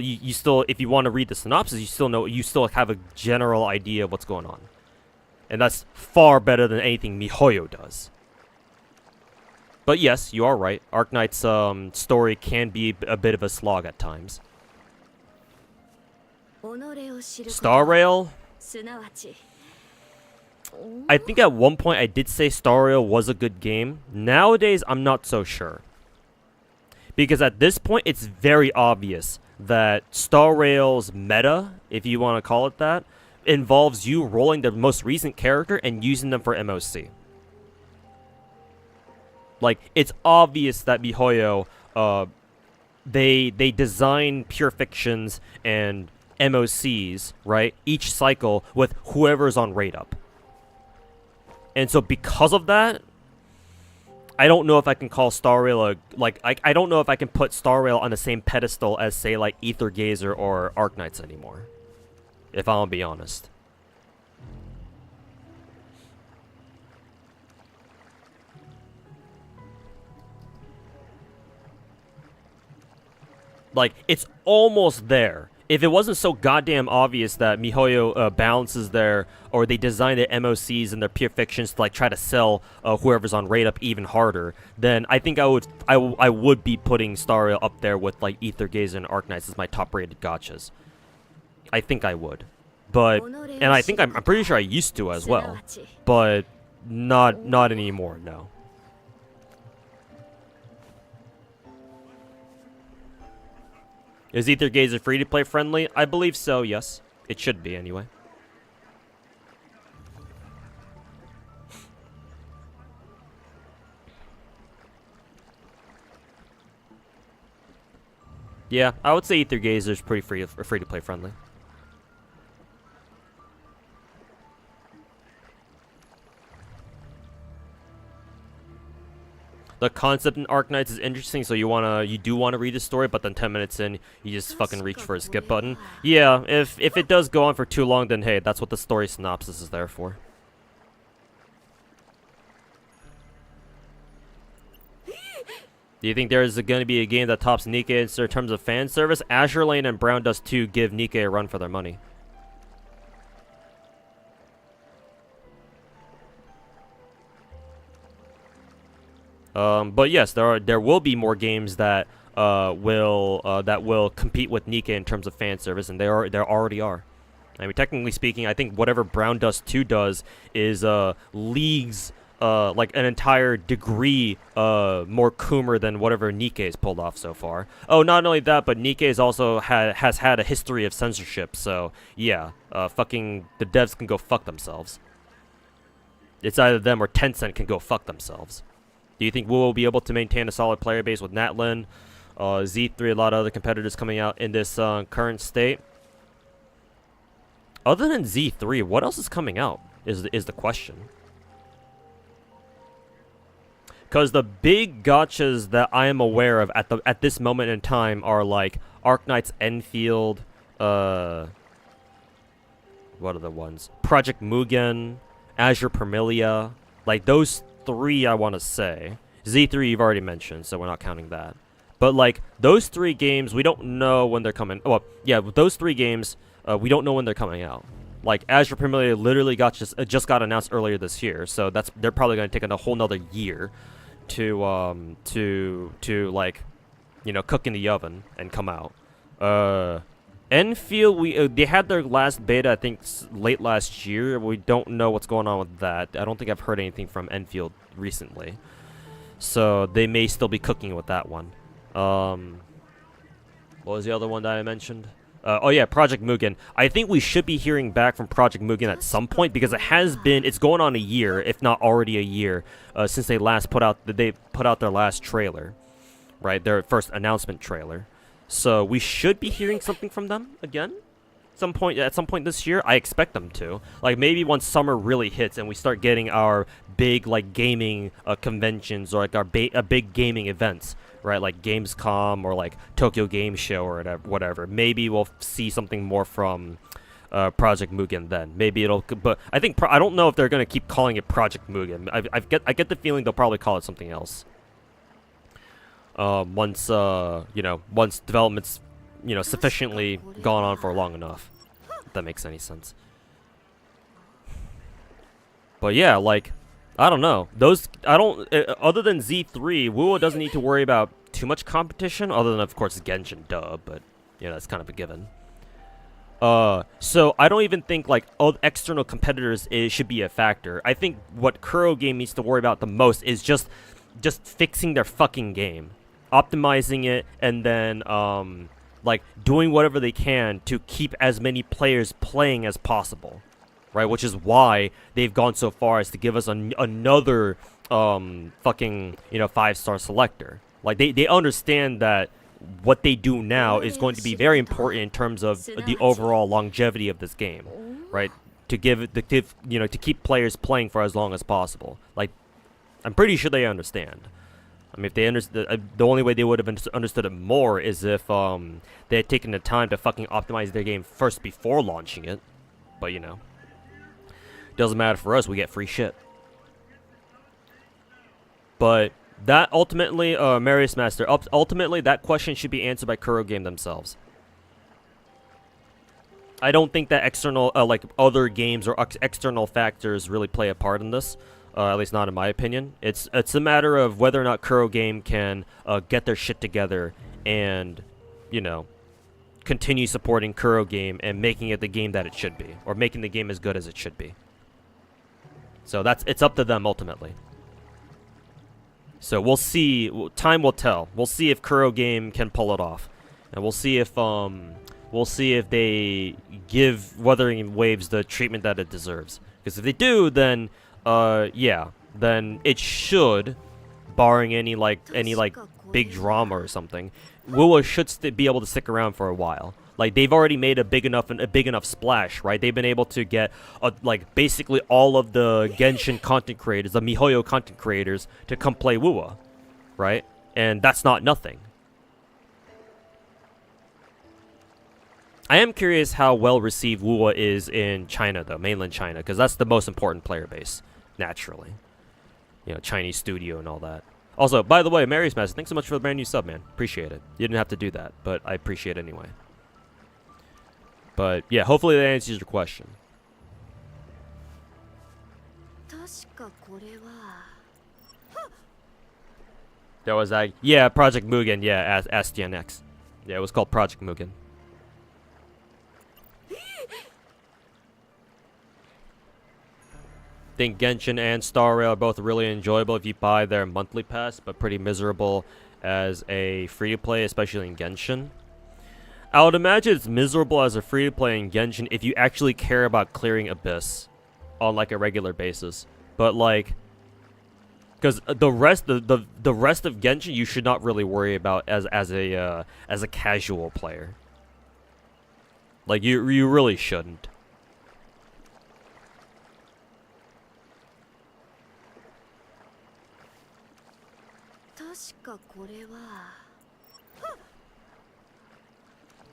if you want to read the synopsis, you still have a general idea of what's going on. And that's far better than anything MiHoYo does. But yes, you are right. Arknight's story can be a bit of a slog at times. Star Rail? I think at one point I did say Star Rail was a good game. Nowadays, I'm not so sure. Because at this point, it's very obvious that Star Rail's meta, if you want to call it that, involves you rolling the most recent character and using them for MOC. Like, it's obvious that MiHoYo, they design pure fictions and MOCs, right? Each cycle with whoever's on rate up. And so because of that, I don't know if I can call Star Rail I don't know if I can put Star Rail on the same pedestal as, say, like Ether Gazer or Arknights anymore. If I'll be honest. Like, it's almost there. If it wasn't so goddamn obvious that MiHoYo balances or they design their MOCs and their pure fictions to like try to sell whoever's on rate up even harder, then I think I would be putting Star Rail up there with like Ether Gazer and Arknights as my top rated gachas. I think I would, but and I think I'm pretty sure I used to as well, but not anymore. No. Is Ether Gazer free-to-play friendly? I believe so, yes. It should be, anyway. Yeah, I would say Ether Gazer is pretty free-to-play friendly. The concept in Arknights is interesting, so you do wanna read the story, but then 10 minutes in, you just fucking reach for a skip button. Yeah, if it does go on for too long, then hey, that's what the story synopsis is there for. Do you think there's going to be a game that tops Nikke in terms of fan service? Azure Lane and Brown Dust 2 give Nikke a run for their money. But yes, there will be more games that will compete with Nikke in terms of fan service, and there already are. I mean, technically speaking, I think whatever Brown Dust 2 does is leagues like an entire degree more Coomer than whatever Nikke has pulled off so far. Oh, not only that, but Nikke has also has had a history of censorship. So yeah, fucking the devs can go fuck themselves. It's either them or Tencent can go fuck themselves. Do you think we'll be able to maintain a solid player base with Natlin, Z3, a lot of other competitors coming out in this current state? Other than Z3, what else is coming out is the question. Because the big gachas that I am aware of at this moment in time are like Arknight's Enfield, what are the ones? Project Mugen, Azure Permilia, like those three I want to say. Z3 you've already mentioned, so we're not counting that. But like those three games, we don't know when they're coming. Well, yeah, those three games, we don't know when they're coming out. Like Azure Permilia literally just got announced earlier this year, so they're probably going to take a whole nother year to like, you know, cook in the oven and come out. Enfield, they had their last beta I think late last year. We don't know what's going on with that. I don't think I've heard anything from Enfield recently, so they may still be cooking with that one. What was the other one that I mentioned? Oh yeah, Project Mugen. I think we should be hearing back from Project Mugen at some point because it's going on a year, if not already a year, since they put out their last trailer, right? Their first announcement trailer. So we should be hearing something from them again, at some point this year. I expect them to. Like maybe once summer really hits and we start getting our big like gaming conventions or like our big gaming events, right? Like Gamescom or like Tokyo Game Show or whatever. Maybe we'll see something more from Project Mugen then. Maybe it'll. But I think I don't know if they're gonna keep calling it Project Mugen. I get the feeling they'll probably call it something else. Once development's sufficiently gone on for long enough, if that makes any sense. But yeah, like I don't know, other than Z3, WoW doesn't need to worry about too much competition other than of course Genshin, but that's kind of a given. So I don't even think like external competitors should be a factor. I think what Kuro Game needs to worry about the most is just fixing their fucking game, optimizing it, and then like doing whatever they can to keep as many players playing as possible, right? Which is why they've gone so far as to give us another fucking 5-star selector. Like they understand that what they do now is going to be very important in terms of the overall longevity of this game, right? To keep players playing for as long as possible. Like I'm pretty sure they understand. I mean, if they understood, the only way they would have understood it more is if they had taken the time to fucking optimize their game first before launching it. But doesn't matter for us. We get free shit. But that ultimately, Marius Master, ultimately that question should be answered by Kuro Game themselves. I don't think that external, like other games or external factors really play a part in this. At least not in my opinion. It's a matter of whether or not Kuro Game can get their shit together and, continue supporting Kuro Game and making it the game that it should be, or making the game as good as it should be. So it's up to them ultimately. So we'll see. Time will tell. We'll see if Kuro Game can pull it off, and we'll see if they give Wuthering Waves the treatment that it deserves. Because if they do, then then it should, barring any big drama or something, WoA should be able to stick around for a while. Like they've already made a big enough splash, right? They've been able to get like basically all of the Genshin content creators, the MiHoYo content creators, to come play WoA, right? And that's not nothing. I am curious how well received WoA is in China, though, mainland China, because that's the most important player base, naturally. Chinese studio and all that. Also, by the way, Marius Master, thanks so much for the brand new sub, man. Appreciate it. You didn't have to do that, but I appreciate it anyway. But yeah, hopefully that answers your question. There was that. Yeah, Project Mugen. Yeah, STNX. Yeah, it was called Project Mugen. Think Genshin and Star Rail are both really enjoyable if you buy their monthly pass, but pretty miserable as a free-to-play, especially in Genshin. I would imagine it's miserable as a free-to-play in Genshin if you actually care about clearing Abyss on like a regular basis. But like, because the rest of Genshin you should not really worry about as a casual player. Like you really shouldn't.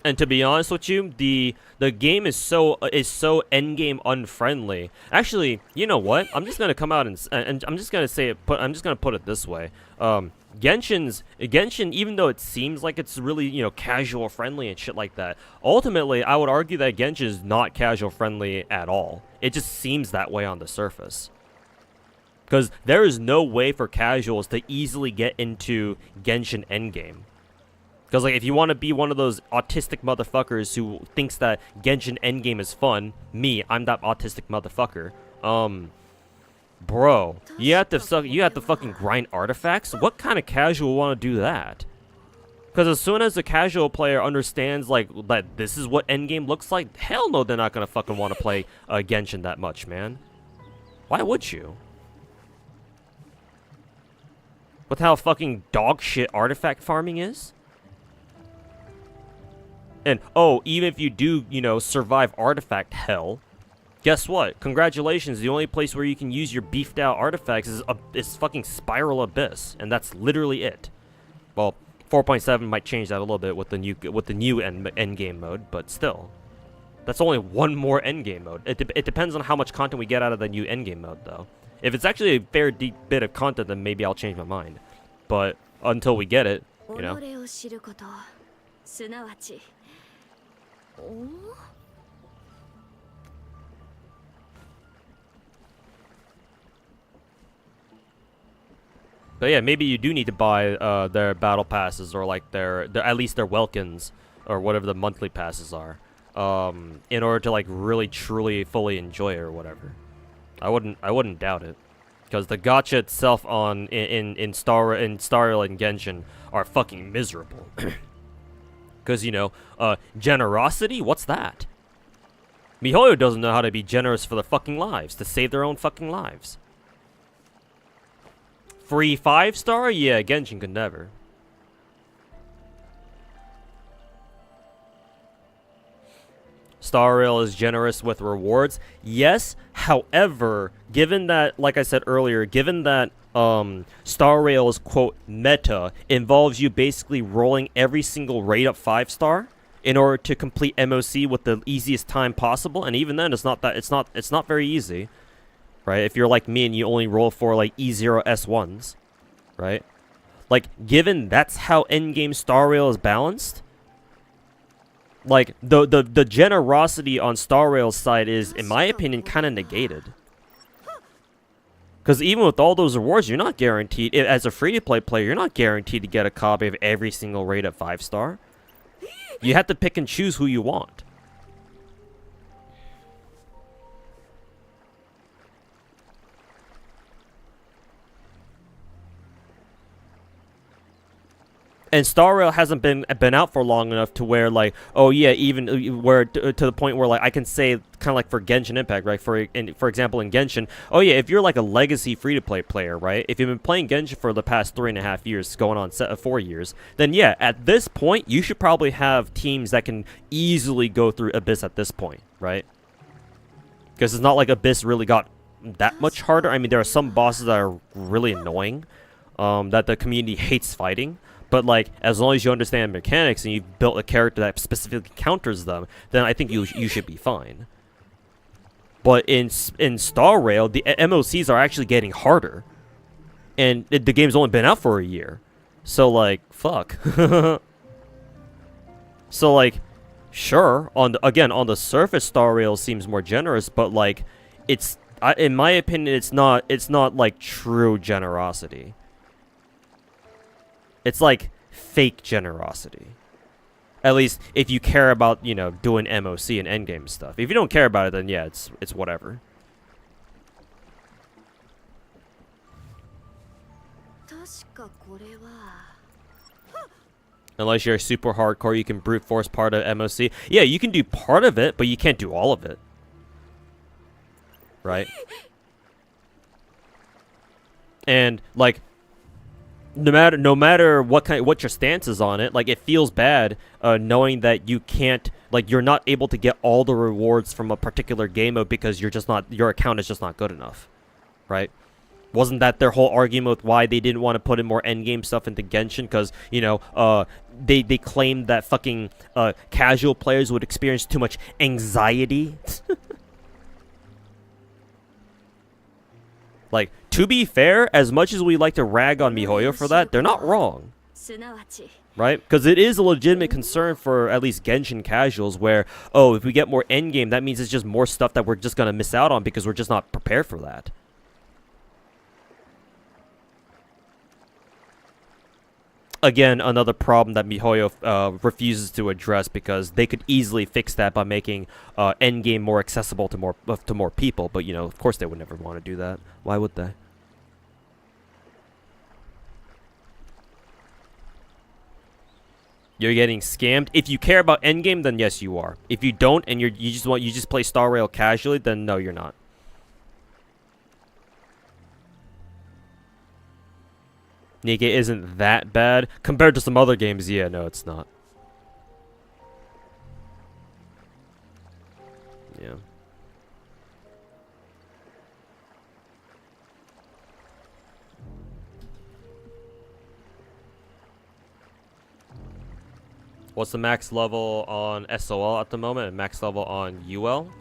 And to be honest with you, the game is so endgame unfriendly. Actually, you know what? I'm just gonna come out and I'm just gonna say it. I'm just gonna put it this way. Genshin, even though it seems like it's really casual friendly and shit like that, ultimately I would argue that Genshin is not casual friendly at all. It just seems that way on the surface. Because there is no way for casuals to easily get into Genshin Endgame. Because like, if you want to be one of those autistic motherfuckers who thinks that Genshin Endgame is fun, I'm that autistic motherfucker. Bro, you have to fucking grind artifacts? What kind of casual want to do that? Because as soon as the casual player understands like that this is what Endgame looks like, hell no, they're not gonna fucking want to play Genshin that much, man. Why would you? With how fucking dog shit artifact farming is? And, oh, even if you do, survive artifact hell, guess what? Congratulations, the only place where you can use your beefed out artifacts is fucking Spiral Abyss, and that's literally it. Well, 4.7 might change that a little bit with the new endgame mode, but still. That's only one more endgame mode. It depends on how much content we get out of the new endgame mode, though. If it's actually a fair deep bit of content, then maybe I'll change my mind. But until we get it, But yeah, maybe you do need to buy their battle passes or like their at least their Welkins or whatever the monthly passes are, in order to like really truly fully enjoy it or whatever. I wouldn't doubt it, because the gacha itself in Star Rail and Genshin are fucking miserable. Because generosity, what's that? MiHoYo doesn't know how to be generous for their fucking lives, to save their own fucking lives. Free 5-star? Yeah, Genshin could never. Star Rail is generous with rewards. Yes, however, given that, like I said earlier, given that Star Rail's quote meta involves you basically rolling every single raid up 5-star in order to complete MOC with the easiest time possible, and even then it's not very easy. Right? If you're like me and you only roll for like E0 S1s, right? Like, given that's how endgame Star Rail is balanced, like the generosity on Star Rail's side is, in my opinion, kind of negated. Because even with all those rewards, you're not guaranteed, as a free-to-play player, you're not guaranteed to get a copy of every single raid at 5-star. You have to pick and choose who you want. And Star Rail hasn't been out for long enough to where, like, oh yeah, even where to the point where, like, I can say kind of like for Genshin Impact, right? For example, in Genshin, oh yeah, if you're like a legacy free-to-play player, right? If you've been playing Genshin for the past 3.5 years, going on 4 years, then yeah, at this point, you should probably have teams that can easily go through Abyss at this point, right? Because it's not like Abyss really got that much harder. I mean, there are some bosses that are really annoying, that the community hates fighting. But, like, as long as you understand mechanics and you've built a character that specifically counters them, then I think you should be fine. But in Star Rail, the MOCs are actually getting harder. And the game's only been out for a year. So, like, fuck. So, like, sure, on the surface, Star Rail seems more generous, but, like, in my opinion, it's not like true generosity. It's like fake generosity. At least if you care about, you know, doing MOC and endgame stuff. If you don't care about it, then yeah, it's whatever. 確かこれは Unless you're super hardcore, you can brute force part of MOC. Yeah, you can do part of it, but you can't do all of it. Right? And like no matter what your stance is on it, like it feels bad knowing that you can't, like you're not able to get all the rewards from a particular game mode because you're just not, your account is just not good enough. Right? Wasn't that their whole argument with why they didn't want to put in more endgame stuff into Genshin? Because, you know, they claimed that fucking casual players would experience too much anxiety. Like, to be fair, as much as we like to rag on MiHoYo for that, they're not wrong. すなわち Right? Because it is a legitimate concern for at least Genshin casuals where, oh, if we get more endgame, that means it's just more stuff that we're just going to miss out on because we're just not prepared for that. Again, another problem that MiHoYo refuses to address because they could easily fix that by making endgame more accessible to more people. But, you know, of course they would never want to do that. Why would they? You're getting scammed. If you care about endgame, then yes, you are. If you don't, and you just play Star Rail casually, then no, you're not. Nikke isn't that bad compared to some other games. Yeah, no, it's not. Yeah. What's the max level on SOL at the moment and max level on UL?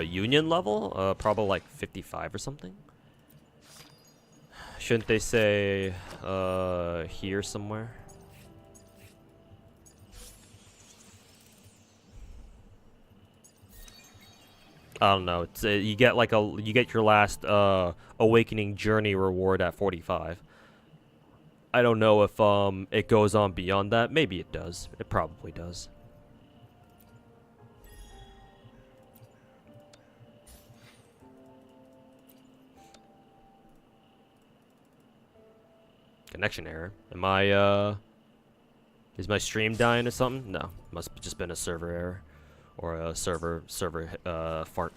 Union level? Probably like 55 or something. Shouldn't they say here somewhere? I don't know. It's you get like you get your last awakening journey reward at 45. I don't know if it goes on beyond that. Maybe it does. It probably does. Connection error. Am I is my stream dying or something? No. Must have just been a server error or a server fart.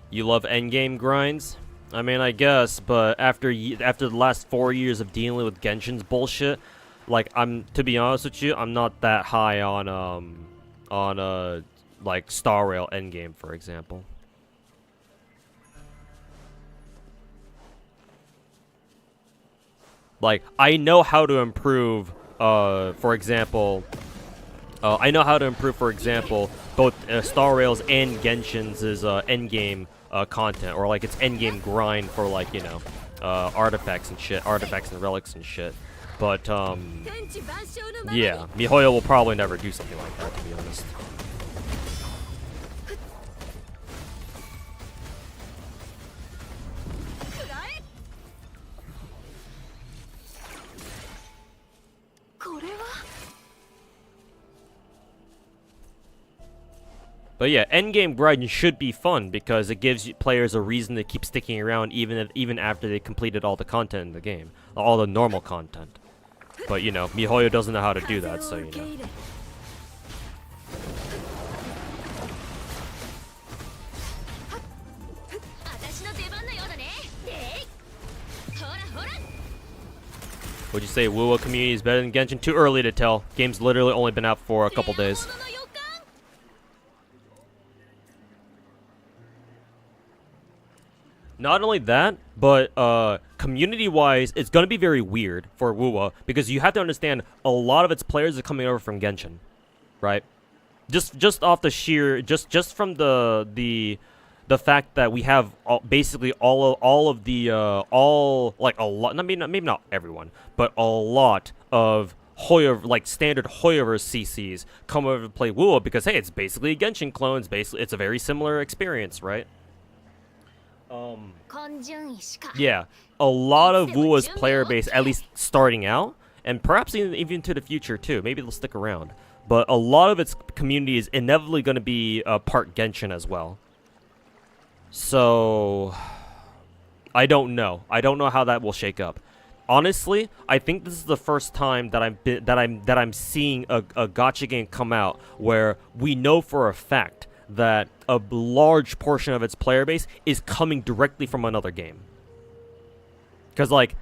You love endgame grinds? I mean, I guess, but after the last 4 years of dealing with Genshin's bullshit, like to be honest with you, I'm not that high on like Star Rail endgame, for example. Like, I know how to improve, for example, both Star Rail's and Genshin's endgame content, or like its endgame grind for, like, you know, artifacts and relics and shit. But yeah, MiHoYo will probably never do something like that, to be honest. But yeah, endgame grind should be fun because it gives players a reason to keep sticking around even after they completed all the content in the game, all the normal content. But, you know, MiHoYo doesn't know how to do that, so, you know. Would you say WoWo community is better than Genshin? Too early to tell. Game's literally only been out for a couple days. Not only that, but community-wise, it's going to be very weird for WoWo because you have to understand a lot of its players are coming over from Genshin, right? Just off the sheer, just from the fact that we have basically all of the like a lot, maybe not everyone, but a lot of Hoyover, like standard Hoyover CCs come over to play Wuwa because hey, it's basically a Genshin clone. It's a very similar experience, right? Yeah, a lot of Wuwa's player base, at least starting out, and perhaps even to the future too. Maybe they'll stick around. But a lot of its community is inevitably going to be part Genshin as well. So I don't know. I don't know how that will shake up. Honestly, I think this is the first time that I'm seeing a gacha game come out where we know for a fact that a large portion of its player base is coming directly from another game. Because like,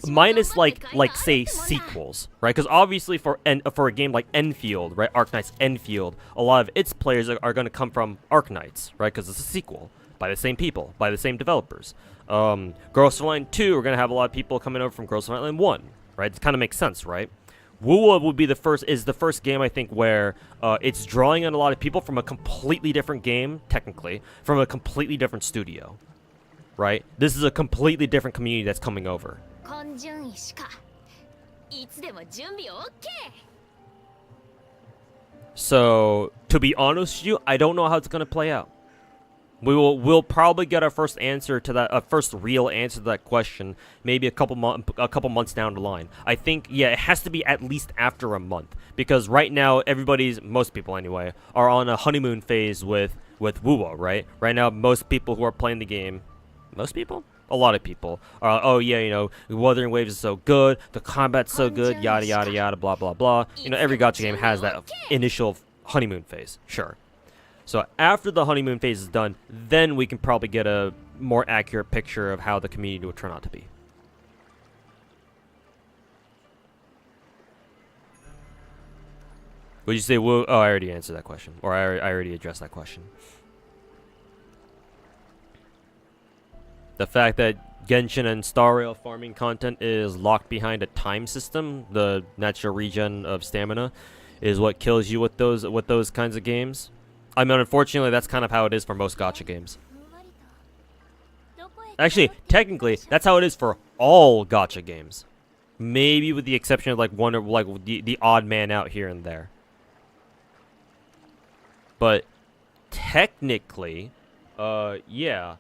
minus like say sequels, right? Because obviously for a game like Enfield, right, Arknight's Enfield, a lot of its players are going to come from Arknights, right? Because it's a sequel by the same people, by the same developers. Girls Line 2, we're going to have a lot of people coming over from Girls Line 1, right? It kind of makes sense, right? Wuwa would be the first game I think where it's drawing in a lot of people from a completely different game, technically, from a completely different studio, right? This is a completely different community that's coming over. So, to be honest with you, I don't know how it's going to play out. We'll probably get our first answer to that, first real answer to that question, maybe a couple months down the line. I think, yeah, it has to be at least after a month, because right now most people anyway, are on a honeymoon phase with Wuwa, right? Right now, most people who are playing the game, most people, a lot of people are, oh yeah, you know, Wuthering Waves is so good, the combat's so good, yada yada yada, blah blah blah. You know, every gacha game has that initial honeymoon phase, sure. So after the honeymoon phase is done, then we can probably get a more accurate picture of how the community will turn out to be. Would you say, oh, I already answered that question. Or I already addressed that question. The fact that Genshin and Star Rail farming content is locked behind a time system, the natural regen of stamina, is what kills you with those kinds of games. I mean, unfortunately, that's kind of how it is for most gacha games. Actually, technically, that's how it is for all gacha games. Maybe with the exception of like one or like the odd man out here and there. But technically, yeah,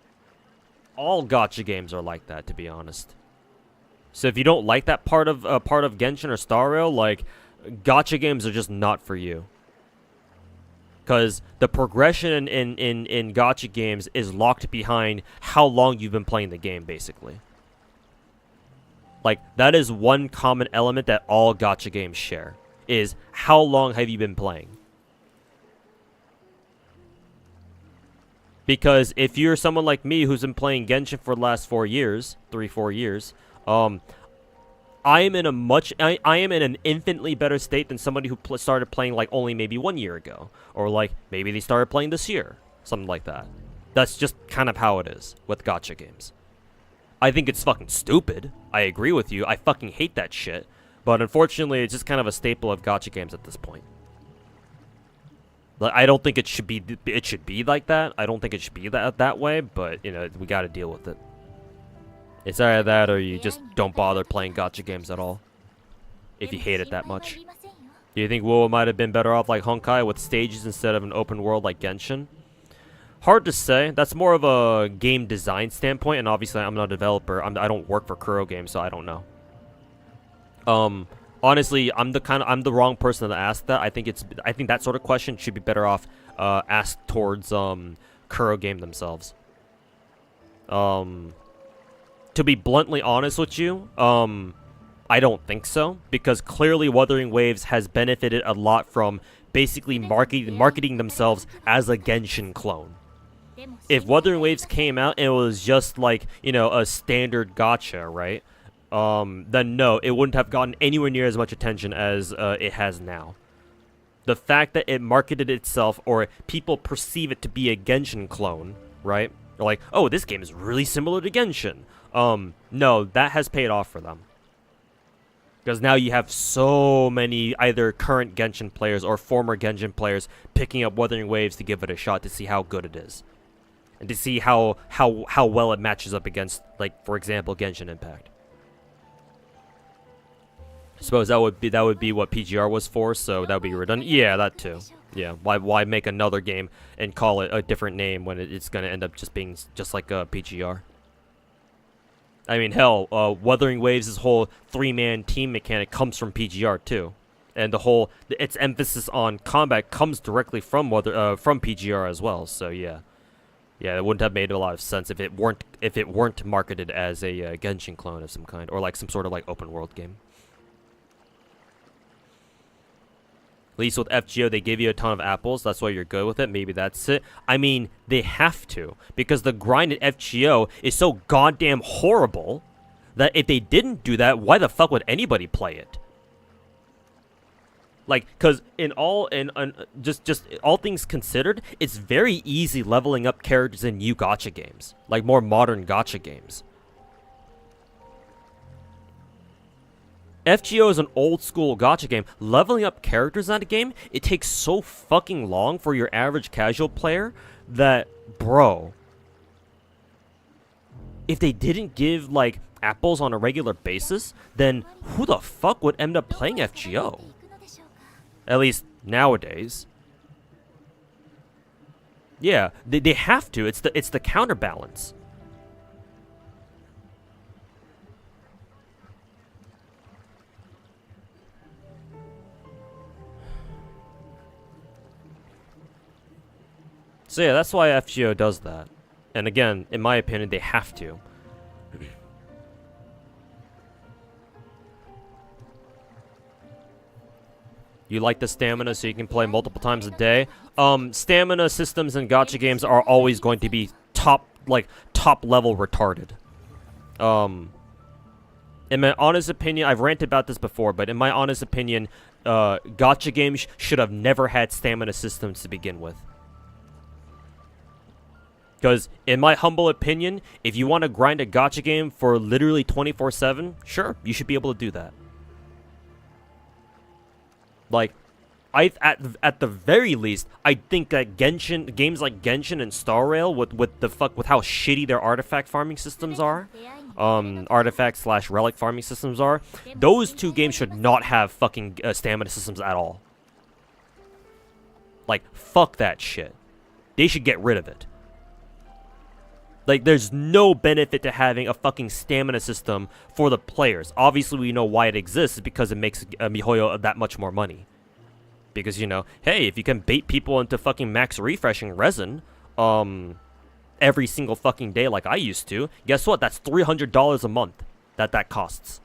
all gacha games are like that, to be honest. So if you don't like that part of Genshin or Star Rail, like, gacha games are just not for you. Because the progression in gacha games is locked behind how long you've been playing the game, basically. Like, that is one common element that all gacha games share, is how long have you been playing? Because if you're someone like me who's been playing Genshin for the last 4 years, 3-4 years, I am in an infinitely better state than somebody who started playing like only maybe 1 year ago, or like maybe they started playing this year, something like that. That's just kind of how it is with gacha games. I think it's fucking stupid. I agree with you. I fucking hate that shit. But unfortunately, it's just kind of a staple of gacha games at this point. Like, I don't think it should be like that. I don't think it should be that way. But you know, we got to deal with it. It's either that or you just don't bother playing gacha games at all, if you hate it that much. Do you think WoW might have been better off like Honkai with stages instead of an open world like Genshin? Hard to say. That's more of a game design standpoint, and obviously I'm not a developer. I don't work for Kuro Games, so I don't know. Honestly, I'm the wrong person to ask that. I think that sort of question should be better off asked towards Kuro Game themselves. To be bluntly honest with you, I don't think so, because clearly Wuthering Waves has benefited a lot from basically marketing themselves as a Genshin clone. If Wuthering Waves came out and it was just like, you know, a standard gacha, right? Then no, it wouldn't have gotten anywhere near as much attention as it has now. The fact that it marketed itself, or people perceive it to be a Genshin clone, right? Or like, oh, this game is really similar to Genshin. No, that has paid off for them. Because now you have so many either current Genshin players or former Genshin players picking up Wuthering Waves to give it a shot to see how good it is. And to see how well it matches up against, like, for example, Genshin Impact. Suppose that would be what PGR was for, so that would be redundant. Yeah, that too. Yeah, why make another game and call it a different name when it's gonna end up just being just like a PGR? I mean, hell, Wuthering Waves' whole 3-man team mechanic comes from PGR too, and its emphasis on combat comes directly from PGR as well. So yeah, it wouldn't have made a lot of sense if it weren't marketed as a Genshin clone of some kind, or like some sort of like open world game. At least with FGO, they give you a ton of apples. That's why you're good with it. Maybe that's it. I mean, they have to. Because the grind at FGO is so goddamn horrible that if they didn't do that, why the fuck would anybody play it? Like, because just all things considered, it's very easy leveling up characters in new gacha games. Like, more modern gacha games. FGO is an old school gacha game. Leveling up characters in that game, it takes so fucking long for your average casual player that, bro, if they didn't give, like, apples on a regular basis, then who the fuck would end up playing FGO? At least nowadays. Yeah, they have to. It's the counterbalance. So yeah, that's why FGO does that. And again, in my opinion, they have to. You like the stamina so you can play multiple times a day? Stamina systems in gacha games are always going to be top level retarded. In my honest opinion, I've ranted about this before, but in my honest opinion, gacha games should have never had stamina systems to begin with. Because, in my humble opinion, if you want to grind a gacha game for literally 24/7, sure, you should be able to do that. Like, at the very least, I think that games like Genshin and Star Rail, with how shitty their artifact farming systems are, artifact/relic farming systems are, those two games should not have fucking stamina systems at all. Like, fuck that shit. They should get rid of it. Like, there's no benefit to having a fucking stamina system for the players. Obviously, we know why it exists, because it makes MiHoYo that much more money. Because, you know, hey, if you can bait people into fucking max refreshing resin, every single fucking day like I used to, guess what? That's $300 a month that costs.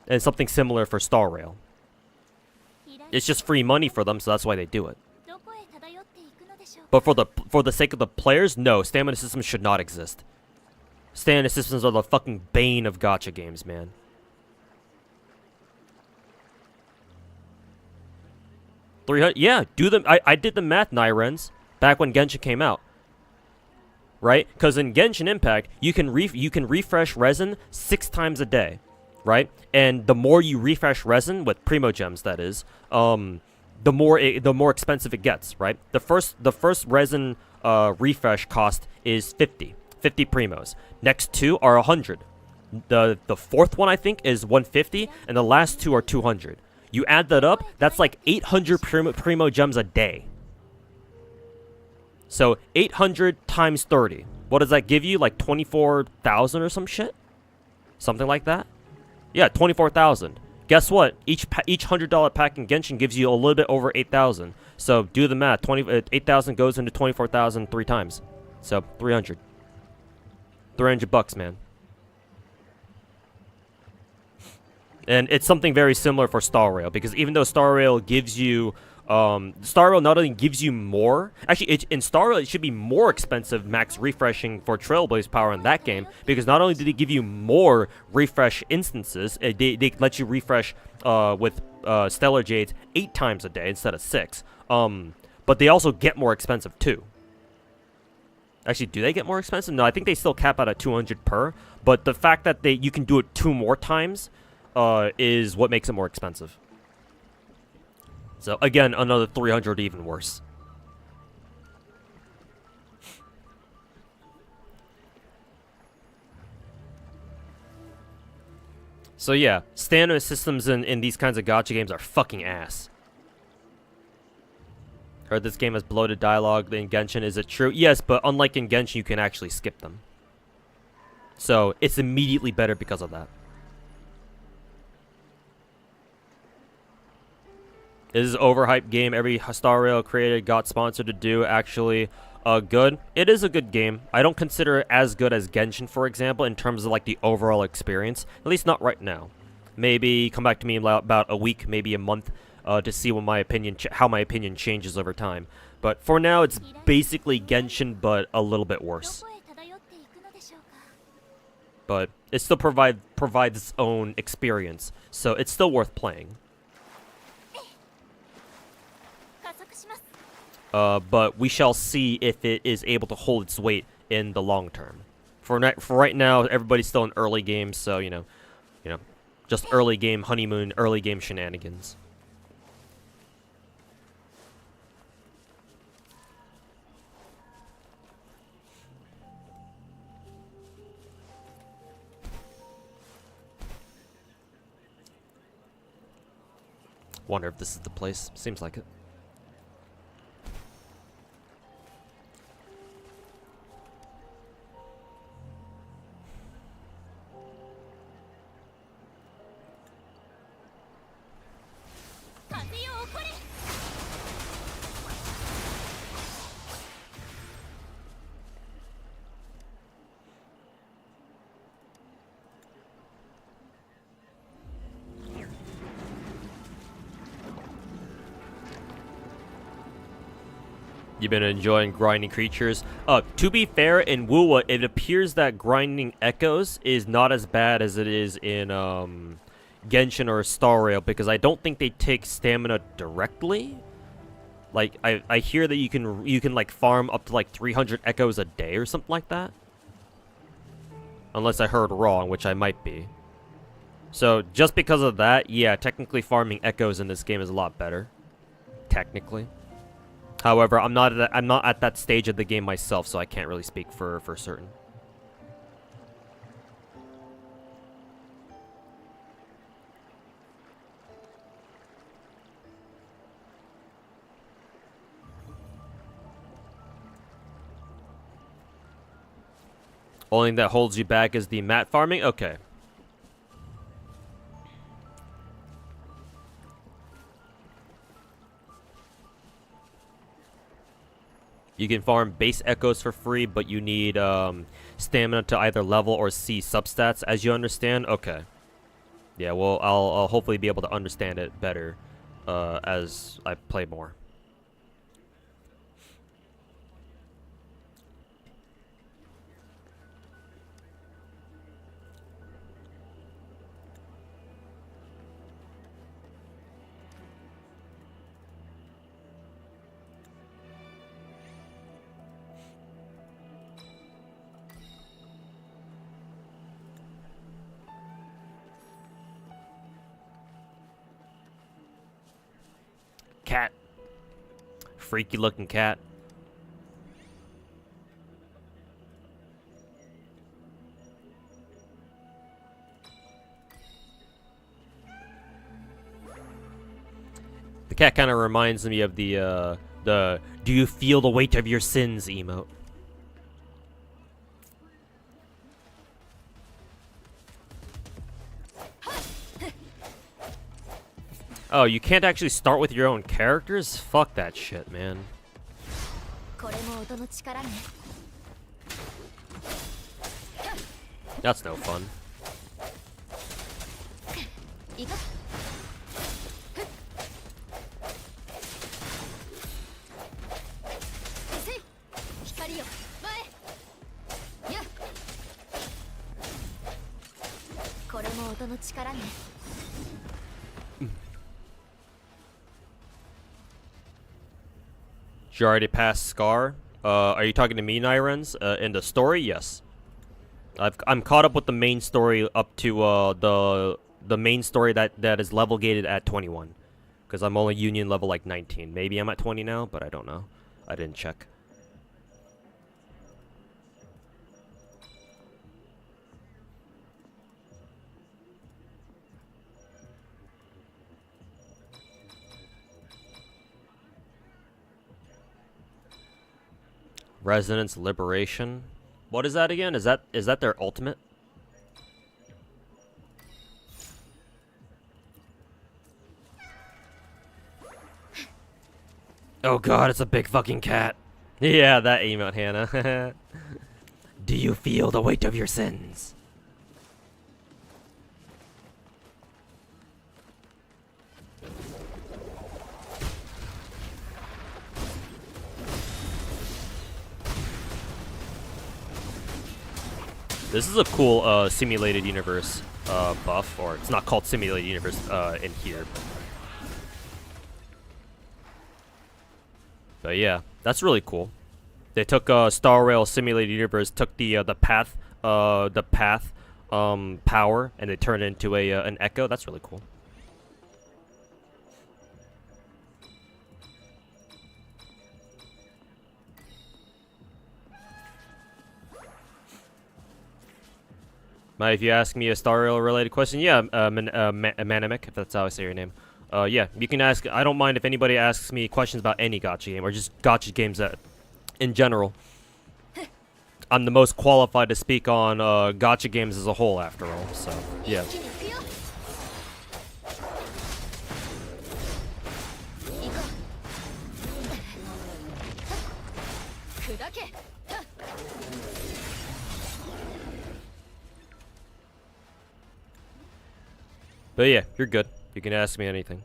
And something similar for Star Rail. It's just free money for them, so that's why they do it. But for the sake of the players, no, stamina systems should not exist. Stamina systems are the fucking bane of gacha games, man. Yeah, do them. I did the math, Nyrens, back when Genshin came out. Right? Because in Genshin Impact, you can refresh resin 6 times a day, right? And the more you refresh resin with Primo Gems, that is, the more expensive it gets, right? The first resin refresh cost is 50 primos. Next 2 are 100. The fourth one, I think, is 150, and the last 2 are 200. You add that up, that's like 800 primo gems a day. So 800 times 30. What does that give you? Like 24,000 or some shit? Something like that? Yeah, 24,000. Guess what? Each $100 pack in Genshin gives you a little bit over 8,000. So do the math. 8,000 goes into 24,000 3 times. So 300. $300, man. And it's something very similar for Star Rail, because even though Star Rail gives you Star Rail not only gives you more, actually in Star Rail it should be more expensive max refreshing for Trailblaze power in that game, because not only did it give you more refresh instances, they let you refresh with Stellar Jades 8 times a day instead of 6, but they also get more expensive too. Actually, do they get more expensive? No, I think they still cap out at 200 per, but the fact that you can do it 2 more times is what makes it more expensive. So again, another 300 even worse. So yeah, stamina systems in these kinds of gacha games are fucking ass. Heard this game has bloated dialogue in Genshin. Is it true? Yes, but unlike in Genshin, you can actually skip them. So it's immediately better because of that. Is this overhyped game every Star Rail creator got sponsored to do actually good? It is a good game. I don't consider it as good as Genshin, for example, in terms of like the overall experience. At least not right now. Maybe come back to me in about a week, maybe a month, to see what my opinion, how my opinion changes over time. But for now, it's basically Genshin, but a little bit worse. But it still provides its own experience, so it's still worth playing. But we shall see if it is able to hold its weight in the long term. For right now, everybody's still in early games, so you know, just early game honeymoon, early game shenanigans. Wonder if this is the place. Seems like it. You've been enjoying grinding creatures. To be fair, in Wuwa, it appears that grinding echoes is not as bad as it is in Genshin or Star Rail, because I don't think they take stamina directly. Like I hear that you can like farm up to like 300 echoes a day or something like that. Unless I heard wrong, which I might be. So just because of that, yeah, technically farming echoes in this game is a lot better. Technically. However, I'm not at that stage of the game myself, so I can't really speak for certain. Only thing that holds you back is the mat farming? Okay. You can farm base echoes for free, but you need stamina to either level or see substats, as you understand? Okay. Yeah, well, I'll hopefully be able to understand it better as I play more. Cat. Freaky looking cat. The cat kind of reminds me of the "Do you feel the weight of your sins" emote. Oh, you can't actually start with your own characters? Fuck that shit, man. That's no fun. Did you already pass Scar? Are you talking to me, Nyrens? In the story, yes. I'm caught up with the main story up to the main story that is level gated at 21, because I'm only Union level like 19. Maybe I'm at 20 now, but I don't know. I didn't check. Resonance Liberation. What is that again? Is that their ultimate? Oh god, it's a big fucking cat. Yeah, that emote, Hannah. Do you feel the weight of your sins? This is a cool simulated universe buff, or it's not called simulated universe in here. But yeah, that's really cool. They took Star Rail simulated universe, took the path power, and they turned it into an echo. That's really cool. If you ask me a Star Rail related question, yeah, Manamic, if that's how I say your name. Yeah, you can ask. I don't mind if anybody asks me questions about any gacha game or just gacha games that, in general. I'm the most qualified to speak on gacha games as a whole, after all. So yeah. But yeah, you're good. You can ask me anything.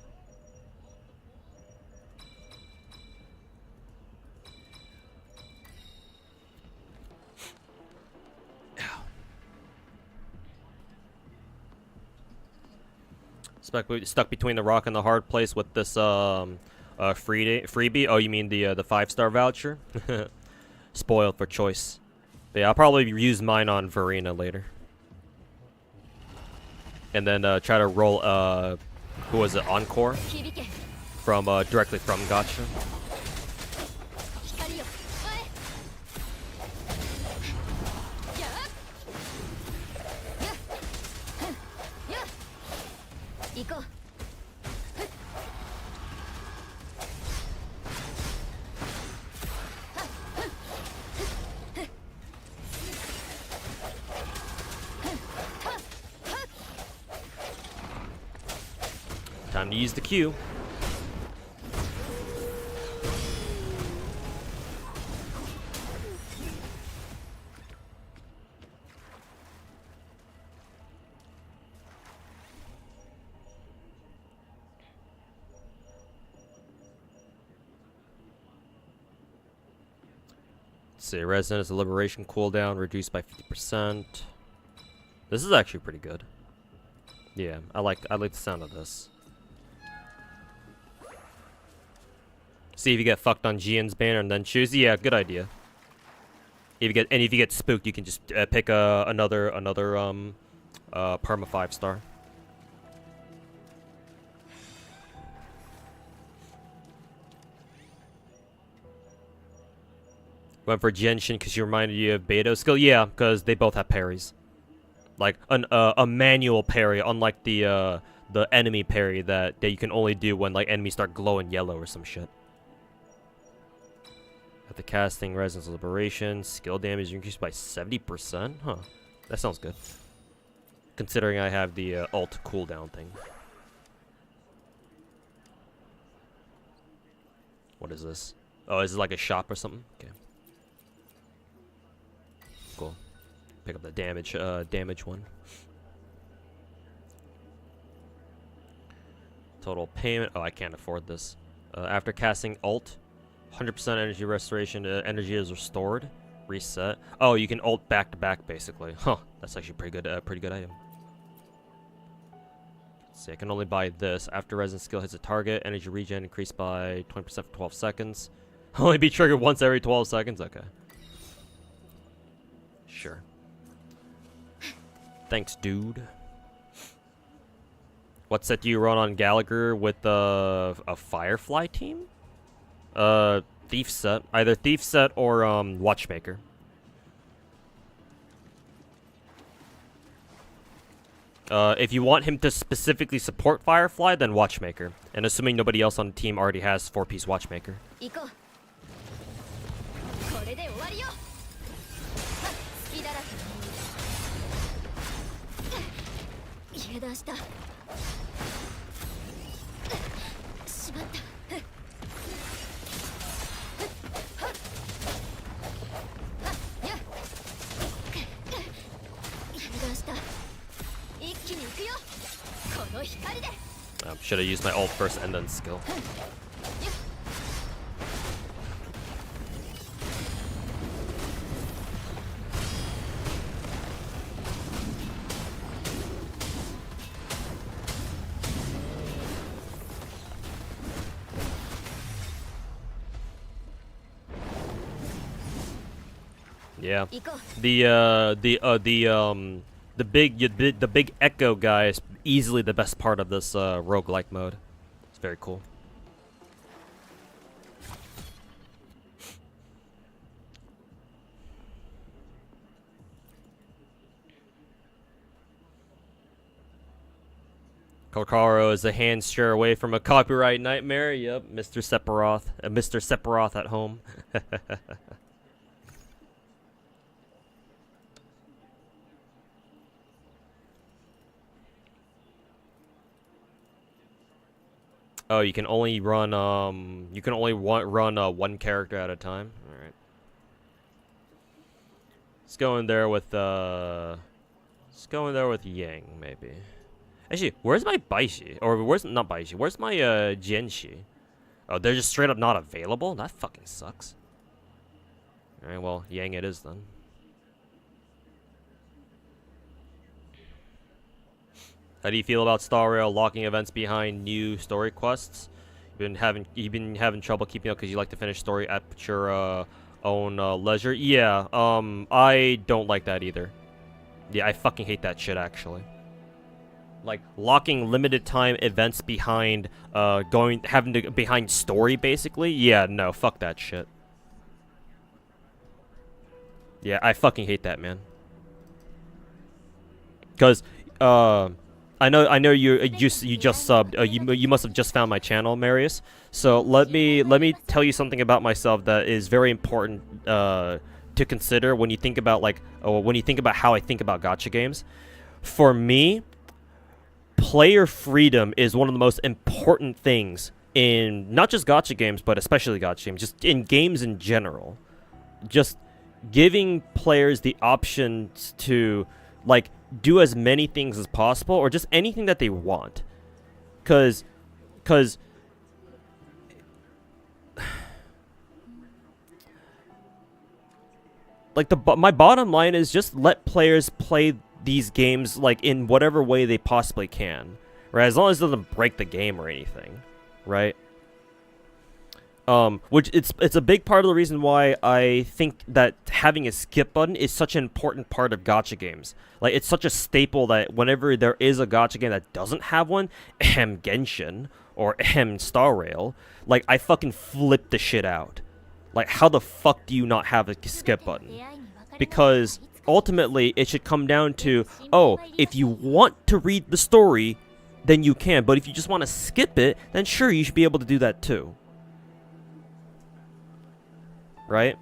Stuck between the rock and the hard place with this freebie. Oh, you mean the 5-star voucher? Spoiled for choice. But yeah, I'll probably use mine on Verena later. And then try to roll who was it, Encore? From directly from gacha. Time to use the Q. Let's see, Resonance Liberation cooldown reduced by 50%. This is actually pretty good. Yeah, I like the sound of this. See if you get fucked on Jian's banner and then choose. Yeah, good idea. If you get spooked, you can just pick another perma 5-star. Went for Genshin because you reminded you of Beto skill. Yeah, because they both have parries. Like a manual parry, unlike the enemy parry that you can only do when like enemies start glowing yellow or some shit. At the casting, Resonance Liberation, skill damage increased by 70%? Huh. That sounds good. Considering I have the ult cooldown thing. What is this? Oh, is it like a shop or something? Okay. Cool. Pick up the damage one. Total payment. Oh, I can't afford this. After casting ult, 100% energy restoration. Energy is restored. Reset. Oh, you can ult back to back, basically. Huh. That's actually pretty good item. Let's see, I can only buy this. After resonance skill hits a target, energy regen increased by 20% for 12 seconds. Only be triggered once every 12 seconds? Okay. Sure. Thanks, dude. What set do you run on Gallagher with a Firefly team? Thief set. Either Thief set or Watchmaker. If you want him to specifically support Firefly, then Watchmaker. And assuming nobody else on the team already has 4-piece Watchmaker. れで終わりよ。ま、隙だらけ。油断した。しまった。油断した。一気に行くよ。この光で。Should have used my ult first and then skill. Yeah. The big echo guy is easily the best part of this roguelike mode. It's very cool. Kokaro is a hand stir away from a copyright nightmare. Yep, Mr. Sephiroth at home. Oh, you can only run one character at a time. All right. Let's go in there with Yang maybe. Actually, where's my Baishi? Or where's not Baishi? Where's my Genshi? Oh, they're just straight up not available? That fucking sucks. All right, well, Yang it is then. How do you feel about Star Rail locking events behind new story quests? You've been having trouble keeping up because you like to finish story at your own leisure. Yeah, I don't like that either. Yeah, I fucking hate that shit actually. Like locking limited time events behind behind story basically. Yeah, no, fuck that shit. Yeah, I fucking hate that, man. Cause I know you just subbed. You must have just found my channel, Marius. So let me tell you something about myself that is very important to consider when you think about how I think about gacha games. For me, player freedom is one of the most important things in not just gacha games, but especially gacha games, just in games in general. Just giving players the options to like do as many things as possible or just anything that they want, cause like my bottom line is just let players play these games like in whatever way they possibly can, right? As long as it doesn't break the game or anything, right? Which it's a big part of the reason why I think that having a skip button is such an important part of gacha games. Like, it's such a staple that whenever there is a gacha game that doesn't have one, Genshin or Star Rail, like, I fucking flip the shit out. Like, how the fuck do you not have a skip button? Because ultimately, it should come down to, oh, if you want to read the story, then you can. But if you just want to skip it, then sure, you should be able to do that too. Right?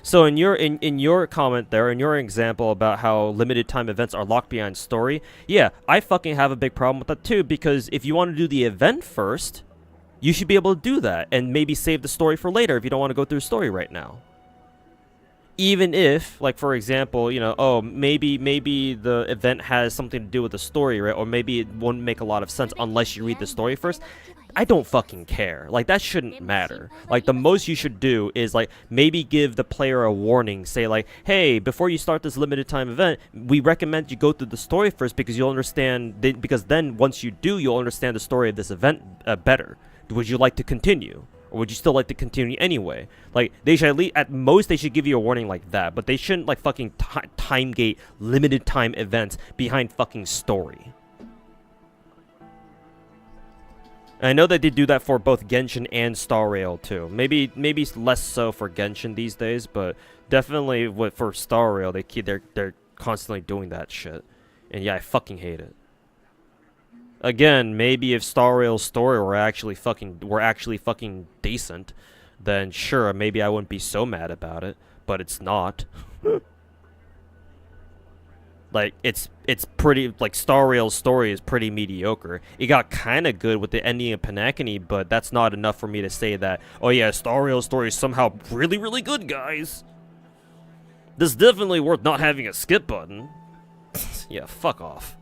So in your comment there, in your example about how limited time events are locked behind story, yeah, I fucking have a big problem with that too, because if you want to do the event first, you should be able to do that and maybe save the story for later if you don't want to go through the story right now. Even if, like, for example, you know, oh, maybe the event has something to do with the story, right? Or maybe it won't make a lot of sense unless you read the story first. I don't fucking care. Like, that shouldn't matter. Like, the most you should do is, like, maybe give the player a warning. Say, like, hey, before you start this limited time event, we recommend you go through the story first because you'll understand, because then once you do, you'll understand the story of this event better. Would you like to continue? Or would you still like to continue anyway? Like, they should at least, at most, they should give you a warning like that. But they shouldn't, like, fucking time gate limited time events behind fucking story. And I know that they do that for both Genshin and Star Rail too. Maybe less so for Genshin these days, but definitely for Star Rail, they're constantly doing that shit. And yeah, I fucking hate it. Again, maybe if Star Rail's story were actually fucking decent, then sure, maybe I wouldn't be so mad about it. but it's not. Like, it's pretty, like, Star Rail's story is pretty mediocre. It got kind of good with the ending of Panakini, but that's not enough for me to say that, oh yeah, Star Rail's story is somehow really, really good, guys. This is definitely worth not having a skip button. Yeah, fuck off.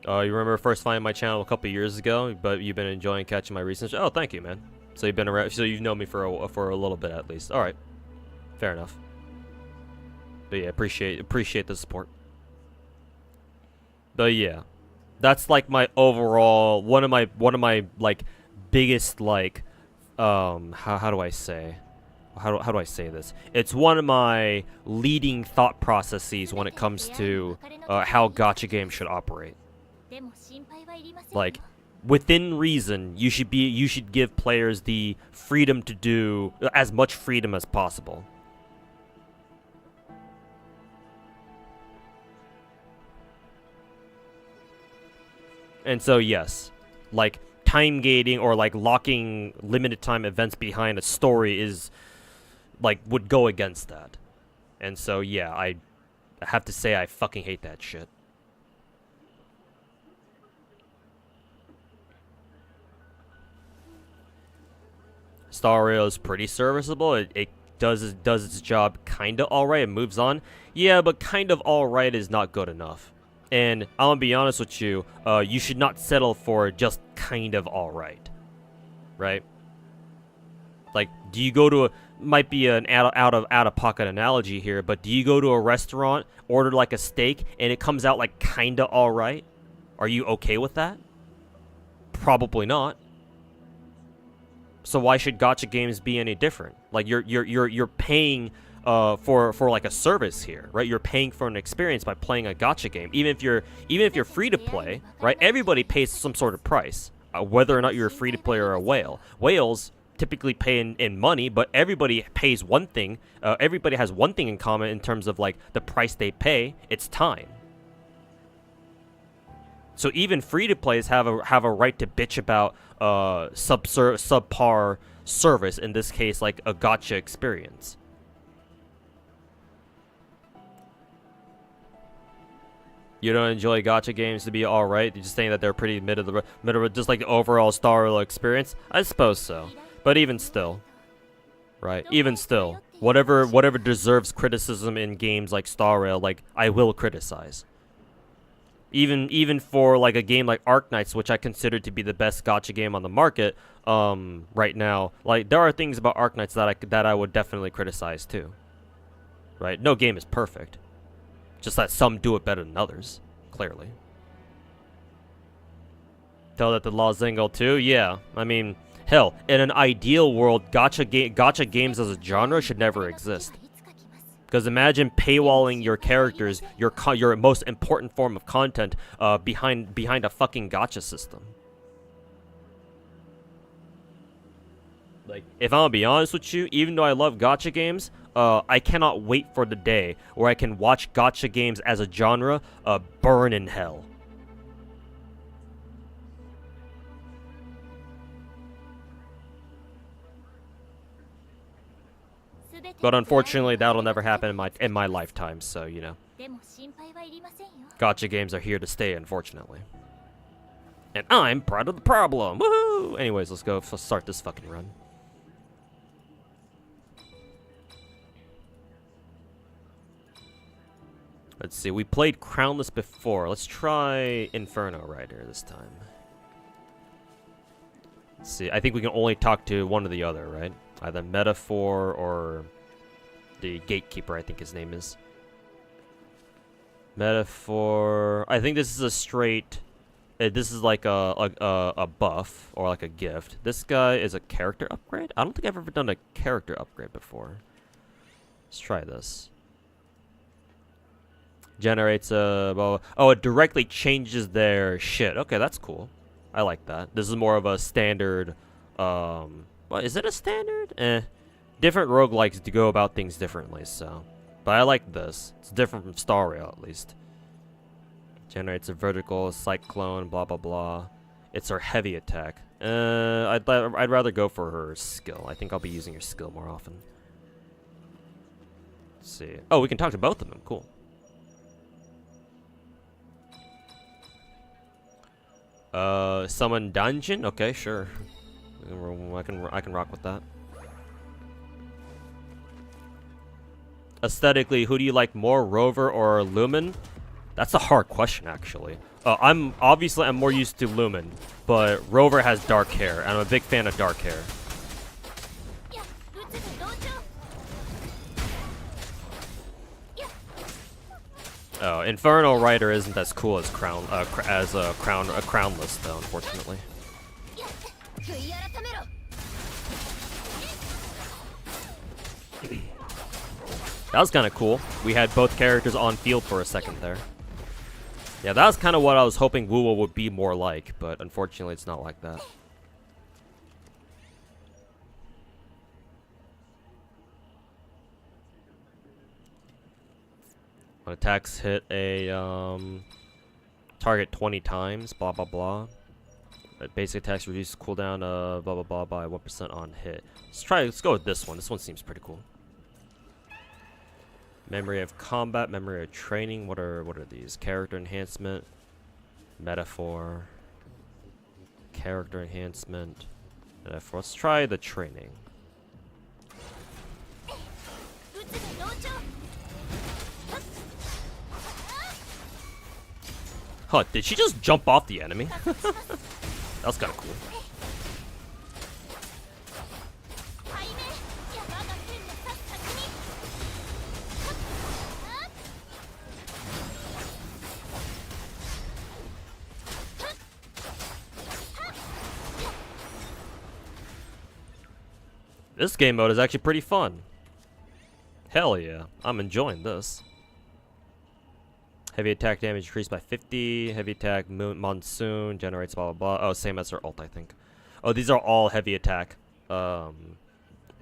You remember first finding my channel a couple years ago, but you've been enjoying catching my recent. Oh, thank you, man. So you've been around, so you've known me for a little bit at least. All right, fair enough. But yeah, appreciate the support. But yeah, that's like my overall one of my like biggest like how do I say this? It's one of my leading thought processes when it comes to how gacha games should operate. Like, within reason, you should give players the freedom to do as much freedom as possible. And so yes, like time gating or like locking limited time events behind a story is like would go against that. And so yeah, I have to say I fucking hate that shit. Star Rail is pretty serviceable. It does its job kinda alright. It moves on. Yeah, but kind of alright is not good enough. And I'm gonna be honest with you, you should not settle for just kind of alright. Right? Like, do you go to a might be an out of pocket analogy here, but do you go to a restaurant, order like a steak, and it comes out like kinda alright? Are you okay with that? Probably not. So why should gacha games be any different? Like you're paying for like a service here, right? You're paying for an experience by playing a gacha game. Even if you're free to play, right? Everybody pays some sort of price, whether or not you're a free to play or a whale. Whales typically pay in money, but everybody pays one thing. Everybody has one thing in common in terms of like the price they pay. It's time. So even free-to-plays have a right to bitch about subpar service, in this case, like a gacha experience. You don't enjoy gacha games to be alright? You're just saying that they're pretty mid of the just like the overall Star Rail experience? I suppose so. But even still, right? Even still, whatever deserves criticism in games like Star Rail, like I will criticize. Even for like a game like Arknights, which I consider to be the best gacha game on the market right now, like there are things about Arknights that I would definitely criticize too. Right? No game is perfect. Just that some do it better than others, clearly. Tell that to Lozingo too? Yeah. I mean, hell, in an ideal world, gacha games as a genre should never exist. Because imagine paywalling your characters, your most important form of content, behind a fucking gacha system. Like, if I'm gonna be honest with you, even though I love gacha games, I cannot wait for the day where I can watch gacha games as a genre burn in hell. But unfortunately, that'll never happen in my lifetime, so, you know. Gacha games are here to stay, unfortunately. And I'm part of the problem! Woohoo! Anyways, let's start this fucking run. Let's see, we played Crownless before. Let's try Inferno Rider this time. Let's see, I think we can only talk to one or the other, right? Either Metaphor or the Gatekeeper, I think his name is. Metaphor. I think this is a straight. This is like a buff or like a gift. This guy is a character upgrade. I don't think I've ever done a character upgrade before. Let's try this. Generates a. Oh, it directly changes their shit. Okay, that's cool. I like that. This is more of a standard. What is it? A standard? Different roguelikes to go about things differently, so. But I like this. It's different from Star Rail, at least. Generates a vertical cyclone, blah blah blah. It's her heavy attack. I'd rather go for her skill. I think I'll be using her skill more often. Let's see. Oh, we can talk to both of them. Cool. Summon dungeon? Okay, sure. I can rock with that. Aesthetically, who do you like more, Rover or Lumen? That's a hard question, actually. I'm more used to Lumen, but Rover has dark hair, and I'm a big fan of dark hair. Oh, Infernal Rider isn't as cool as Crownless, though, unfortunately. That was kind of cool. We had both characters on field for a second there. Yeah, that was kind of what I was hoping Wuwa would be more like, but unfortunately it's not like that. When attacks hit a target 20 times, blah blah blah. Basic attacks reduce cooldown blah blah blah by 1% on hit. Let's go with this one. This one seems pretty cool. Memory of combat, memory of training. What are these? Character enhancement, metaphor, character enhancement, metaphor. Let's try the training. Huh, did she just jump off the enemy? That was kind of cool. This game mode is actually pretty fun. Hell yeah, I'm enjoying this. Heavy attack damage increased by 50. Heavy attack monsoon generates blah blah blah. Oh, same as her ult, I think. Oh, these are all heavy attack,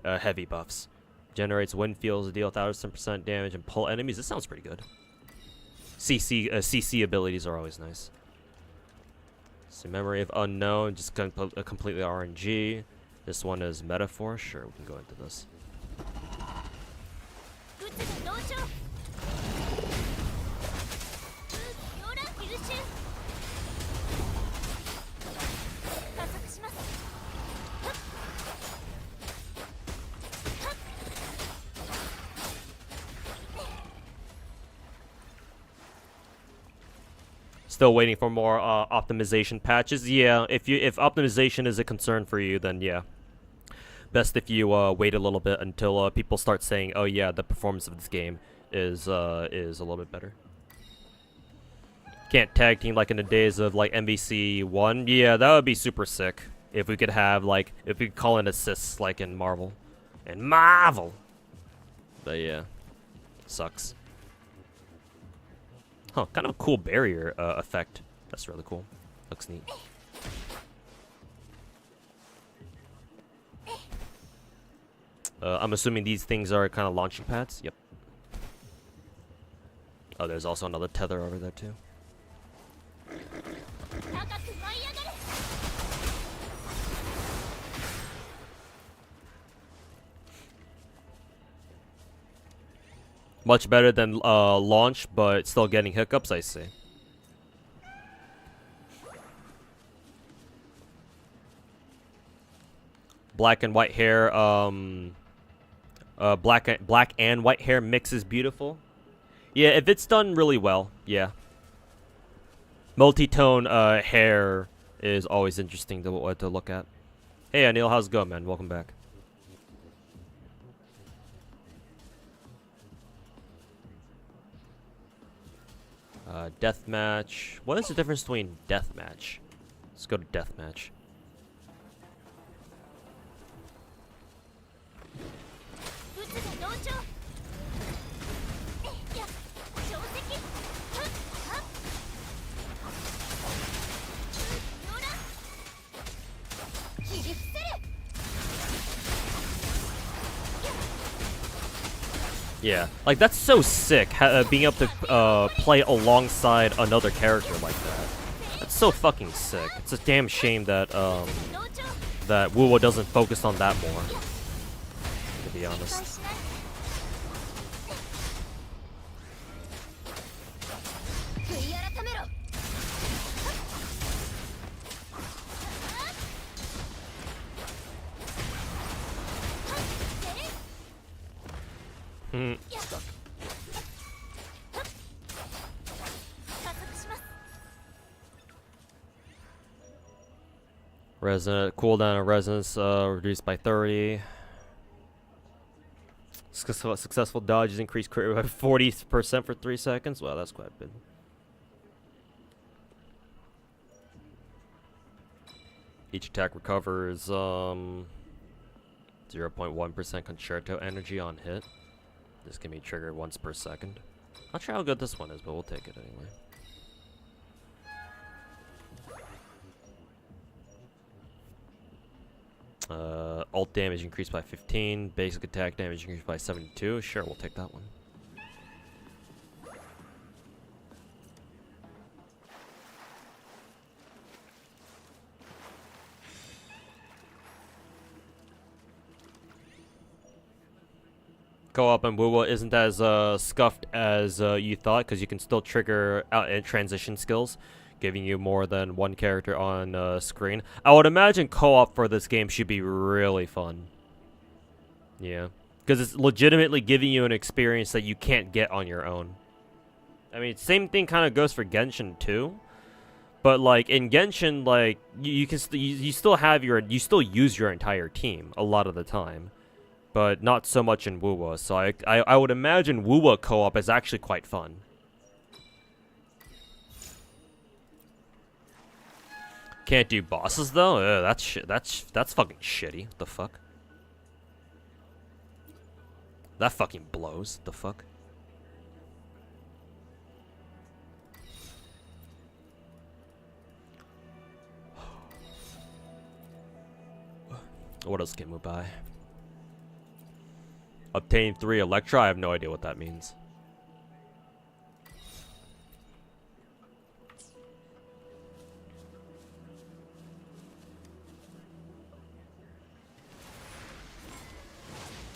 heavy buffs. Generates wind fields to deal 1000% damage and pull enemies. This sounds pretty good. CC abilities are always nice. So memory of unknown, just completely RNG. This one is metaphor. Sure, we can go into this. Still waiting for more optimization patches. Yeah, if optimization is a concern for you, then yeah. Best if you wait a little bit until people start saying, "Oh yeah, the performance of this game is a little bit better." Can't tag team like in the days of like MVC 1. Yeah, that would be super sick if we could have like if we could call in assists like in Marvel. And Marvel. But yeah, sucks. Huh, kind of a cool barrier effect. That's really cool. Looks neat. I'm assuming these things are kind of launching pads. Yep. Oh, there's also another tether over there too. Much better than launch, but still getting hiccups, I see. Black and white hair, black and white hair mix is beautiful. Yeah, if it's done really well, yeah. Multi-tone hair is always interesting to look at. Hey, Anil, how's it going, man? Welcome back. Deathmatch. What is the difference between deathmatch? Let's go to deathmatch. Yeah, like that's so sick, being able to play alongside another character like that. That's so fucking sick. It's a damn shame that that Wuwa doesn't focus on that more, to be honest. Stuck. Cooldown of resonance reduced by 30. Successful dodges increase crit rate by 40% for 3 seconds. Wow, that's quite a bit. Each attack recovers 0.1% concerto energy on hit. This can be triggered once per second. Not sure how good this one is, but we'll take it anyway. Ult damage increased by 15. Basic attack damage increased by 72. Sure, we'll take that one. Co-op and Wuwa isn't as scuffed as you thought, because you can still trigger out and transition skills, giving you more than one character on screen. I would imagine co-op for this game should be really fun. Yeah, because it's legitimately giving you an experience that you can't get on your own. I mean, same thing kind of goes for Genshin too. But like in Genshin, like you can you still have you still use your entire team a lot of the time. But not so much in Wuwa, so I would imagine Wuwa co-op is actually quite fun. Can't do bosses though? That's fucking shitty. What the fuck? That fucking blows. The fuck? What else can we buy? Obtain 3 Electra? I have no idea what that means.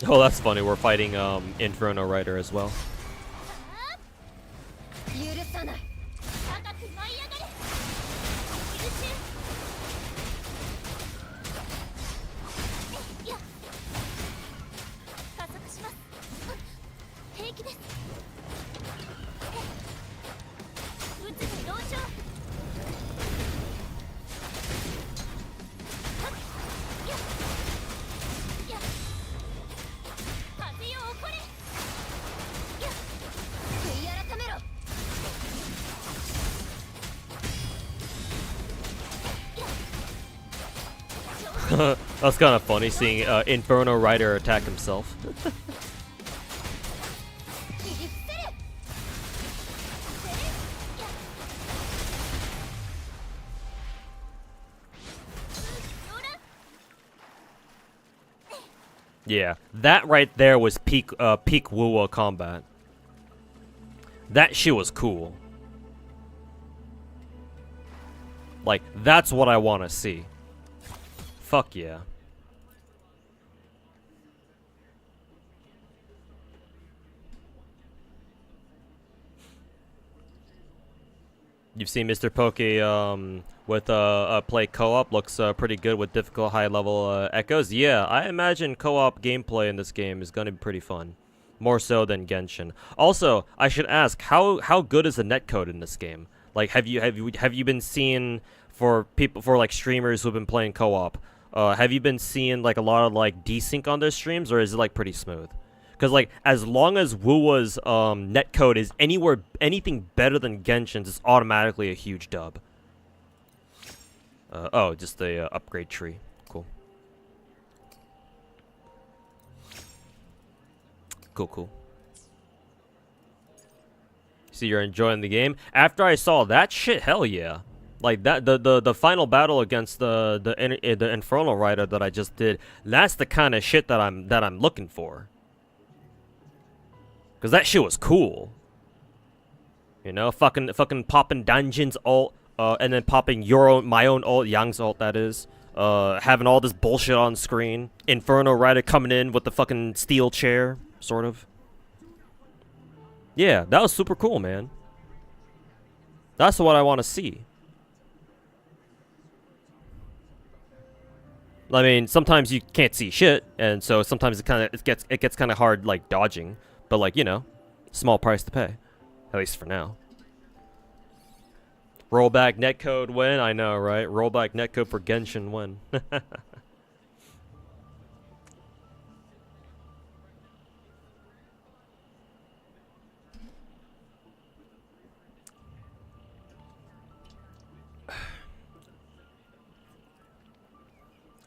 Oh, that's funny. We're fighting Inferno Rider as well. That's kind of funny seeing Inferno Rider attack himself. Yeah, that right there was peak Wuwa combat. That shit was cool. Like, that's what I want to see. Fuck yeah. You've seen Mr. Poke with play co-op. Looks pretty good with difficult high-level echoes. Yeah, I imagine co-op gameplay in this game is going to be pretty fun. More so than Genshin. Also, I should ask, how good is the netcode in this game? Like, have you been seeing for like streamers who've been playing co-op? Have you been seeing like a lot of like desync on their streams, or is it like pretty smooth? Because like as long as Wuwa's netcode is anything better than Genshin's, it's automatically a huge dub. Oh, just the upgrade tree. Cool. Cool. See, you're enjoying the game. After I saw that shit, hell yeah. Like that, the final battle against the Infernal Rider that I just did. That's the kind of shit that I'm looking for. Cause that shit was cool. You know, fucking popping dungeons ult, and then popping my own ult, Yang's ult, that is. Having all this bullshit on screen. Inferno Rider coming in with the fucking steel chair, sort of. Yeah, that was super cool, man. That's what I want to see. I mean, sometimes you can't see shit, and so sometimes it gets kind of hard, like dodging. But like, you know, small price to pay, at least for now. Rollback netcode win, I know, right? Rollback netcode for Genshin win.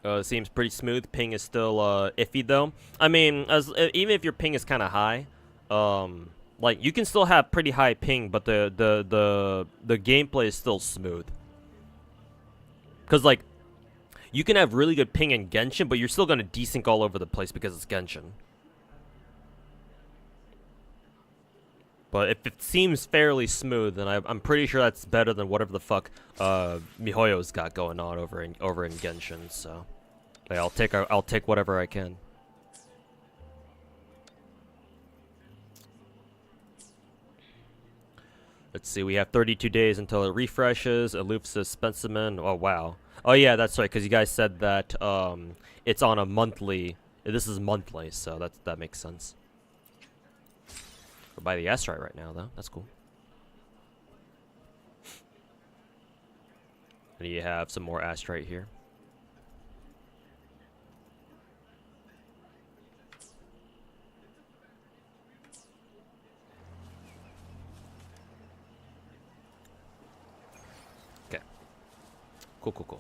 It seems pretty smooth. Ping is still iffy though. I mean, even if your ping is kind of high, like you can still have pretty high ping, but the gameplay is still smooth. Cause like, you can have really good ping in Genshin, but you're still gonna desync all over the place because it's Genshin. But if it seems fairly smooth, then I'm pretty sure that's better than whatever the fuck MiHoYo's got going on over in Genshin. So, yeah, I'll take whatever I can. Let's see, we have 32 days until it refreshes. Aloof specimen. Oh wow. Oh yeah, that's right. Because you guys said that it's on a monthly. This is monthly, so that makes sense. We'll buy the astrite right now, though. That's cool. And you have some more astrite here. Okay. Cool.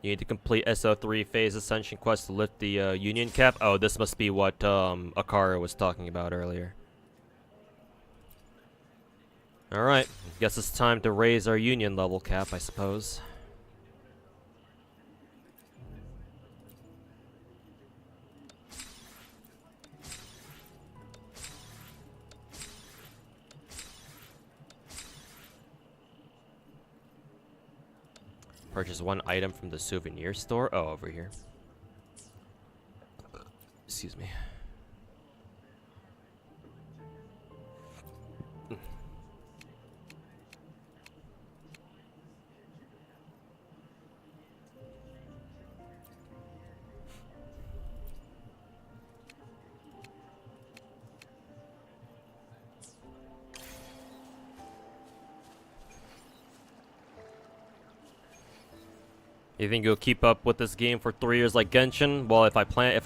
You need to complete SO3 phase ascension quest to lift the union cap. Oh, this must be what Akara was talking about earlier. Alright, guess it's time to raise our union level cap, I suppose. Purchase one item from the souvenir store. Oh, over here. Excuse me. You think you'll keep up with this game for 3 years like Genshin? Well, if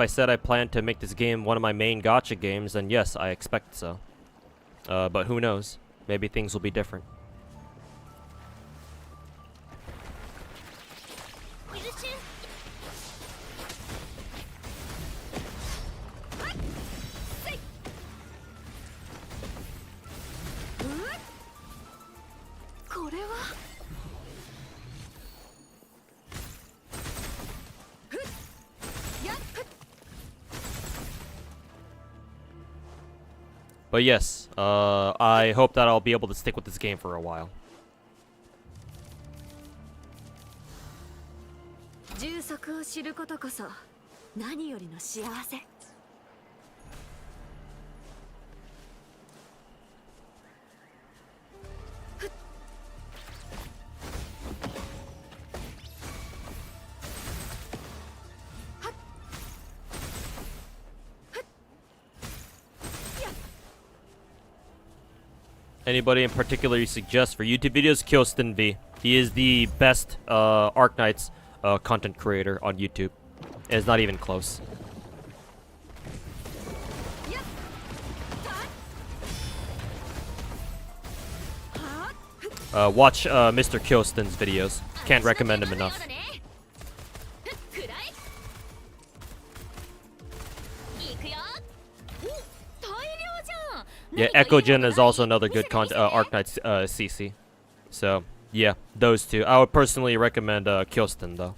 I said I plan to make this game one of my main gacha games, then yes, I expect so. But who knows? Maybe things will be different. But yes, I hope that I'll be able to stick with this game for a while. Anybody in particular you suggest for YouTube videos? Kyostin V. He is the best Arknights content creator on YouTube. And it's not even close. Watch Mr. Kyostin's videos. Can't recommend him enough. Yeah, Echo Gen is also another good Arknight CC. So, yeah, those two. I would personally recommend Kyostin, though.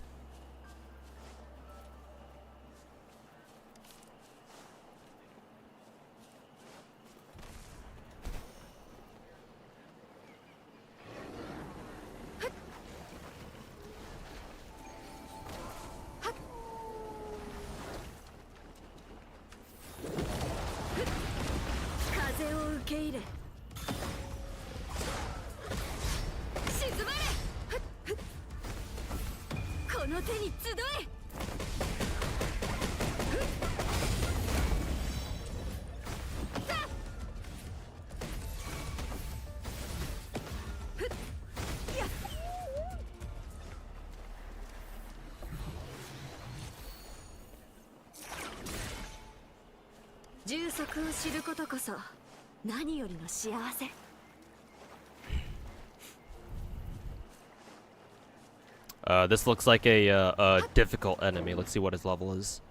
This looks like a difficult enemy. Let's see what his level is.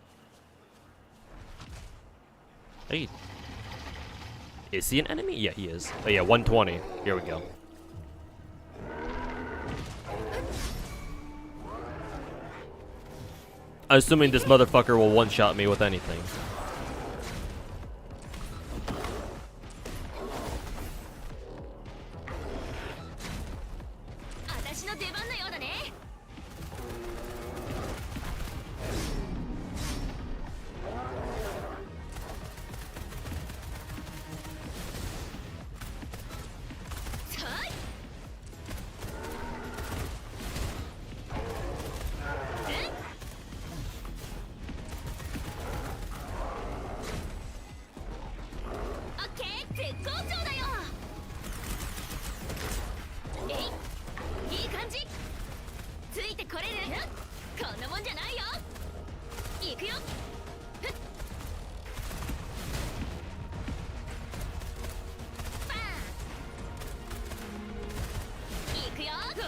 Hey. Is he an enemy? Yeah, he is. Oh yeah, 120. Here we go. I'm assuming this motherfucker will one-shot me with anything.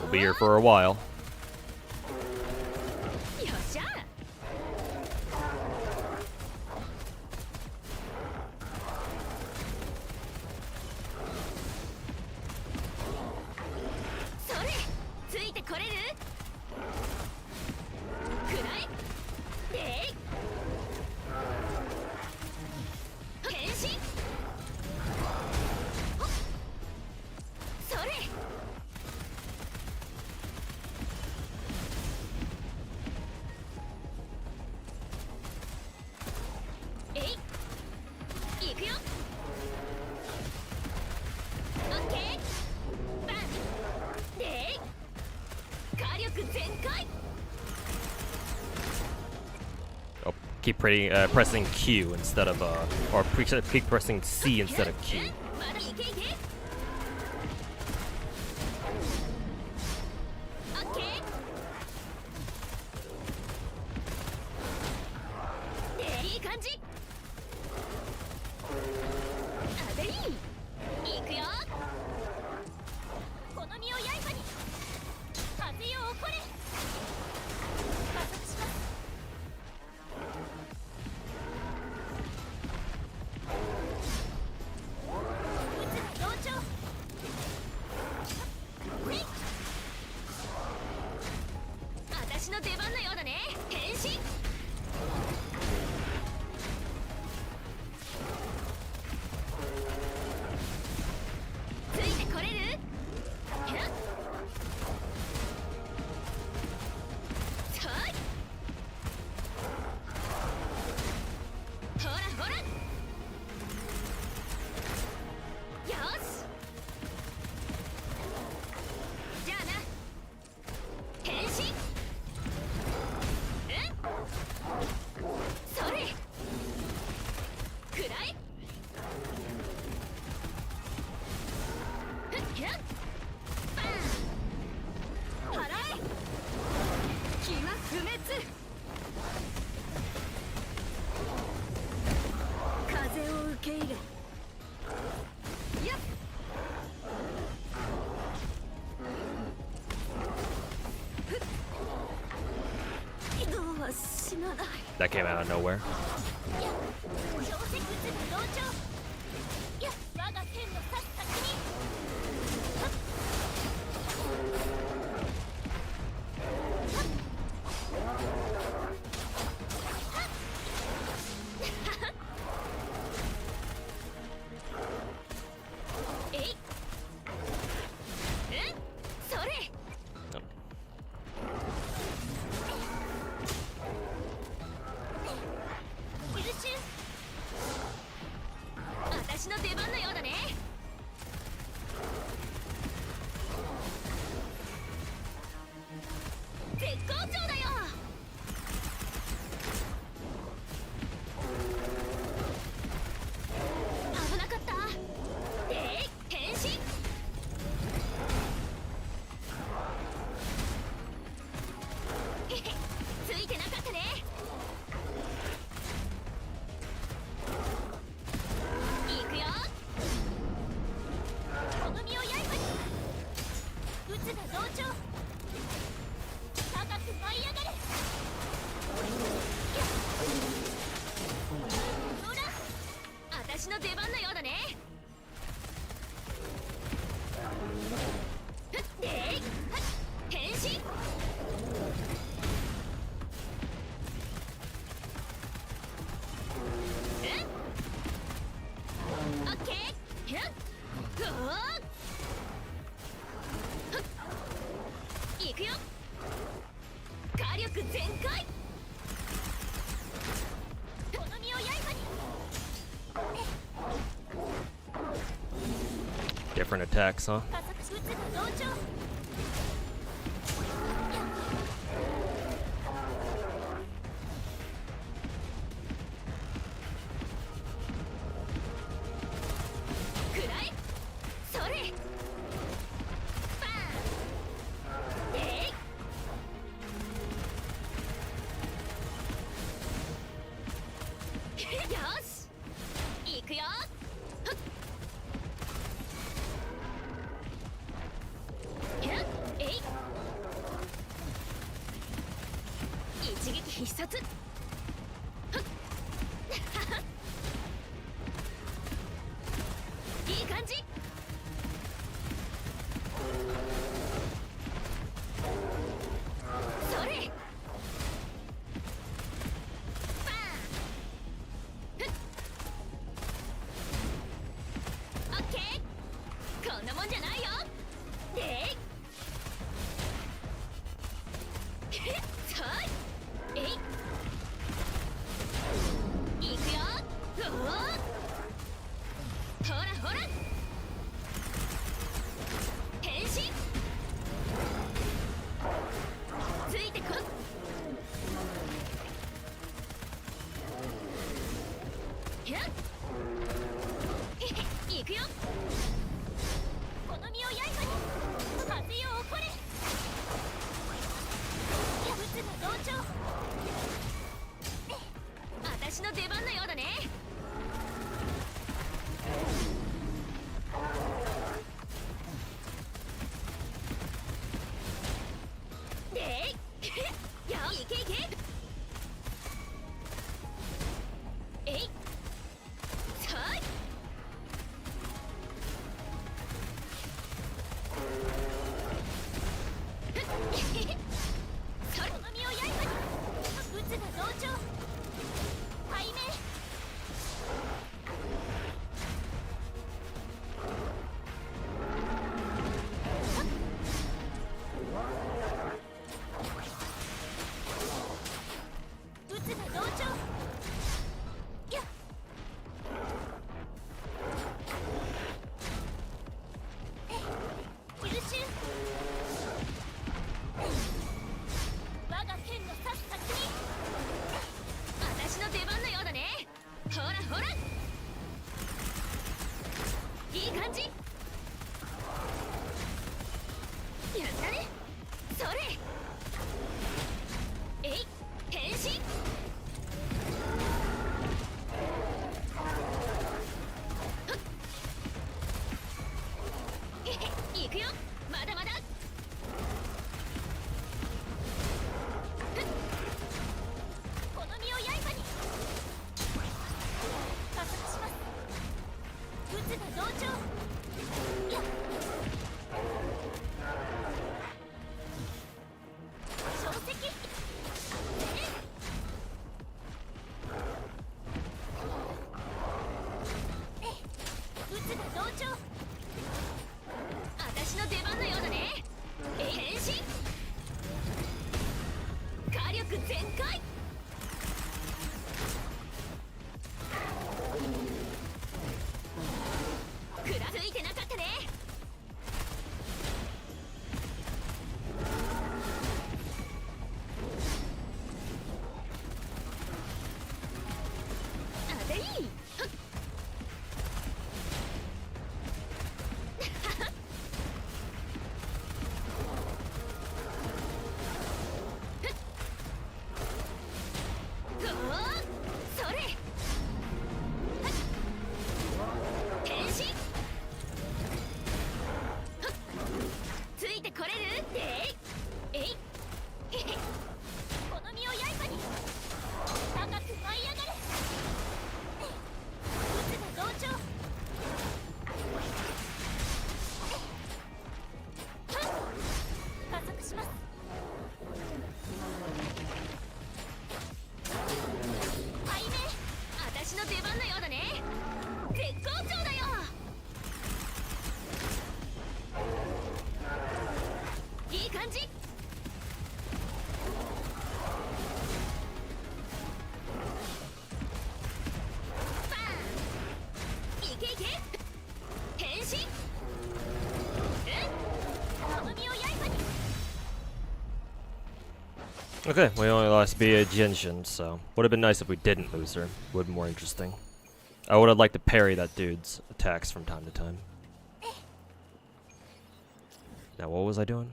We'll be here for a while. Oh, keep pressing Q instead of or keep pressing C instead of Q. That came out of nowhere. や我が剣の刺す先にえいそれ優秀私の出番のようだね絶好調だよ危なかった変身へへついてなかったねいくよこの身を刃に撃つが同調高く舞い上がれほら私の出番のようだねふって変身オッケーいくよ火力全開この身を刃に Different attacks, huh? 加速撃つが同調くらえそれバーンよしいくよ一撃必殺いい感じそれバーンオッケーこんなもんじゃないよでさあえいいくよほらほら変身ついてこいいくよこの身を刃に風よ起これ撃つが同調私の出番のようだねでよいけいけえいさあそれこの身を刃に撃つが同調背面撃つが同調やっ優秀我が剣の刺す先に私の出番のようだねほらほらいい感じやったねそれえい変身いくよまだまだこの身を刃に加速します Okay, we only lost via Genshin, so would have been nice if we didn't lose her. Would have been more interesting. I would have liked to parry that dude's attacks from time to time. Now, what was I doing?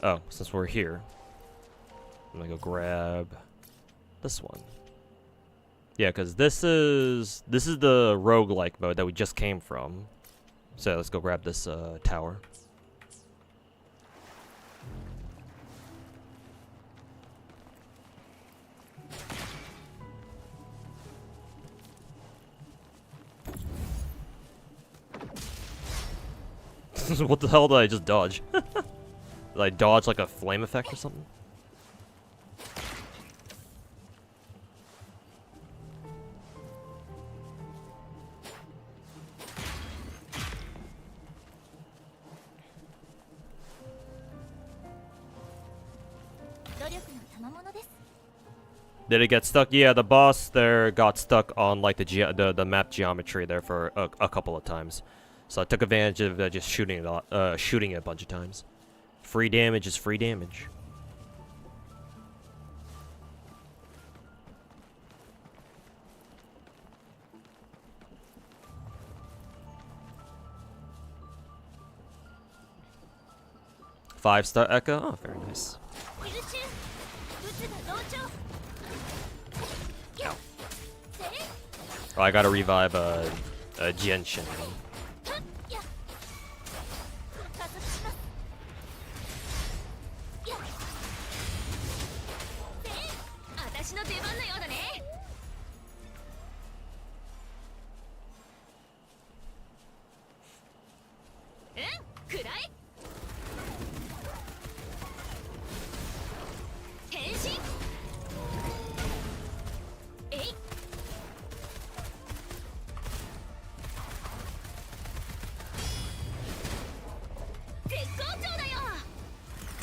Oh, since we're here, I'm gonna go grab this one. Yeah, because this is the roguelike mode that we just came from. So let's go grab this tower. What the hell did I just dodge? Did I dodge like a flame effect or something? Did it get stuck? Yeah, the boss there got stuck on like the map geometry there for a couple of times. So I took advantage of just shooting it a bunch of times. Free damage is free damage. Five-star Echo? Oh, very nice. Oh, I gotta revive a Genshin.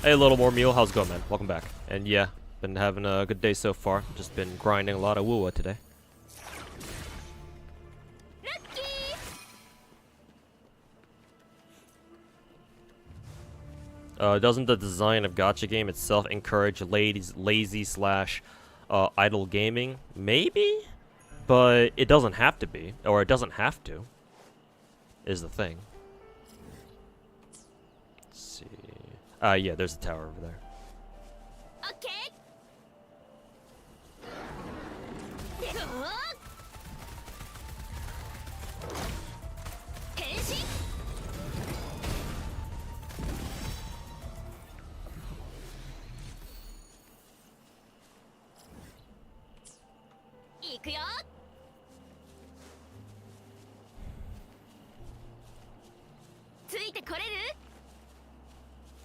Hey, Little More Mule, how's it going, man? Welcome back. And yeah, been having a good day so far. Just been grinding a lot of Woowa today. Doesn't the design of gacha game itself encourage lazy slash idle gaming? Maybe, but it doesn't have to be, or it doesn't have to. Is the thing. Let's see. Yeah, there's a tower over there. Okay.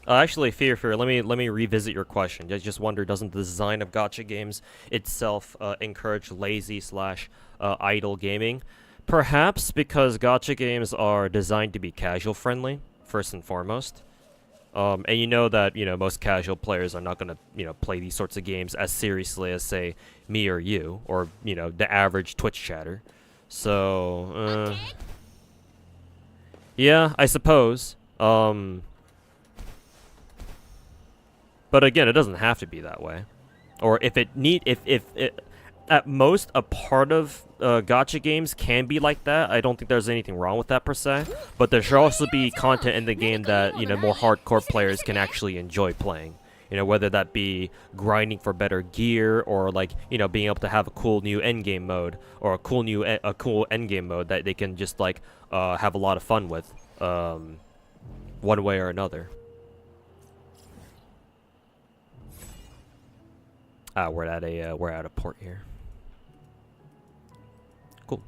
Actually, Fear, let me revisit your question. I just wonder, doesn't the design of gacha games itself encourage lazy slash idle gaming? Perhaps because gacha games are designed to be casual friendly, first and foremost. And you know that, most casual players are not going to, play these sorts of games as seriously as, say, me or you, or, the average Twitch chatter. So, yeah, I suppose. But again, it doesn't have to be that way. Or if it at most a part of gacha games can be like that. I don't think there's anything wrong with that per se. But there should also be content in the game that more hardcore players can actually enjoy playing. Whether that be grinding for better gear, or like being able to have a cool new endgame mode, or a cool endgame mode that they can just like have a lot of fun with, one way or another. We're at a port here. Cool.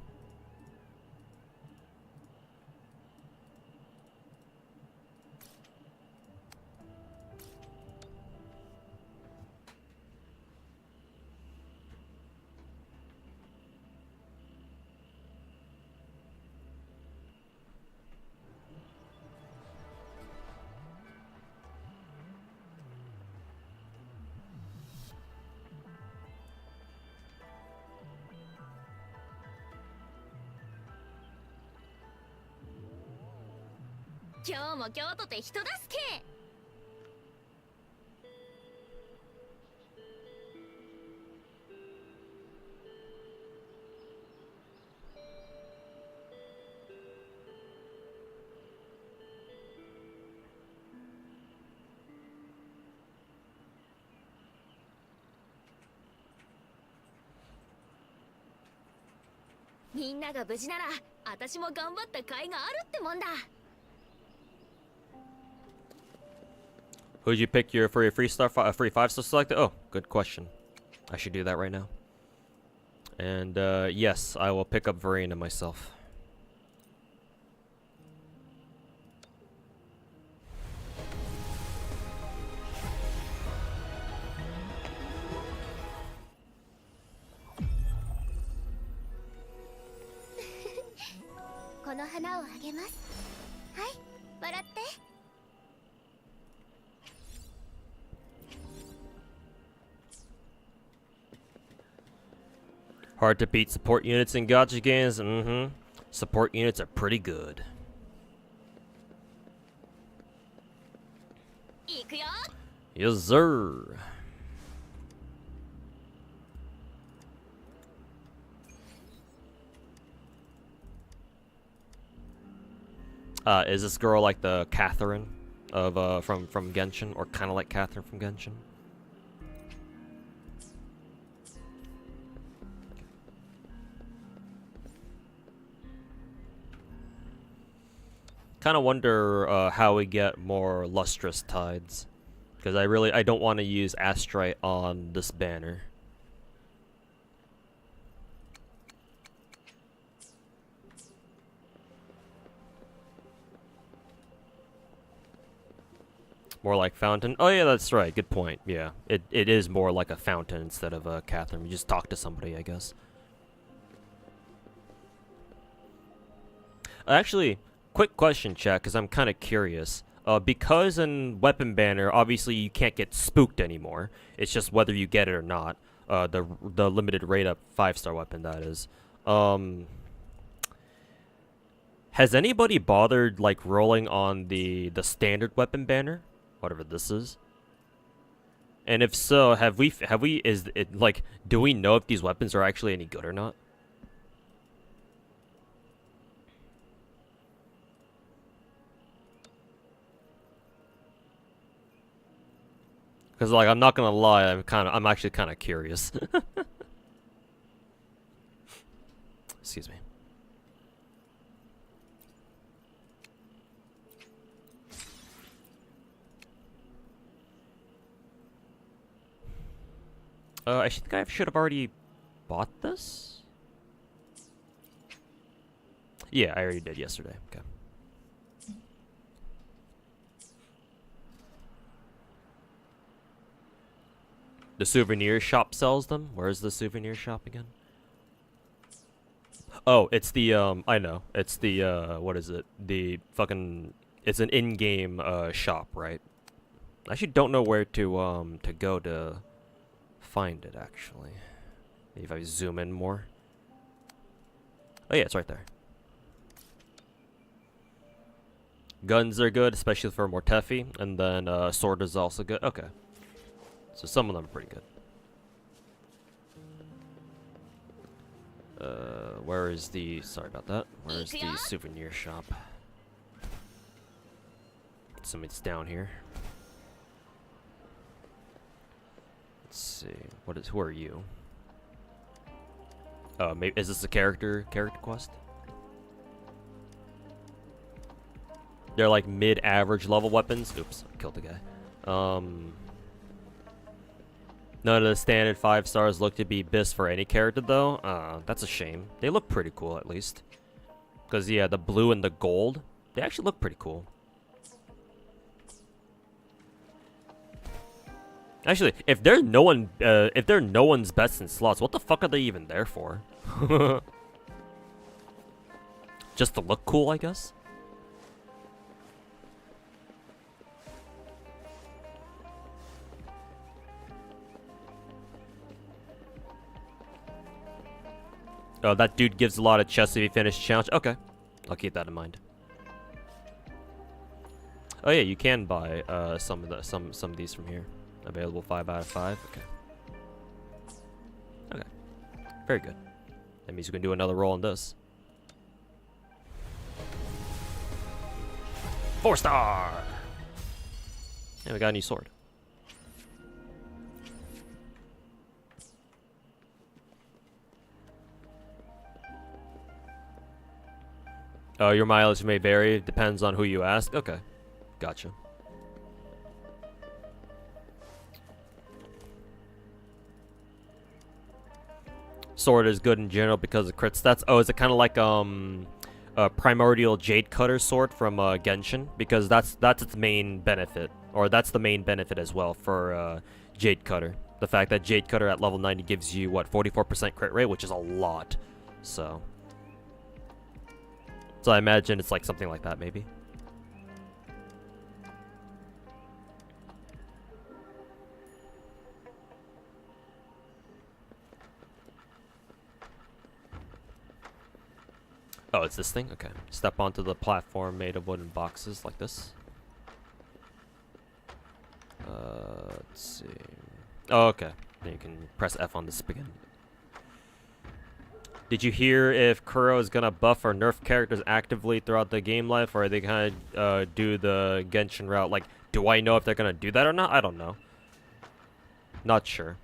みんなが無事なら私も頑張った甲斐があるってもんだ。 Who'd you pick your for your free free 5-star selected? Oh, good question. I should do that right now. And yes, I will pick up Verena myself. Hard to beat support units in gacha games. Support units are pretty good. Yes, sir. Is this girl like the Catherine of from Genshin, or kind of like Catherine from Genshin? Kind of wonder how we get more lustrous tides, because I don't want to use Astrite on this banner. More like fountain. Oh yeah, that's right. Good point. Yeah, it is more like a fountain instead of a Catherine. You just talk to somebody, I guess. Actually, quick question, chat, because I'm kind of curious. Because in Weapon Banner, obviously you can't get spooked anymore. It's just whether you get it or not. The limited rate up 5-star weapon, that is. Has anybody bothered like rolling on the standard Weapon Banner, whatever this is? And if so, have we is it like, do we know if these weapons are actually any good or not? Because, like, I'm not gonna lie, I'm actually kind of curious. Excuse me. I think I should have already bought this? Yeah, I already did yesterday. Okay. The souvenir shop sells them? Where's the souvenir shop again? Oh, it's the, I know. It's the, what is it? The fucking, it's an in-game, shop, right? I actually don't know where to go to find it, actually. Maybe if I zoom in more. Oh yeah, it's right there. Guns are good, especially for Mortefi, and then, sword is also good. Okay. So some of them are pretty good. Where is the... Sorry about that. Where is the souvenir shop? Somebody's down here. Let's see. Who are you? Oh, maybe... Is this a character quest? They're like mid-average level weapons. Oops, I killed the guy. None of the standard 5 stars look to be bis for any character, though. That's a shame. They look pretty cool, at least. Because, yeah, the blue and the gold, they actually look pretty cool. Actually, if they're no one's best in slots, what the fuck are they even there for? Just to look cool, I guess? Oh, that dude gives a lot of chests if he finishes challenge. Okay, I'll keep that in mind. Oh yeah, you can buy some of these from here. Available 5 out of 5. Okay. Okay. Very good. That means we can do another roll on this. 4-star. And we got a new sword. Your mileage may vary, depends on who you ask. Okay, gotcha. Sword is good in general because of crit stats. Oh, is it kind of like a primordial jade cutter sword from Genshin? Because that's its main benefit, or that's the main benefit as well for jade cutter. The fact that jade cutter at level 90 gives you what 44% crit rate, which is a lot. So I imagine it's like something like that maybe. Oh, it's this thing? Okay. Step onto the platform made of wooden boxes like this. Let's see. Oh, okay. Then you can press F on the spin. Did you hear if Kuro is gonna buff or nerf characters actively throughout the game life, or are they gonna do the Genshin route? Like, do I know if they're gonna do that or not? I don't know. Not sure.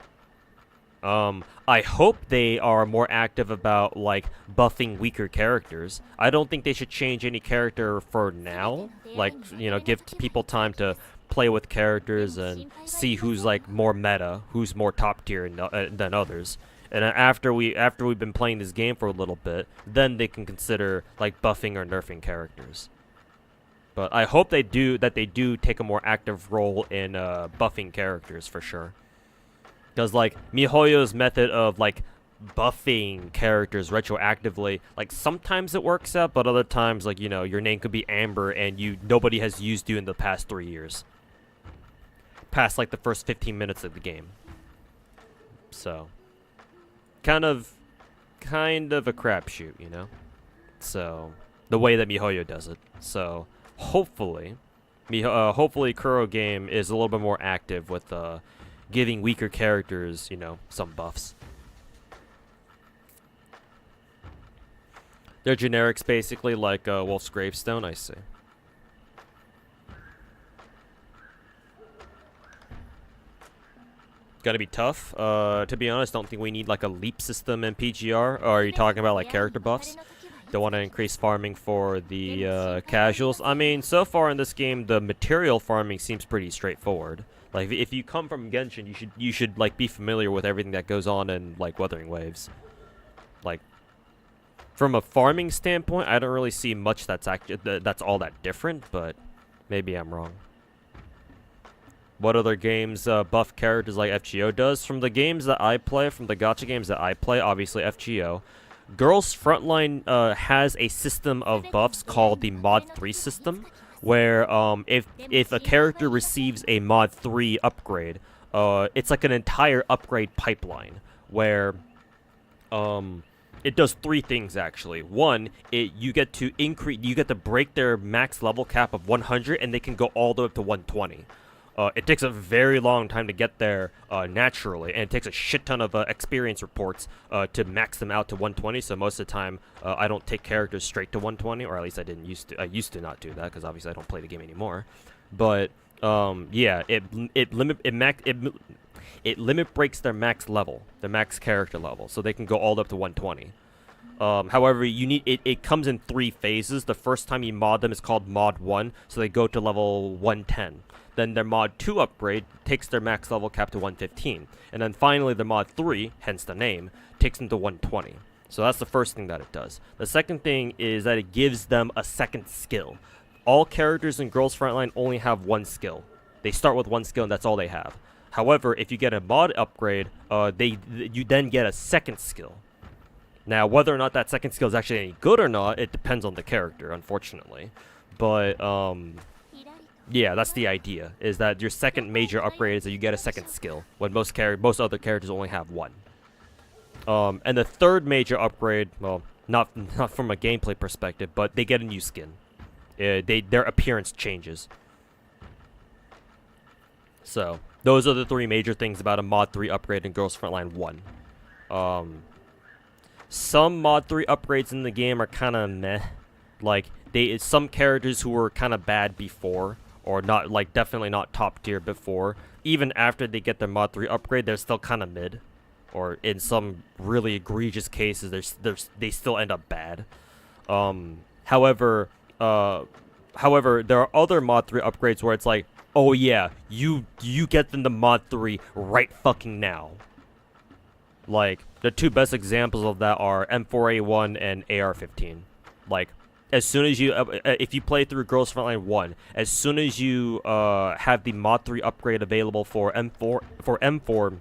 I hope they are more active about, like, buffing weaker characters. I don't think they should change any character for now. Like, you know, give people time to play with characters and see who's, like, more meta, who's more top tier than others. And after we've been playing this game for a little bit, then they can consider, like, buffing or nerfing characters. But I hope they do take a more active role in buffing characters for sure. Because, like, MiHoYo's method of, like, buffing characters retroactively, like, sometimes it works out, but other times, like, you know, your name could be Amber and nobody has used you in the past 3 years. Past, like, the first 15 minutes of the game. So, kind of a crapshoot, you know? So, the way that MiHoYo does it. So, hopefully, Kuro game is a little bit more active with, giving weaker characters, you know, some buffs. They're generics, basically, like Wolf's Gravestone, I see. Gotta be tough. To be honest, don't think we need, like, a leap system in PGR. Or are you talking about, like, character buffs? Don't want to increase farming for the casuals. I mean, so far in this game, the material farming seems pretty straightforward. Like, if you come from Genshin, you should like be familiar with everything that goes on in, like, Wuthering Waves. Like, from a farming standpoint, I don't really see much that's all that different, but maybe I'm wrong. What other games buff characters like FGO does? From the games that I play, from the gacha games that I play, obviously FGO. Girls Frontline has a system of buffs called the Mod 3 system, where if a character receives a Mod 3 upgrade, it's like an entire upgrade pipeline, where it does 3 things actually. One, you get to break their max level cap of 100, and they can go all the way up to 120. It takes a very long time to get there naturally, and it takes a shit ton of experience reports to max them out to 120. So most of the time, I don't take characters straight to 120, or at least I didn't used to. I used to not do that because obviously I don't play the game anymore. But yeah, it limit breaks their max level, their max character level, so they can go all the way up to 120. However, it comes in 3 phases. The first time you mod them is called Mod 1, so they go to level 110. Then their Mod 2 upgrade takes their max level cap to 115. And then finally their Mod 3, hence the name, takes them to 120. So that's the first thing that it does. The second thing is that it gives them a second skill. All characters in Girls Frontline only have 1 skill. They start with 1 skill and that's all they have. However, if you get a mod upgrade, you then get a second skill. Now, whether or not that second skill is actually any good or not, it depends on the character, unfortunately. But, yeah, that's the idea, is that your second major upgrade is that you get a second skill, when most other characters only have 1. And the third major upgrade, well, not from a gameplay perspective, but they get a new skin. Their appearance changes. So, those are the 3 major things about a Mod 3 upgrade in Girls Frontline 1. Some Mod 3 upgrades in the game are kind of meh. Like, some characters who were kind of bad before, or not, like, definitely not top tier before, even after they get their Mod 3 upgrade, they're still kind of mid. Or in some really egregious cases, they still end up bad. However, there are other mod 3 upgrades where it's like, oh yeah, you get them the mod 3 right fucking now. Like, the two best examples of that are M4A1 and AR-15. Like, as soon as you, if you play through Girls Frontline 1, as soon as you have the mod 3 upgrade available for M4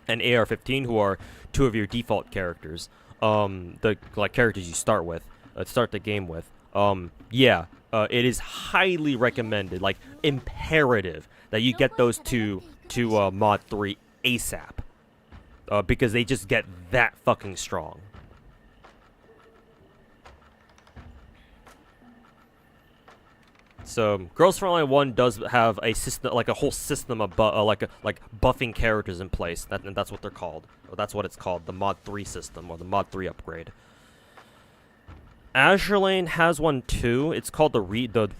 and AR-15, who are two of your default characters, the like characters you start with, start the game with, it is highly recommended, like imperative, that you get those two to mod 3 ASAP. Because they just get that fucking strong. So, Girls Frontline 1 does have a system, like a whole system of buffing characters in place. And that's what they're called. Or that's what it's called, the mod 3 system, or the mod 3 upgrade. Azure Lane has one too. It's called the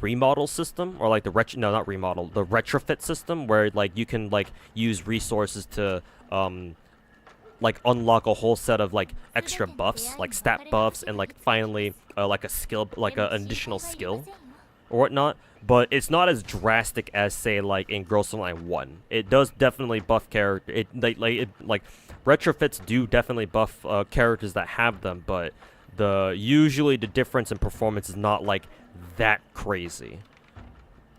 remodel system, or like the retrofit system, where like you can like use resources to like unlock a whole set of like extra buffs, like stat buffs, and like finally like a skill, like an additional skill or whatnot. But it's not as drastic as say like in Girls Online 1. It does definitely buff character. Like retrofits do definitely buff characters that have them, but usually the difference in performance is not like that crazy.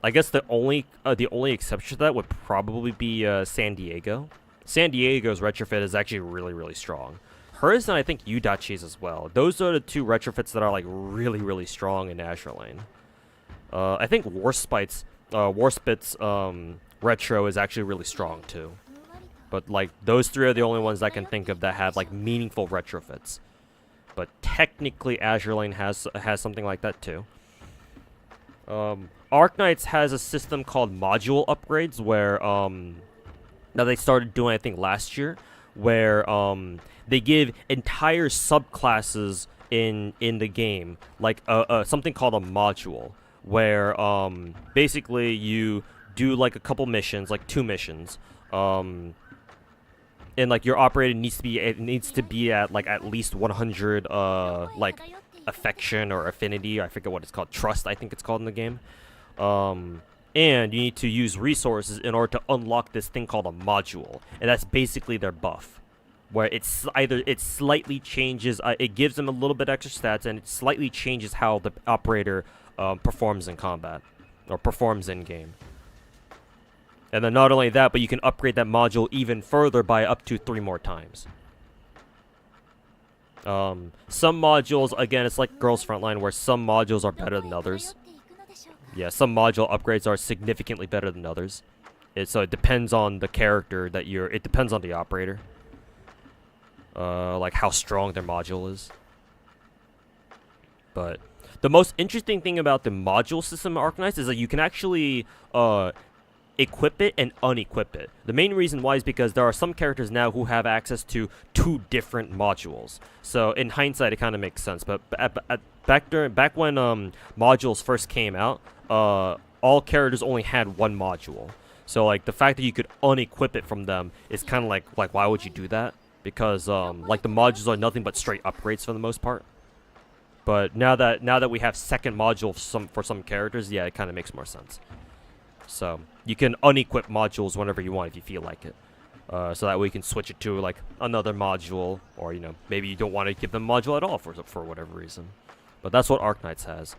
I guess the only exception to that would probably be San Diego. San Diego's retrofit is actually really, really strong. Hers and I think Udachi's as well. Those are the two retrofits that are like really, really strong in Azure Lane. I think Warspit's retro is actually really strong too. But like those three are the only ones I can think of that have like meaningful retrofits. But technically Azure Lane has something like that too. Arknights has a system called module upgrades where that they started doing I think last year, where they give entire subclasses in the game like something called a module, where basically you do like a couple missions, like 2 missions, and like your operator needs to be at like at least 100 like affection or affinity, I forget what it's called, trust I think it's called in the game. And you need to use resources in order to unlock this thing called a module, and that's basically their buff, where it slightly changes, it gives them a little bit extra stats, and it slightly changes how the operator performs in combat, or performs in game. And then not only that, but you can upgrade that module even further by up to 3 more times. Some modules, again, it's like Girls Frontline, where some modules are better than others. Yeah, some module upgrades are significantly better than others. So it depends on the character that it depends on the operator. Like how strong their module is. But the most interesting thing about the module system of Arknights is that you can actually equip it and unequip it. The main reason why is because there are some characters now who have access to 2 different modules. So in hindsight, it kind of makes sense. But back when modules first came out, all characters only had 1 module. So like the fact that you could unequip it from them is kind of like why would you do that? Because like the modules are nothing but straight upgrades for the most part. But now that we have second module for some characters, yeah, it kind of makes more sense. So you can unequip modules whenever you want if you feel like it. So that way you can switch it to like another module, or you know, maybe you don't want to give them a module at all for whatever reason. But that's what Arknights has.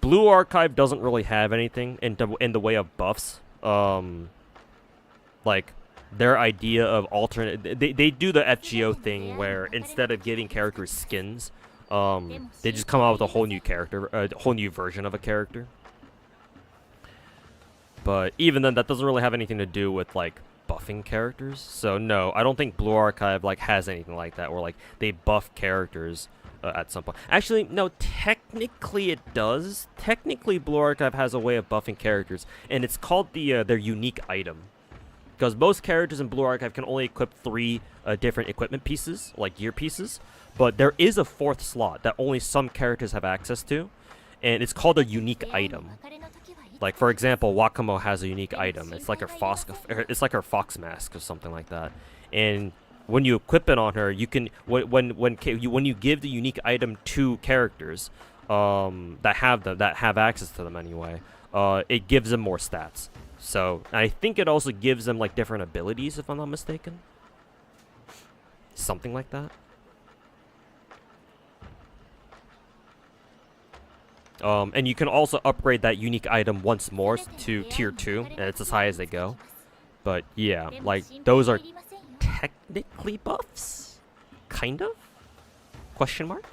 Blue Archive doesn't really have anything in the way of buffs. Like their idea of alternate, they do the FGO thing where instead of giving characters skins, they just come out with a whole new character, a whole new version of a character. But even then, that doesn't really have anything to do with like buffing characters. So no, I don't think Blue Archive like has anything like that where like they buff characters at some point. Actually, no, technically it does. Technically, Blue Archive has a way of buffing characters, and it's called their unique item. Because most characters in Blue Archive can only equip 3 different equipment pieces, like gear pieces. But there is a 4th slot that only some characters have access to, and it's called a unique item. Like for example, Wakamo has a unique item. It's like her fox mask or something like that. And when you equip it on her, you can when you give the unique item to characters, that have access to them anyway, it gives them more stats. So I think it also gives them like different abilities, if I'm not mistaken. Something like that. And you can also upgrade that unique item once more to tier 2, and it's as high as they go. But yeah, like those are technically buffs, kind of? Question mark?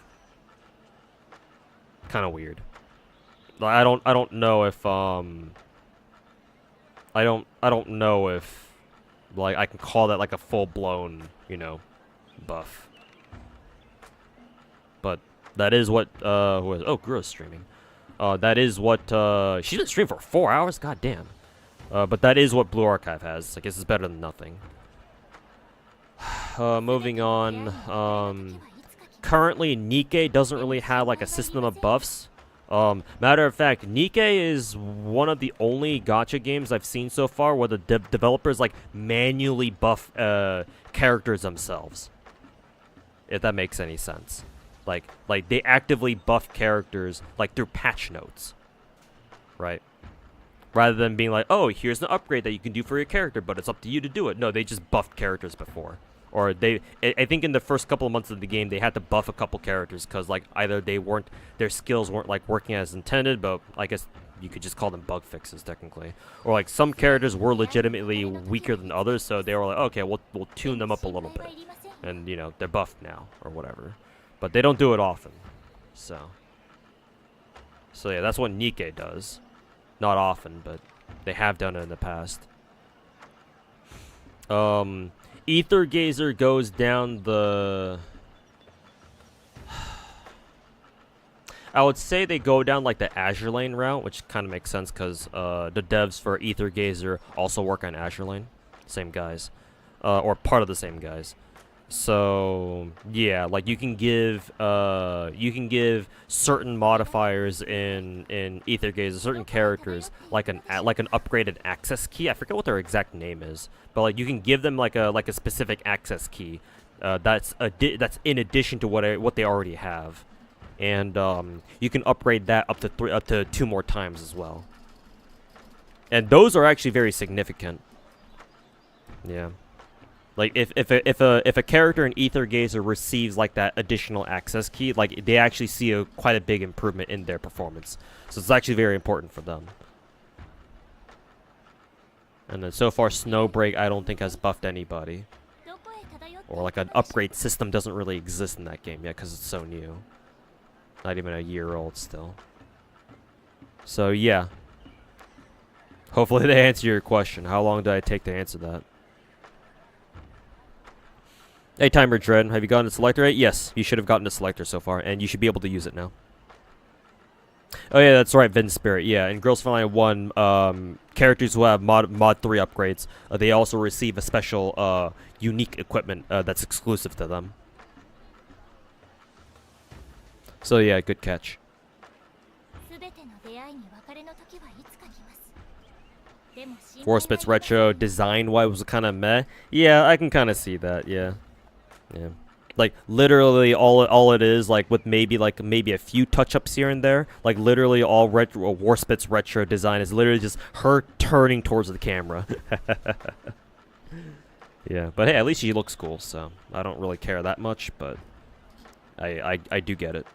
Kind of weird. I don't know if I don't know if like I can call that like a full-blown, you know, buff. But that is what who is, oh, Guru's streaming. That is what she's been streaming for 4 hours. God damn. But that is what Blue Archive has. I guess it's better than nothing. Moving on. Currently, Nikke doesn't really have like a system of buffs. Matter of fact, Nikke is one of the only gacha games I've seen so far where the developers like manually buff characters themselves. If that makes any sense. Like they actively buff characters like through patch notes, right? Rather than being like, oh, here's an upgrade that you can do for your character, but it's up to you to do it. No, they just buffed characters before, or I think in the first couple of months of the game they had to buff a couple characters because like either their skills weren't like working as intended, but I guess you could just call them bug fixes technically, or like some characters were legitimately weaker than others, so they were like, okay, we'll tune them up a little bit, and you know they're buffed now or whatever. But they don't do it often, so yeah, that's what Nikke does. Not often, but they have done it in the past. Ether Gazer goes down the... I would say they go down like the Azure Lane route, which kind of makes sense because the devs for Ether Gazer also work on Azure Lane. Same guys. Or part of the same guys. So yeah, like you can give certain modifiers in Ether Gazer, certain characters like an upgraded access key. I forget what their exact name is, but like you can give them like a specific access key that's in addition to what they already have, and you can upgrade that up to 2 more times as well. And those are actually very significant. Yeah. Like if a character in Ether Gazer receives like that additional access key, like they actually see quite a big improvement in their performance. So it's actually very important for them. And then so far Snowbreak I don't think has buffed anybody. Or like an upgrade system doesn't really exist in that game yet because it's so new. Not even a year old still. So yeah. Hopefully they answer your question. How long did I take to answer that? Hey, Timer Dread, have you gotten a selector yet? Yes, you should have gotten a selector so far, and you should be able to use it now. Oh yeah, that's right, Vin Spirit. Yeah, in Girls Final 1, characters who have mod 3 upgrades, they also receive a special unique equipment that's exclusive to them. So yeah, good catch. Warspit's retro design-wise was kind of meh. Yeah, I can kind of see that. Yeah. Yeah, like literally all it is, like with maybe a few touch-ups here and there, like literally all Warspit's retro design is literally just her turning towards the camera. Yeah, but hey, at least she looks cool, so I don't really care that much, but I do get it.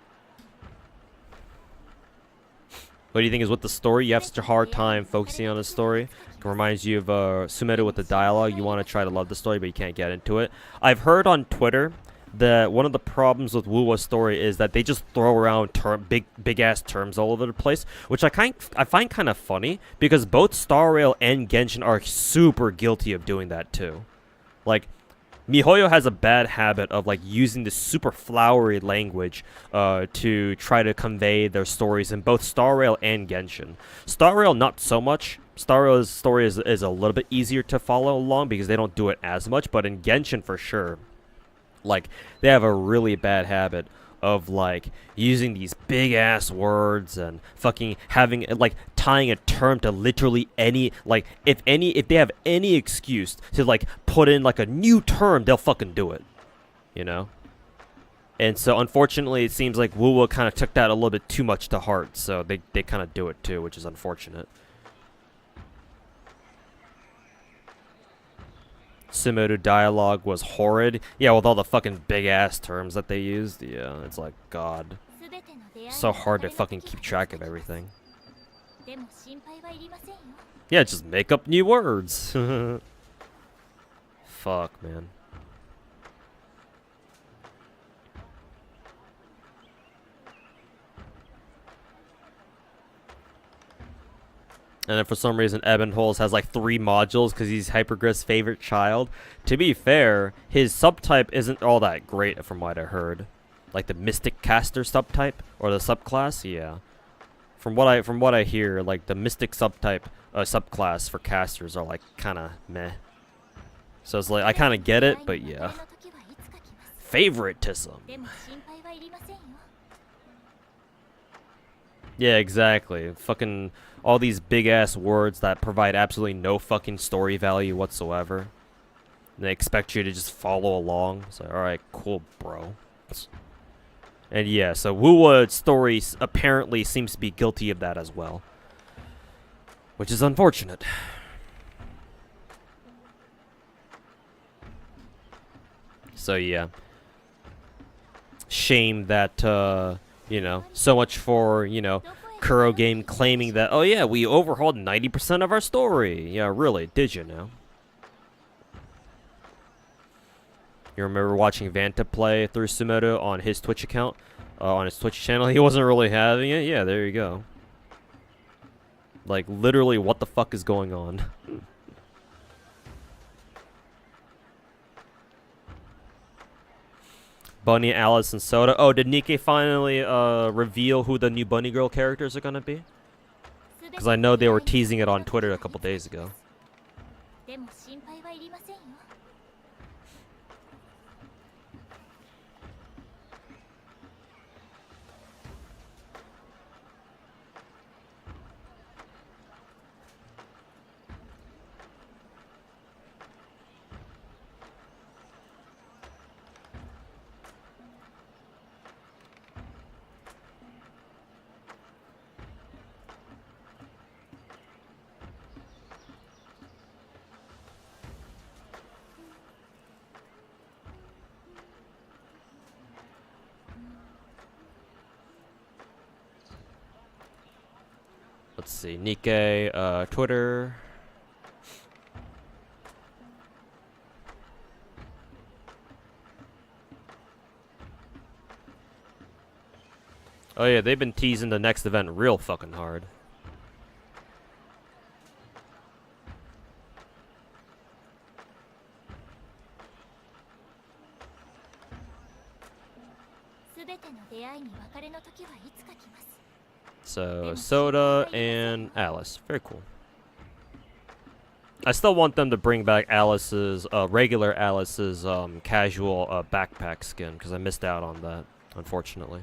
What do you think is with the story? You have such a hard time focusing on the story. It reminds you of Sumeru with the dialogue. You want to try to love the story, but you can't get into it. I've heard on Twitter that one of the problems with Wuwa's story is that they just throw around big ass terms all over the place, which I find kind of funny because both Star Rail and Genshin are super guilty of doing that too. Like, MiHoYo has a bad habit of like using this super flowery language to try to convey their stories in both Star Rail and Genshin. Star Rail not so much. Star Rail's story is a little bit easier to follow along because they don't do it as much, but in Genshin for sure, like they have a really bad habit of like using these big ass words and fucking having like tying a term to literally any, like if they have any excuse to like put in like a new term, they'll fucking do it, you know. And so, unfortunately, it seems like Wuwa kind of took that a little bit too much to heart. So they kind of do it too, which is unfortunate. Sumoru dialogue was horrid. Yeah, with all the fucking big ass terms that they used. Yeah, it's like, God. So hard to fucking keep track of everything. Yeah, just make up new words. Fuck, man. And then for some reason, Ebenholz has like 3 modules because he's Hypergriff's favorite child. To be fair, his subtype isn't all that great from what I heard. Like the Mystic Caster subtype or the subclass, yeah. From what I hear, like the Mystic subtype subclass for casters are like kind of meh. So it's like I kind of get it, but yeah. Favoritism. Yeah, exactly. Fucking all these big ass words that provide absolutely no fucking story value whatsoever. And they expect you to just follow along. So, alright, cool, bro. And yeah, so Wuwa story apparently seems to be guilty of that as well. Which is unfortunate. So yeah. Shame that, you know, so much for, you know, Kuro Game claiming that, oh yeah, we overhauled 90% of our story. Yeah, really, did you now? You remember watching Vanta play through Sumoto on his Twitch account? On his Twitch channel? He wasn't really having it? Yeah, there you go. Like, literally, what the fuck is going on? Bunny, Alice, and Soda. Oh, did Nikke finally reveal who the new Bunny Girl characters are gonna be? Because I know they were teasing it on Twitter a couple days ago. Let's see, Nikke, Twitter. Oh yeah, they've been teasing the next event real fucking hard. So, Soda and Alice. Very cool. I still want them to bring back Alice's, regular Alice's, casual, backpack skin, because I missed out on that, unfortunately.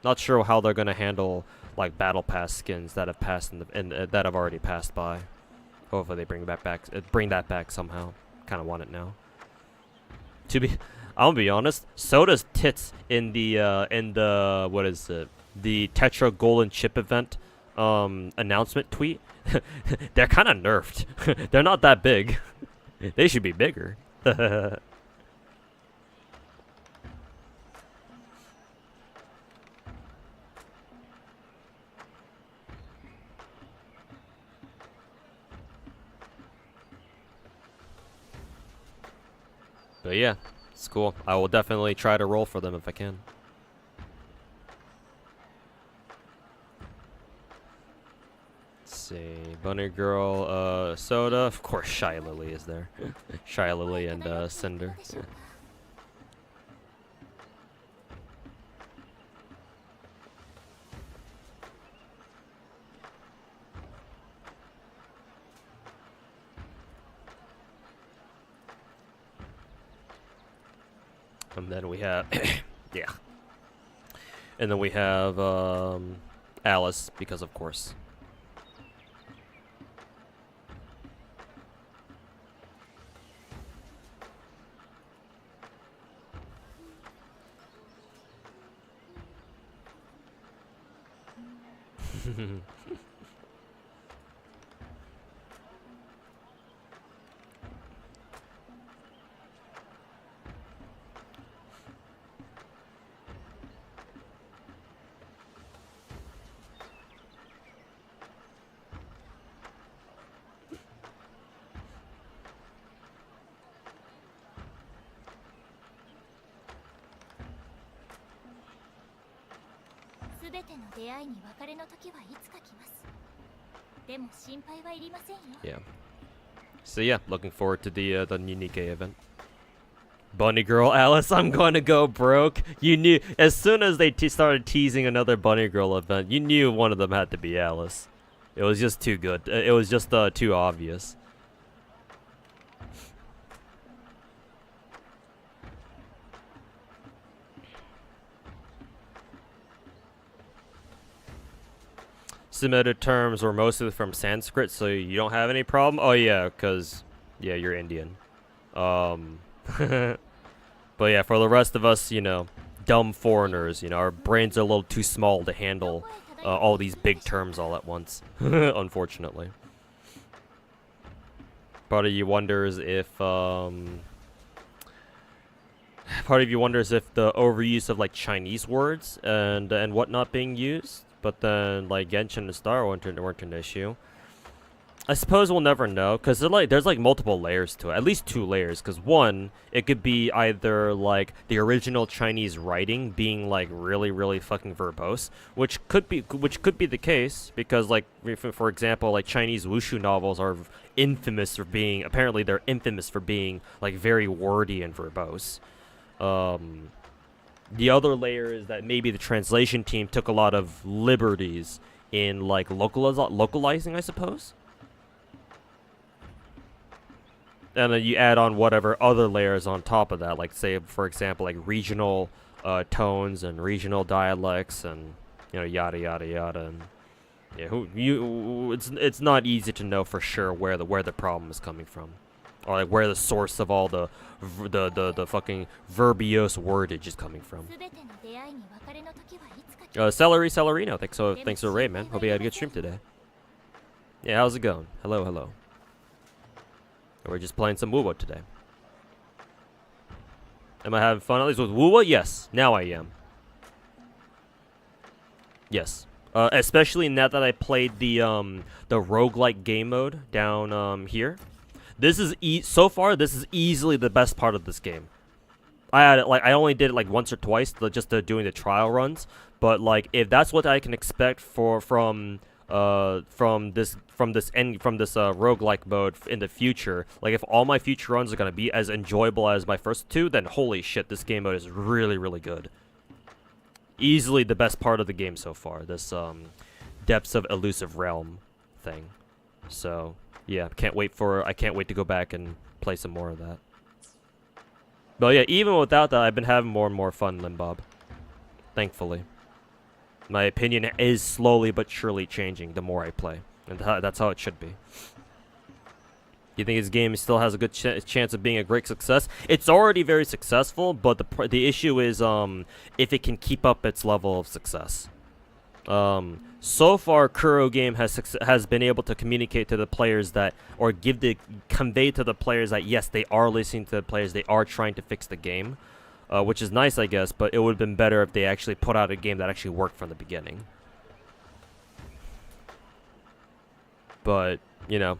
Not sure how they're gonna handle, like, battle pass skins that have passed that have already passed by. Hopefully they bring that back somehow. Kind of want it now. I'm gonna be honest. Soda's tits in the what is it? The Tetra Golden Chip event announcement tweet. They're kind of nerfed. They're not that big. They should be bigger. But yeah, it's cool. I will definitely try to roll for them if I can. Let's see, Bunny Girl, Soda. Of course, Shy Lily is there. Shy Lily and Cinder. And then we have, yeah. And then we have Alice, because of course. 全ての出会いに別れの時はいつか来ます。でも心配はいりませんよ。 Yeah. So yeah, looking forward to the Unique event. Bunny Girl Alice, I'm going to go broke. You knew as soon as they started teasing another Bunny Girl event, you knew one of them had to be Alice. It was just too good. It was just too obvious. Submitted terms were mostly from Sanskrit, so you don't have any problem. Oh yeah, cause yeah, you're Indian. But yeah, for the rest of us, you know, dumb foreigners, you know, our brains are a little too small to handle all these big terms all at once. Unfortunately. Part of you wonders if the overuse of like Chinese words and whatnot being used. But then, like, Genshin and Star weren't an issue. I suppose we'll never know, because there's, like, multiple layers to it. At least 2 layers, because one, it could be either, like, the original Chinese writing being, like, really, really fucking verbose, which could be the case, because, like, for example, like, Chinese wushu novels are infamous for being, apparently they're infamous for being, like, very wordy and verbose. The other layer is that maybe the translation team took a lot of liberties in, like, localizing, I suppose. And then you add on whatever other layers on top of that, like, say, for example, like, regional tones and regional dialects and, you know, yada, yada, yada. And, yeah, it's not easy to know for sure where the problem is coming from. Or, like, where the source of all the fucking verbose wordage is coming from. Celerino, thanks for the raid, man. Hope you had a good stream today. Yeah, how's it going? Hello, hello. We're just playing some Wuwa today. Am I having fun at least with Wuwa? Yes, now I am. Yes. Especially now that I played the roguelike game mode down here. This is so far this is easily the best part of this game. I only did it like once or twice, just doing the trial runs. But like, if that's what I can expect from this roguelike mode in the future, like if all my future runs are gonna be as enjoyable as my first 2, then holy shit, this game mode is really, really good. Easily the best part of the game so far. This Depths of Elusive Realm thing. So yeah, I can't wait to go back and play some more of that. But yeah, even without that, I've been having more and more fun, Limbob. Thankfully. My opinion is slowly but surely changing the more I play. And that's how it should be. You think this game still has a good chance of being a great success? It's already very successful, but the issue is if it can keep up its level of success. So far, Kuro Game has been able to communicate to the players that, or convey to the players that yes, they are listening to the players, they are trying to fix the game, which is nice, I guess. But it would have been better if they actually put out a game that actually worked from the beginning. But you know,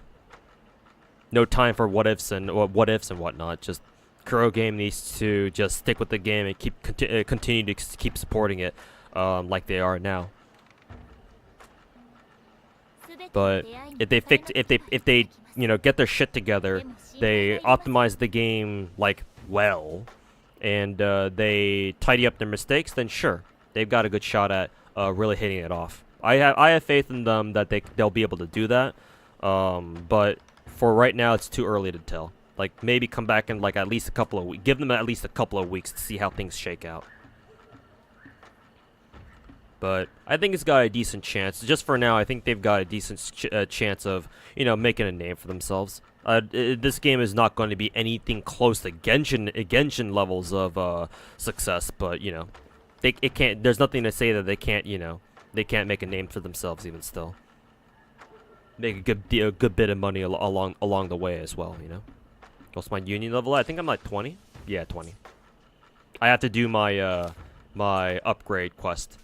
no time for what ifs and whatnot. Just Kuro Game needs to just stick with the game and continue to keep supporting it, like they are now. But if they you know, get their shit together, they optimize the game like well, and they tidy up their mistakes, then sure, they've got a good shot at really hitting it off. I have faith in them that they'll be able to do that. But for right now, it's too early to tell. Like maybe come back in like at least a couple of weeks. Give them at least a couple of weeks to see how things shake out. But I think it's got a decent chance. Just for now, I think they've got a decent chance of, you know, making a name for themselves. This game is not going to be anything close to Genshin levels of success, but you know, it can't. There's nothing to say that they can't, you know, They can't make a name for themselves even still. Make a good bit of money along the way as well, you know. What's my union level? I think I'm like 20. Yeah, 20. I have to do my my upgrade quest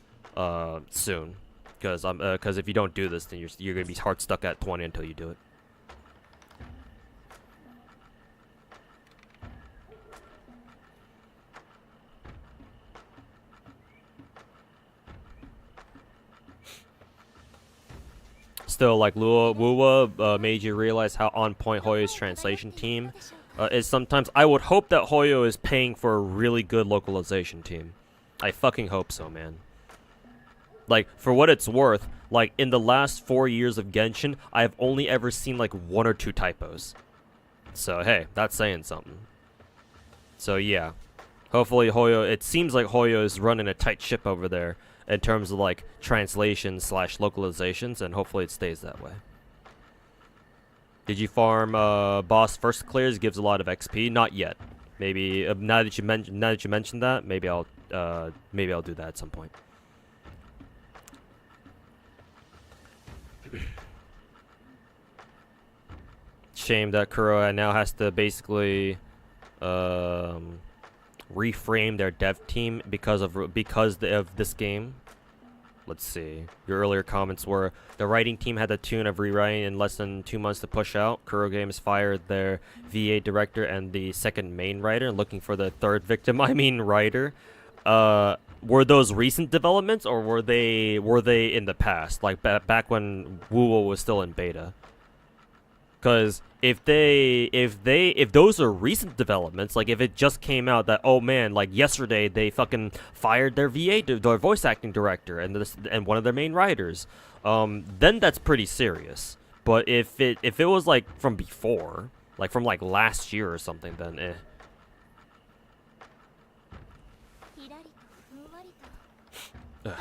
soon, because if you don't do this, then you're gonna be hard stuck at 20 until you do it. Still, like Wuwa made you realize how on point Hoyo's translation team is sometimes. I would hope that Hoyo is paying for a really good localization team. I fucking hope so, man. Like, for what it's worth, like, in the last 4 years of Genshin, I have only ever seen, like, 1 or 2 typos. So, hey, that's saying something. So, yeah. Hopefully Hoyo, it seems like Hoyo is running a tight ship over there in terms of, like, translations / localizations, and hopefully it stays that way. Did you farm boss first clears? Gives a lot of XP. Not yet. Maybe now that you mentioned that, maybe I'll do that at some point. Shame that Kuro now has to basically reframe their dev team because of this game. Let's see. Your earlier comments were the writing team had the tune of rewriting in less than 2 months to push out. Kuro Games fired their VA director and the second main writer, looking for the third victim. I mean writer. Were those recent developments, or were they in the past, like back when Wuwo was still in beta? Because if those are recent developments, like if it just came out that, oh man, like yesterday they fucking fired their their voice acting director and one of their main writers, then that's pretty serious. But if it was like from before, like from like last year or something, then eh. Ugh.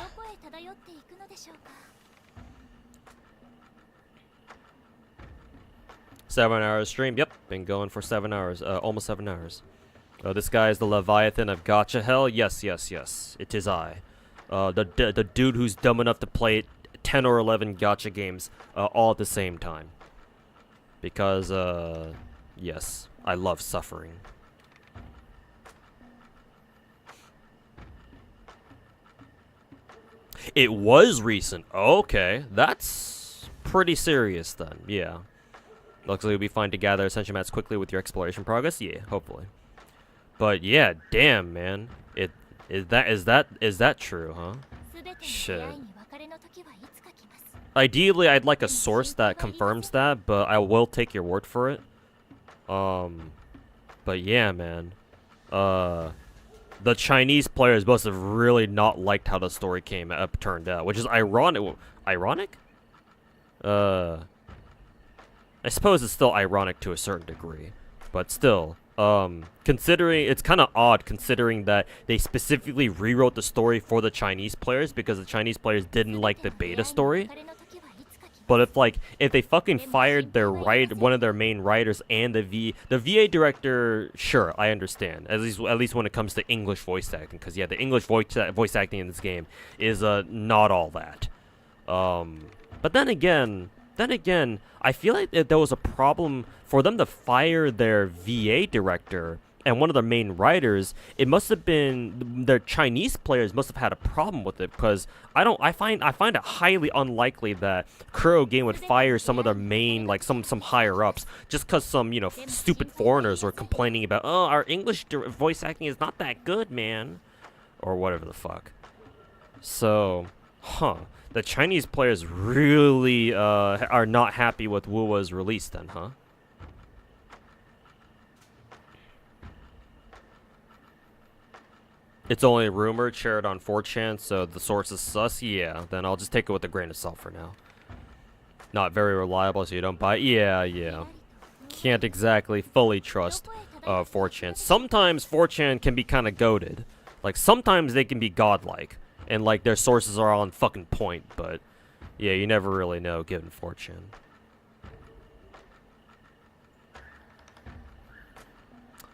7 hours stream. Yep, been going for 7 hours. Almost 7 hours. This guy is the Leviathan of gacha hell. Yes, yes, yes. It is I. The dude who's dumb enough to play 10 or 11 gacha games all at the same time. Because, yes, I love suffering. It was recent. Okay, that's pretty serious then. Yeah. Looks like you'll be fine to gather ascension mats quickly with your exploration progress. Yeah, hopefully. But yeah, damn, man. Is that true, huh? Shit. Ideally, I'd like a source that confirms that, but I will take your word for it. But yeah, man. The Chinese players must have really not liked how the story turned out, which is ironic. Ironic? I suppose it's still ironic to a certain degree, but still, considering it's kind of odd considering that they specifically rewrote the story for the Chinese players because the Chinese players didn't like the beta story. But if they fucking fired their one of their main writers and the VA director, sure, I understand. At least when it comes to English voice acting, because yeah, the English voice acting in this game is not all that. But then again, I feel like there was a problem for them to fire their VA director and one of their main writers. It must have been their Chinese players must have had a problem with it, because I find it highly unlikely that Kuro Game would fire some of their main, like some higher ups just because some stupid foreigners were complaining about, oh, our English voice acting is not that good, man, or whatever the fuck. So, the Chinese players really are not happy with Wuwa's release then, huh? It's only a rumor, shared on 4chan, so the source is sus? Yeah, then I'll just take it with a grain of salt for now. Not very reliable, so you don't buy it? Yeah. Can't exactly fully trust 4chan. Sometimes 4chan can be kind of goated. Like, sometimes they can be godlike. And, like, their sources are on fucking point, but yeah, you never really know given 4chan.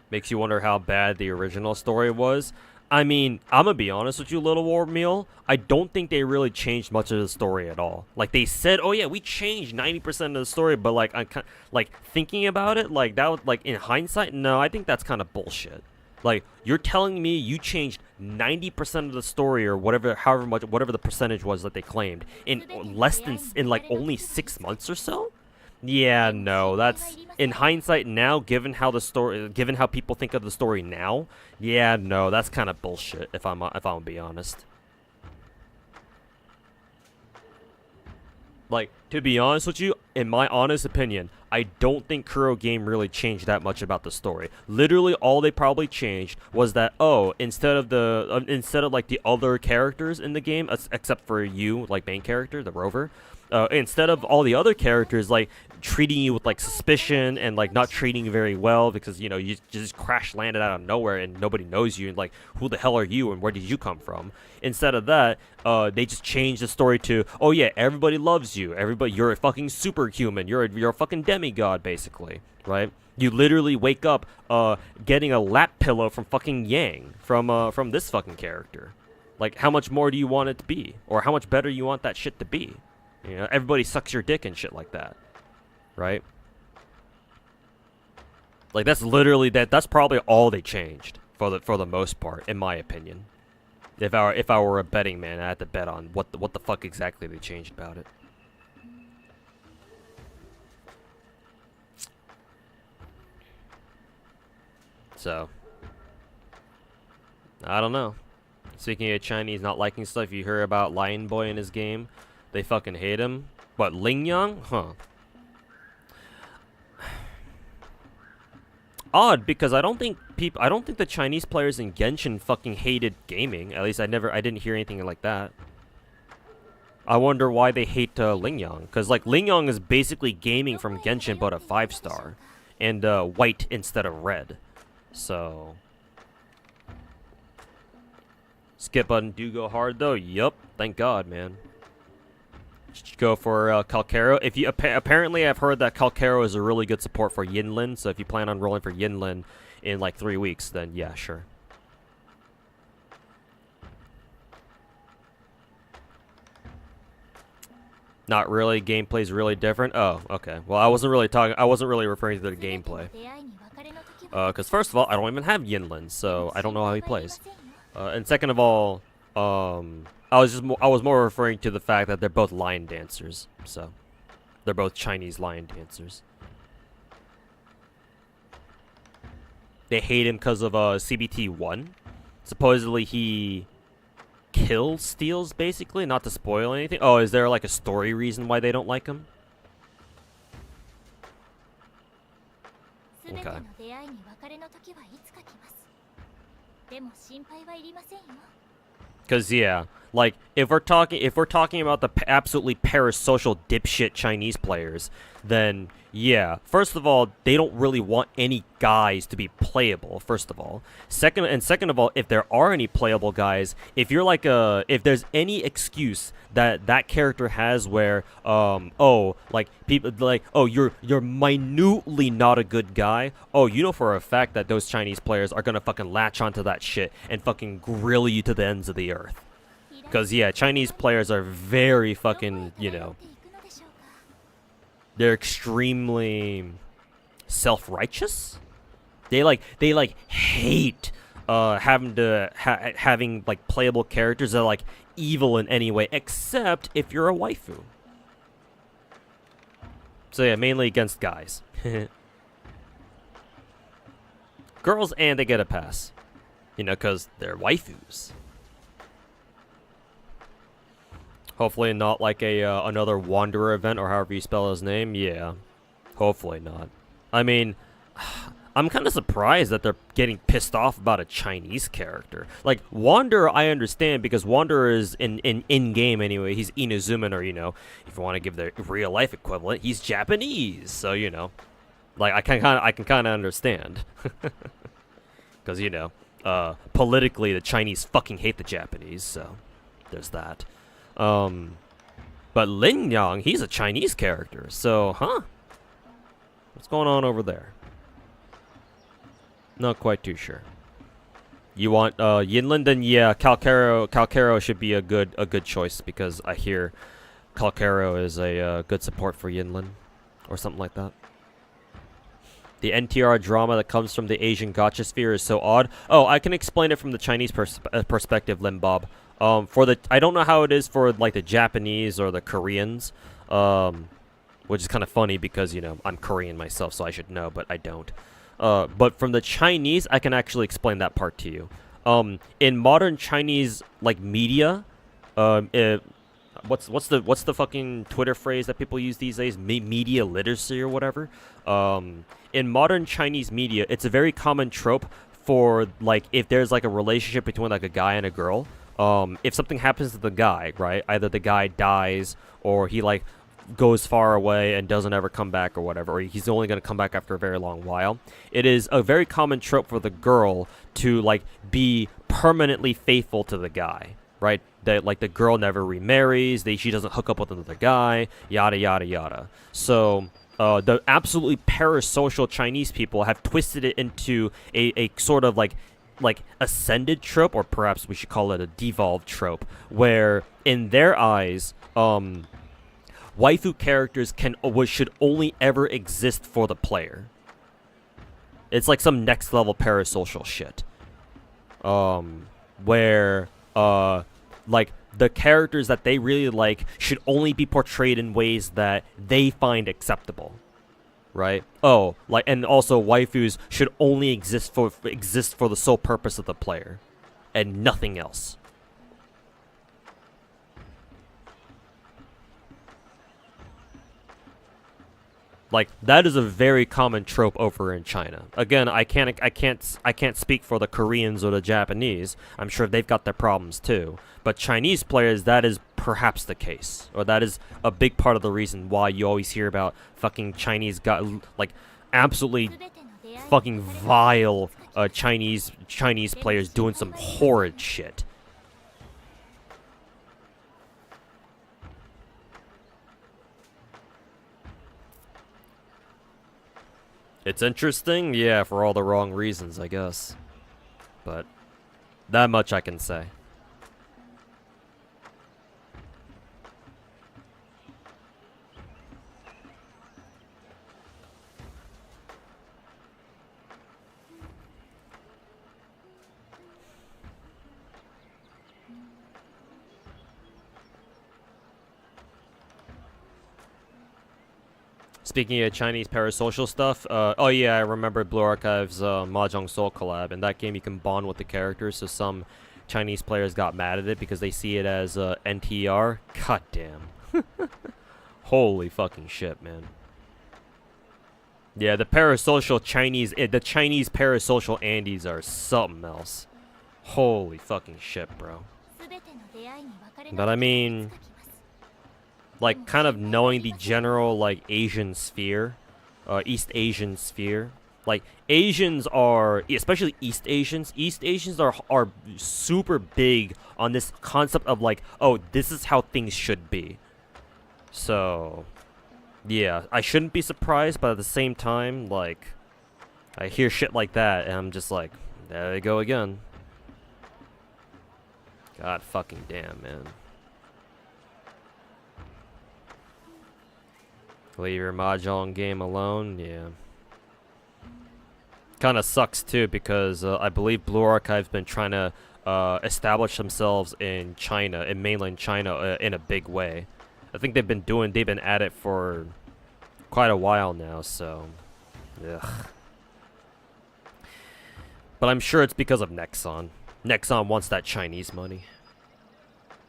Makes you wonder how bad the original story was. I mean, I'm gonna be honest with you, Little War Meal. I don't think they really changed much of the story at all. Like they said, oh yeah, we changed 90% of the story, but like like thinking about it, like that was like in hindsight, no, I think that's kind of bullshit. Like you're telling me you changed 90% of the story or whatever, however much, whatever the percentage was that they claimed in less than in like only 6 months or so. Yeah, no, that's in hindsight now, given how the story, given how people think of the story now. Yeah, no, that's kind of bullshit. If I'm gonna be honest. Like, to be honest with you, in my honest opinion, I don't think Kuro game really changed that much about the story. Literally, all they probably changed was that, oh, instead of like the other characters in the game, except for you, like main character, the rover, instead of all the other characters like treating you with like suspicion and like not treating you very well because you know you just crash landed out of nowhere and nobody knows you and like who the hell are you and where did you come from, instead of that they just changed the story to, oh yeah, everybody loves you, everybody, you're a fucking superhuman, you're a fucking demigod basically, right? You literally wake up getting a lap pillow from fucking Yang from this fucking character. Like, how much more do you want it to be, or how much better you want that shit to be? You know, everybody sucks your dick and shit like that, right? Like that's literally that's probably all they changed for the most part, in my opinion. If I were a betting man, I had to bet on what the fuck exactly they changed about it. So I don't know. Speaking of Chinese not liking stuff, you hear about Lion Boy in his game. They fucking hate him. What, Ling Yang? Huh. Odd, because I don't think the Chinese players in Genshin fucking hated gaming. At least I didn't hear anything like that. I wonder why they hate Ling Yang, because like Ling Yang is basically gaming from Genshin but a 5-star, and white instead of red. So skip button do go hard though. Yup, thank God, man. Go for Calcaro. If you apparently, I've heard that Calcaro is a really good support for Yinlin. So if you plan on rolling for Yinlin in like 3 weeks, then yeah, sure. Not really. Gameplay's really different. Oh, okay. Well, I wasn't really referring to the gameplay. Because first of all, I don't even have Yinlin, so I don't know how he plays. And second of all, I was more referring to the fact that they're both lion dancers. So they're both Chinese lion dancers. They hate him because of CBT 1. Supposedly he steals basically, not to spoil anything. Oh, is there like a story reason why they don't like him? Okay. Cause yeah, like if we're talking about the absolutely parasocial dipshit Chinese players, then yeah. First of all, they don't really want any guys to be playable. First of all, second of all, if there are any playable guys, if you're like if there's any excuse that character has where oh, like people like, oh, you're minutely not a good guy, oh, you know for a fact that those Chinese players are gonna fucking latch onto that shit and fucking grill you to the ends of the earth. Because yeah, Chinese players are very fucking, you know, they're extremely self-righteous. They hate having like playable characters that are like evil in any way, except if you're a waifu. So yeah, mainly against guys. Girls, and they get a pass, you know, because they're waifus. Hopefully not like a another Wanderer event, or however you spell his name. Yeah, hopefully not. I mean, I'm kind of surprised that they're getting pissed off about a Chinese character. Like, Wanderer, I understand, because Wanderer is in-game anyway. He's Inuzuman, or, you know, if you want to give the real-life equivalent, he's Japanese. So, you know, like, I can kind of understand. Because, you know, politically, the Chinese fucking hate the Japanese, so there's that. But Lin Yang, he's a Chinese character, so, huh? What's going on over there? Not quite too sure. You want Yinland? Then yeah, Calcaro should be a good choice because I hear Calcaro is a good support for Yinland or something like that. The NTR drama that comes from the Asian gacha sphere is so odd. Oh, I can explain it from the Chinese perspective, Limbob. I don't know how it is for like the Japanese or the Koreans, which is kind of funny because I'm Korean myself, so I should know, but I don't. But from the Chinese, I can actually explain that part to you. In modern Chinese like media, what's the fucking Twitter phrase that people use these days? Media literacy or whatever. In modern Chinese media, it's a very common trope for like if there's like a relationship between like a guy and a girl. If something happens to the guy, right? Either the guy dies or he like goes far away and doesn't ever come back or whatever, or he's only going to come back after a very long while. It is a very common trope for the girl to like be permanently faithful to the guy, right? That like the girl never remarries, she doesn't hook up with another guy, yada yada yada. So the absolutely parasocial Chinese people have twisted it into a sort of like ascended trope, or perhaps we should call it a devolved trope, where in their eyes, waifu characters should only ever exist for the player. It's like some next level parasocial shit. Where like the characters that they really like should only be portrayed in ways that they find acceptable. Right? Oh, and also waifus should only exist for the sole purpose of the player and nothing else. Like that is a very common trope over in China. Again, I can't speak for the Koreans or the Japanese. I'm sure they've got their problems too. But Chinese players, that is perhaps the case, or that is a big part of the reason why you always hear about fucking Chinese like absolutely fucking vile Chinese players doing some horrid shit. It's interesting, yeah, for all the wrong reasons, I guess. But that much I can say. Speaking of Chinese parasocial stuff, oh yeah, I remember Blue Archive's Mahjong Soul collab. In that game, you can bond with the characters, so some Chinese players got mad at it because they see it as NTR. God damn. Holy fucking shit, man. Yeah, the parasocial Chinese, the Chinese parasocial Andes are something else. Holy fucking shit, bro. But I mean, like, kind of knowing the general, like, Asian sphere, East Asian sphere. Like, Asians are, especially East Asians are super big on this concept of, like, oh, this is how things should be. So, yeah, I shouldn't be surprised, but at the same time, like, I hear shit like that, and I'm just like, there they go again. God fucking damn, man. Leave your Mahjong game alone, yeah. Kind of sucks too because I believe Blue Archive's been trying to establish themselves in China, in mainland China, in a big way. I think they've been at it for quite a while now, so, ugh. But I'm sure it's because of Nexon. Nexon wants that Chinese money,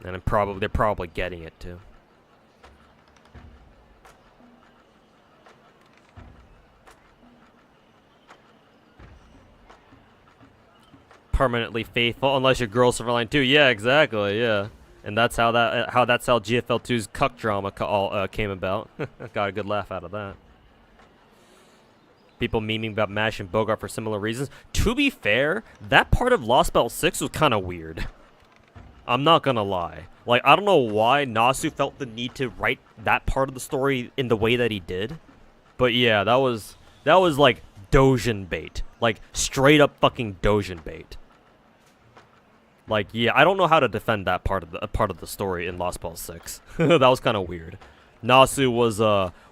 and they're probably getting it too. Permanently faithful unless your girl's Silverline too. Yeah, exactly. Yeah, and that's how GFL2's cuck drama came about. Got a good laugh out of that. People memeing about Mash and Bogart for similar reasons. To be fair, that part of Lost Belt 6 was kind of weird. I'm not gonna lie. Like, I don't know why Nasu felt the need to write that part of the story in the way that he did, but yeah, that was like Dojin bait, like straight up fucking Dojin bait. Like, yeah, I don't know how to defend that part of the story in Lost Ball 6. That was kind of weird. Nasu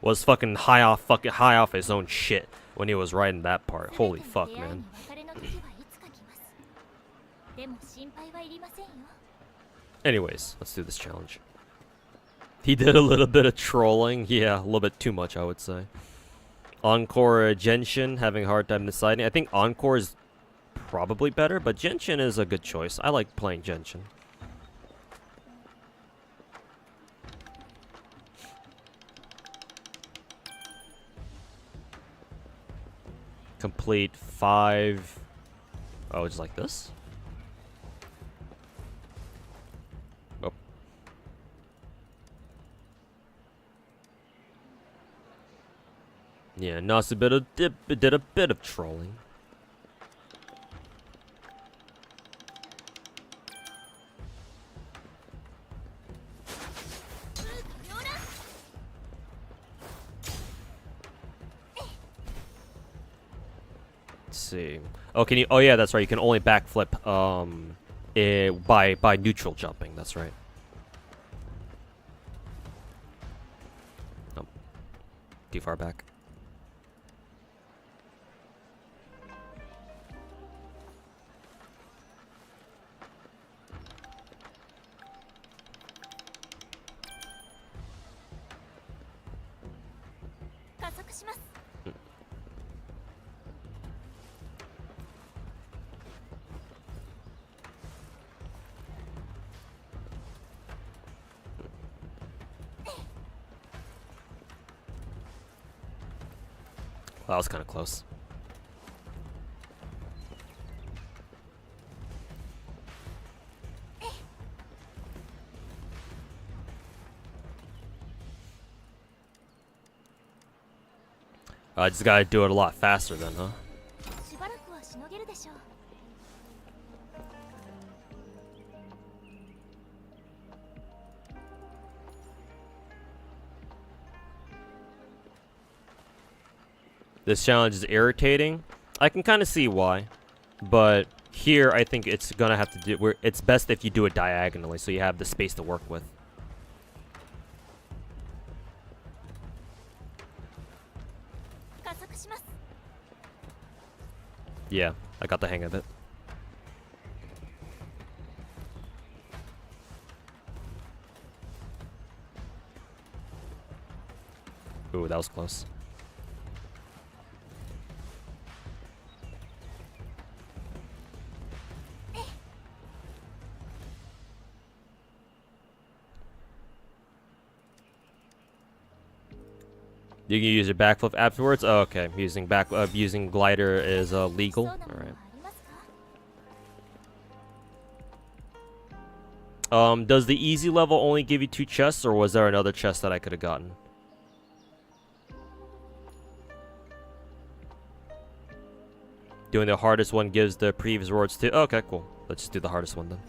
was fucking high off his own shit when he was writing that part. Holy fuck, man. Anyways, let's do this challenge. He did a little bit of trolling. Yeah, a little bit too much, I would say. Encore Genshin, having a hard time deciding. I think Encore is probably better, but Genshin is a good choice. I like playing Genshin. Complete 5. Oh, it's like this? Oh. Yeah, Nasu did a bit of trolling. See. Oh, can you? Oh, yeah, that's right. You can only backflip by neutral jumping. That's right. Oh, too far back. Well, that was kind of close. I just gotta do it a lot faster then, huh? This challenge is irritating. I can kind of see why, but here I think it's gonna have to do. It's best if you do it diagonally, so you have the space to work with. Yeah, I got the hang of it. Ooh, that was close. You can use your backflip afterwards. Oh, okay, using glider is legal. All right. Does the easy level only give you 2 chests, or was there another chest that I could have gotten? Doing the hardest one gives the previous rewards too. Oh, okay, cool. Let's just do the hardest one then.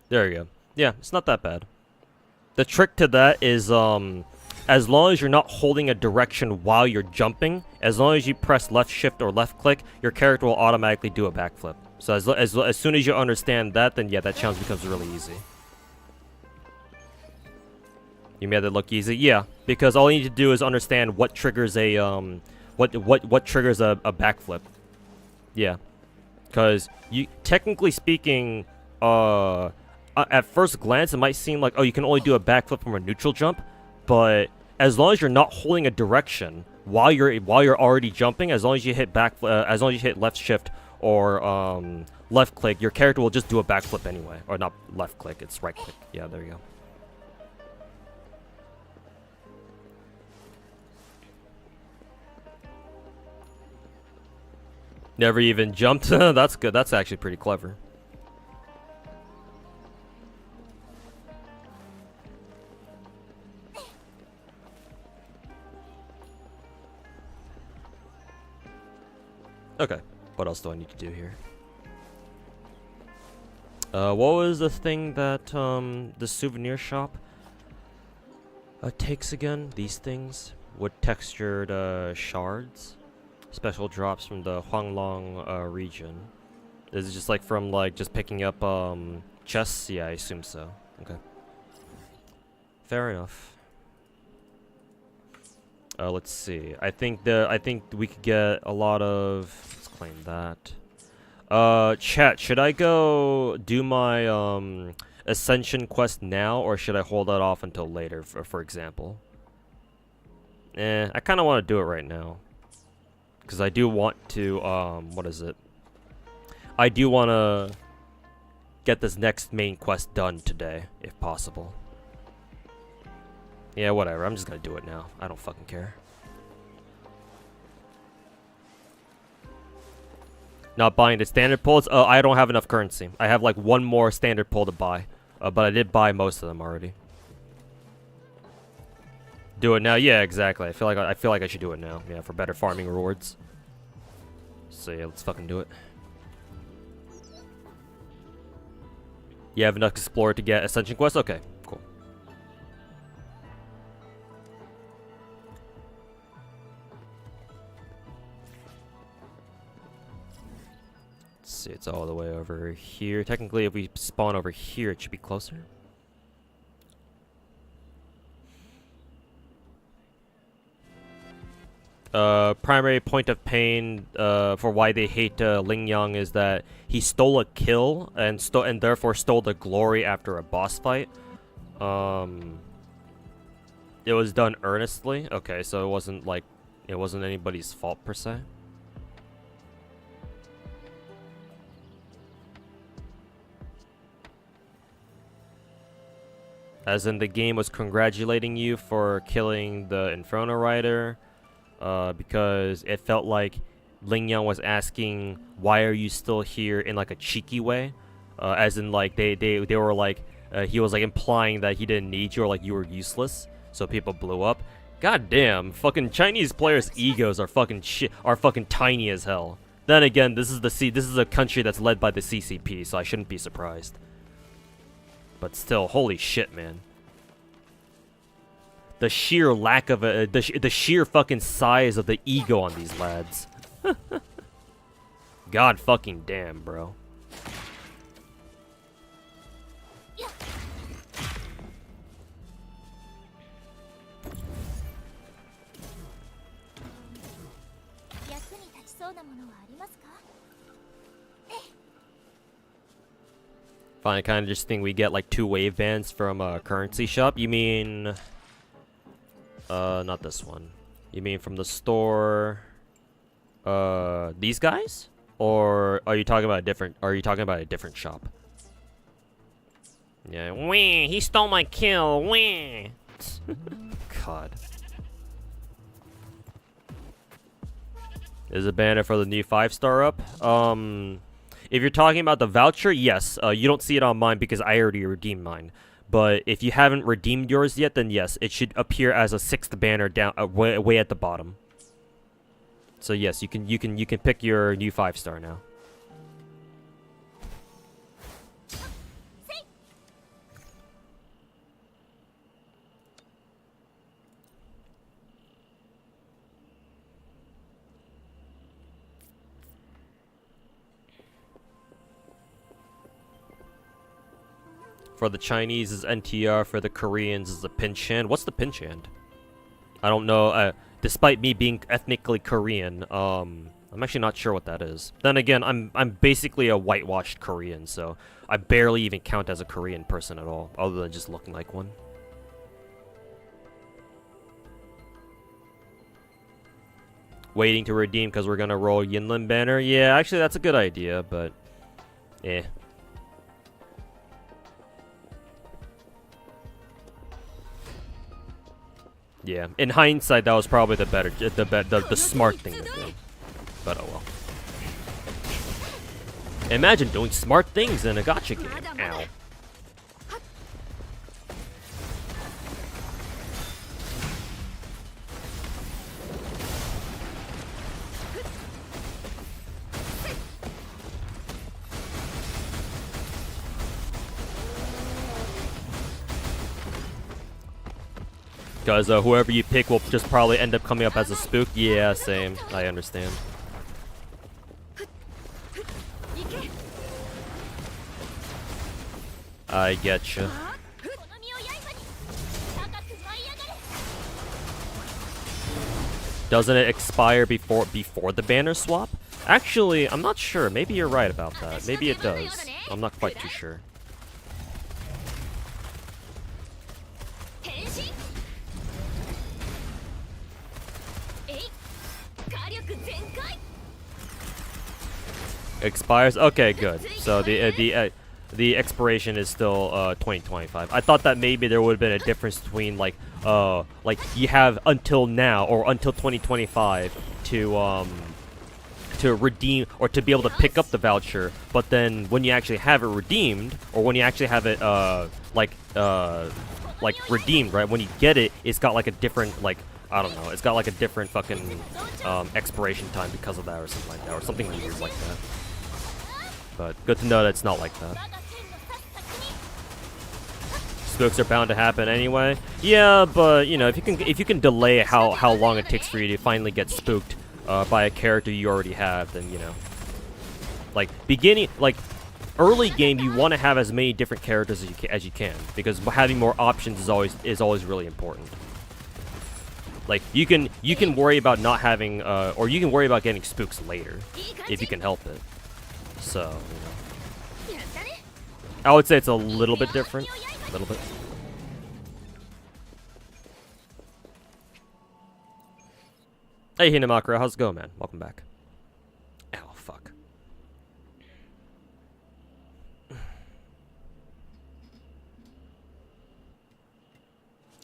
There you go. Yeah, it's not that bad. The trick to that is, as long as you're not holding a direction while you're jumping, as long as you press left shift or left click, your character will automatically do a backflip. So as soon as you understand that, then yeah, that challenge becomes really easy. You made it look easy? Yeah, because all you need to do is understand what triggers a, what triggers a backflip. Yeah. Because you, technically speaking, at first glance, it might seem like, oh, you can only do a backflip from a neutral jump, but as long as you're not holding a direction while you're already jumping, as long as you hit as long as you hit left shift or left click, your character will just do a backflip anyway, or not left click, it's right click. Yeah, there you go. Never even jumped. That's good. That's actually pretty clever. Okay. What else do I need to do here? What was the thing that the souvenir shop takes again? These things? Wood textured shards? Special drops from the Huanglong region. Is it just like from like just picking up chests? Yeah, I assume so. Okay. Fair enough. Let's see. I think we could get a lot of. Let's claim that. Chat, should I go do my ascension quest now, or should I hold that off until later? For example. I kind of want to do it right now. Because I do want to, what is it? I do want to get this next main quest done today, if possible. Yeah, whatever. I'm just going to do it now. I don't fucking care. Not buying the standard pulls? I don't have enough currency. I have like one more standard pull to buy. But I did buy most of them already. Do it now? Yeah, exactly. I feel like I should do it now. Yeah, for better farming rewards. So yeah, let's fucking do it. You have enough explorer to get ascension quest? Okay, cool. Let's see, it's all the way over here. Technically, if we spawn over here, it should be closer. Primary point of pain for why they hate Ling Yang is that he stole a kill and therefore stole the glory after a boss fight. It was done earnestly. Okay, so it wasn't anybody's fault per se. As in, the game was congratulating you for killing the Inferno Rider. Because it felt like Ling Yang was asking, why are you still here, in like a cheeky way, as in like they were like he was like implying that he didn't need you, or like you were useless, so people blew up. God damn, fucking Chinese players' egos are fucking tiny as hell. Then again, this is a country that's led by the CCP, so I shouldn't be surprised. But still, holy shit, man. The sheer lack of the sheer fucking size of the ego on these lads. God fucking damn, bro. Fine, kind of just think we get like 2 wave bands from a currency shop. You mean... not this one. You mean from the store? These guys? Or are you talking about a different shop? Yeah, wee, he stole my kill, wee. God. Is a banner for the new 5-star up? If you're talking about the voucher, yes. You don't see it on mine because I already redeemed mine. But if you haven't redeemed yours yet, then yes, it should appear as a 6th banner down way at the bottom. So yes, you can pick your new 5-star now. For the Chinese is NTR, for the Koreans is the pinch hand. What's the pinch hand? I don't know. Despite me being ethnically Korean, I'm actually not sure what that is. Then again, I'm basically a whitewashed Korean, so I barely even count as a Korean person at all, other than just looking like one. Waiting to redeem because we're gonna roll Yinlin banner. Yeah, actually that's a good idea, but eh. Yeah, in hindsight, that was probably the smart thing to do. But oh well. Imagine doing smart things in a gacha game. Ow. Because whoever you pick will just probably end up coming up as a spook. Yeah, same. I understand. I getcha. Doesn't it expire before the banner swap? Actually, I'm not sure. Maybe you're right about that. Maybe it does. I'm not quite too sure. Expires? Okay, good. So the expiration is still 2025. I thought that maybe there would have been a difference between like you have until now or until 2025 to redeem or to be able to pick up the voucher, but then when you actually have it redeemed or when you actually have it redeemed, right? When you get it, it's got like a different I don't know. It's got like a different fucking expiration time because of that or something like that or something weird like that. But good to know that it's not like that. Spooks are bound to happen anyway. Yeah, but you know, if you can delay how long it takes for you to finally get spooked by a character you already have, then you know, early game you want to have as many different characters as you can because having more options is always really important. Like you can worry about not having or you can worry about getting spooks later if you can help it. So, you know. I would say it's a little bit different. A little bit. Hey, Hinamakura, how's it going, man? Welcome back. Ow, fuck.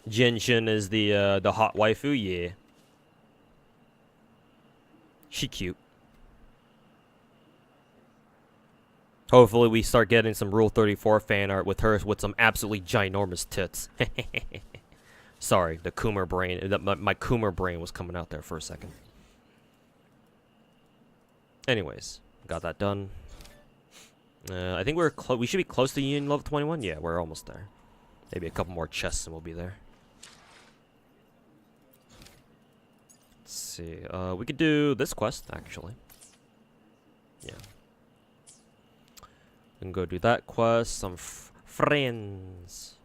Genshin is the hot waifu, yeah. She cute. Hopefully we start getting some Rule 34 fan art with her with some absolutely ginormous tits. Sorry, the Coomer brain. My Coomer brain was coming out there for a second. Anyways, got that done. I think we should be close to Union level 21. Yeah, we're almost there. Maybe a couple more chests and we'll be there. Let's see. We could do this quest actually. Yeah. We can go do that quest. Some friends.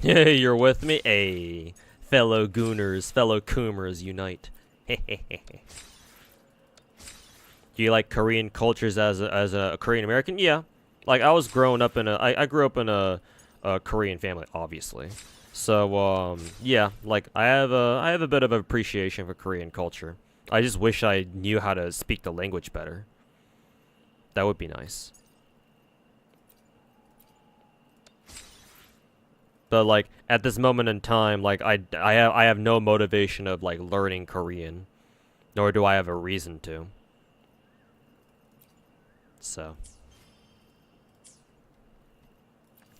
Hey, you're with me? Hey, fellow gooners, fellow coomers, unite. Do you like Korean cultures as a Korean American? Yeah. Like I was growing up in I grew up in a Korean family, obviously. So yeah, like I have a bit of appreciation for Korean culture. I just wish I knew how to speak the language better. That would be nice. But like at this moment in time, like I have no motivation of like learning Korean, nor do I have a reason to. So,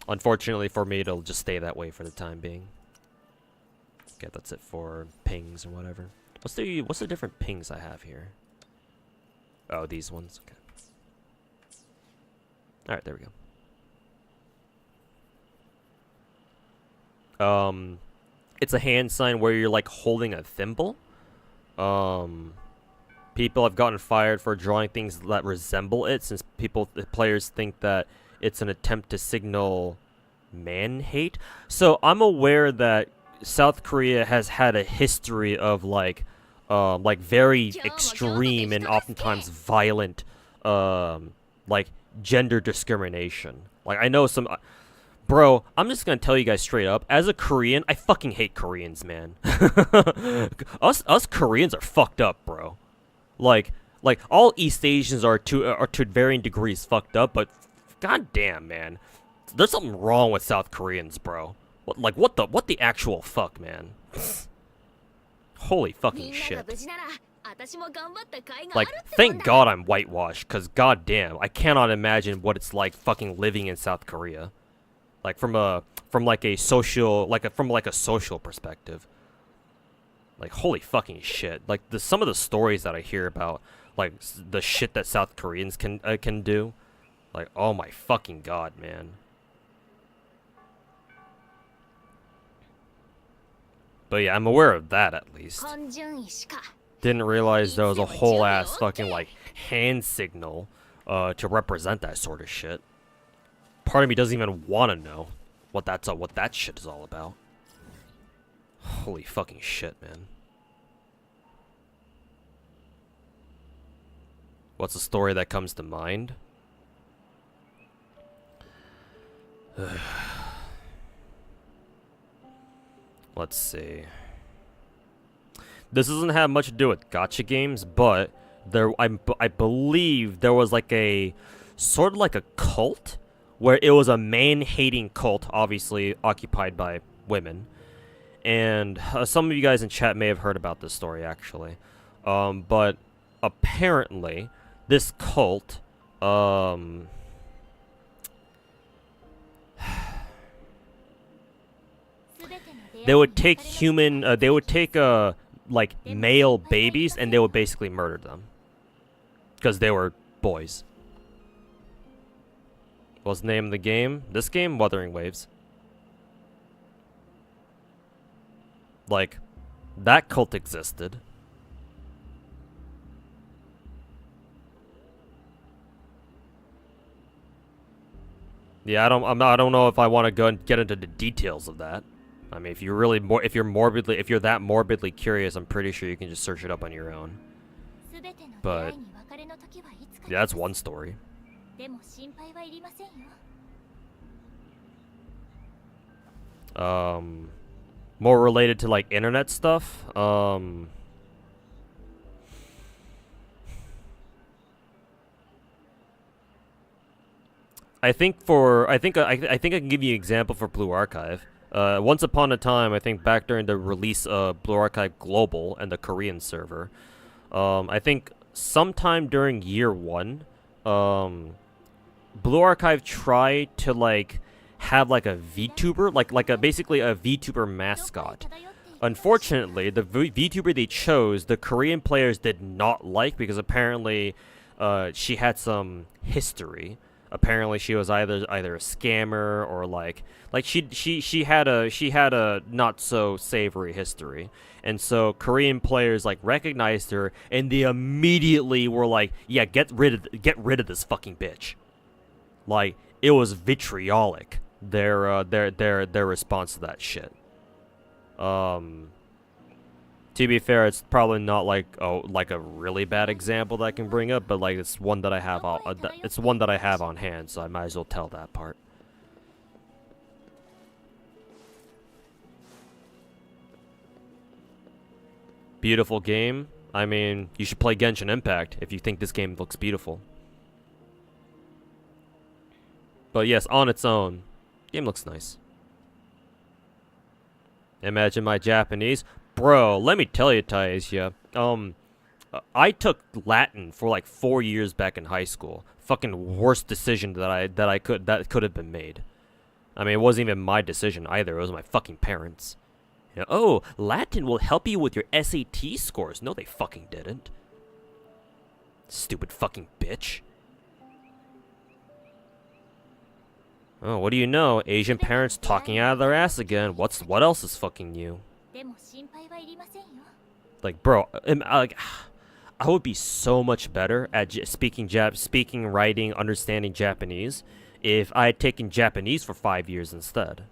unfortunately for me, it'll just stay that way for the time being. Okay, that's it for pings or whatever. What's the different pings I have here? Oh, these ones. Okay. All right, there we go. It's a hand sign where you're like holding a thimble. People have gotten fired for drawing things that resemble it, since the players think that it's an attempt to signal man hate. So I'm aware that South Korea has had a history of like very extreme and oftentimes violent, like gender discrimination. Like I know some, bro. I'm just gonna tell you guys straight up. As a Korean, I fucking hate Koreans, man. us Koreans are fucked up, bro. Like all East Asians are to varying degrees fucked up, but goddamn, man, there's something wrong with South Koreans, bro. What the actual fuck, man? Holy み fucking んなが shit. 無事なら私も頑張った甲斐があ Like, るってもん thank だ God I'm whitewashed, cause goddamn, I cannot imagine what it's like fucking living in South Korea. Like from a social perspective. Like holy fucking shit. Like some of the stories that I hear about like the shit that South Koreans can do. Like oh my fucking god, man. But yeah, I'm aware of that at least. 根順位しか Didn't realize there was a whole ass fucking like hand signal to represent that sort of shit. Part of me doesn't even want to know what that shit is all about. Holy fucking shit, man. What's the story that comes to mind? Let's see. This doesn't have much to do with gacha games, but I believe there was like a sort of like a cult where it was a man-hating cult, obviously occupied by women. And some of you guys in chat may have heard about this story actually. But apparently this cult they would take like male babies and they would basically murder them because they were boys. What's the name of the game? This game, Wuthering Waves. Like, that cult existed. Yeah, I don't know if I want to go and get into the details of that. I mean, if you're that morbidly curious, I'm pretty sure you can just search it up on your own. But yeah, that's one story. More related to like internet stuff. I think I can give you an example for Blue Archive. Once upon a time, I think back during the release of Blue Archive Global and the Korean server, I think sometime during year 1, Blue Archive tried to like have like a VTuber, basically a VTuber mascot. Unfortunately, the VTuber they chose, the Korean players did not like because apparently she had some history. Apparently she was either a scammer or like she had a not so savory history. And so Korean players like recognized her and they immediately were like, "Yeah, get rid of this fucking bitch." Like it was vitriolic. Their response to that shit. To be fair, it's probably not like a really bad example that I can bring up, but like it's one that I have on hand, so I might as well tell that part. Beautiful game. I mean, you should play Genshin Impact if you think this game looks beautiful. But yes, on its own, game looks nice. Imagine my Japanese. Bro, let me tell you, Taisha. I took Latin for like 4 years back in high school. Fucking worst decision that could have been made. I mean, it wasn't even my decision either. It was my fucking parents. You know, oh, Latin will help you with your SAT scores. No, they fucking didn't. Stupid fucking bitch. Oh, what do you know? Asian parents talking out of their ass again. What else is fucking new? Like, bro, I would be so much better at speaking, writing, understanding Japanese if I had taken Japanese for 5 years instead.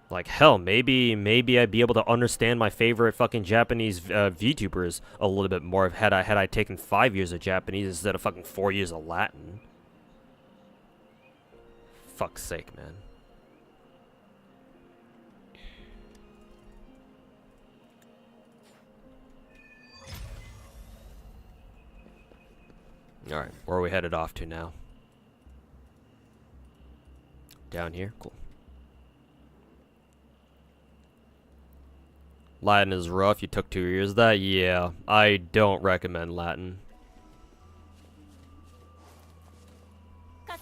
Like, hell, maybe I'd be able to understand my favorite fucking Japanese VTubers a little bit more had I taken 5 years of Japanese instead of fucking 4 years of Latin. Fuck's sake, man. Alright, where are we headed off to now? Down here? Cool. Latin is rough. You took 2 years of that? Yeah, I don't recommend Latin.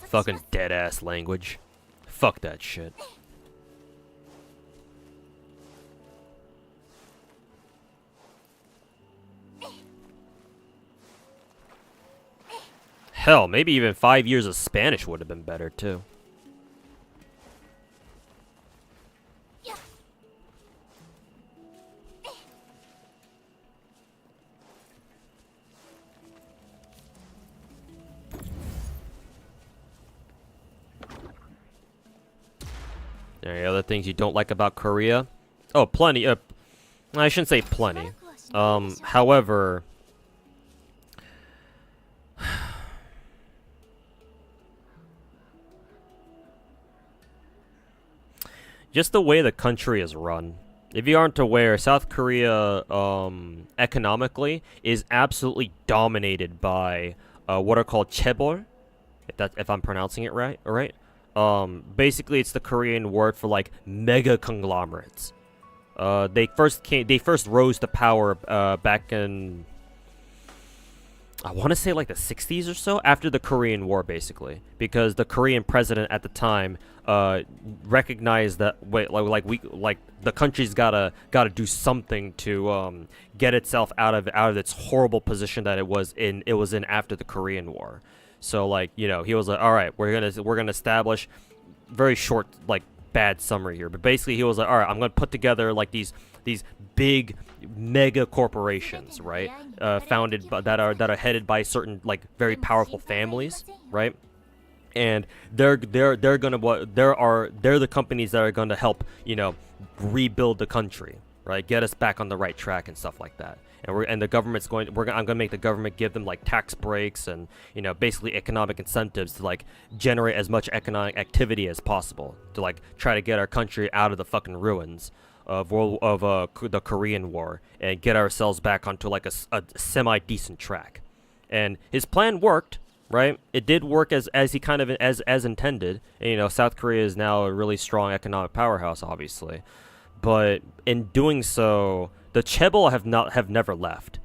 Fucking dead-ass language. Fuck that shit. Hell, maybe even 5 years of Spanish would have been better, too. Any other things you don't like about Korea? Oh, plenty. I shouldn't say plenty. However, just the way the country is run. If you aren't aware, South Korea, economically, is absolutely dominated by what are called chaebol, if I'm pronouncing it right. All right. Basically, it's the Korean word for like mega conglomerates. They first rose to power back in, I want to say like the 60s or so, after the Korean War, basically, because the Korean president at the time recognized that the country's gotta do something to get itself out of its horrible position that it was in after the Korean War. So like, you know, he was like, all right, we're gonna establish, very short like bad summary here, but basically he was like, all right, I'm gonna put together like these big mega corporations, right? Founded by, that are headed by certain like very powerful families, right? And they're the companies that are gonna help, you know, rebuild the country, right? Get us back on the right track and stuff like that. And the government's I'm gonna make the government give them like tax breaks and, you know, basically economic incentives to like generate as much economic activity as possible to like try to get our country out of the fucking ruins of the Korean War and get ourselves back onto like a semi decent track. And his plan worked, right? It did work as he kind of as intended. And, you know, South Korea is now a really strong economic powerhouse, obviously, but in doing so, the chaebol have never left,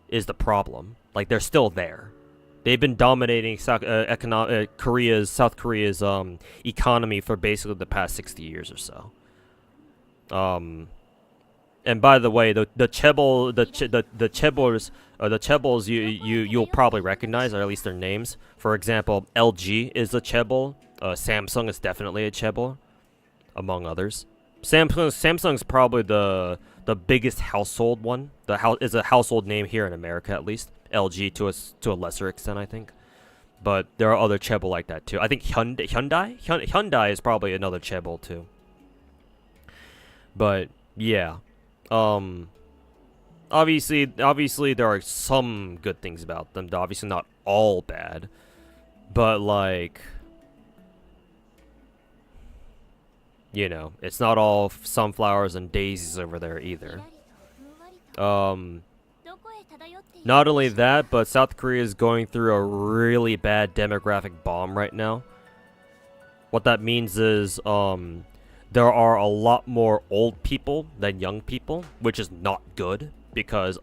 is the problem. Like, they're still there. They've been dominating South Korea's economy for basically the past 60 years or so. And by the way, the chaebols you'll probably recognize, or at least their names. For example, LG is a chaebol. Samsung is definitely a chaebol, among others. Samsung's probably the biggest household one. Is a household name here in America, at least. LG to a lesser extent, I think. But there are other chaebol like that too. I think Hyundai is probably another chaebol too. But yeah, obviously there are some good things about them. They're obviously not all bad, but like, you know, it's not all sunflowers and daisies over there either. Not only that, but South Korea is going through a really bad demographic bomb right now. What that means is, there are a lot more old people than young people, which is not good, because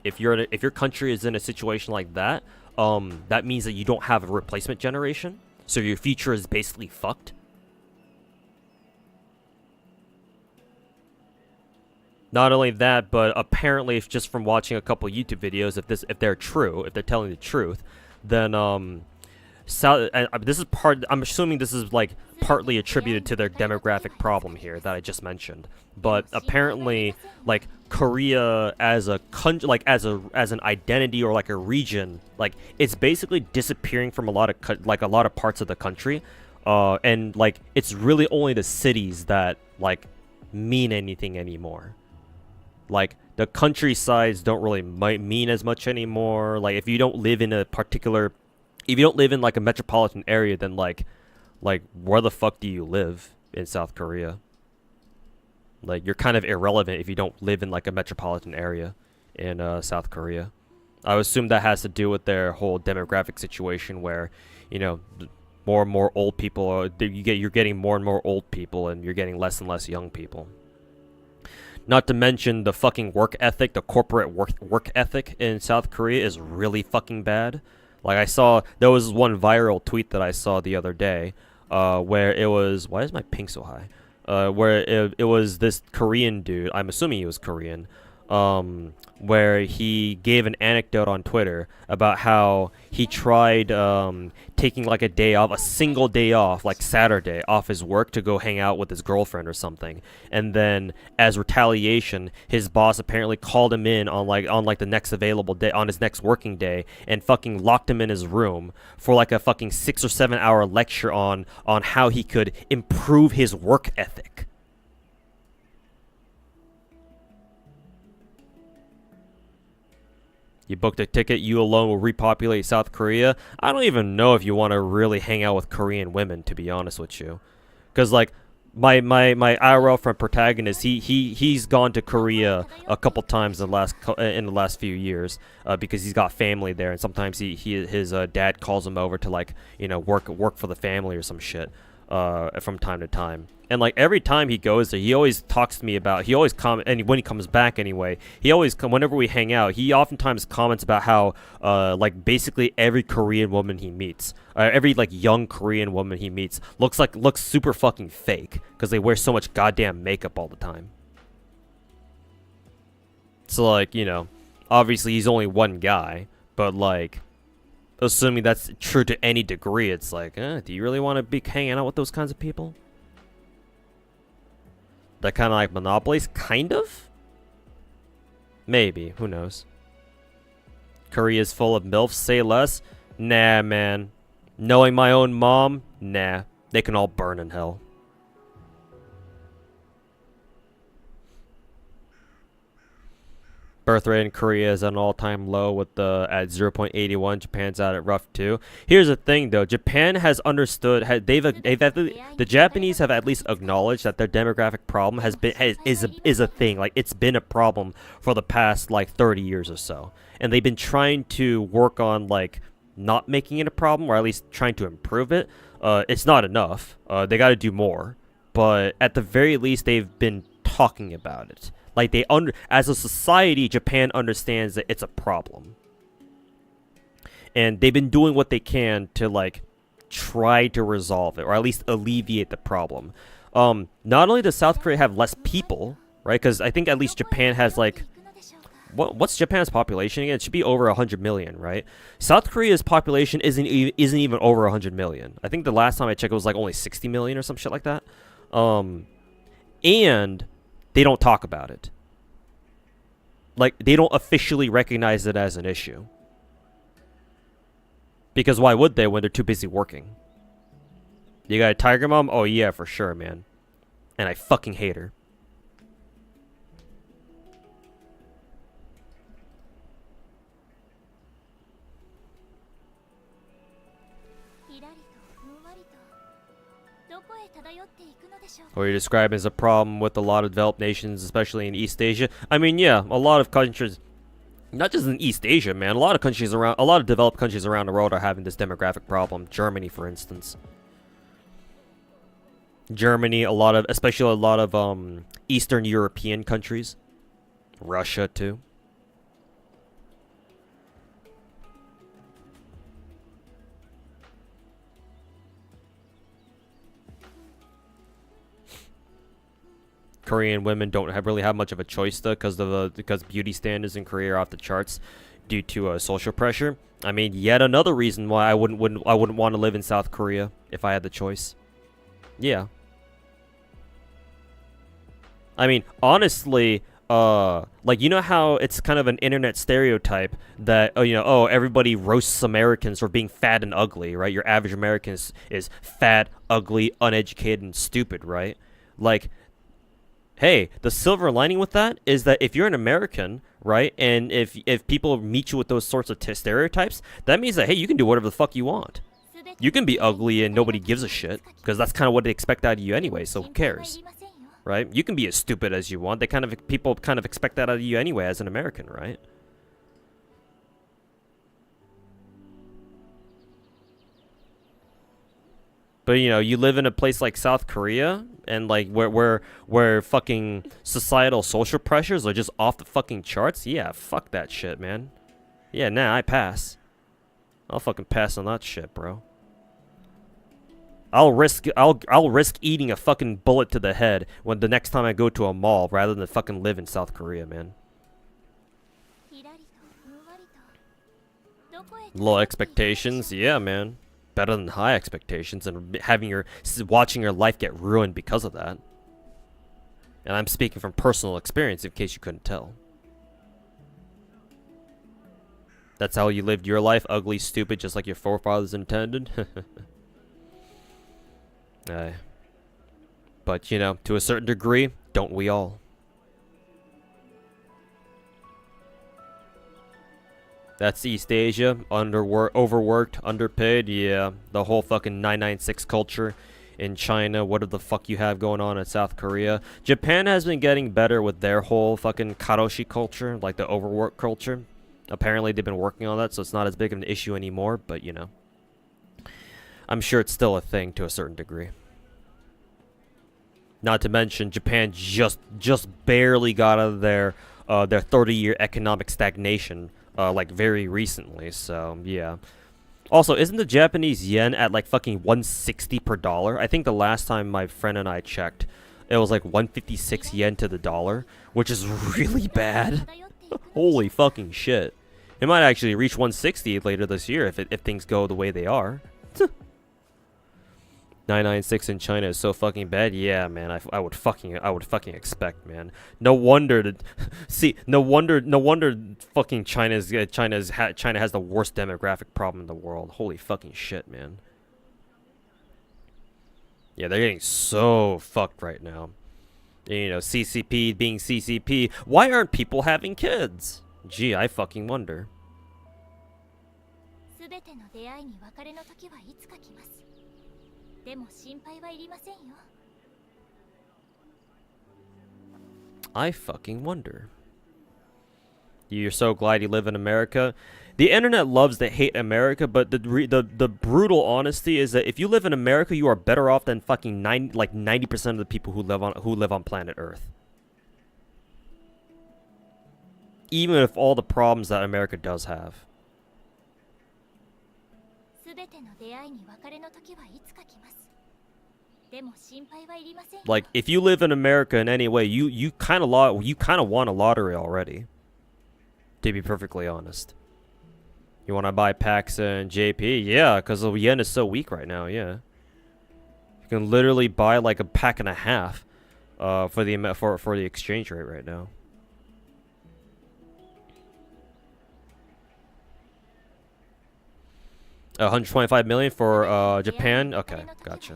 if your country is in a situation like that, that means that you don't have a replacement generation, so your future is basically fucked. Not only that, but apparently, if just from watching a couple YouTube videos, if they're true, if they're telling the truth, then this is I'm assuming this is like partly attributed to their demographic problem here that I just mentioned. But apparently, like, Korea as a country, like as an identity or like a region, like, it's basically disappearing from a lot of parts of the country, and like it's really only the cities that like mean anything anymore. Like, the countrysides don't really mean as much anymore. Like, if you don't live in like a metropolitan area, then like where the fuck do you live in South Korea? Like, you're kind of irrelevant if you don't live in like a metropolitan area in South Korea. I would assume that has to do with their whole demographic situation, where, you know, more and more old people you're getting more and more old people, and you're getting less and less young people. Not to mention the fucking work ethic, the corporate work ethic in South Korea is really fucking bad. Like I saw, there was one viral tweet that I saw the other day, where it was, why is my ping so high? Where it was this Korean dude, I'm assuming he was Korean, where he gave an anecdote on Twitter about how he tried taking like a day off, a single day off, like Saturday, off his work to go hang out with his girlfriend or something. And then as retaliation, his boss apparently called him in on like the next available day, on his next working day, and fucking locked him in his room for like a fucking 6 or 7 hour lecture on how he could improve his work ethic. You booked a ticket, you alone will repopulate South Korea. I don't even know if you want to really hang out with Korean women, to be honest with you. Because, like, my IRL friend protagonist, he's gone to Korea a couple times in the last few years, because he's got family there, and sometimes his dad calls him over to, like, you know, work for the family or some shit, from time to time. And like every time he goes there, he always talks to me about. He always and when he comes back anyway, he always whenever we hang out, he oftentimes comments about how like basically every Korean woman he meets, every like young Korean woman he meets looks super fucking fake because they wear so much goddamn makeup all the time. So like, you know, obviously he's only one guy, but like, assuming that's true to any degree, it's like, do you really want to be hanging out with those kinds of people? That kind of like monopolies? Kind of? Maybe. Who knows? Korea's full of MILFs, say less? Nah, man. Knowing my own mom? Nah. They can all burn in hell. Birth rate in Korea is at an all-time low with at 0.81. Japan's at it rough too. Here's the thing though, Japan has understood. The Japanese have at least acknowledged that their demographic problem is a thing. Like it's been a problem for the past like 30 years or so, and they've been trying to work on like not making it a problem, or at least trying to improve it. It's not enough. They got to do more, but at the very least, they've been talking about it. Like as a society, Japan understands that it's a problem, and they've been doing what they can to like try to resolve it, or at least alleviate the problem. Not only does South Korea have less people, right? Because I think at least Japan has like, what's Japan's population again? It should be over 100 million, right? South Korea's population isn't even over 100 million. I think the last time I checked, it was like only 60 million or some shit like that. And they don't talk about it. Like, they don't officially recognize it as an issue. Because why would they when they're too busy working? You got a tiger mom? Oh yeah, for sure, man. And I fucking hate her. Or you describe as a problem with a lot of developed nations, especially in East Asia. I mean, yeah, a lot of countries, not just in East Asia, man. A lot of developed countries around the world are having this demographic problem. Germany, for instance. Germany, especially a lot of Eastern European countries. Russia too. Korean women don't really have much of a choice though, because beauty standards in Korea are off the charts due to social pressure. I mean, yet another reason why I wouldn't want to live in South Korea if I had the choice. Yeah. I mean, honestly, like, you know how it's kind of an internet stereotype that, everybody roasts Americans for being fat and ugly, right? Your average American is fat, ugly, uneducated, and stupid, right? Like, hey, the silver lining with that is that if you're an American, right, and if people meet you with those sorts of stereotypes, that means that, hey, you can do whatever the fuck you want. You can be ugly and nobody gives a shit, because that's kind of what they expect out of you anyway, so who cares, right? You can be as stupid as you want. People kind of expect that out of you anyway as an American, right? But you know, you live in a place like South Korea, and like where fucking societal social pressures are just off the fucking charts. Yeah, fuck that shit, man. Yeah, nah, I pass. I'll fucking pass on that shit, bro. I'll risk eating a fucking bullet to the head when the next time I go to a mall rather than fucking live in South Korea, man. Low expectations, yeah, man. Better than high expectations and watching your life get ruined because of that. And I'm speaking from personal experience, in case you couldn't tell. That's how you lived your life, ugly, stupid, just like your forefathers intended. But, you know, to a certain degree, don't we all? That's East Asia, overworked, underpaid, yeah. The whole fucking 996 culture in China, what the fuck you have going on in South Korea. Japan has been getting better with their whole fucking karoshi culture, like the overwork culture. Apparently they've been working on that, so it's not as big of an issue anymore, but you know. I'm sure it's still a thing to a certain degree. Not to mention, Japan just barely got out of their 30-year economic stagnation, like very recently. So yeah. Also, isn't the Japanese yen at like fucking 160 per dollar? I think the last time my friend and I checked, it was like 156 yen to the dollar, which is really bad. Holy fucking shit! It might actually reach 160 later this year if things go the way they are. 996 in China is so fucking bad. Yeah, man, I would fucking expect, man. No wonder no wonder fucking China has the worst demographic problem in the world. Holy fucking shit, man. Yeah, they're getting so fucked right now. You know, CCP being CCP. Why aren't people having kids? Gee, I fucking wonder. I fucking wonder. You're so glad you live in America. The internet loves to hate America, but the brutal honesty is that if you live in America, you are better off than fucking 90% of the people who live on planet Earth. Even with all the problems that America does have. Like, if you live in America in any way, you kind of won a lottery already. To be perfectly honest. You want to buy Pax and JP? Yeah, because the yen is so weak right now, yeah. You can literally buy like a pack and a half for the exchange rate right now. $125 million for Japan? Okay, gotcha.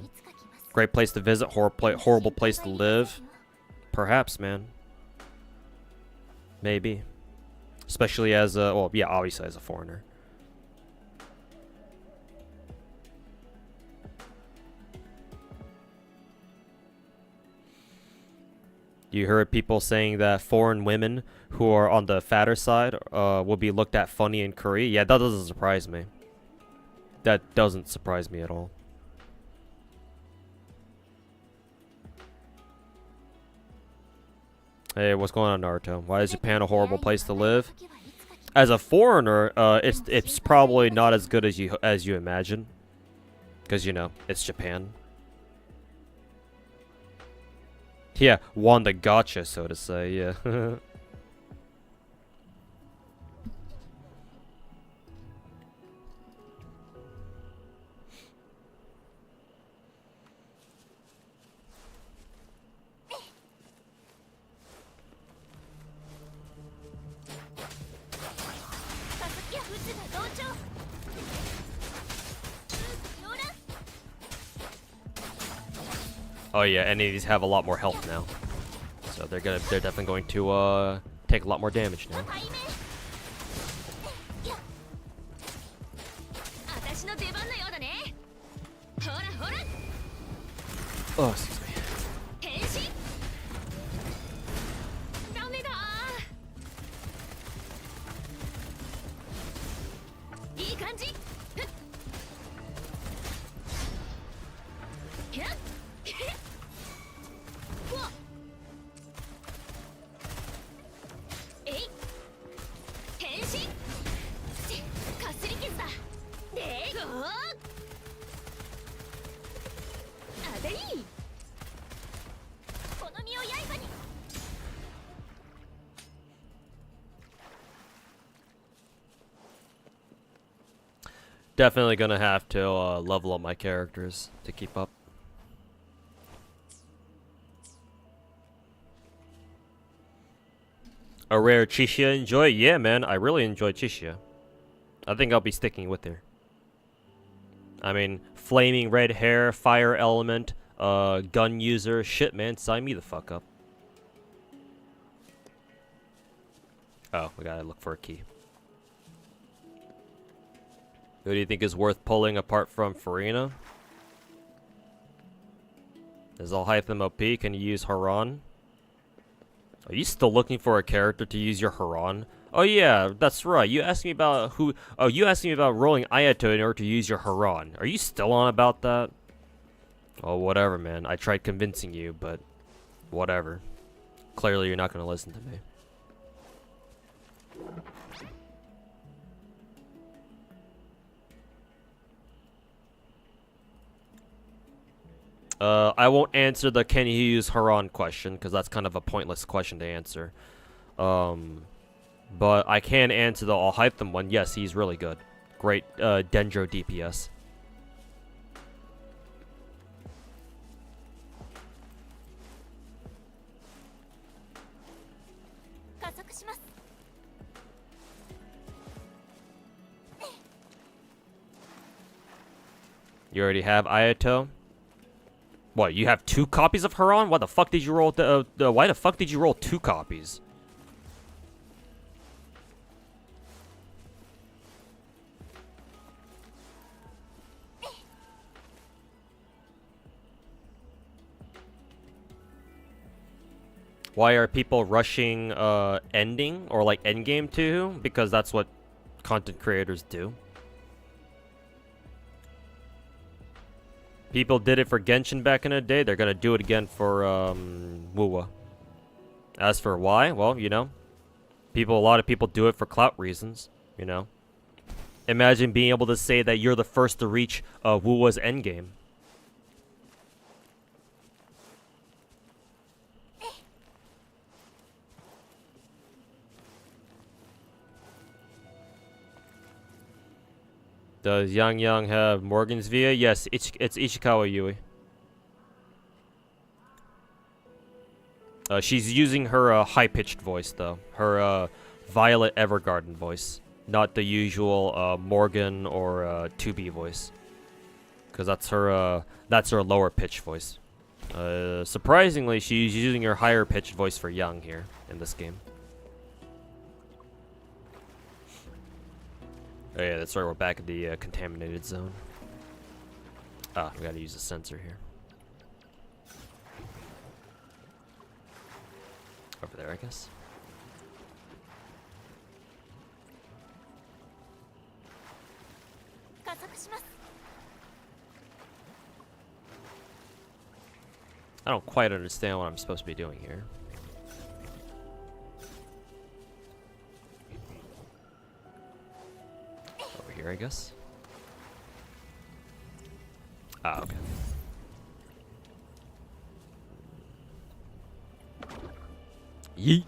Great place to visit, horrible place to live. Perhaps, man. Maybe. Especially as a, well, yeah, obviously as a foreigner. You heard people saying that foreign women who are on the fatter side will be looked at funny in Korea. Yeah, that doesn't surprise me. That doesn't surprise me at all. Hey, what's going on, Naruto? Why is Japan a horrible place to live? As a foreigner, it's probably not as good as you imagine, because you know it's Japan. Yeah, won the gacha, so to say. Yeah. Oh yeah, any of these have a lot more health now, so they're definitely going to take a lot more damage now. Oh, excuse me. やっふわっえい変身しかすり傷だでごーあでいこの身を刃に Definitely gonna have to level up my characters to keep up. A rare Chishia enjoy? Yeah, man, I really enjoy Chishia. I think I'll be sticking with her. I mean, flaming red hair, fire element, gun user, shit, man, sign me the fuck up. Oh, we gotta look for a key. Who do you think is worth pulling apart from Farina? Is all Hytham OP? Can you use Haran? Are you still looking for a character to use your Haran? Oh yeah, that's right. You asked me about who. Oh, you asked me about rolling Ayato in order to use your Haran. Are you still on about that? Oh, whatever, man. I tried convincing you, but whatever. Clearly, you're not gonna listen to me. I won't answer the can he use Haran question, because that's kind of a pointless question to answer. But I can answer the I'll hype them one. Yes, he's really good. Great Dendro DPS. You already have Ayato? What, you have 2 copies of Haran? Why the fuck did you roll why the fuck did you roll 2 copies? Why are people rushing ending or like Endgame 2? Because that's what content creators do. People did it for Genshin back in the day. They're gonna do it again for Wuwa. As for why, well, you know, a lot of people do it for clout reasons. You know, imagine being able to say that you're the first to reach Wuwa's endgame. Does Yang Yang have Morgan's VA? Yes, it's Ichikawa Yui. She's using her high-pitched voice, though. Her Violet Evergarden voice. Not the usual Morgan or 2B voice. Because that's her lower-pitched voice. Surprisingly, she's using her higher-pitched voice for Yang here in this game. Oh yeah, that's right, we're back at the contaminated zone. Ah, we gotta use a sensor here. Over there, I guess. I don't quite understand what I'm supposed to be doing here. Over here, I guess. Ah, okay. Yeet.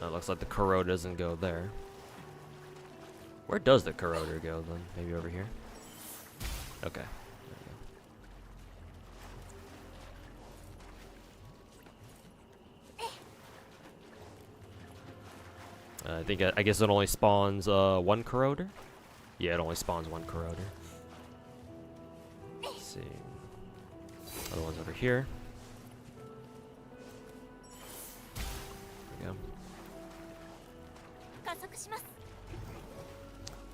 It looks like the corroder doesn't go there. Where does the corroder go then? Maybe over here? Okay. I guess it only spawns one corroder? Yeah, it only spawns one corroder. Let's see. Other one's over here. There we go.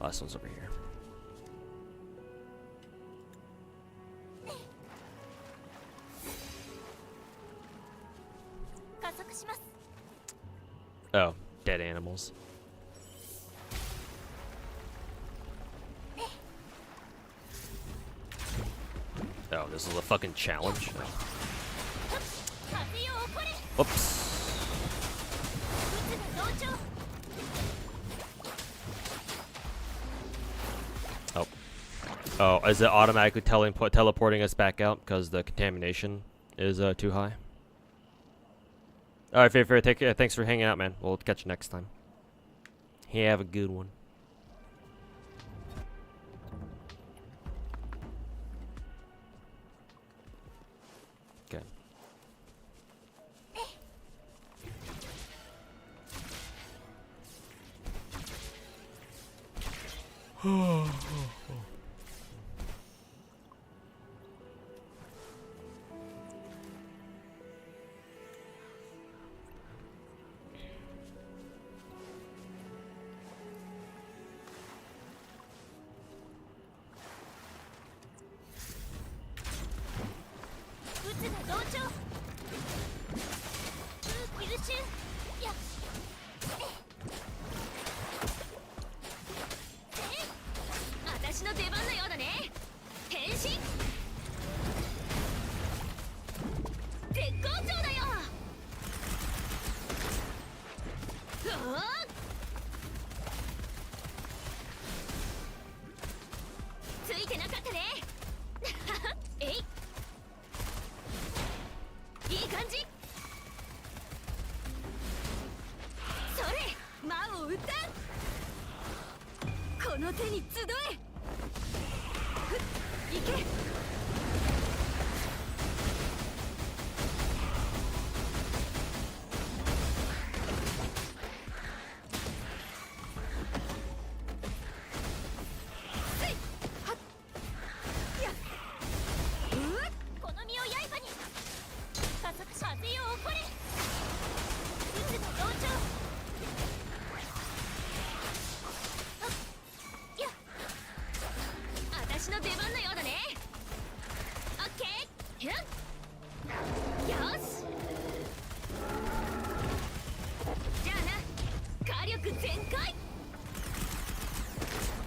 Last one's over here. します。 Oh, dead animals. Oh, this is a fucking challenge. 風よ起これ。 Whoops. 渦が同調。 Oh. Oh, is it automatically teleporting us back out because the contamination is too high? Alright, Fair, thanks for hanging out, man. We'll catch you next time. Have a good one. Okay.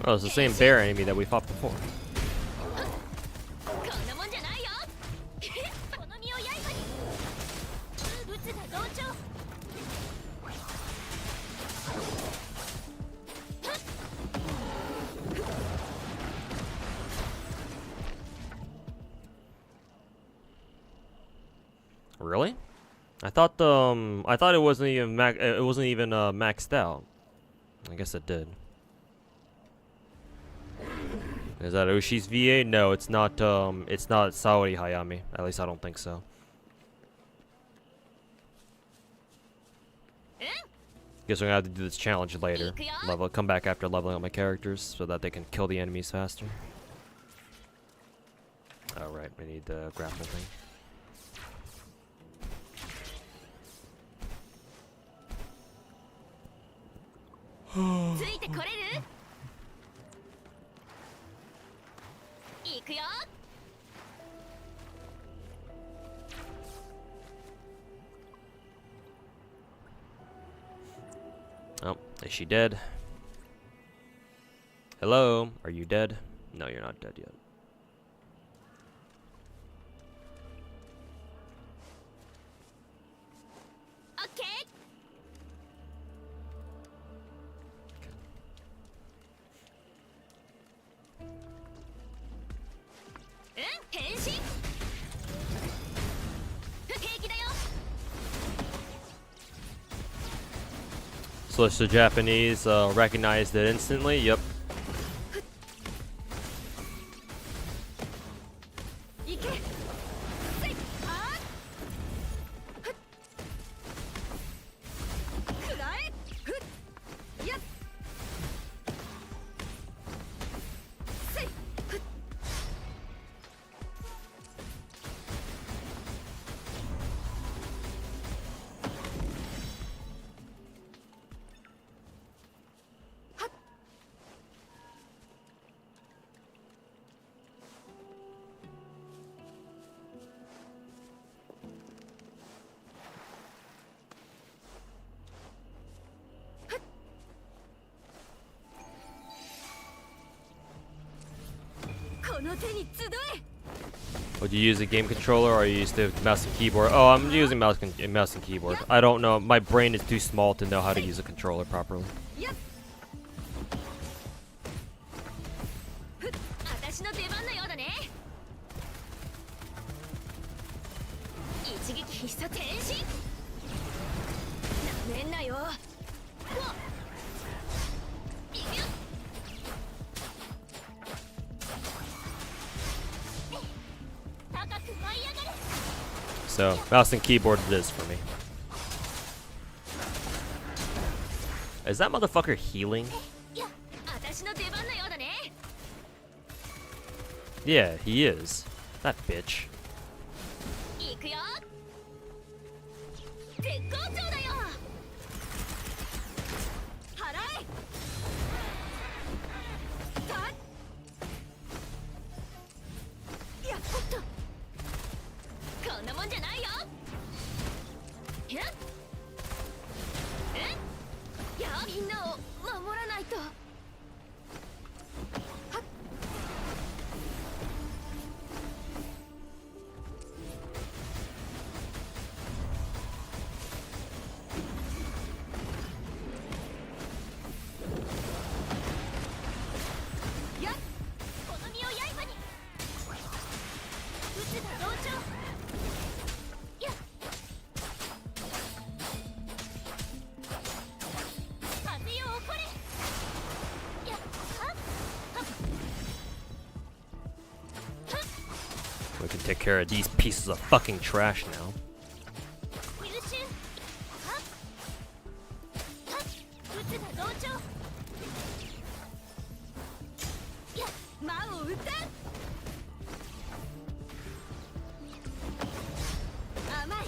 Oh, it's the same bear enemy that we fought before. Really? I thought it wasn't even maxed out. I guess it did. Is that Ushi's VA? No, it's not Saori Hayami. At least I don't think so. Guess we're gonna have to do this challenge later. Come back after leveling up my characters so that they can kill the enemies faster. Alright, we need the grapple thing. Oh, is she dead? Hello, are you dead? No, you're not dead yet. Okay. Switch to Japanese, recognized it instantly, yep. の手に集え。 Would you use a game controller or are you used to mouse and keyboard? Oh, I'm using mouse and keyboard. I don't know. My brain is too small to know how to use a controller properly. 私の出番のようだね。一撃必殺変身。なめんなよ。いくよ。高く舞い上がれ。 So, mouse and keyboard it is for me. Is that motherfucker healing? いや、私の出番のようだね。 Yeah, he is. That bitch. いくよ。絶好調だよ。払え。たっ。いや、ほっと。こんなもんじゃないよ。えっ。いや、みんなを守らないと。 やっ、この身を刃に。打つが同調。やっ。風よ起これ。やっ、はっ。はっ。はっ。 We can take care of these pieces of fucking trash now. 優秀。はっ。はっ。打つが同調。やっ、魔を打った。 甘い。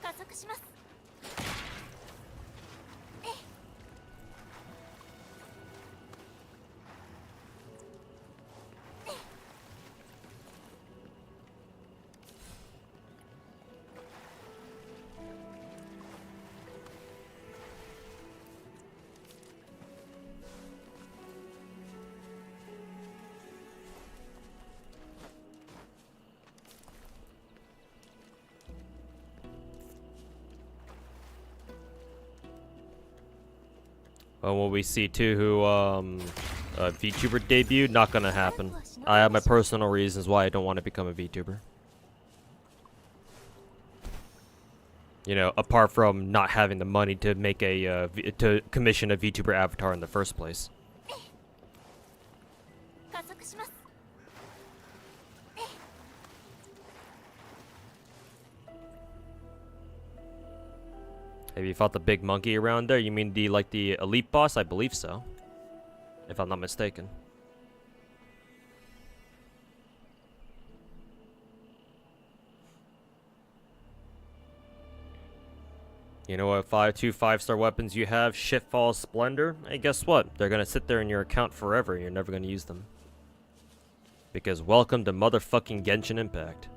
加速します。 Will we see too who VTuber debuted? Not gonna happen. I have my personal reasons why I don't want to become a VTuber. You know, apart from not having the money to make a to commission a VTuber avatar in the first place. 加速します。 Have you fought the big monkey around there? You mean the elite boss? I believe so, if I'm not mistaken. You know what 2 5-star weapons you have? Shitfall, Splendor? Hey, guess what? They're gonna sit there in your account forever. You're never gonna use them. Because welcome to motherfucking Genshin Impact.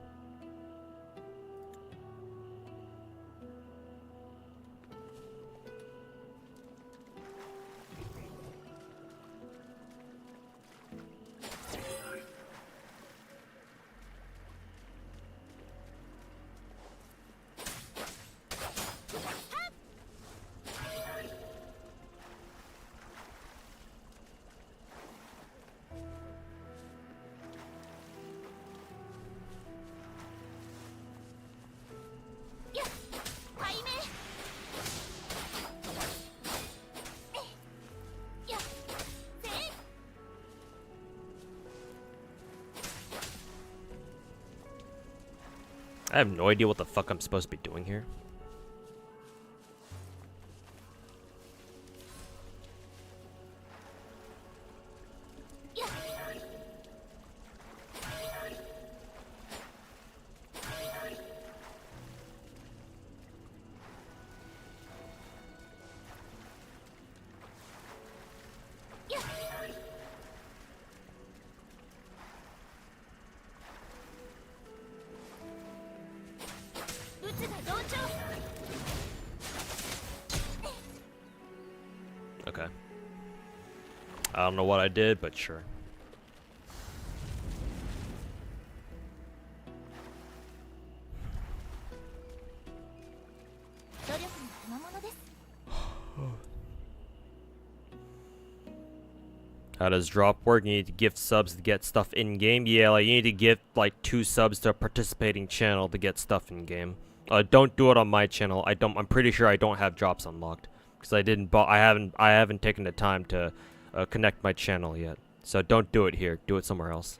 I have no idea what the fuck I'm supposed to be doing here. Okay. I don't know what I did, but sure. How does drop work? You need to gift subs to get stuff in game. Yeah, like you need to give like 2 subs to a participating channel to get stuff in game. Don't do it on my channel. I'm pretty sure I don't have drops unlocked because I haven't taken the time to connect my channel yet. So don't do it here. Do it somewhere else.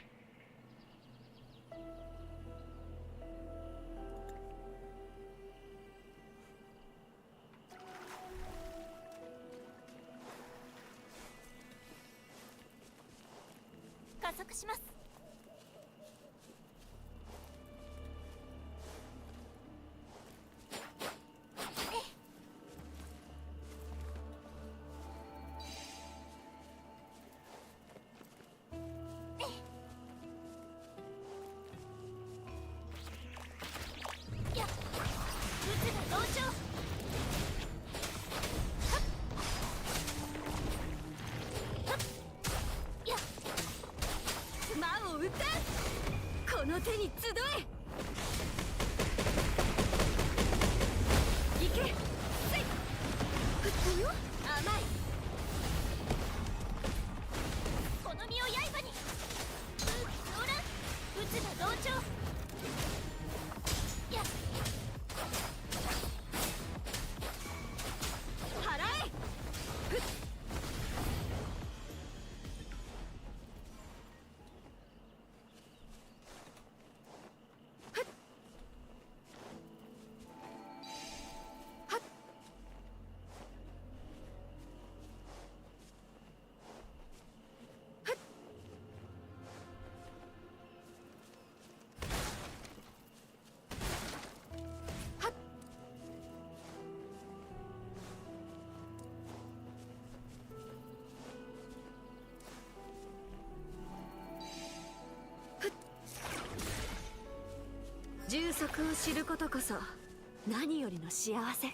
充足を知ることこそ何よりの幸せ。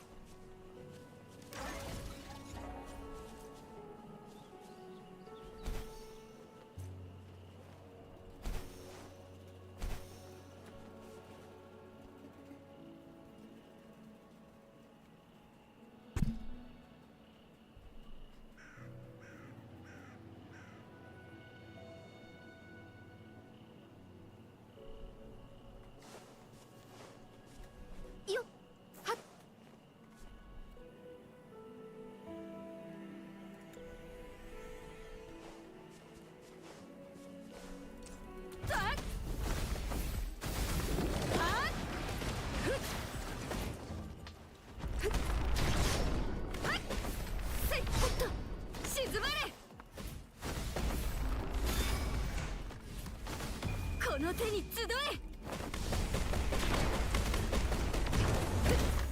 この手に集え。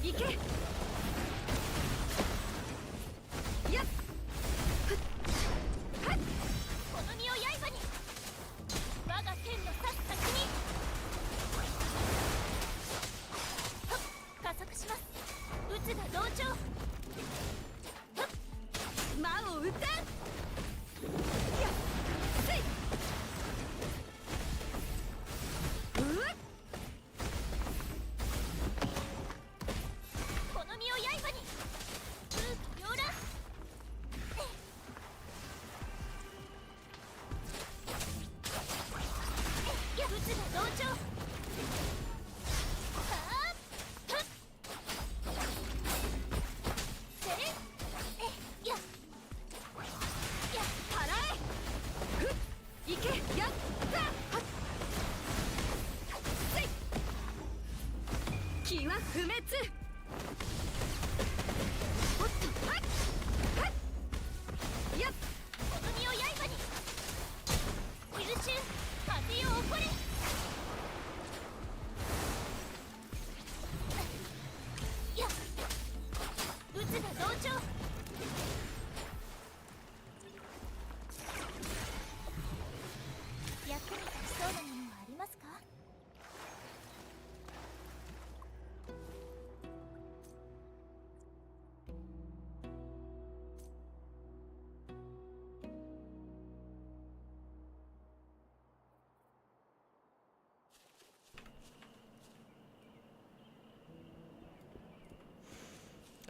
行け。やっ。はっ。この身を刃に。我が剣の刺す先に。はっ。加速します。打つが同調。はっ。魔を打たん。やっ。せい。不滅。おっと、はいはい、やっ、この身を刃に。優秀、風よ起これ。やっ、打つが同調。役に立ちそうなものはありますか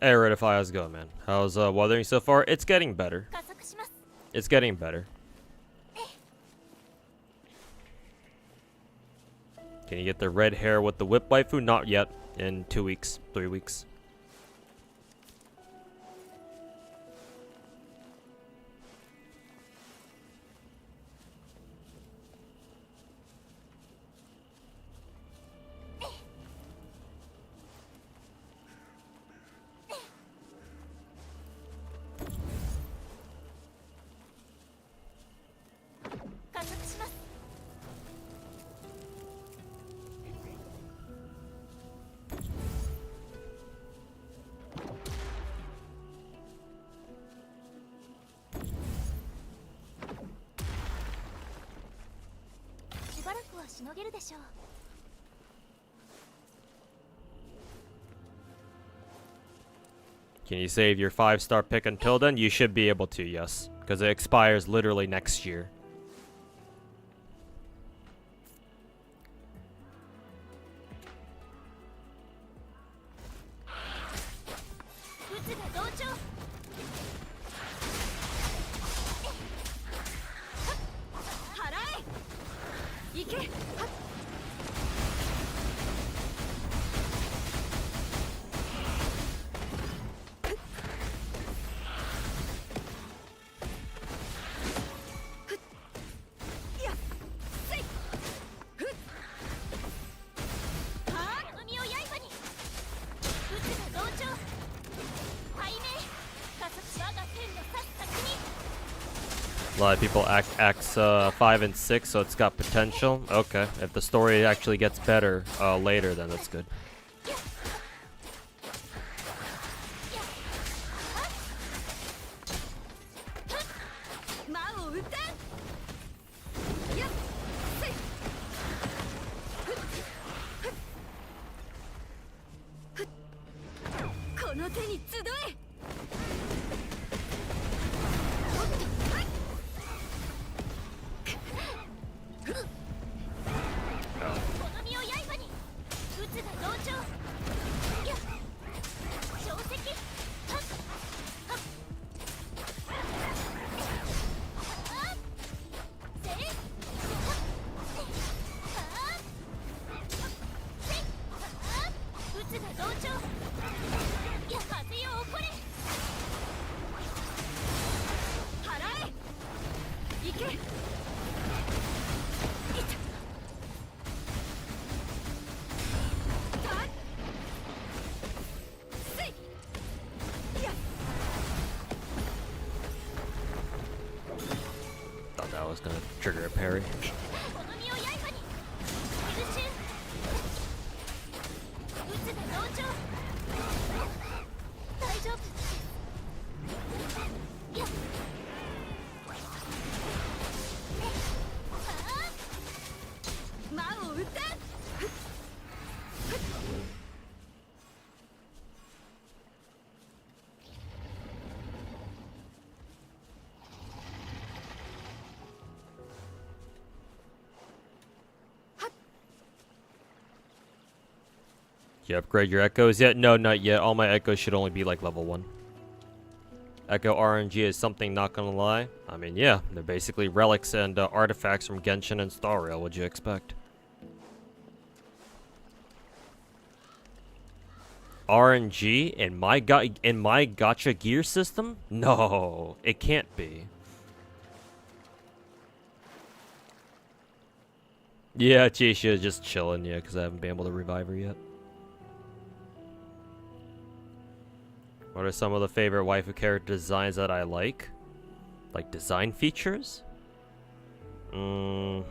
？Hey, Redify, how's it going, man? How's weathering so far? It's getting better. 加速します。 It's getting better. Can you get the red hair with the whip waifu? Not yet. In 2 weeks, 3 weeks. Can you save your 5-star pick until then? You should be able to, yes. Because it expires literally next year. A lot of people acts 5 and 6, so it's got potential. Okay, if the story actually gets better later, then that's good. Thought that was gonna trigger a parry. You upgrade your echoes yet? No, not yet. All my echoes should only be like level 1. Echo RNG is something, not gonna lie. I mean, yeah, they're basically relics and artifacts from Genshin and Star Rail. What'd you expect? RNG in my gacha gear system? No, it can't be. Yeah, Chisha is just chilling, yeah, because I haven't been able to revive her yet. What are some of the favorite waifu character designs that I like? Like design features? I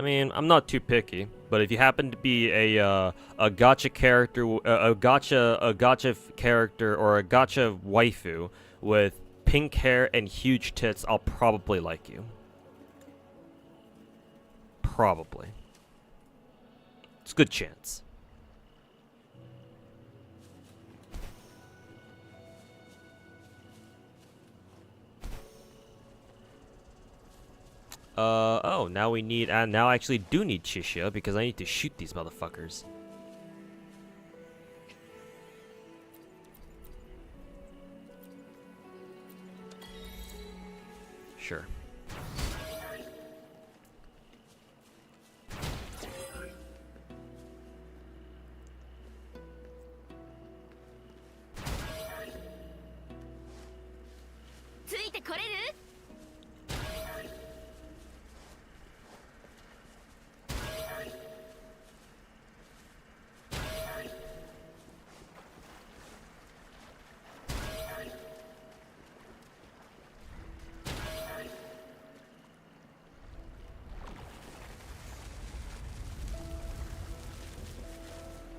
mean, I'm not too picky, but if you happen to be a gacha character, a gacha character, or a gacha waifu with pink hair and huge tits, I'll probably like you. Probably. It's a good chance. Oh, now we need, and now I actually do need Chishia because I need to shoot these motherfuckers. Sure.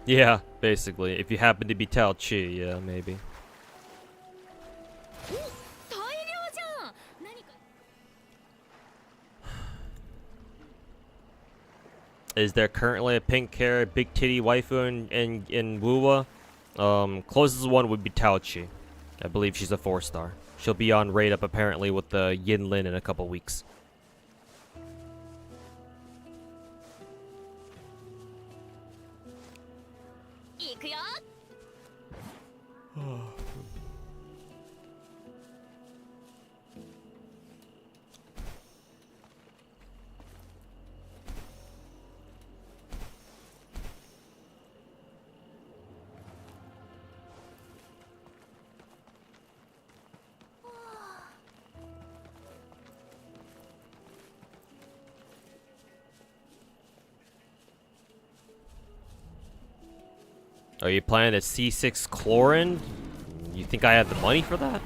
Yeah, basically. If you happen to be Tao Chi, yeah, maybe. Is there currently a pink hair, big titty waifu in Wuwa? Closest one would be Tao Chi. I believe she's a 4-star. She'll be on raid up apparently with the Yin Lin in a couple weeks. Are you planning a C6 Chlorin? You think I have the money for that?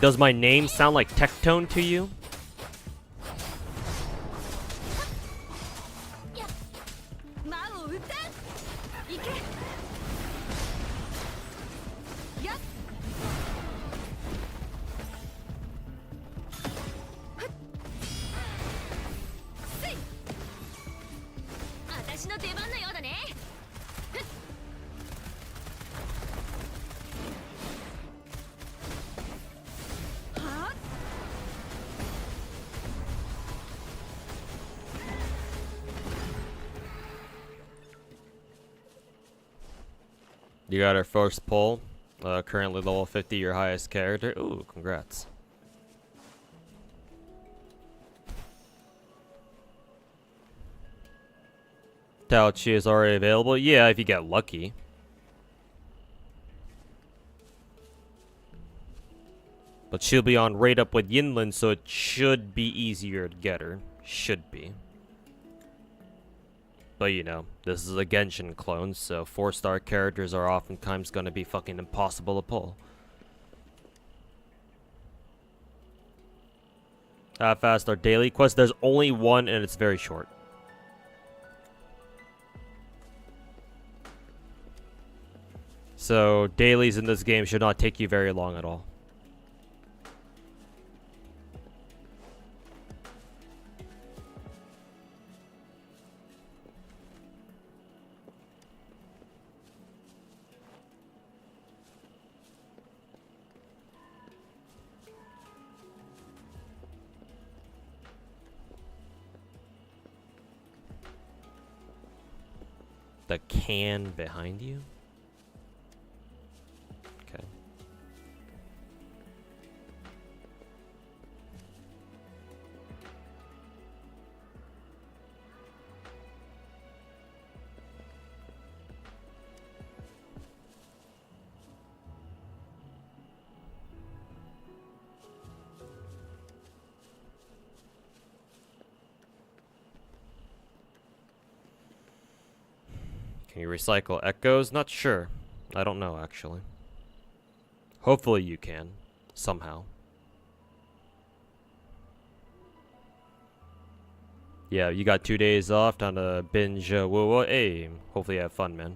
Does my name sound like Tectone to you? You got our first pull. Currently level 50, your highest character. Ooh, congrats. Tao Chi is already available. Yeah, if you get lucky. But she'll be on raid up with Yinlin, so it should be easier to get her. Should be. But you know, this is a Genshin clone, so 4-star characters are oftentimes going to be fucking impossible to pull. How fast are daily quests? There's only one and it's very short. So dailies in this game should not take you very long at all. The can behind you? Okay. Can you recycle echoes? Not sure. I don't know, actually. Hopefully you can. Somehow. Yeah, you got 2 days off, time to binge whoa. Hey, hopefully you have fun, man.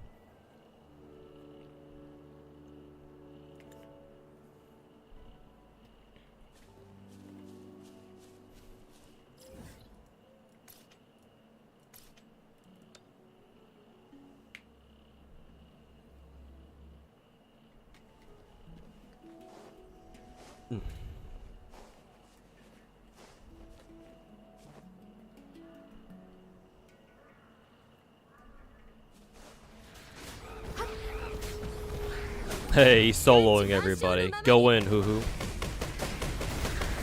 Hey, he's soloing everybody. Go in, hoo-hoo.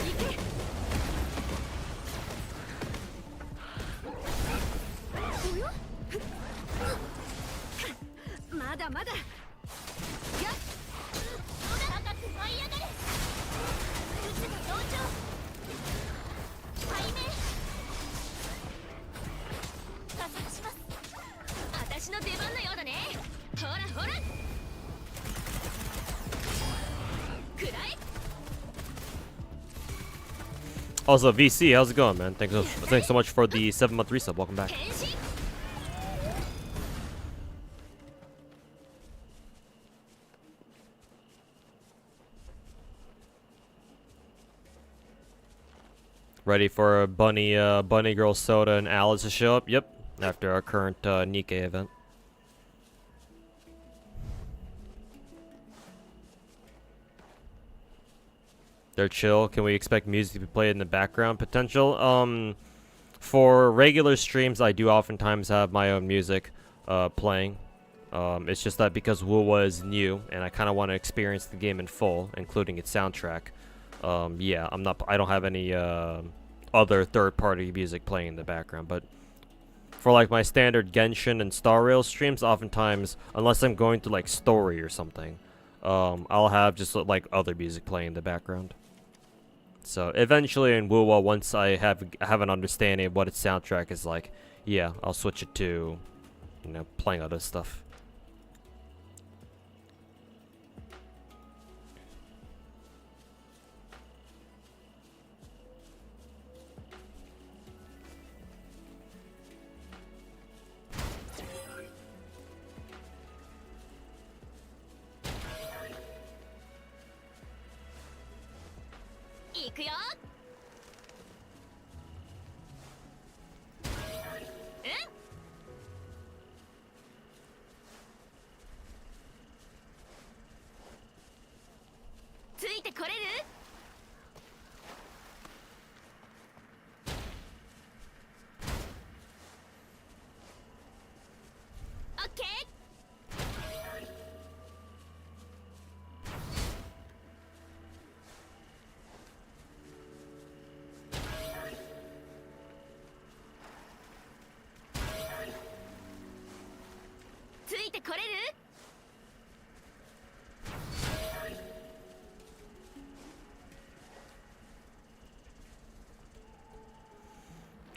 行け。およ。まだまだ。やっ。高く舞い上がれ。宇宙の同調。背面。加速します。私の出番のようだね。ほらほら。 Also, VC, how's it going, man? Thanks so much for the 7-month resub. Welcome back. Ready for a bunny girl soda and Alice to show up? Yep. After our current Nikkei event. They're chill. Can we expect music to be played in the background? Potential. For regular streams, I do oftentimes have my own music playing. It's just that because Wuwa is new and I kind of want to experience the game in full, including its soundtrack. Yeah, I don't have any other third-party music playing in the background, but for like my standard Genshin and Star Rail streams, oftentimes, unless I'm going to like story or something, I'll have just like other music playing in the background. So eventually in Wuwa, once I have an understanding of what its soundtrack is like, yeah, I'll switch it to, you know, playing other stuff.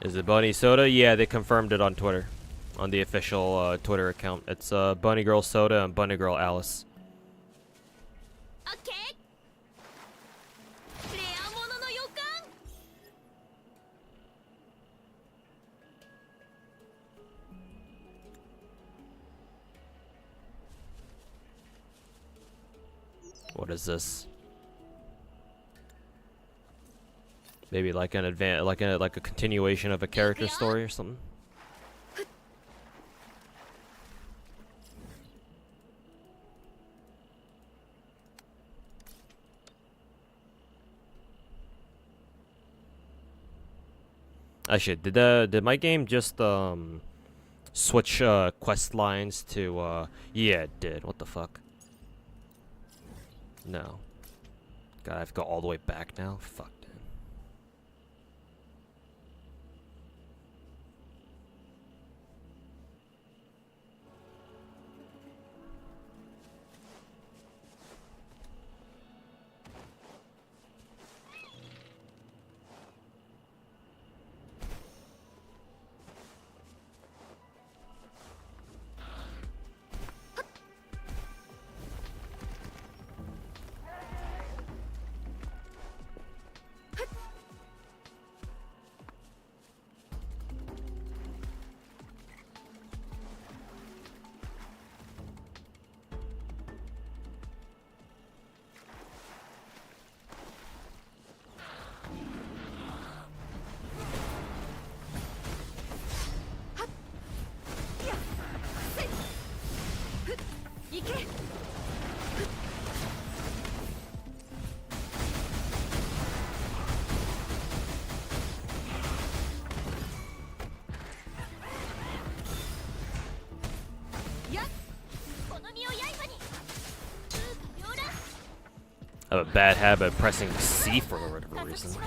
Is it Bunny Soda? Yeah, they confirmed it on Twitter. On the official Twitter account. It's Bunny Girl Soda and Bunny Girl Alice. Okay. What is this? Maybe like an like a continuation of a character story or something. Actually, did my game just switch quest lines to yeah, it did. What the fuck? No. God, I have to go all the way back now? Fuck. I have a bad habit of pressing C for whatever reason.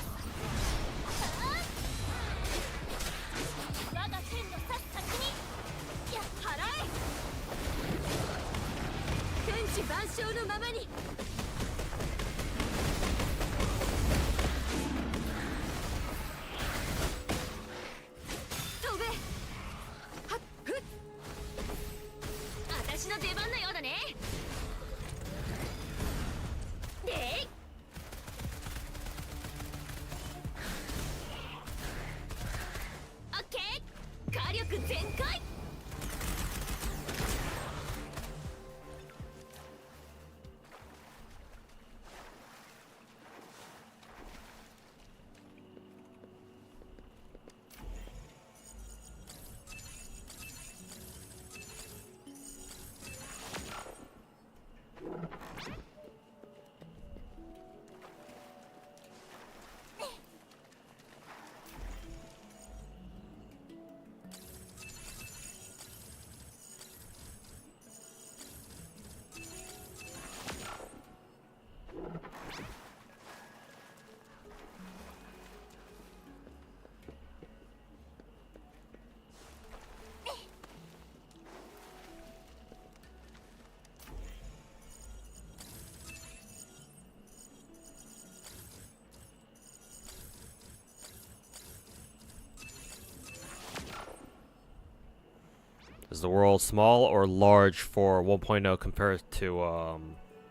Is the world small or large for 1.0 compared to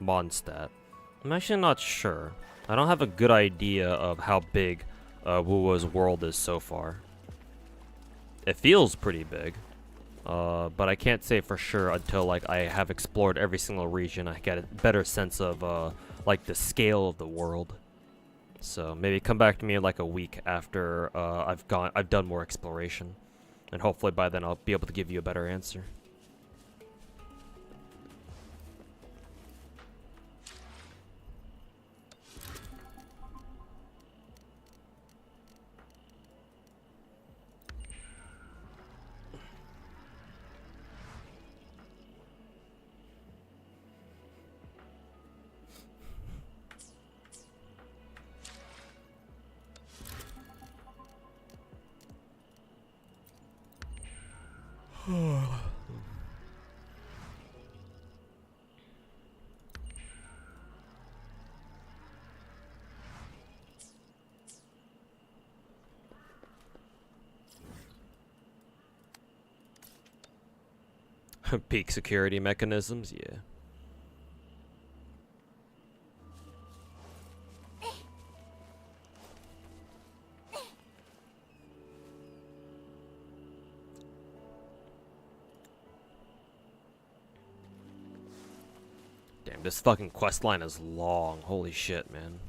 Mondstadt? I'm actually not sure. I don't have a good idea of how big Wuwa's world is so far. It feels pretty big, but I can't say for sure until like I have explored every single region. I get a better sense of like the scale of the world. So maybe come back to me in like a week after I've done more exploration. And hopefully by then I'll be able to give you a better answer. Peak security mechanisms, yeah. Damn, this fucking quest line is long. Holy shit, man.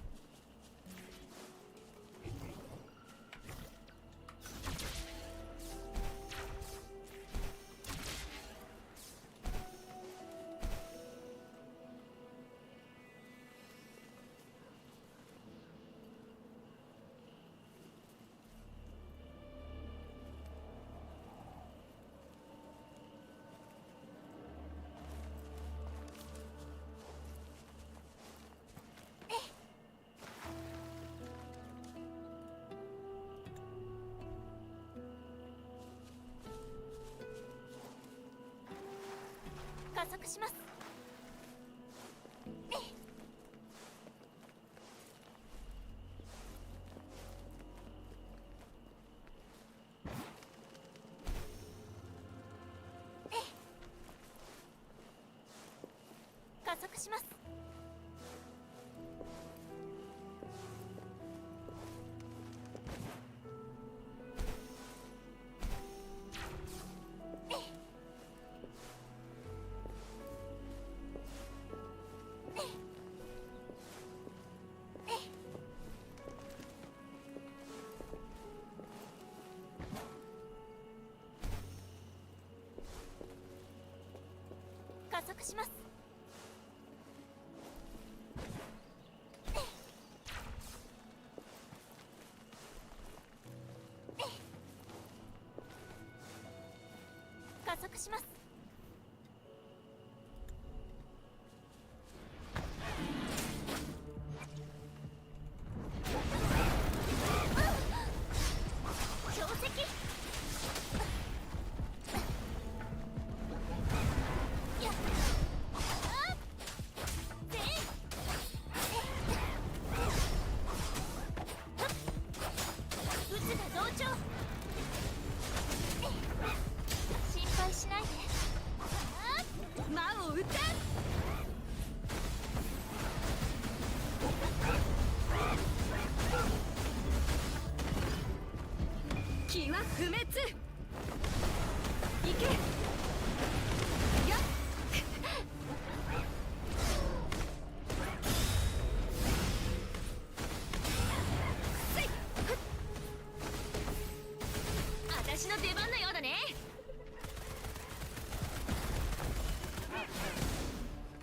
不滅いけやっせい私の出番のようだね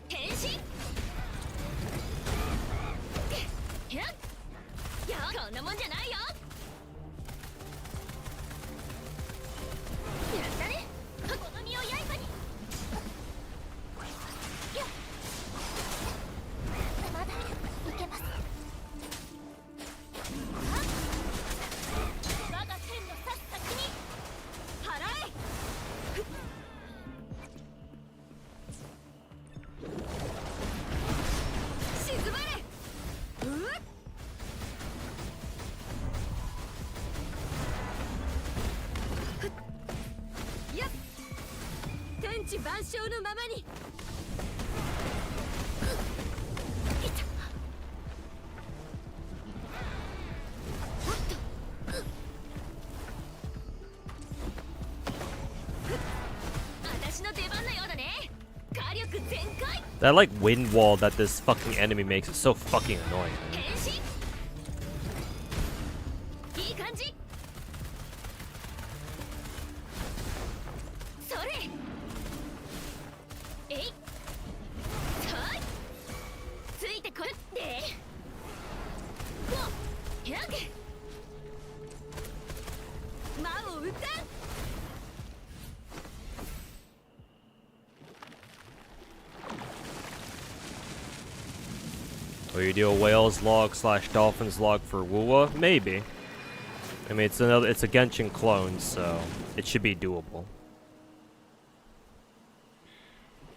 変身やっこんなもんじゃないよやったねこの身を刃にやっまだいけます我が剣の刺す先に払え沈まれうっやっ天地万象のままにいたおっと私の出番のようだね火力全開 That like wind wall that this fucking enemy makes is so fucking annoying, man. 変身いい感じそれえいはいついてこいでこうやけ魔を打たん Or you do a whales log / dolphins log for Wuwa? Maybe. I mean, it's a Genshin clone, so it should be doable.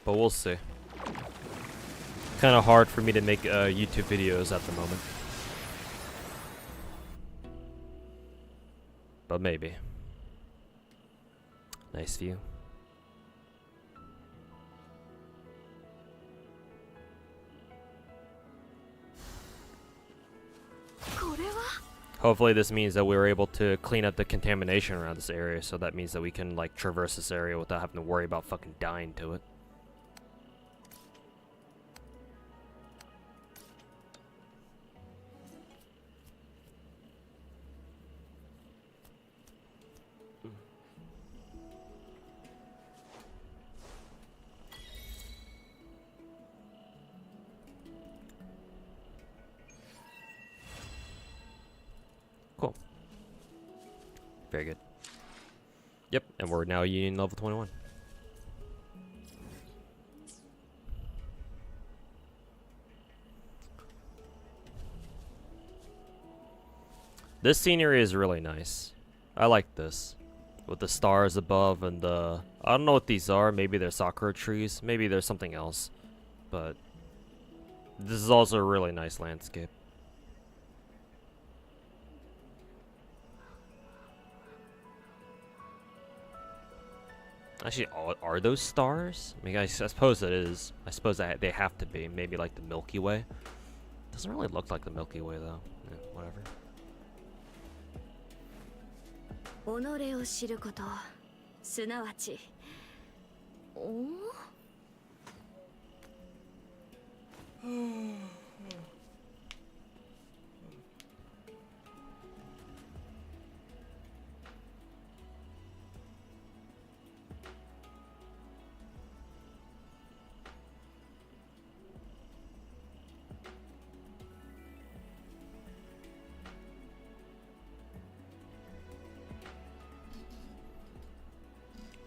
But we'll see. Kind of hard for me to make YouTube videos at the moment. But maybe. Nice view. Hopefully this means that we were able to clean up the contamination around this area, so that means that we can like traverse this area without having to worry about fucking dying to it. Cool. Very good. Yep, and we're now Union level 21. This scenery is really nice. I like this. With the stars above and the... I don't know what these are. Maybe they're sakura trees. Maybe there's something else. But this is also a really nice landscape. Actually, are those stars? I mean, I suppose it is. I suppose that they have to be. Maybe like the Milky Way. Doesn't really look like the Milky Way though. Yeah, whatever. 己を知ること、すなわち、お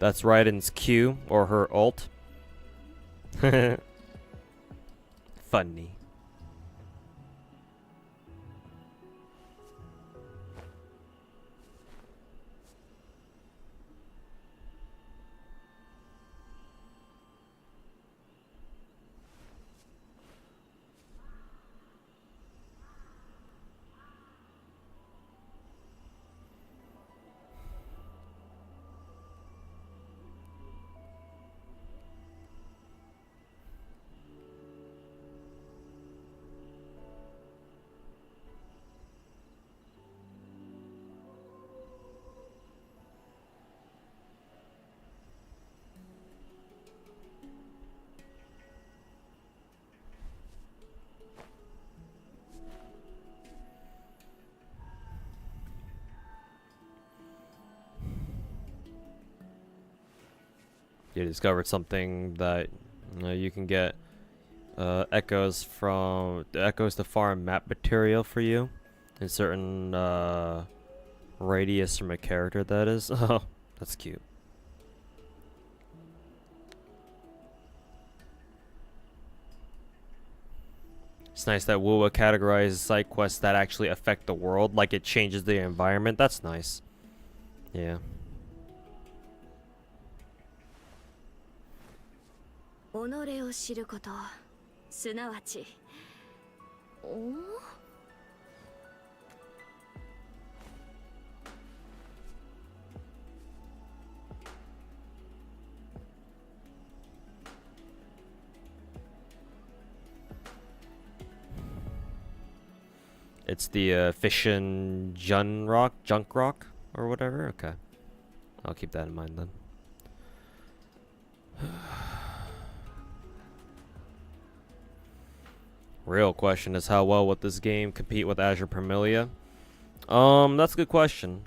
That's Raiden's Q, or her ult. Funny. You discovered something that you can get echoes to farm map material for you in certain radius from a character, that is. Oh, that's cute. It's nice that WoW categorizes side quests that actually affect the world, like it changes the environment. That's nice. Yeah. 己を知ること、すなわち、おIt's the fission junk rock, or whatever. Okay, I'll keep that in mind then. Real question is, how well would this game compete with Azure Parmelia? That's a good question.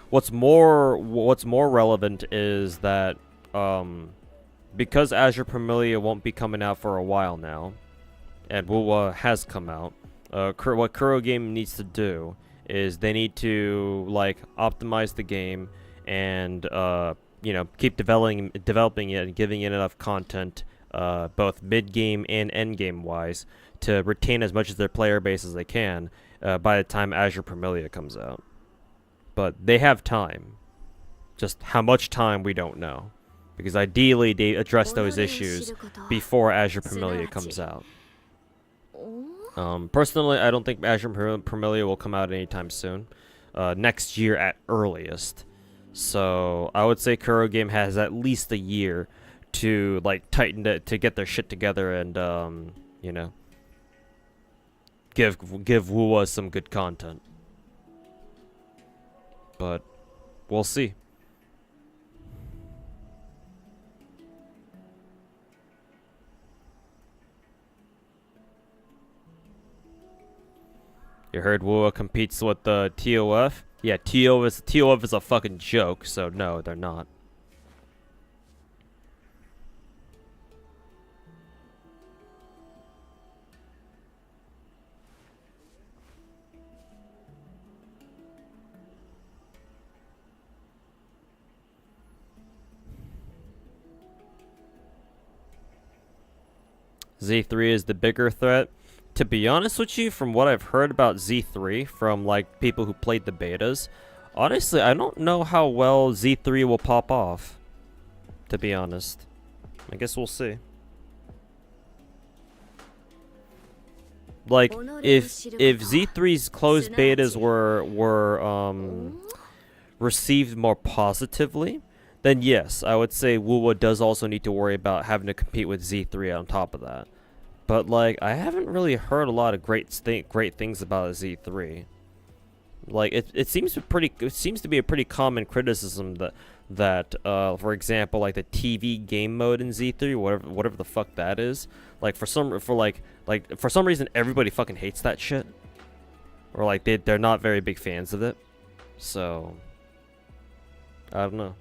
What's more relevant is that because Azure Parmelia won't be coming out for a while now, and WoW has come out, what Kuro Game needs to do is they need to like optimize the game and you know, keep developing it and giving it enough content, both mid game and end game wise, to retain as much of their player base as they can by the time Azure Parmelia comes out. But they have time. Just how much time, we don't know. Because ideally they address those issues before Azure Parmelia comes out. Personally, I don't think Azure Parmelia will come out anytime soon. Next year at earliest. So I would say Kuro Game has at least a year to like tighten it, to get their shit together, and you know, give WoW some good content. But we'll see. You heard WoW competes with the TOF? Yeah, TOF is a fucking joke, so no, they're not. Z3 is the bigger threat. To be honest with you, from what I've heard about Z3 from like people who played the betas, honestly, I don't know how well Z3 will pop off. To be honest, I guess we'll see. Like if Z3's closed betas were received more positively, then yes, I would say WoW does also need to worry about having to compete with Z3 on top of that. But like, I haven't really heard a lot of great things about Z3. Like, it seems to be a pretty common criticism that for example, like the TV game mode in Z3, whatever the fuck that is, like for some reason everybody fucking hates that shit, or like they're not very big fans of it. So I don't know.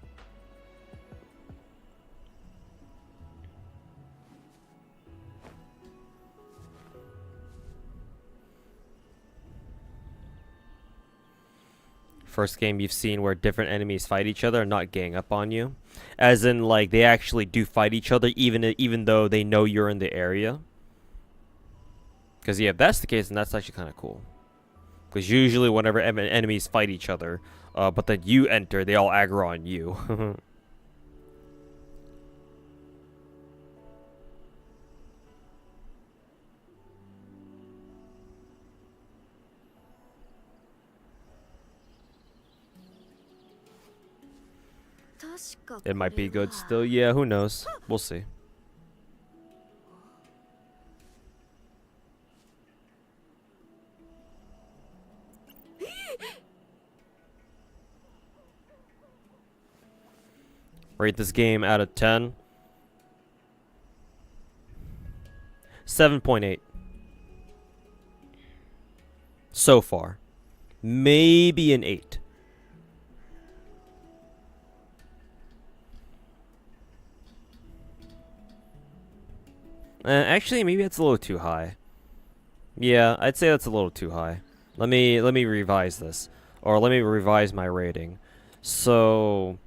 First game you've seen where different enemies fight each other and not gang up on you, as in like they actually do fight each other even though they know you're in the area. Because yeah, if that's the case, then that's actually kind of cool. Because usually whenever enemies fight each other, but then you enter, they all aggro on you. It might be good still. Yeah, who knows? We'll see. Rate this game out of 10. 7.8. So far. Maybe an 8. Actually, maybe it's a little too high. Yeah, I'd say that's a little too high. Let me revise this, or let me revise my rating. So,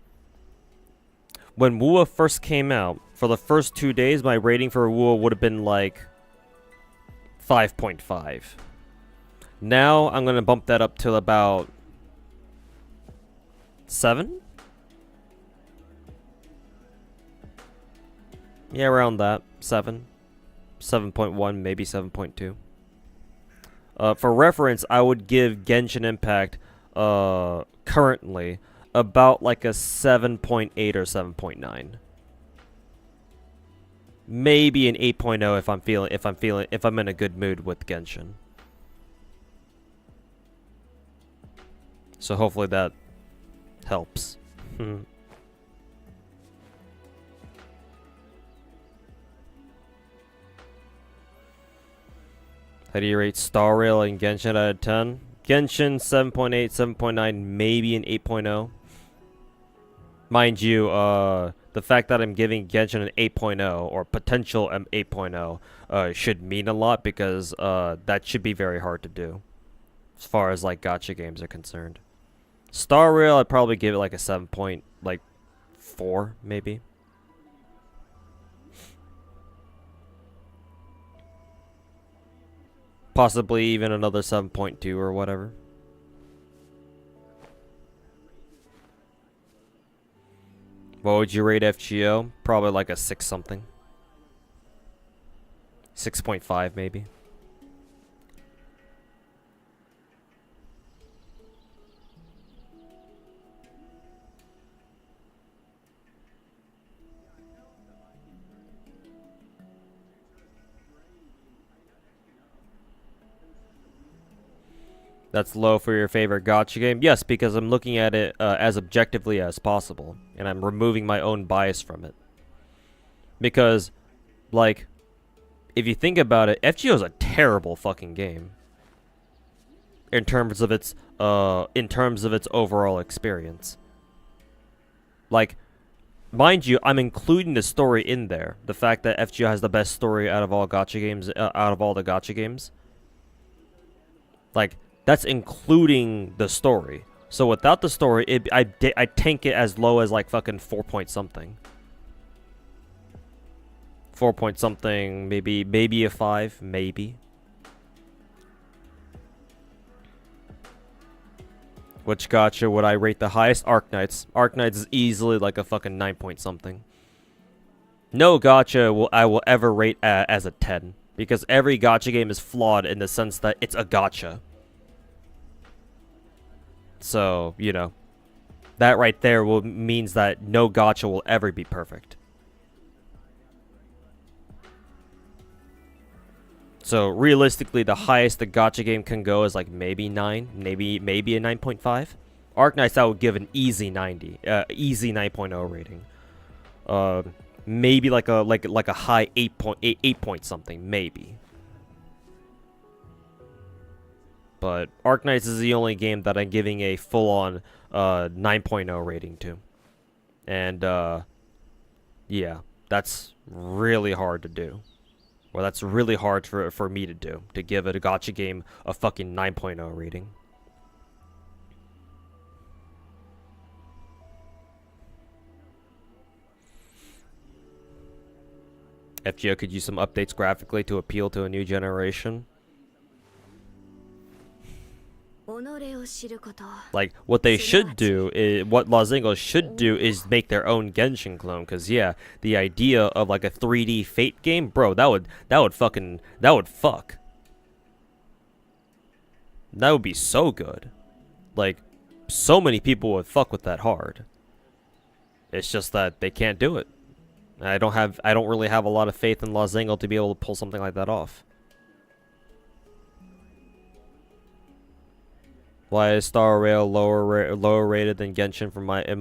when WUA first came out, for the first 2 days, my rating for WUA would have been like 5.5. Now I'm gonna bump that up to about 7. Yeah, around that 7, 7.1, maybe 7.2. For reference, I would give Genshin Impact currently about like a 7.8 or 7.9. Maybe an 8.0 if I'm in a good mood with Genshin. So hopefully that helps. How do you rate Star Rail and Genshin out of 10? Genshin 7.8, 7.9, maybe an 8.0. Mind you, the fact that I'm giving Genshin an 8.0 or potential 8.0 should mean a lot because that should be very hard to do as far as like gacha games are concerned. Star Rail, I'd probably give it like a 7.4 maybe. Possibly even another 7.2 or whatever. What would you rate FGO? Probably like a 6 something. 6.5 maybe. That's low for your favorite gacha game? Yes, because I'm looking at it as objectively as possible. And I'm removing my own bias from it. Because, like, if you think about it, FGO is a terrible fucking game. In terms of its overall experience. Like, mind you, I'm including the story in there. The fact that FGO has the best story out of all gacha games, out of all the gacha games. Like, that's including the story. So without the story, I tank it as low as like fucking 4 point something. 4 point something, maybe a 5, maybe. Which gacha would I rate the highest? Arknights. Arknights is easily like a fucking 9 point something. No gacha I will ever rate as a 10. Because every gacha game is flawed in the sense that it's a gacha. So, you know, that right there means that no gacha will ever be perfect. So, realistically, the highest the gacha game can go is like maybe 9, maybe a 9.5. Arknights I would give an easy 90, easy 9.0 rating. Maybe like a high 8 point something, maybe. But Arknights is the only game that I'm giving a full-on 9.0 rating to. And, yeah, that's really hard to do. Well, that's really hard for me to do, to give a gacha game a fucking 9.0 rating. FGO could use some updates graphically to appeal to a new generation. Like, what they should do is, what Lazingo should do is make their own Genshin clone. Cause yeah, the idea of like a 3D Fate game, bro, that would fuck. That would be so good. Like, so many people would fuck with that hard. It's just that they can't do it. I don't really have a lot of faith in Lazingo to be able to pull something like that off. Why is Star Rail lower rated than Genshin in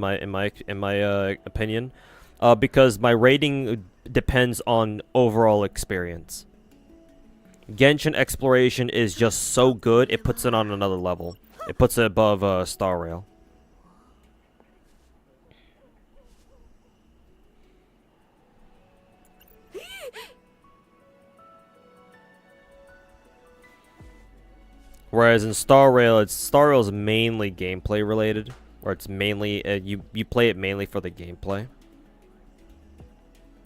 my opinion? Because my rating depends on overall experience. Genshin exploration is just so good, it puts it on another level. It puts it above Star Rail. Whereas in Star Rail, Star Rail is mainly gameplay related, or it's mainly you play it mainly for the gameplay.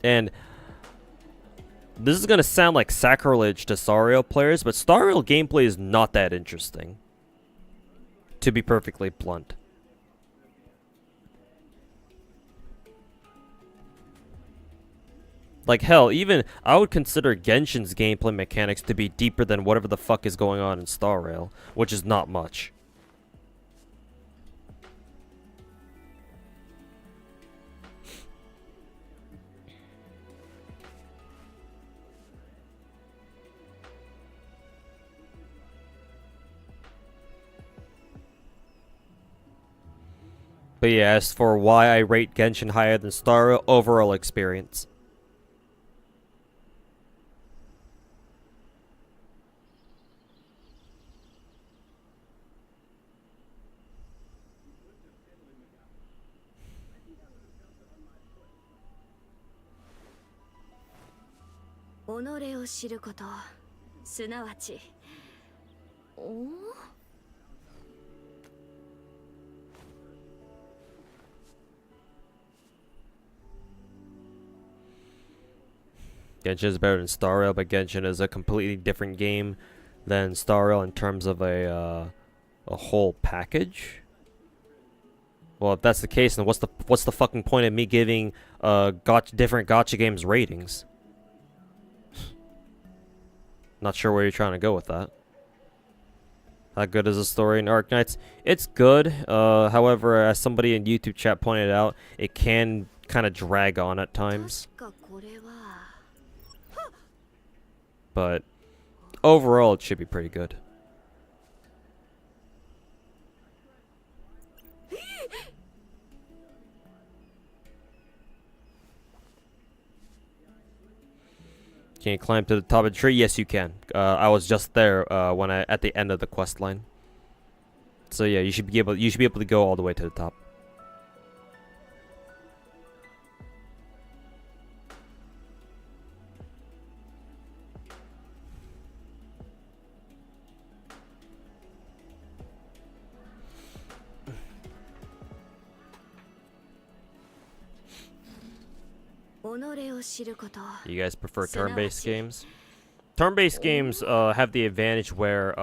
And this is gonna sound like sacrilege to Star Rail players, but Star Rail gameplay is not that interesting, to be perfectly blunt. Like, hell, even I would consider Genshin's gameplay mechanics to be deeper than whatever the fuck is going on in Star Rail, which is not much. But yeah, as for why I rate Genshin higher than Star Rail, overall experience. Genshin is better than Star Rail, but Genshin is a completely different game than Star Rail in terms of a whole package. Well, if that's the case, then what's the fucking point of me giving different gacha games ratings? Not sure where you're trying to go with that. How good is the story in Arknights? It's good. However, as somebody in YouTube chat pointed out, it can kind of drag on at times. But overall, it should be pretty good. Can you climb to the top of the tree? Yes, you can. I was just there at the end of the quest line. So yeah, you should be able to go all the way to the top. You guys prefer turn-based games? Turn-based games have the advantage where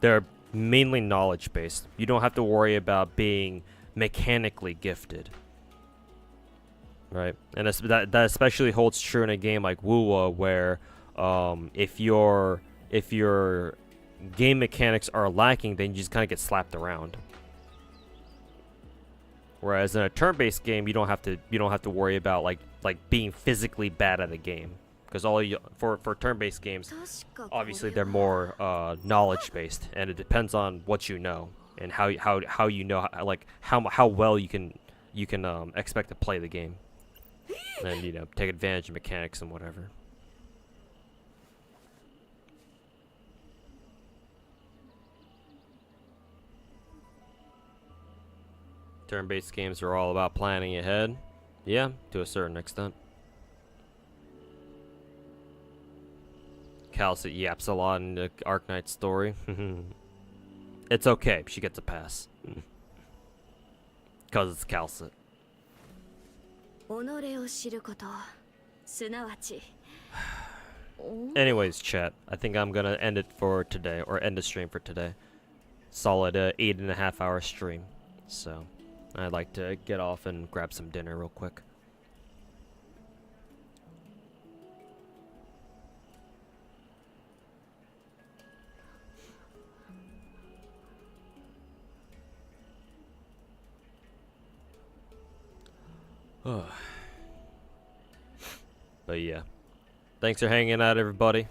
they're mainly knowledge-based. You don't have to worry about being mechanically gifted, right? And that especially holds true in a game like Wuwa, where if your game mechanics are lacking, then you just kind of get slapped around. Whereas in a turn-based game, you don't have to worry about like being physically bad at a game, because for turn-based games, obviously they're more knowledge-based, and it depends on what you know and how you know how well you can expect to play the game, and take advantage of mechanics and whatever. Turn-based games are all about planning ahead. Yeah, to a certain extent. Calcit yaps a lot in the Arknight story. It's okay, she gets a pass. Because it's Calcit. Anyways, chat, I think I'm gonna end it for today, or end the stream for today. Solid 8.5 hour stream. So I'd like to get off and grab some dinner real quick. But yeah, thanks for hanging out, everybody.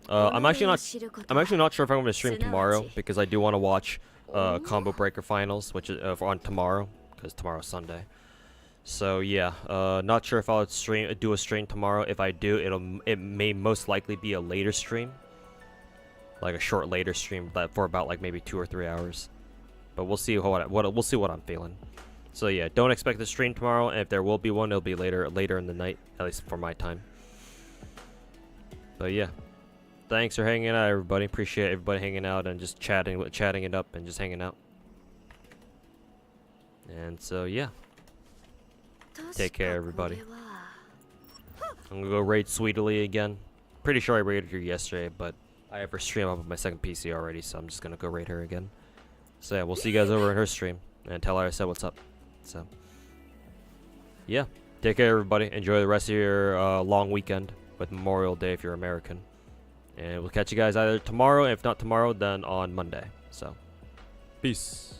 I'm actually not sure if I'm going to stream tomorrow, because I do want to watch Combo Breaker Finals, which is on tomorrow, because tomorrow's Sunday. So yeah, not sure if I'll do a stream tomorrow. If I do, it may most likely be a later stream. like a short later stream, but for about like maybe 2 or 3 hours. But we'll see we'll see what I'm feeling. So yeah, don't expect the stream tomorrow, and if there will be one, it'll be later in the night, at least for my time. But yeah, thanks for hanging out, everybody. Appreciate everybody hanging out and just chatting it up and just hanging out. And so yeah, take care, everybody. I'm gonna go raid Sweetly again. Pretty sure I raided her yesterday, but I have her stream up on my second PC already, so I'm just gonna go raid her again. So yeah, we'll see you guys over in her stream and tell her I said what's up. So yeah, take care, everybody. Enjoy the rest of your long weekend with Memorial Day if you're American. And we'll catch you guys either tomorrow. If not tomorrow, then on Monday. So peace.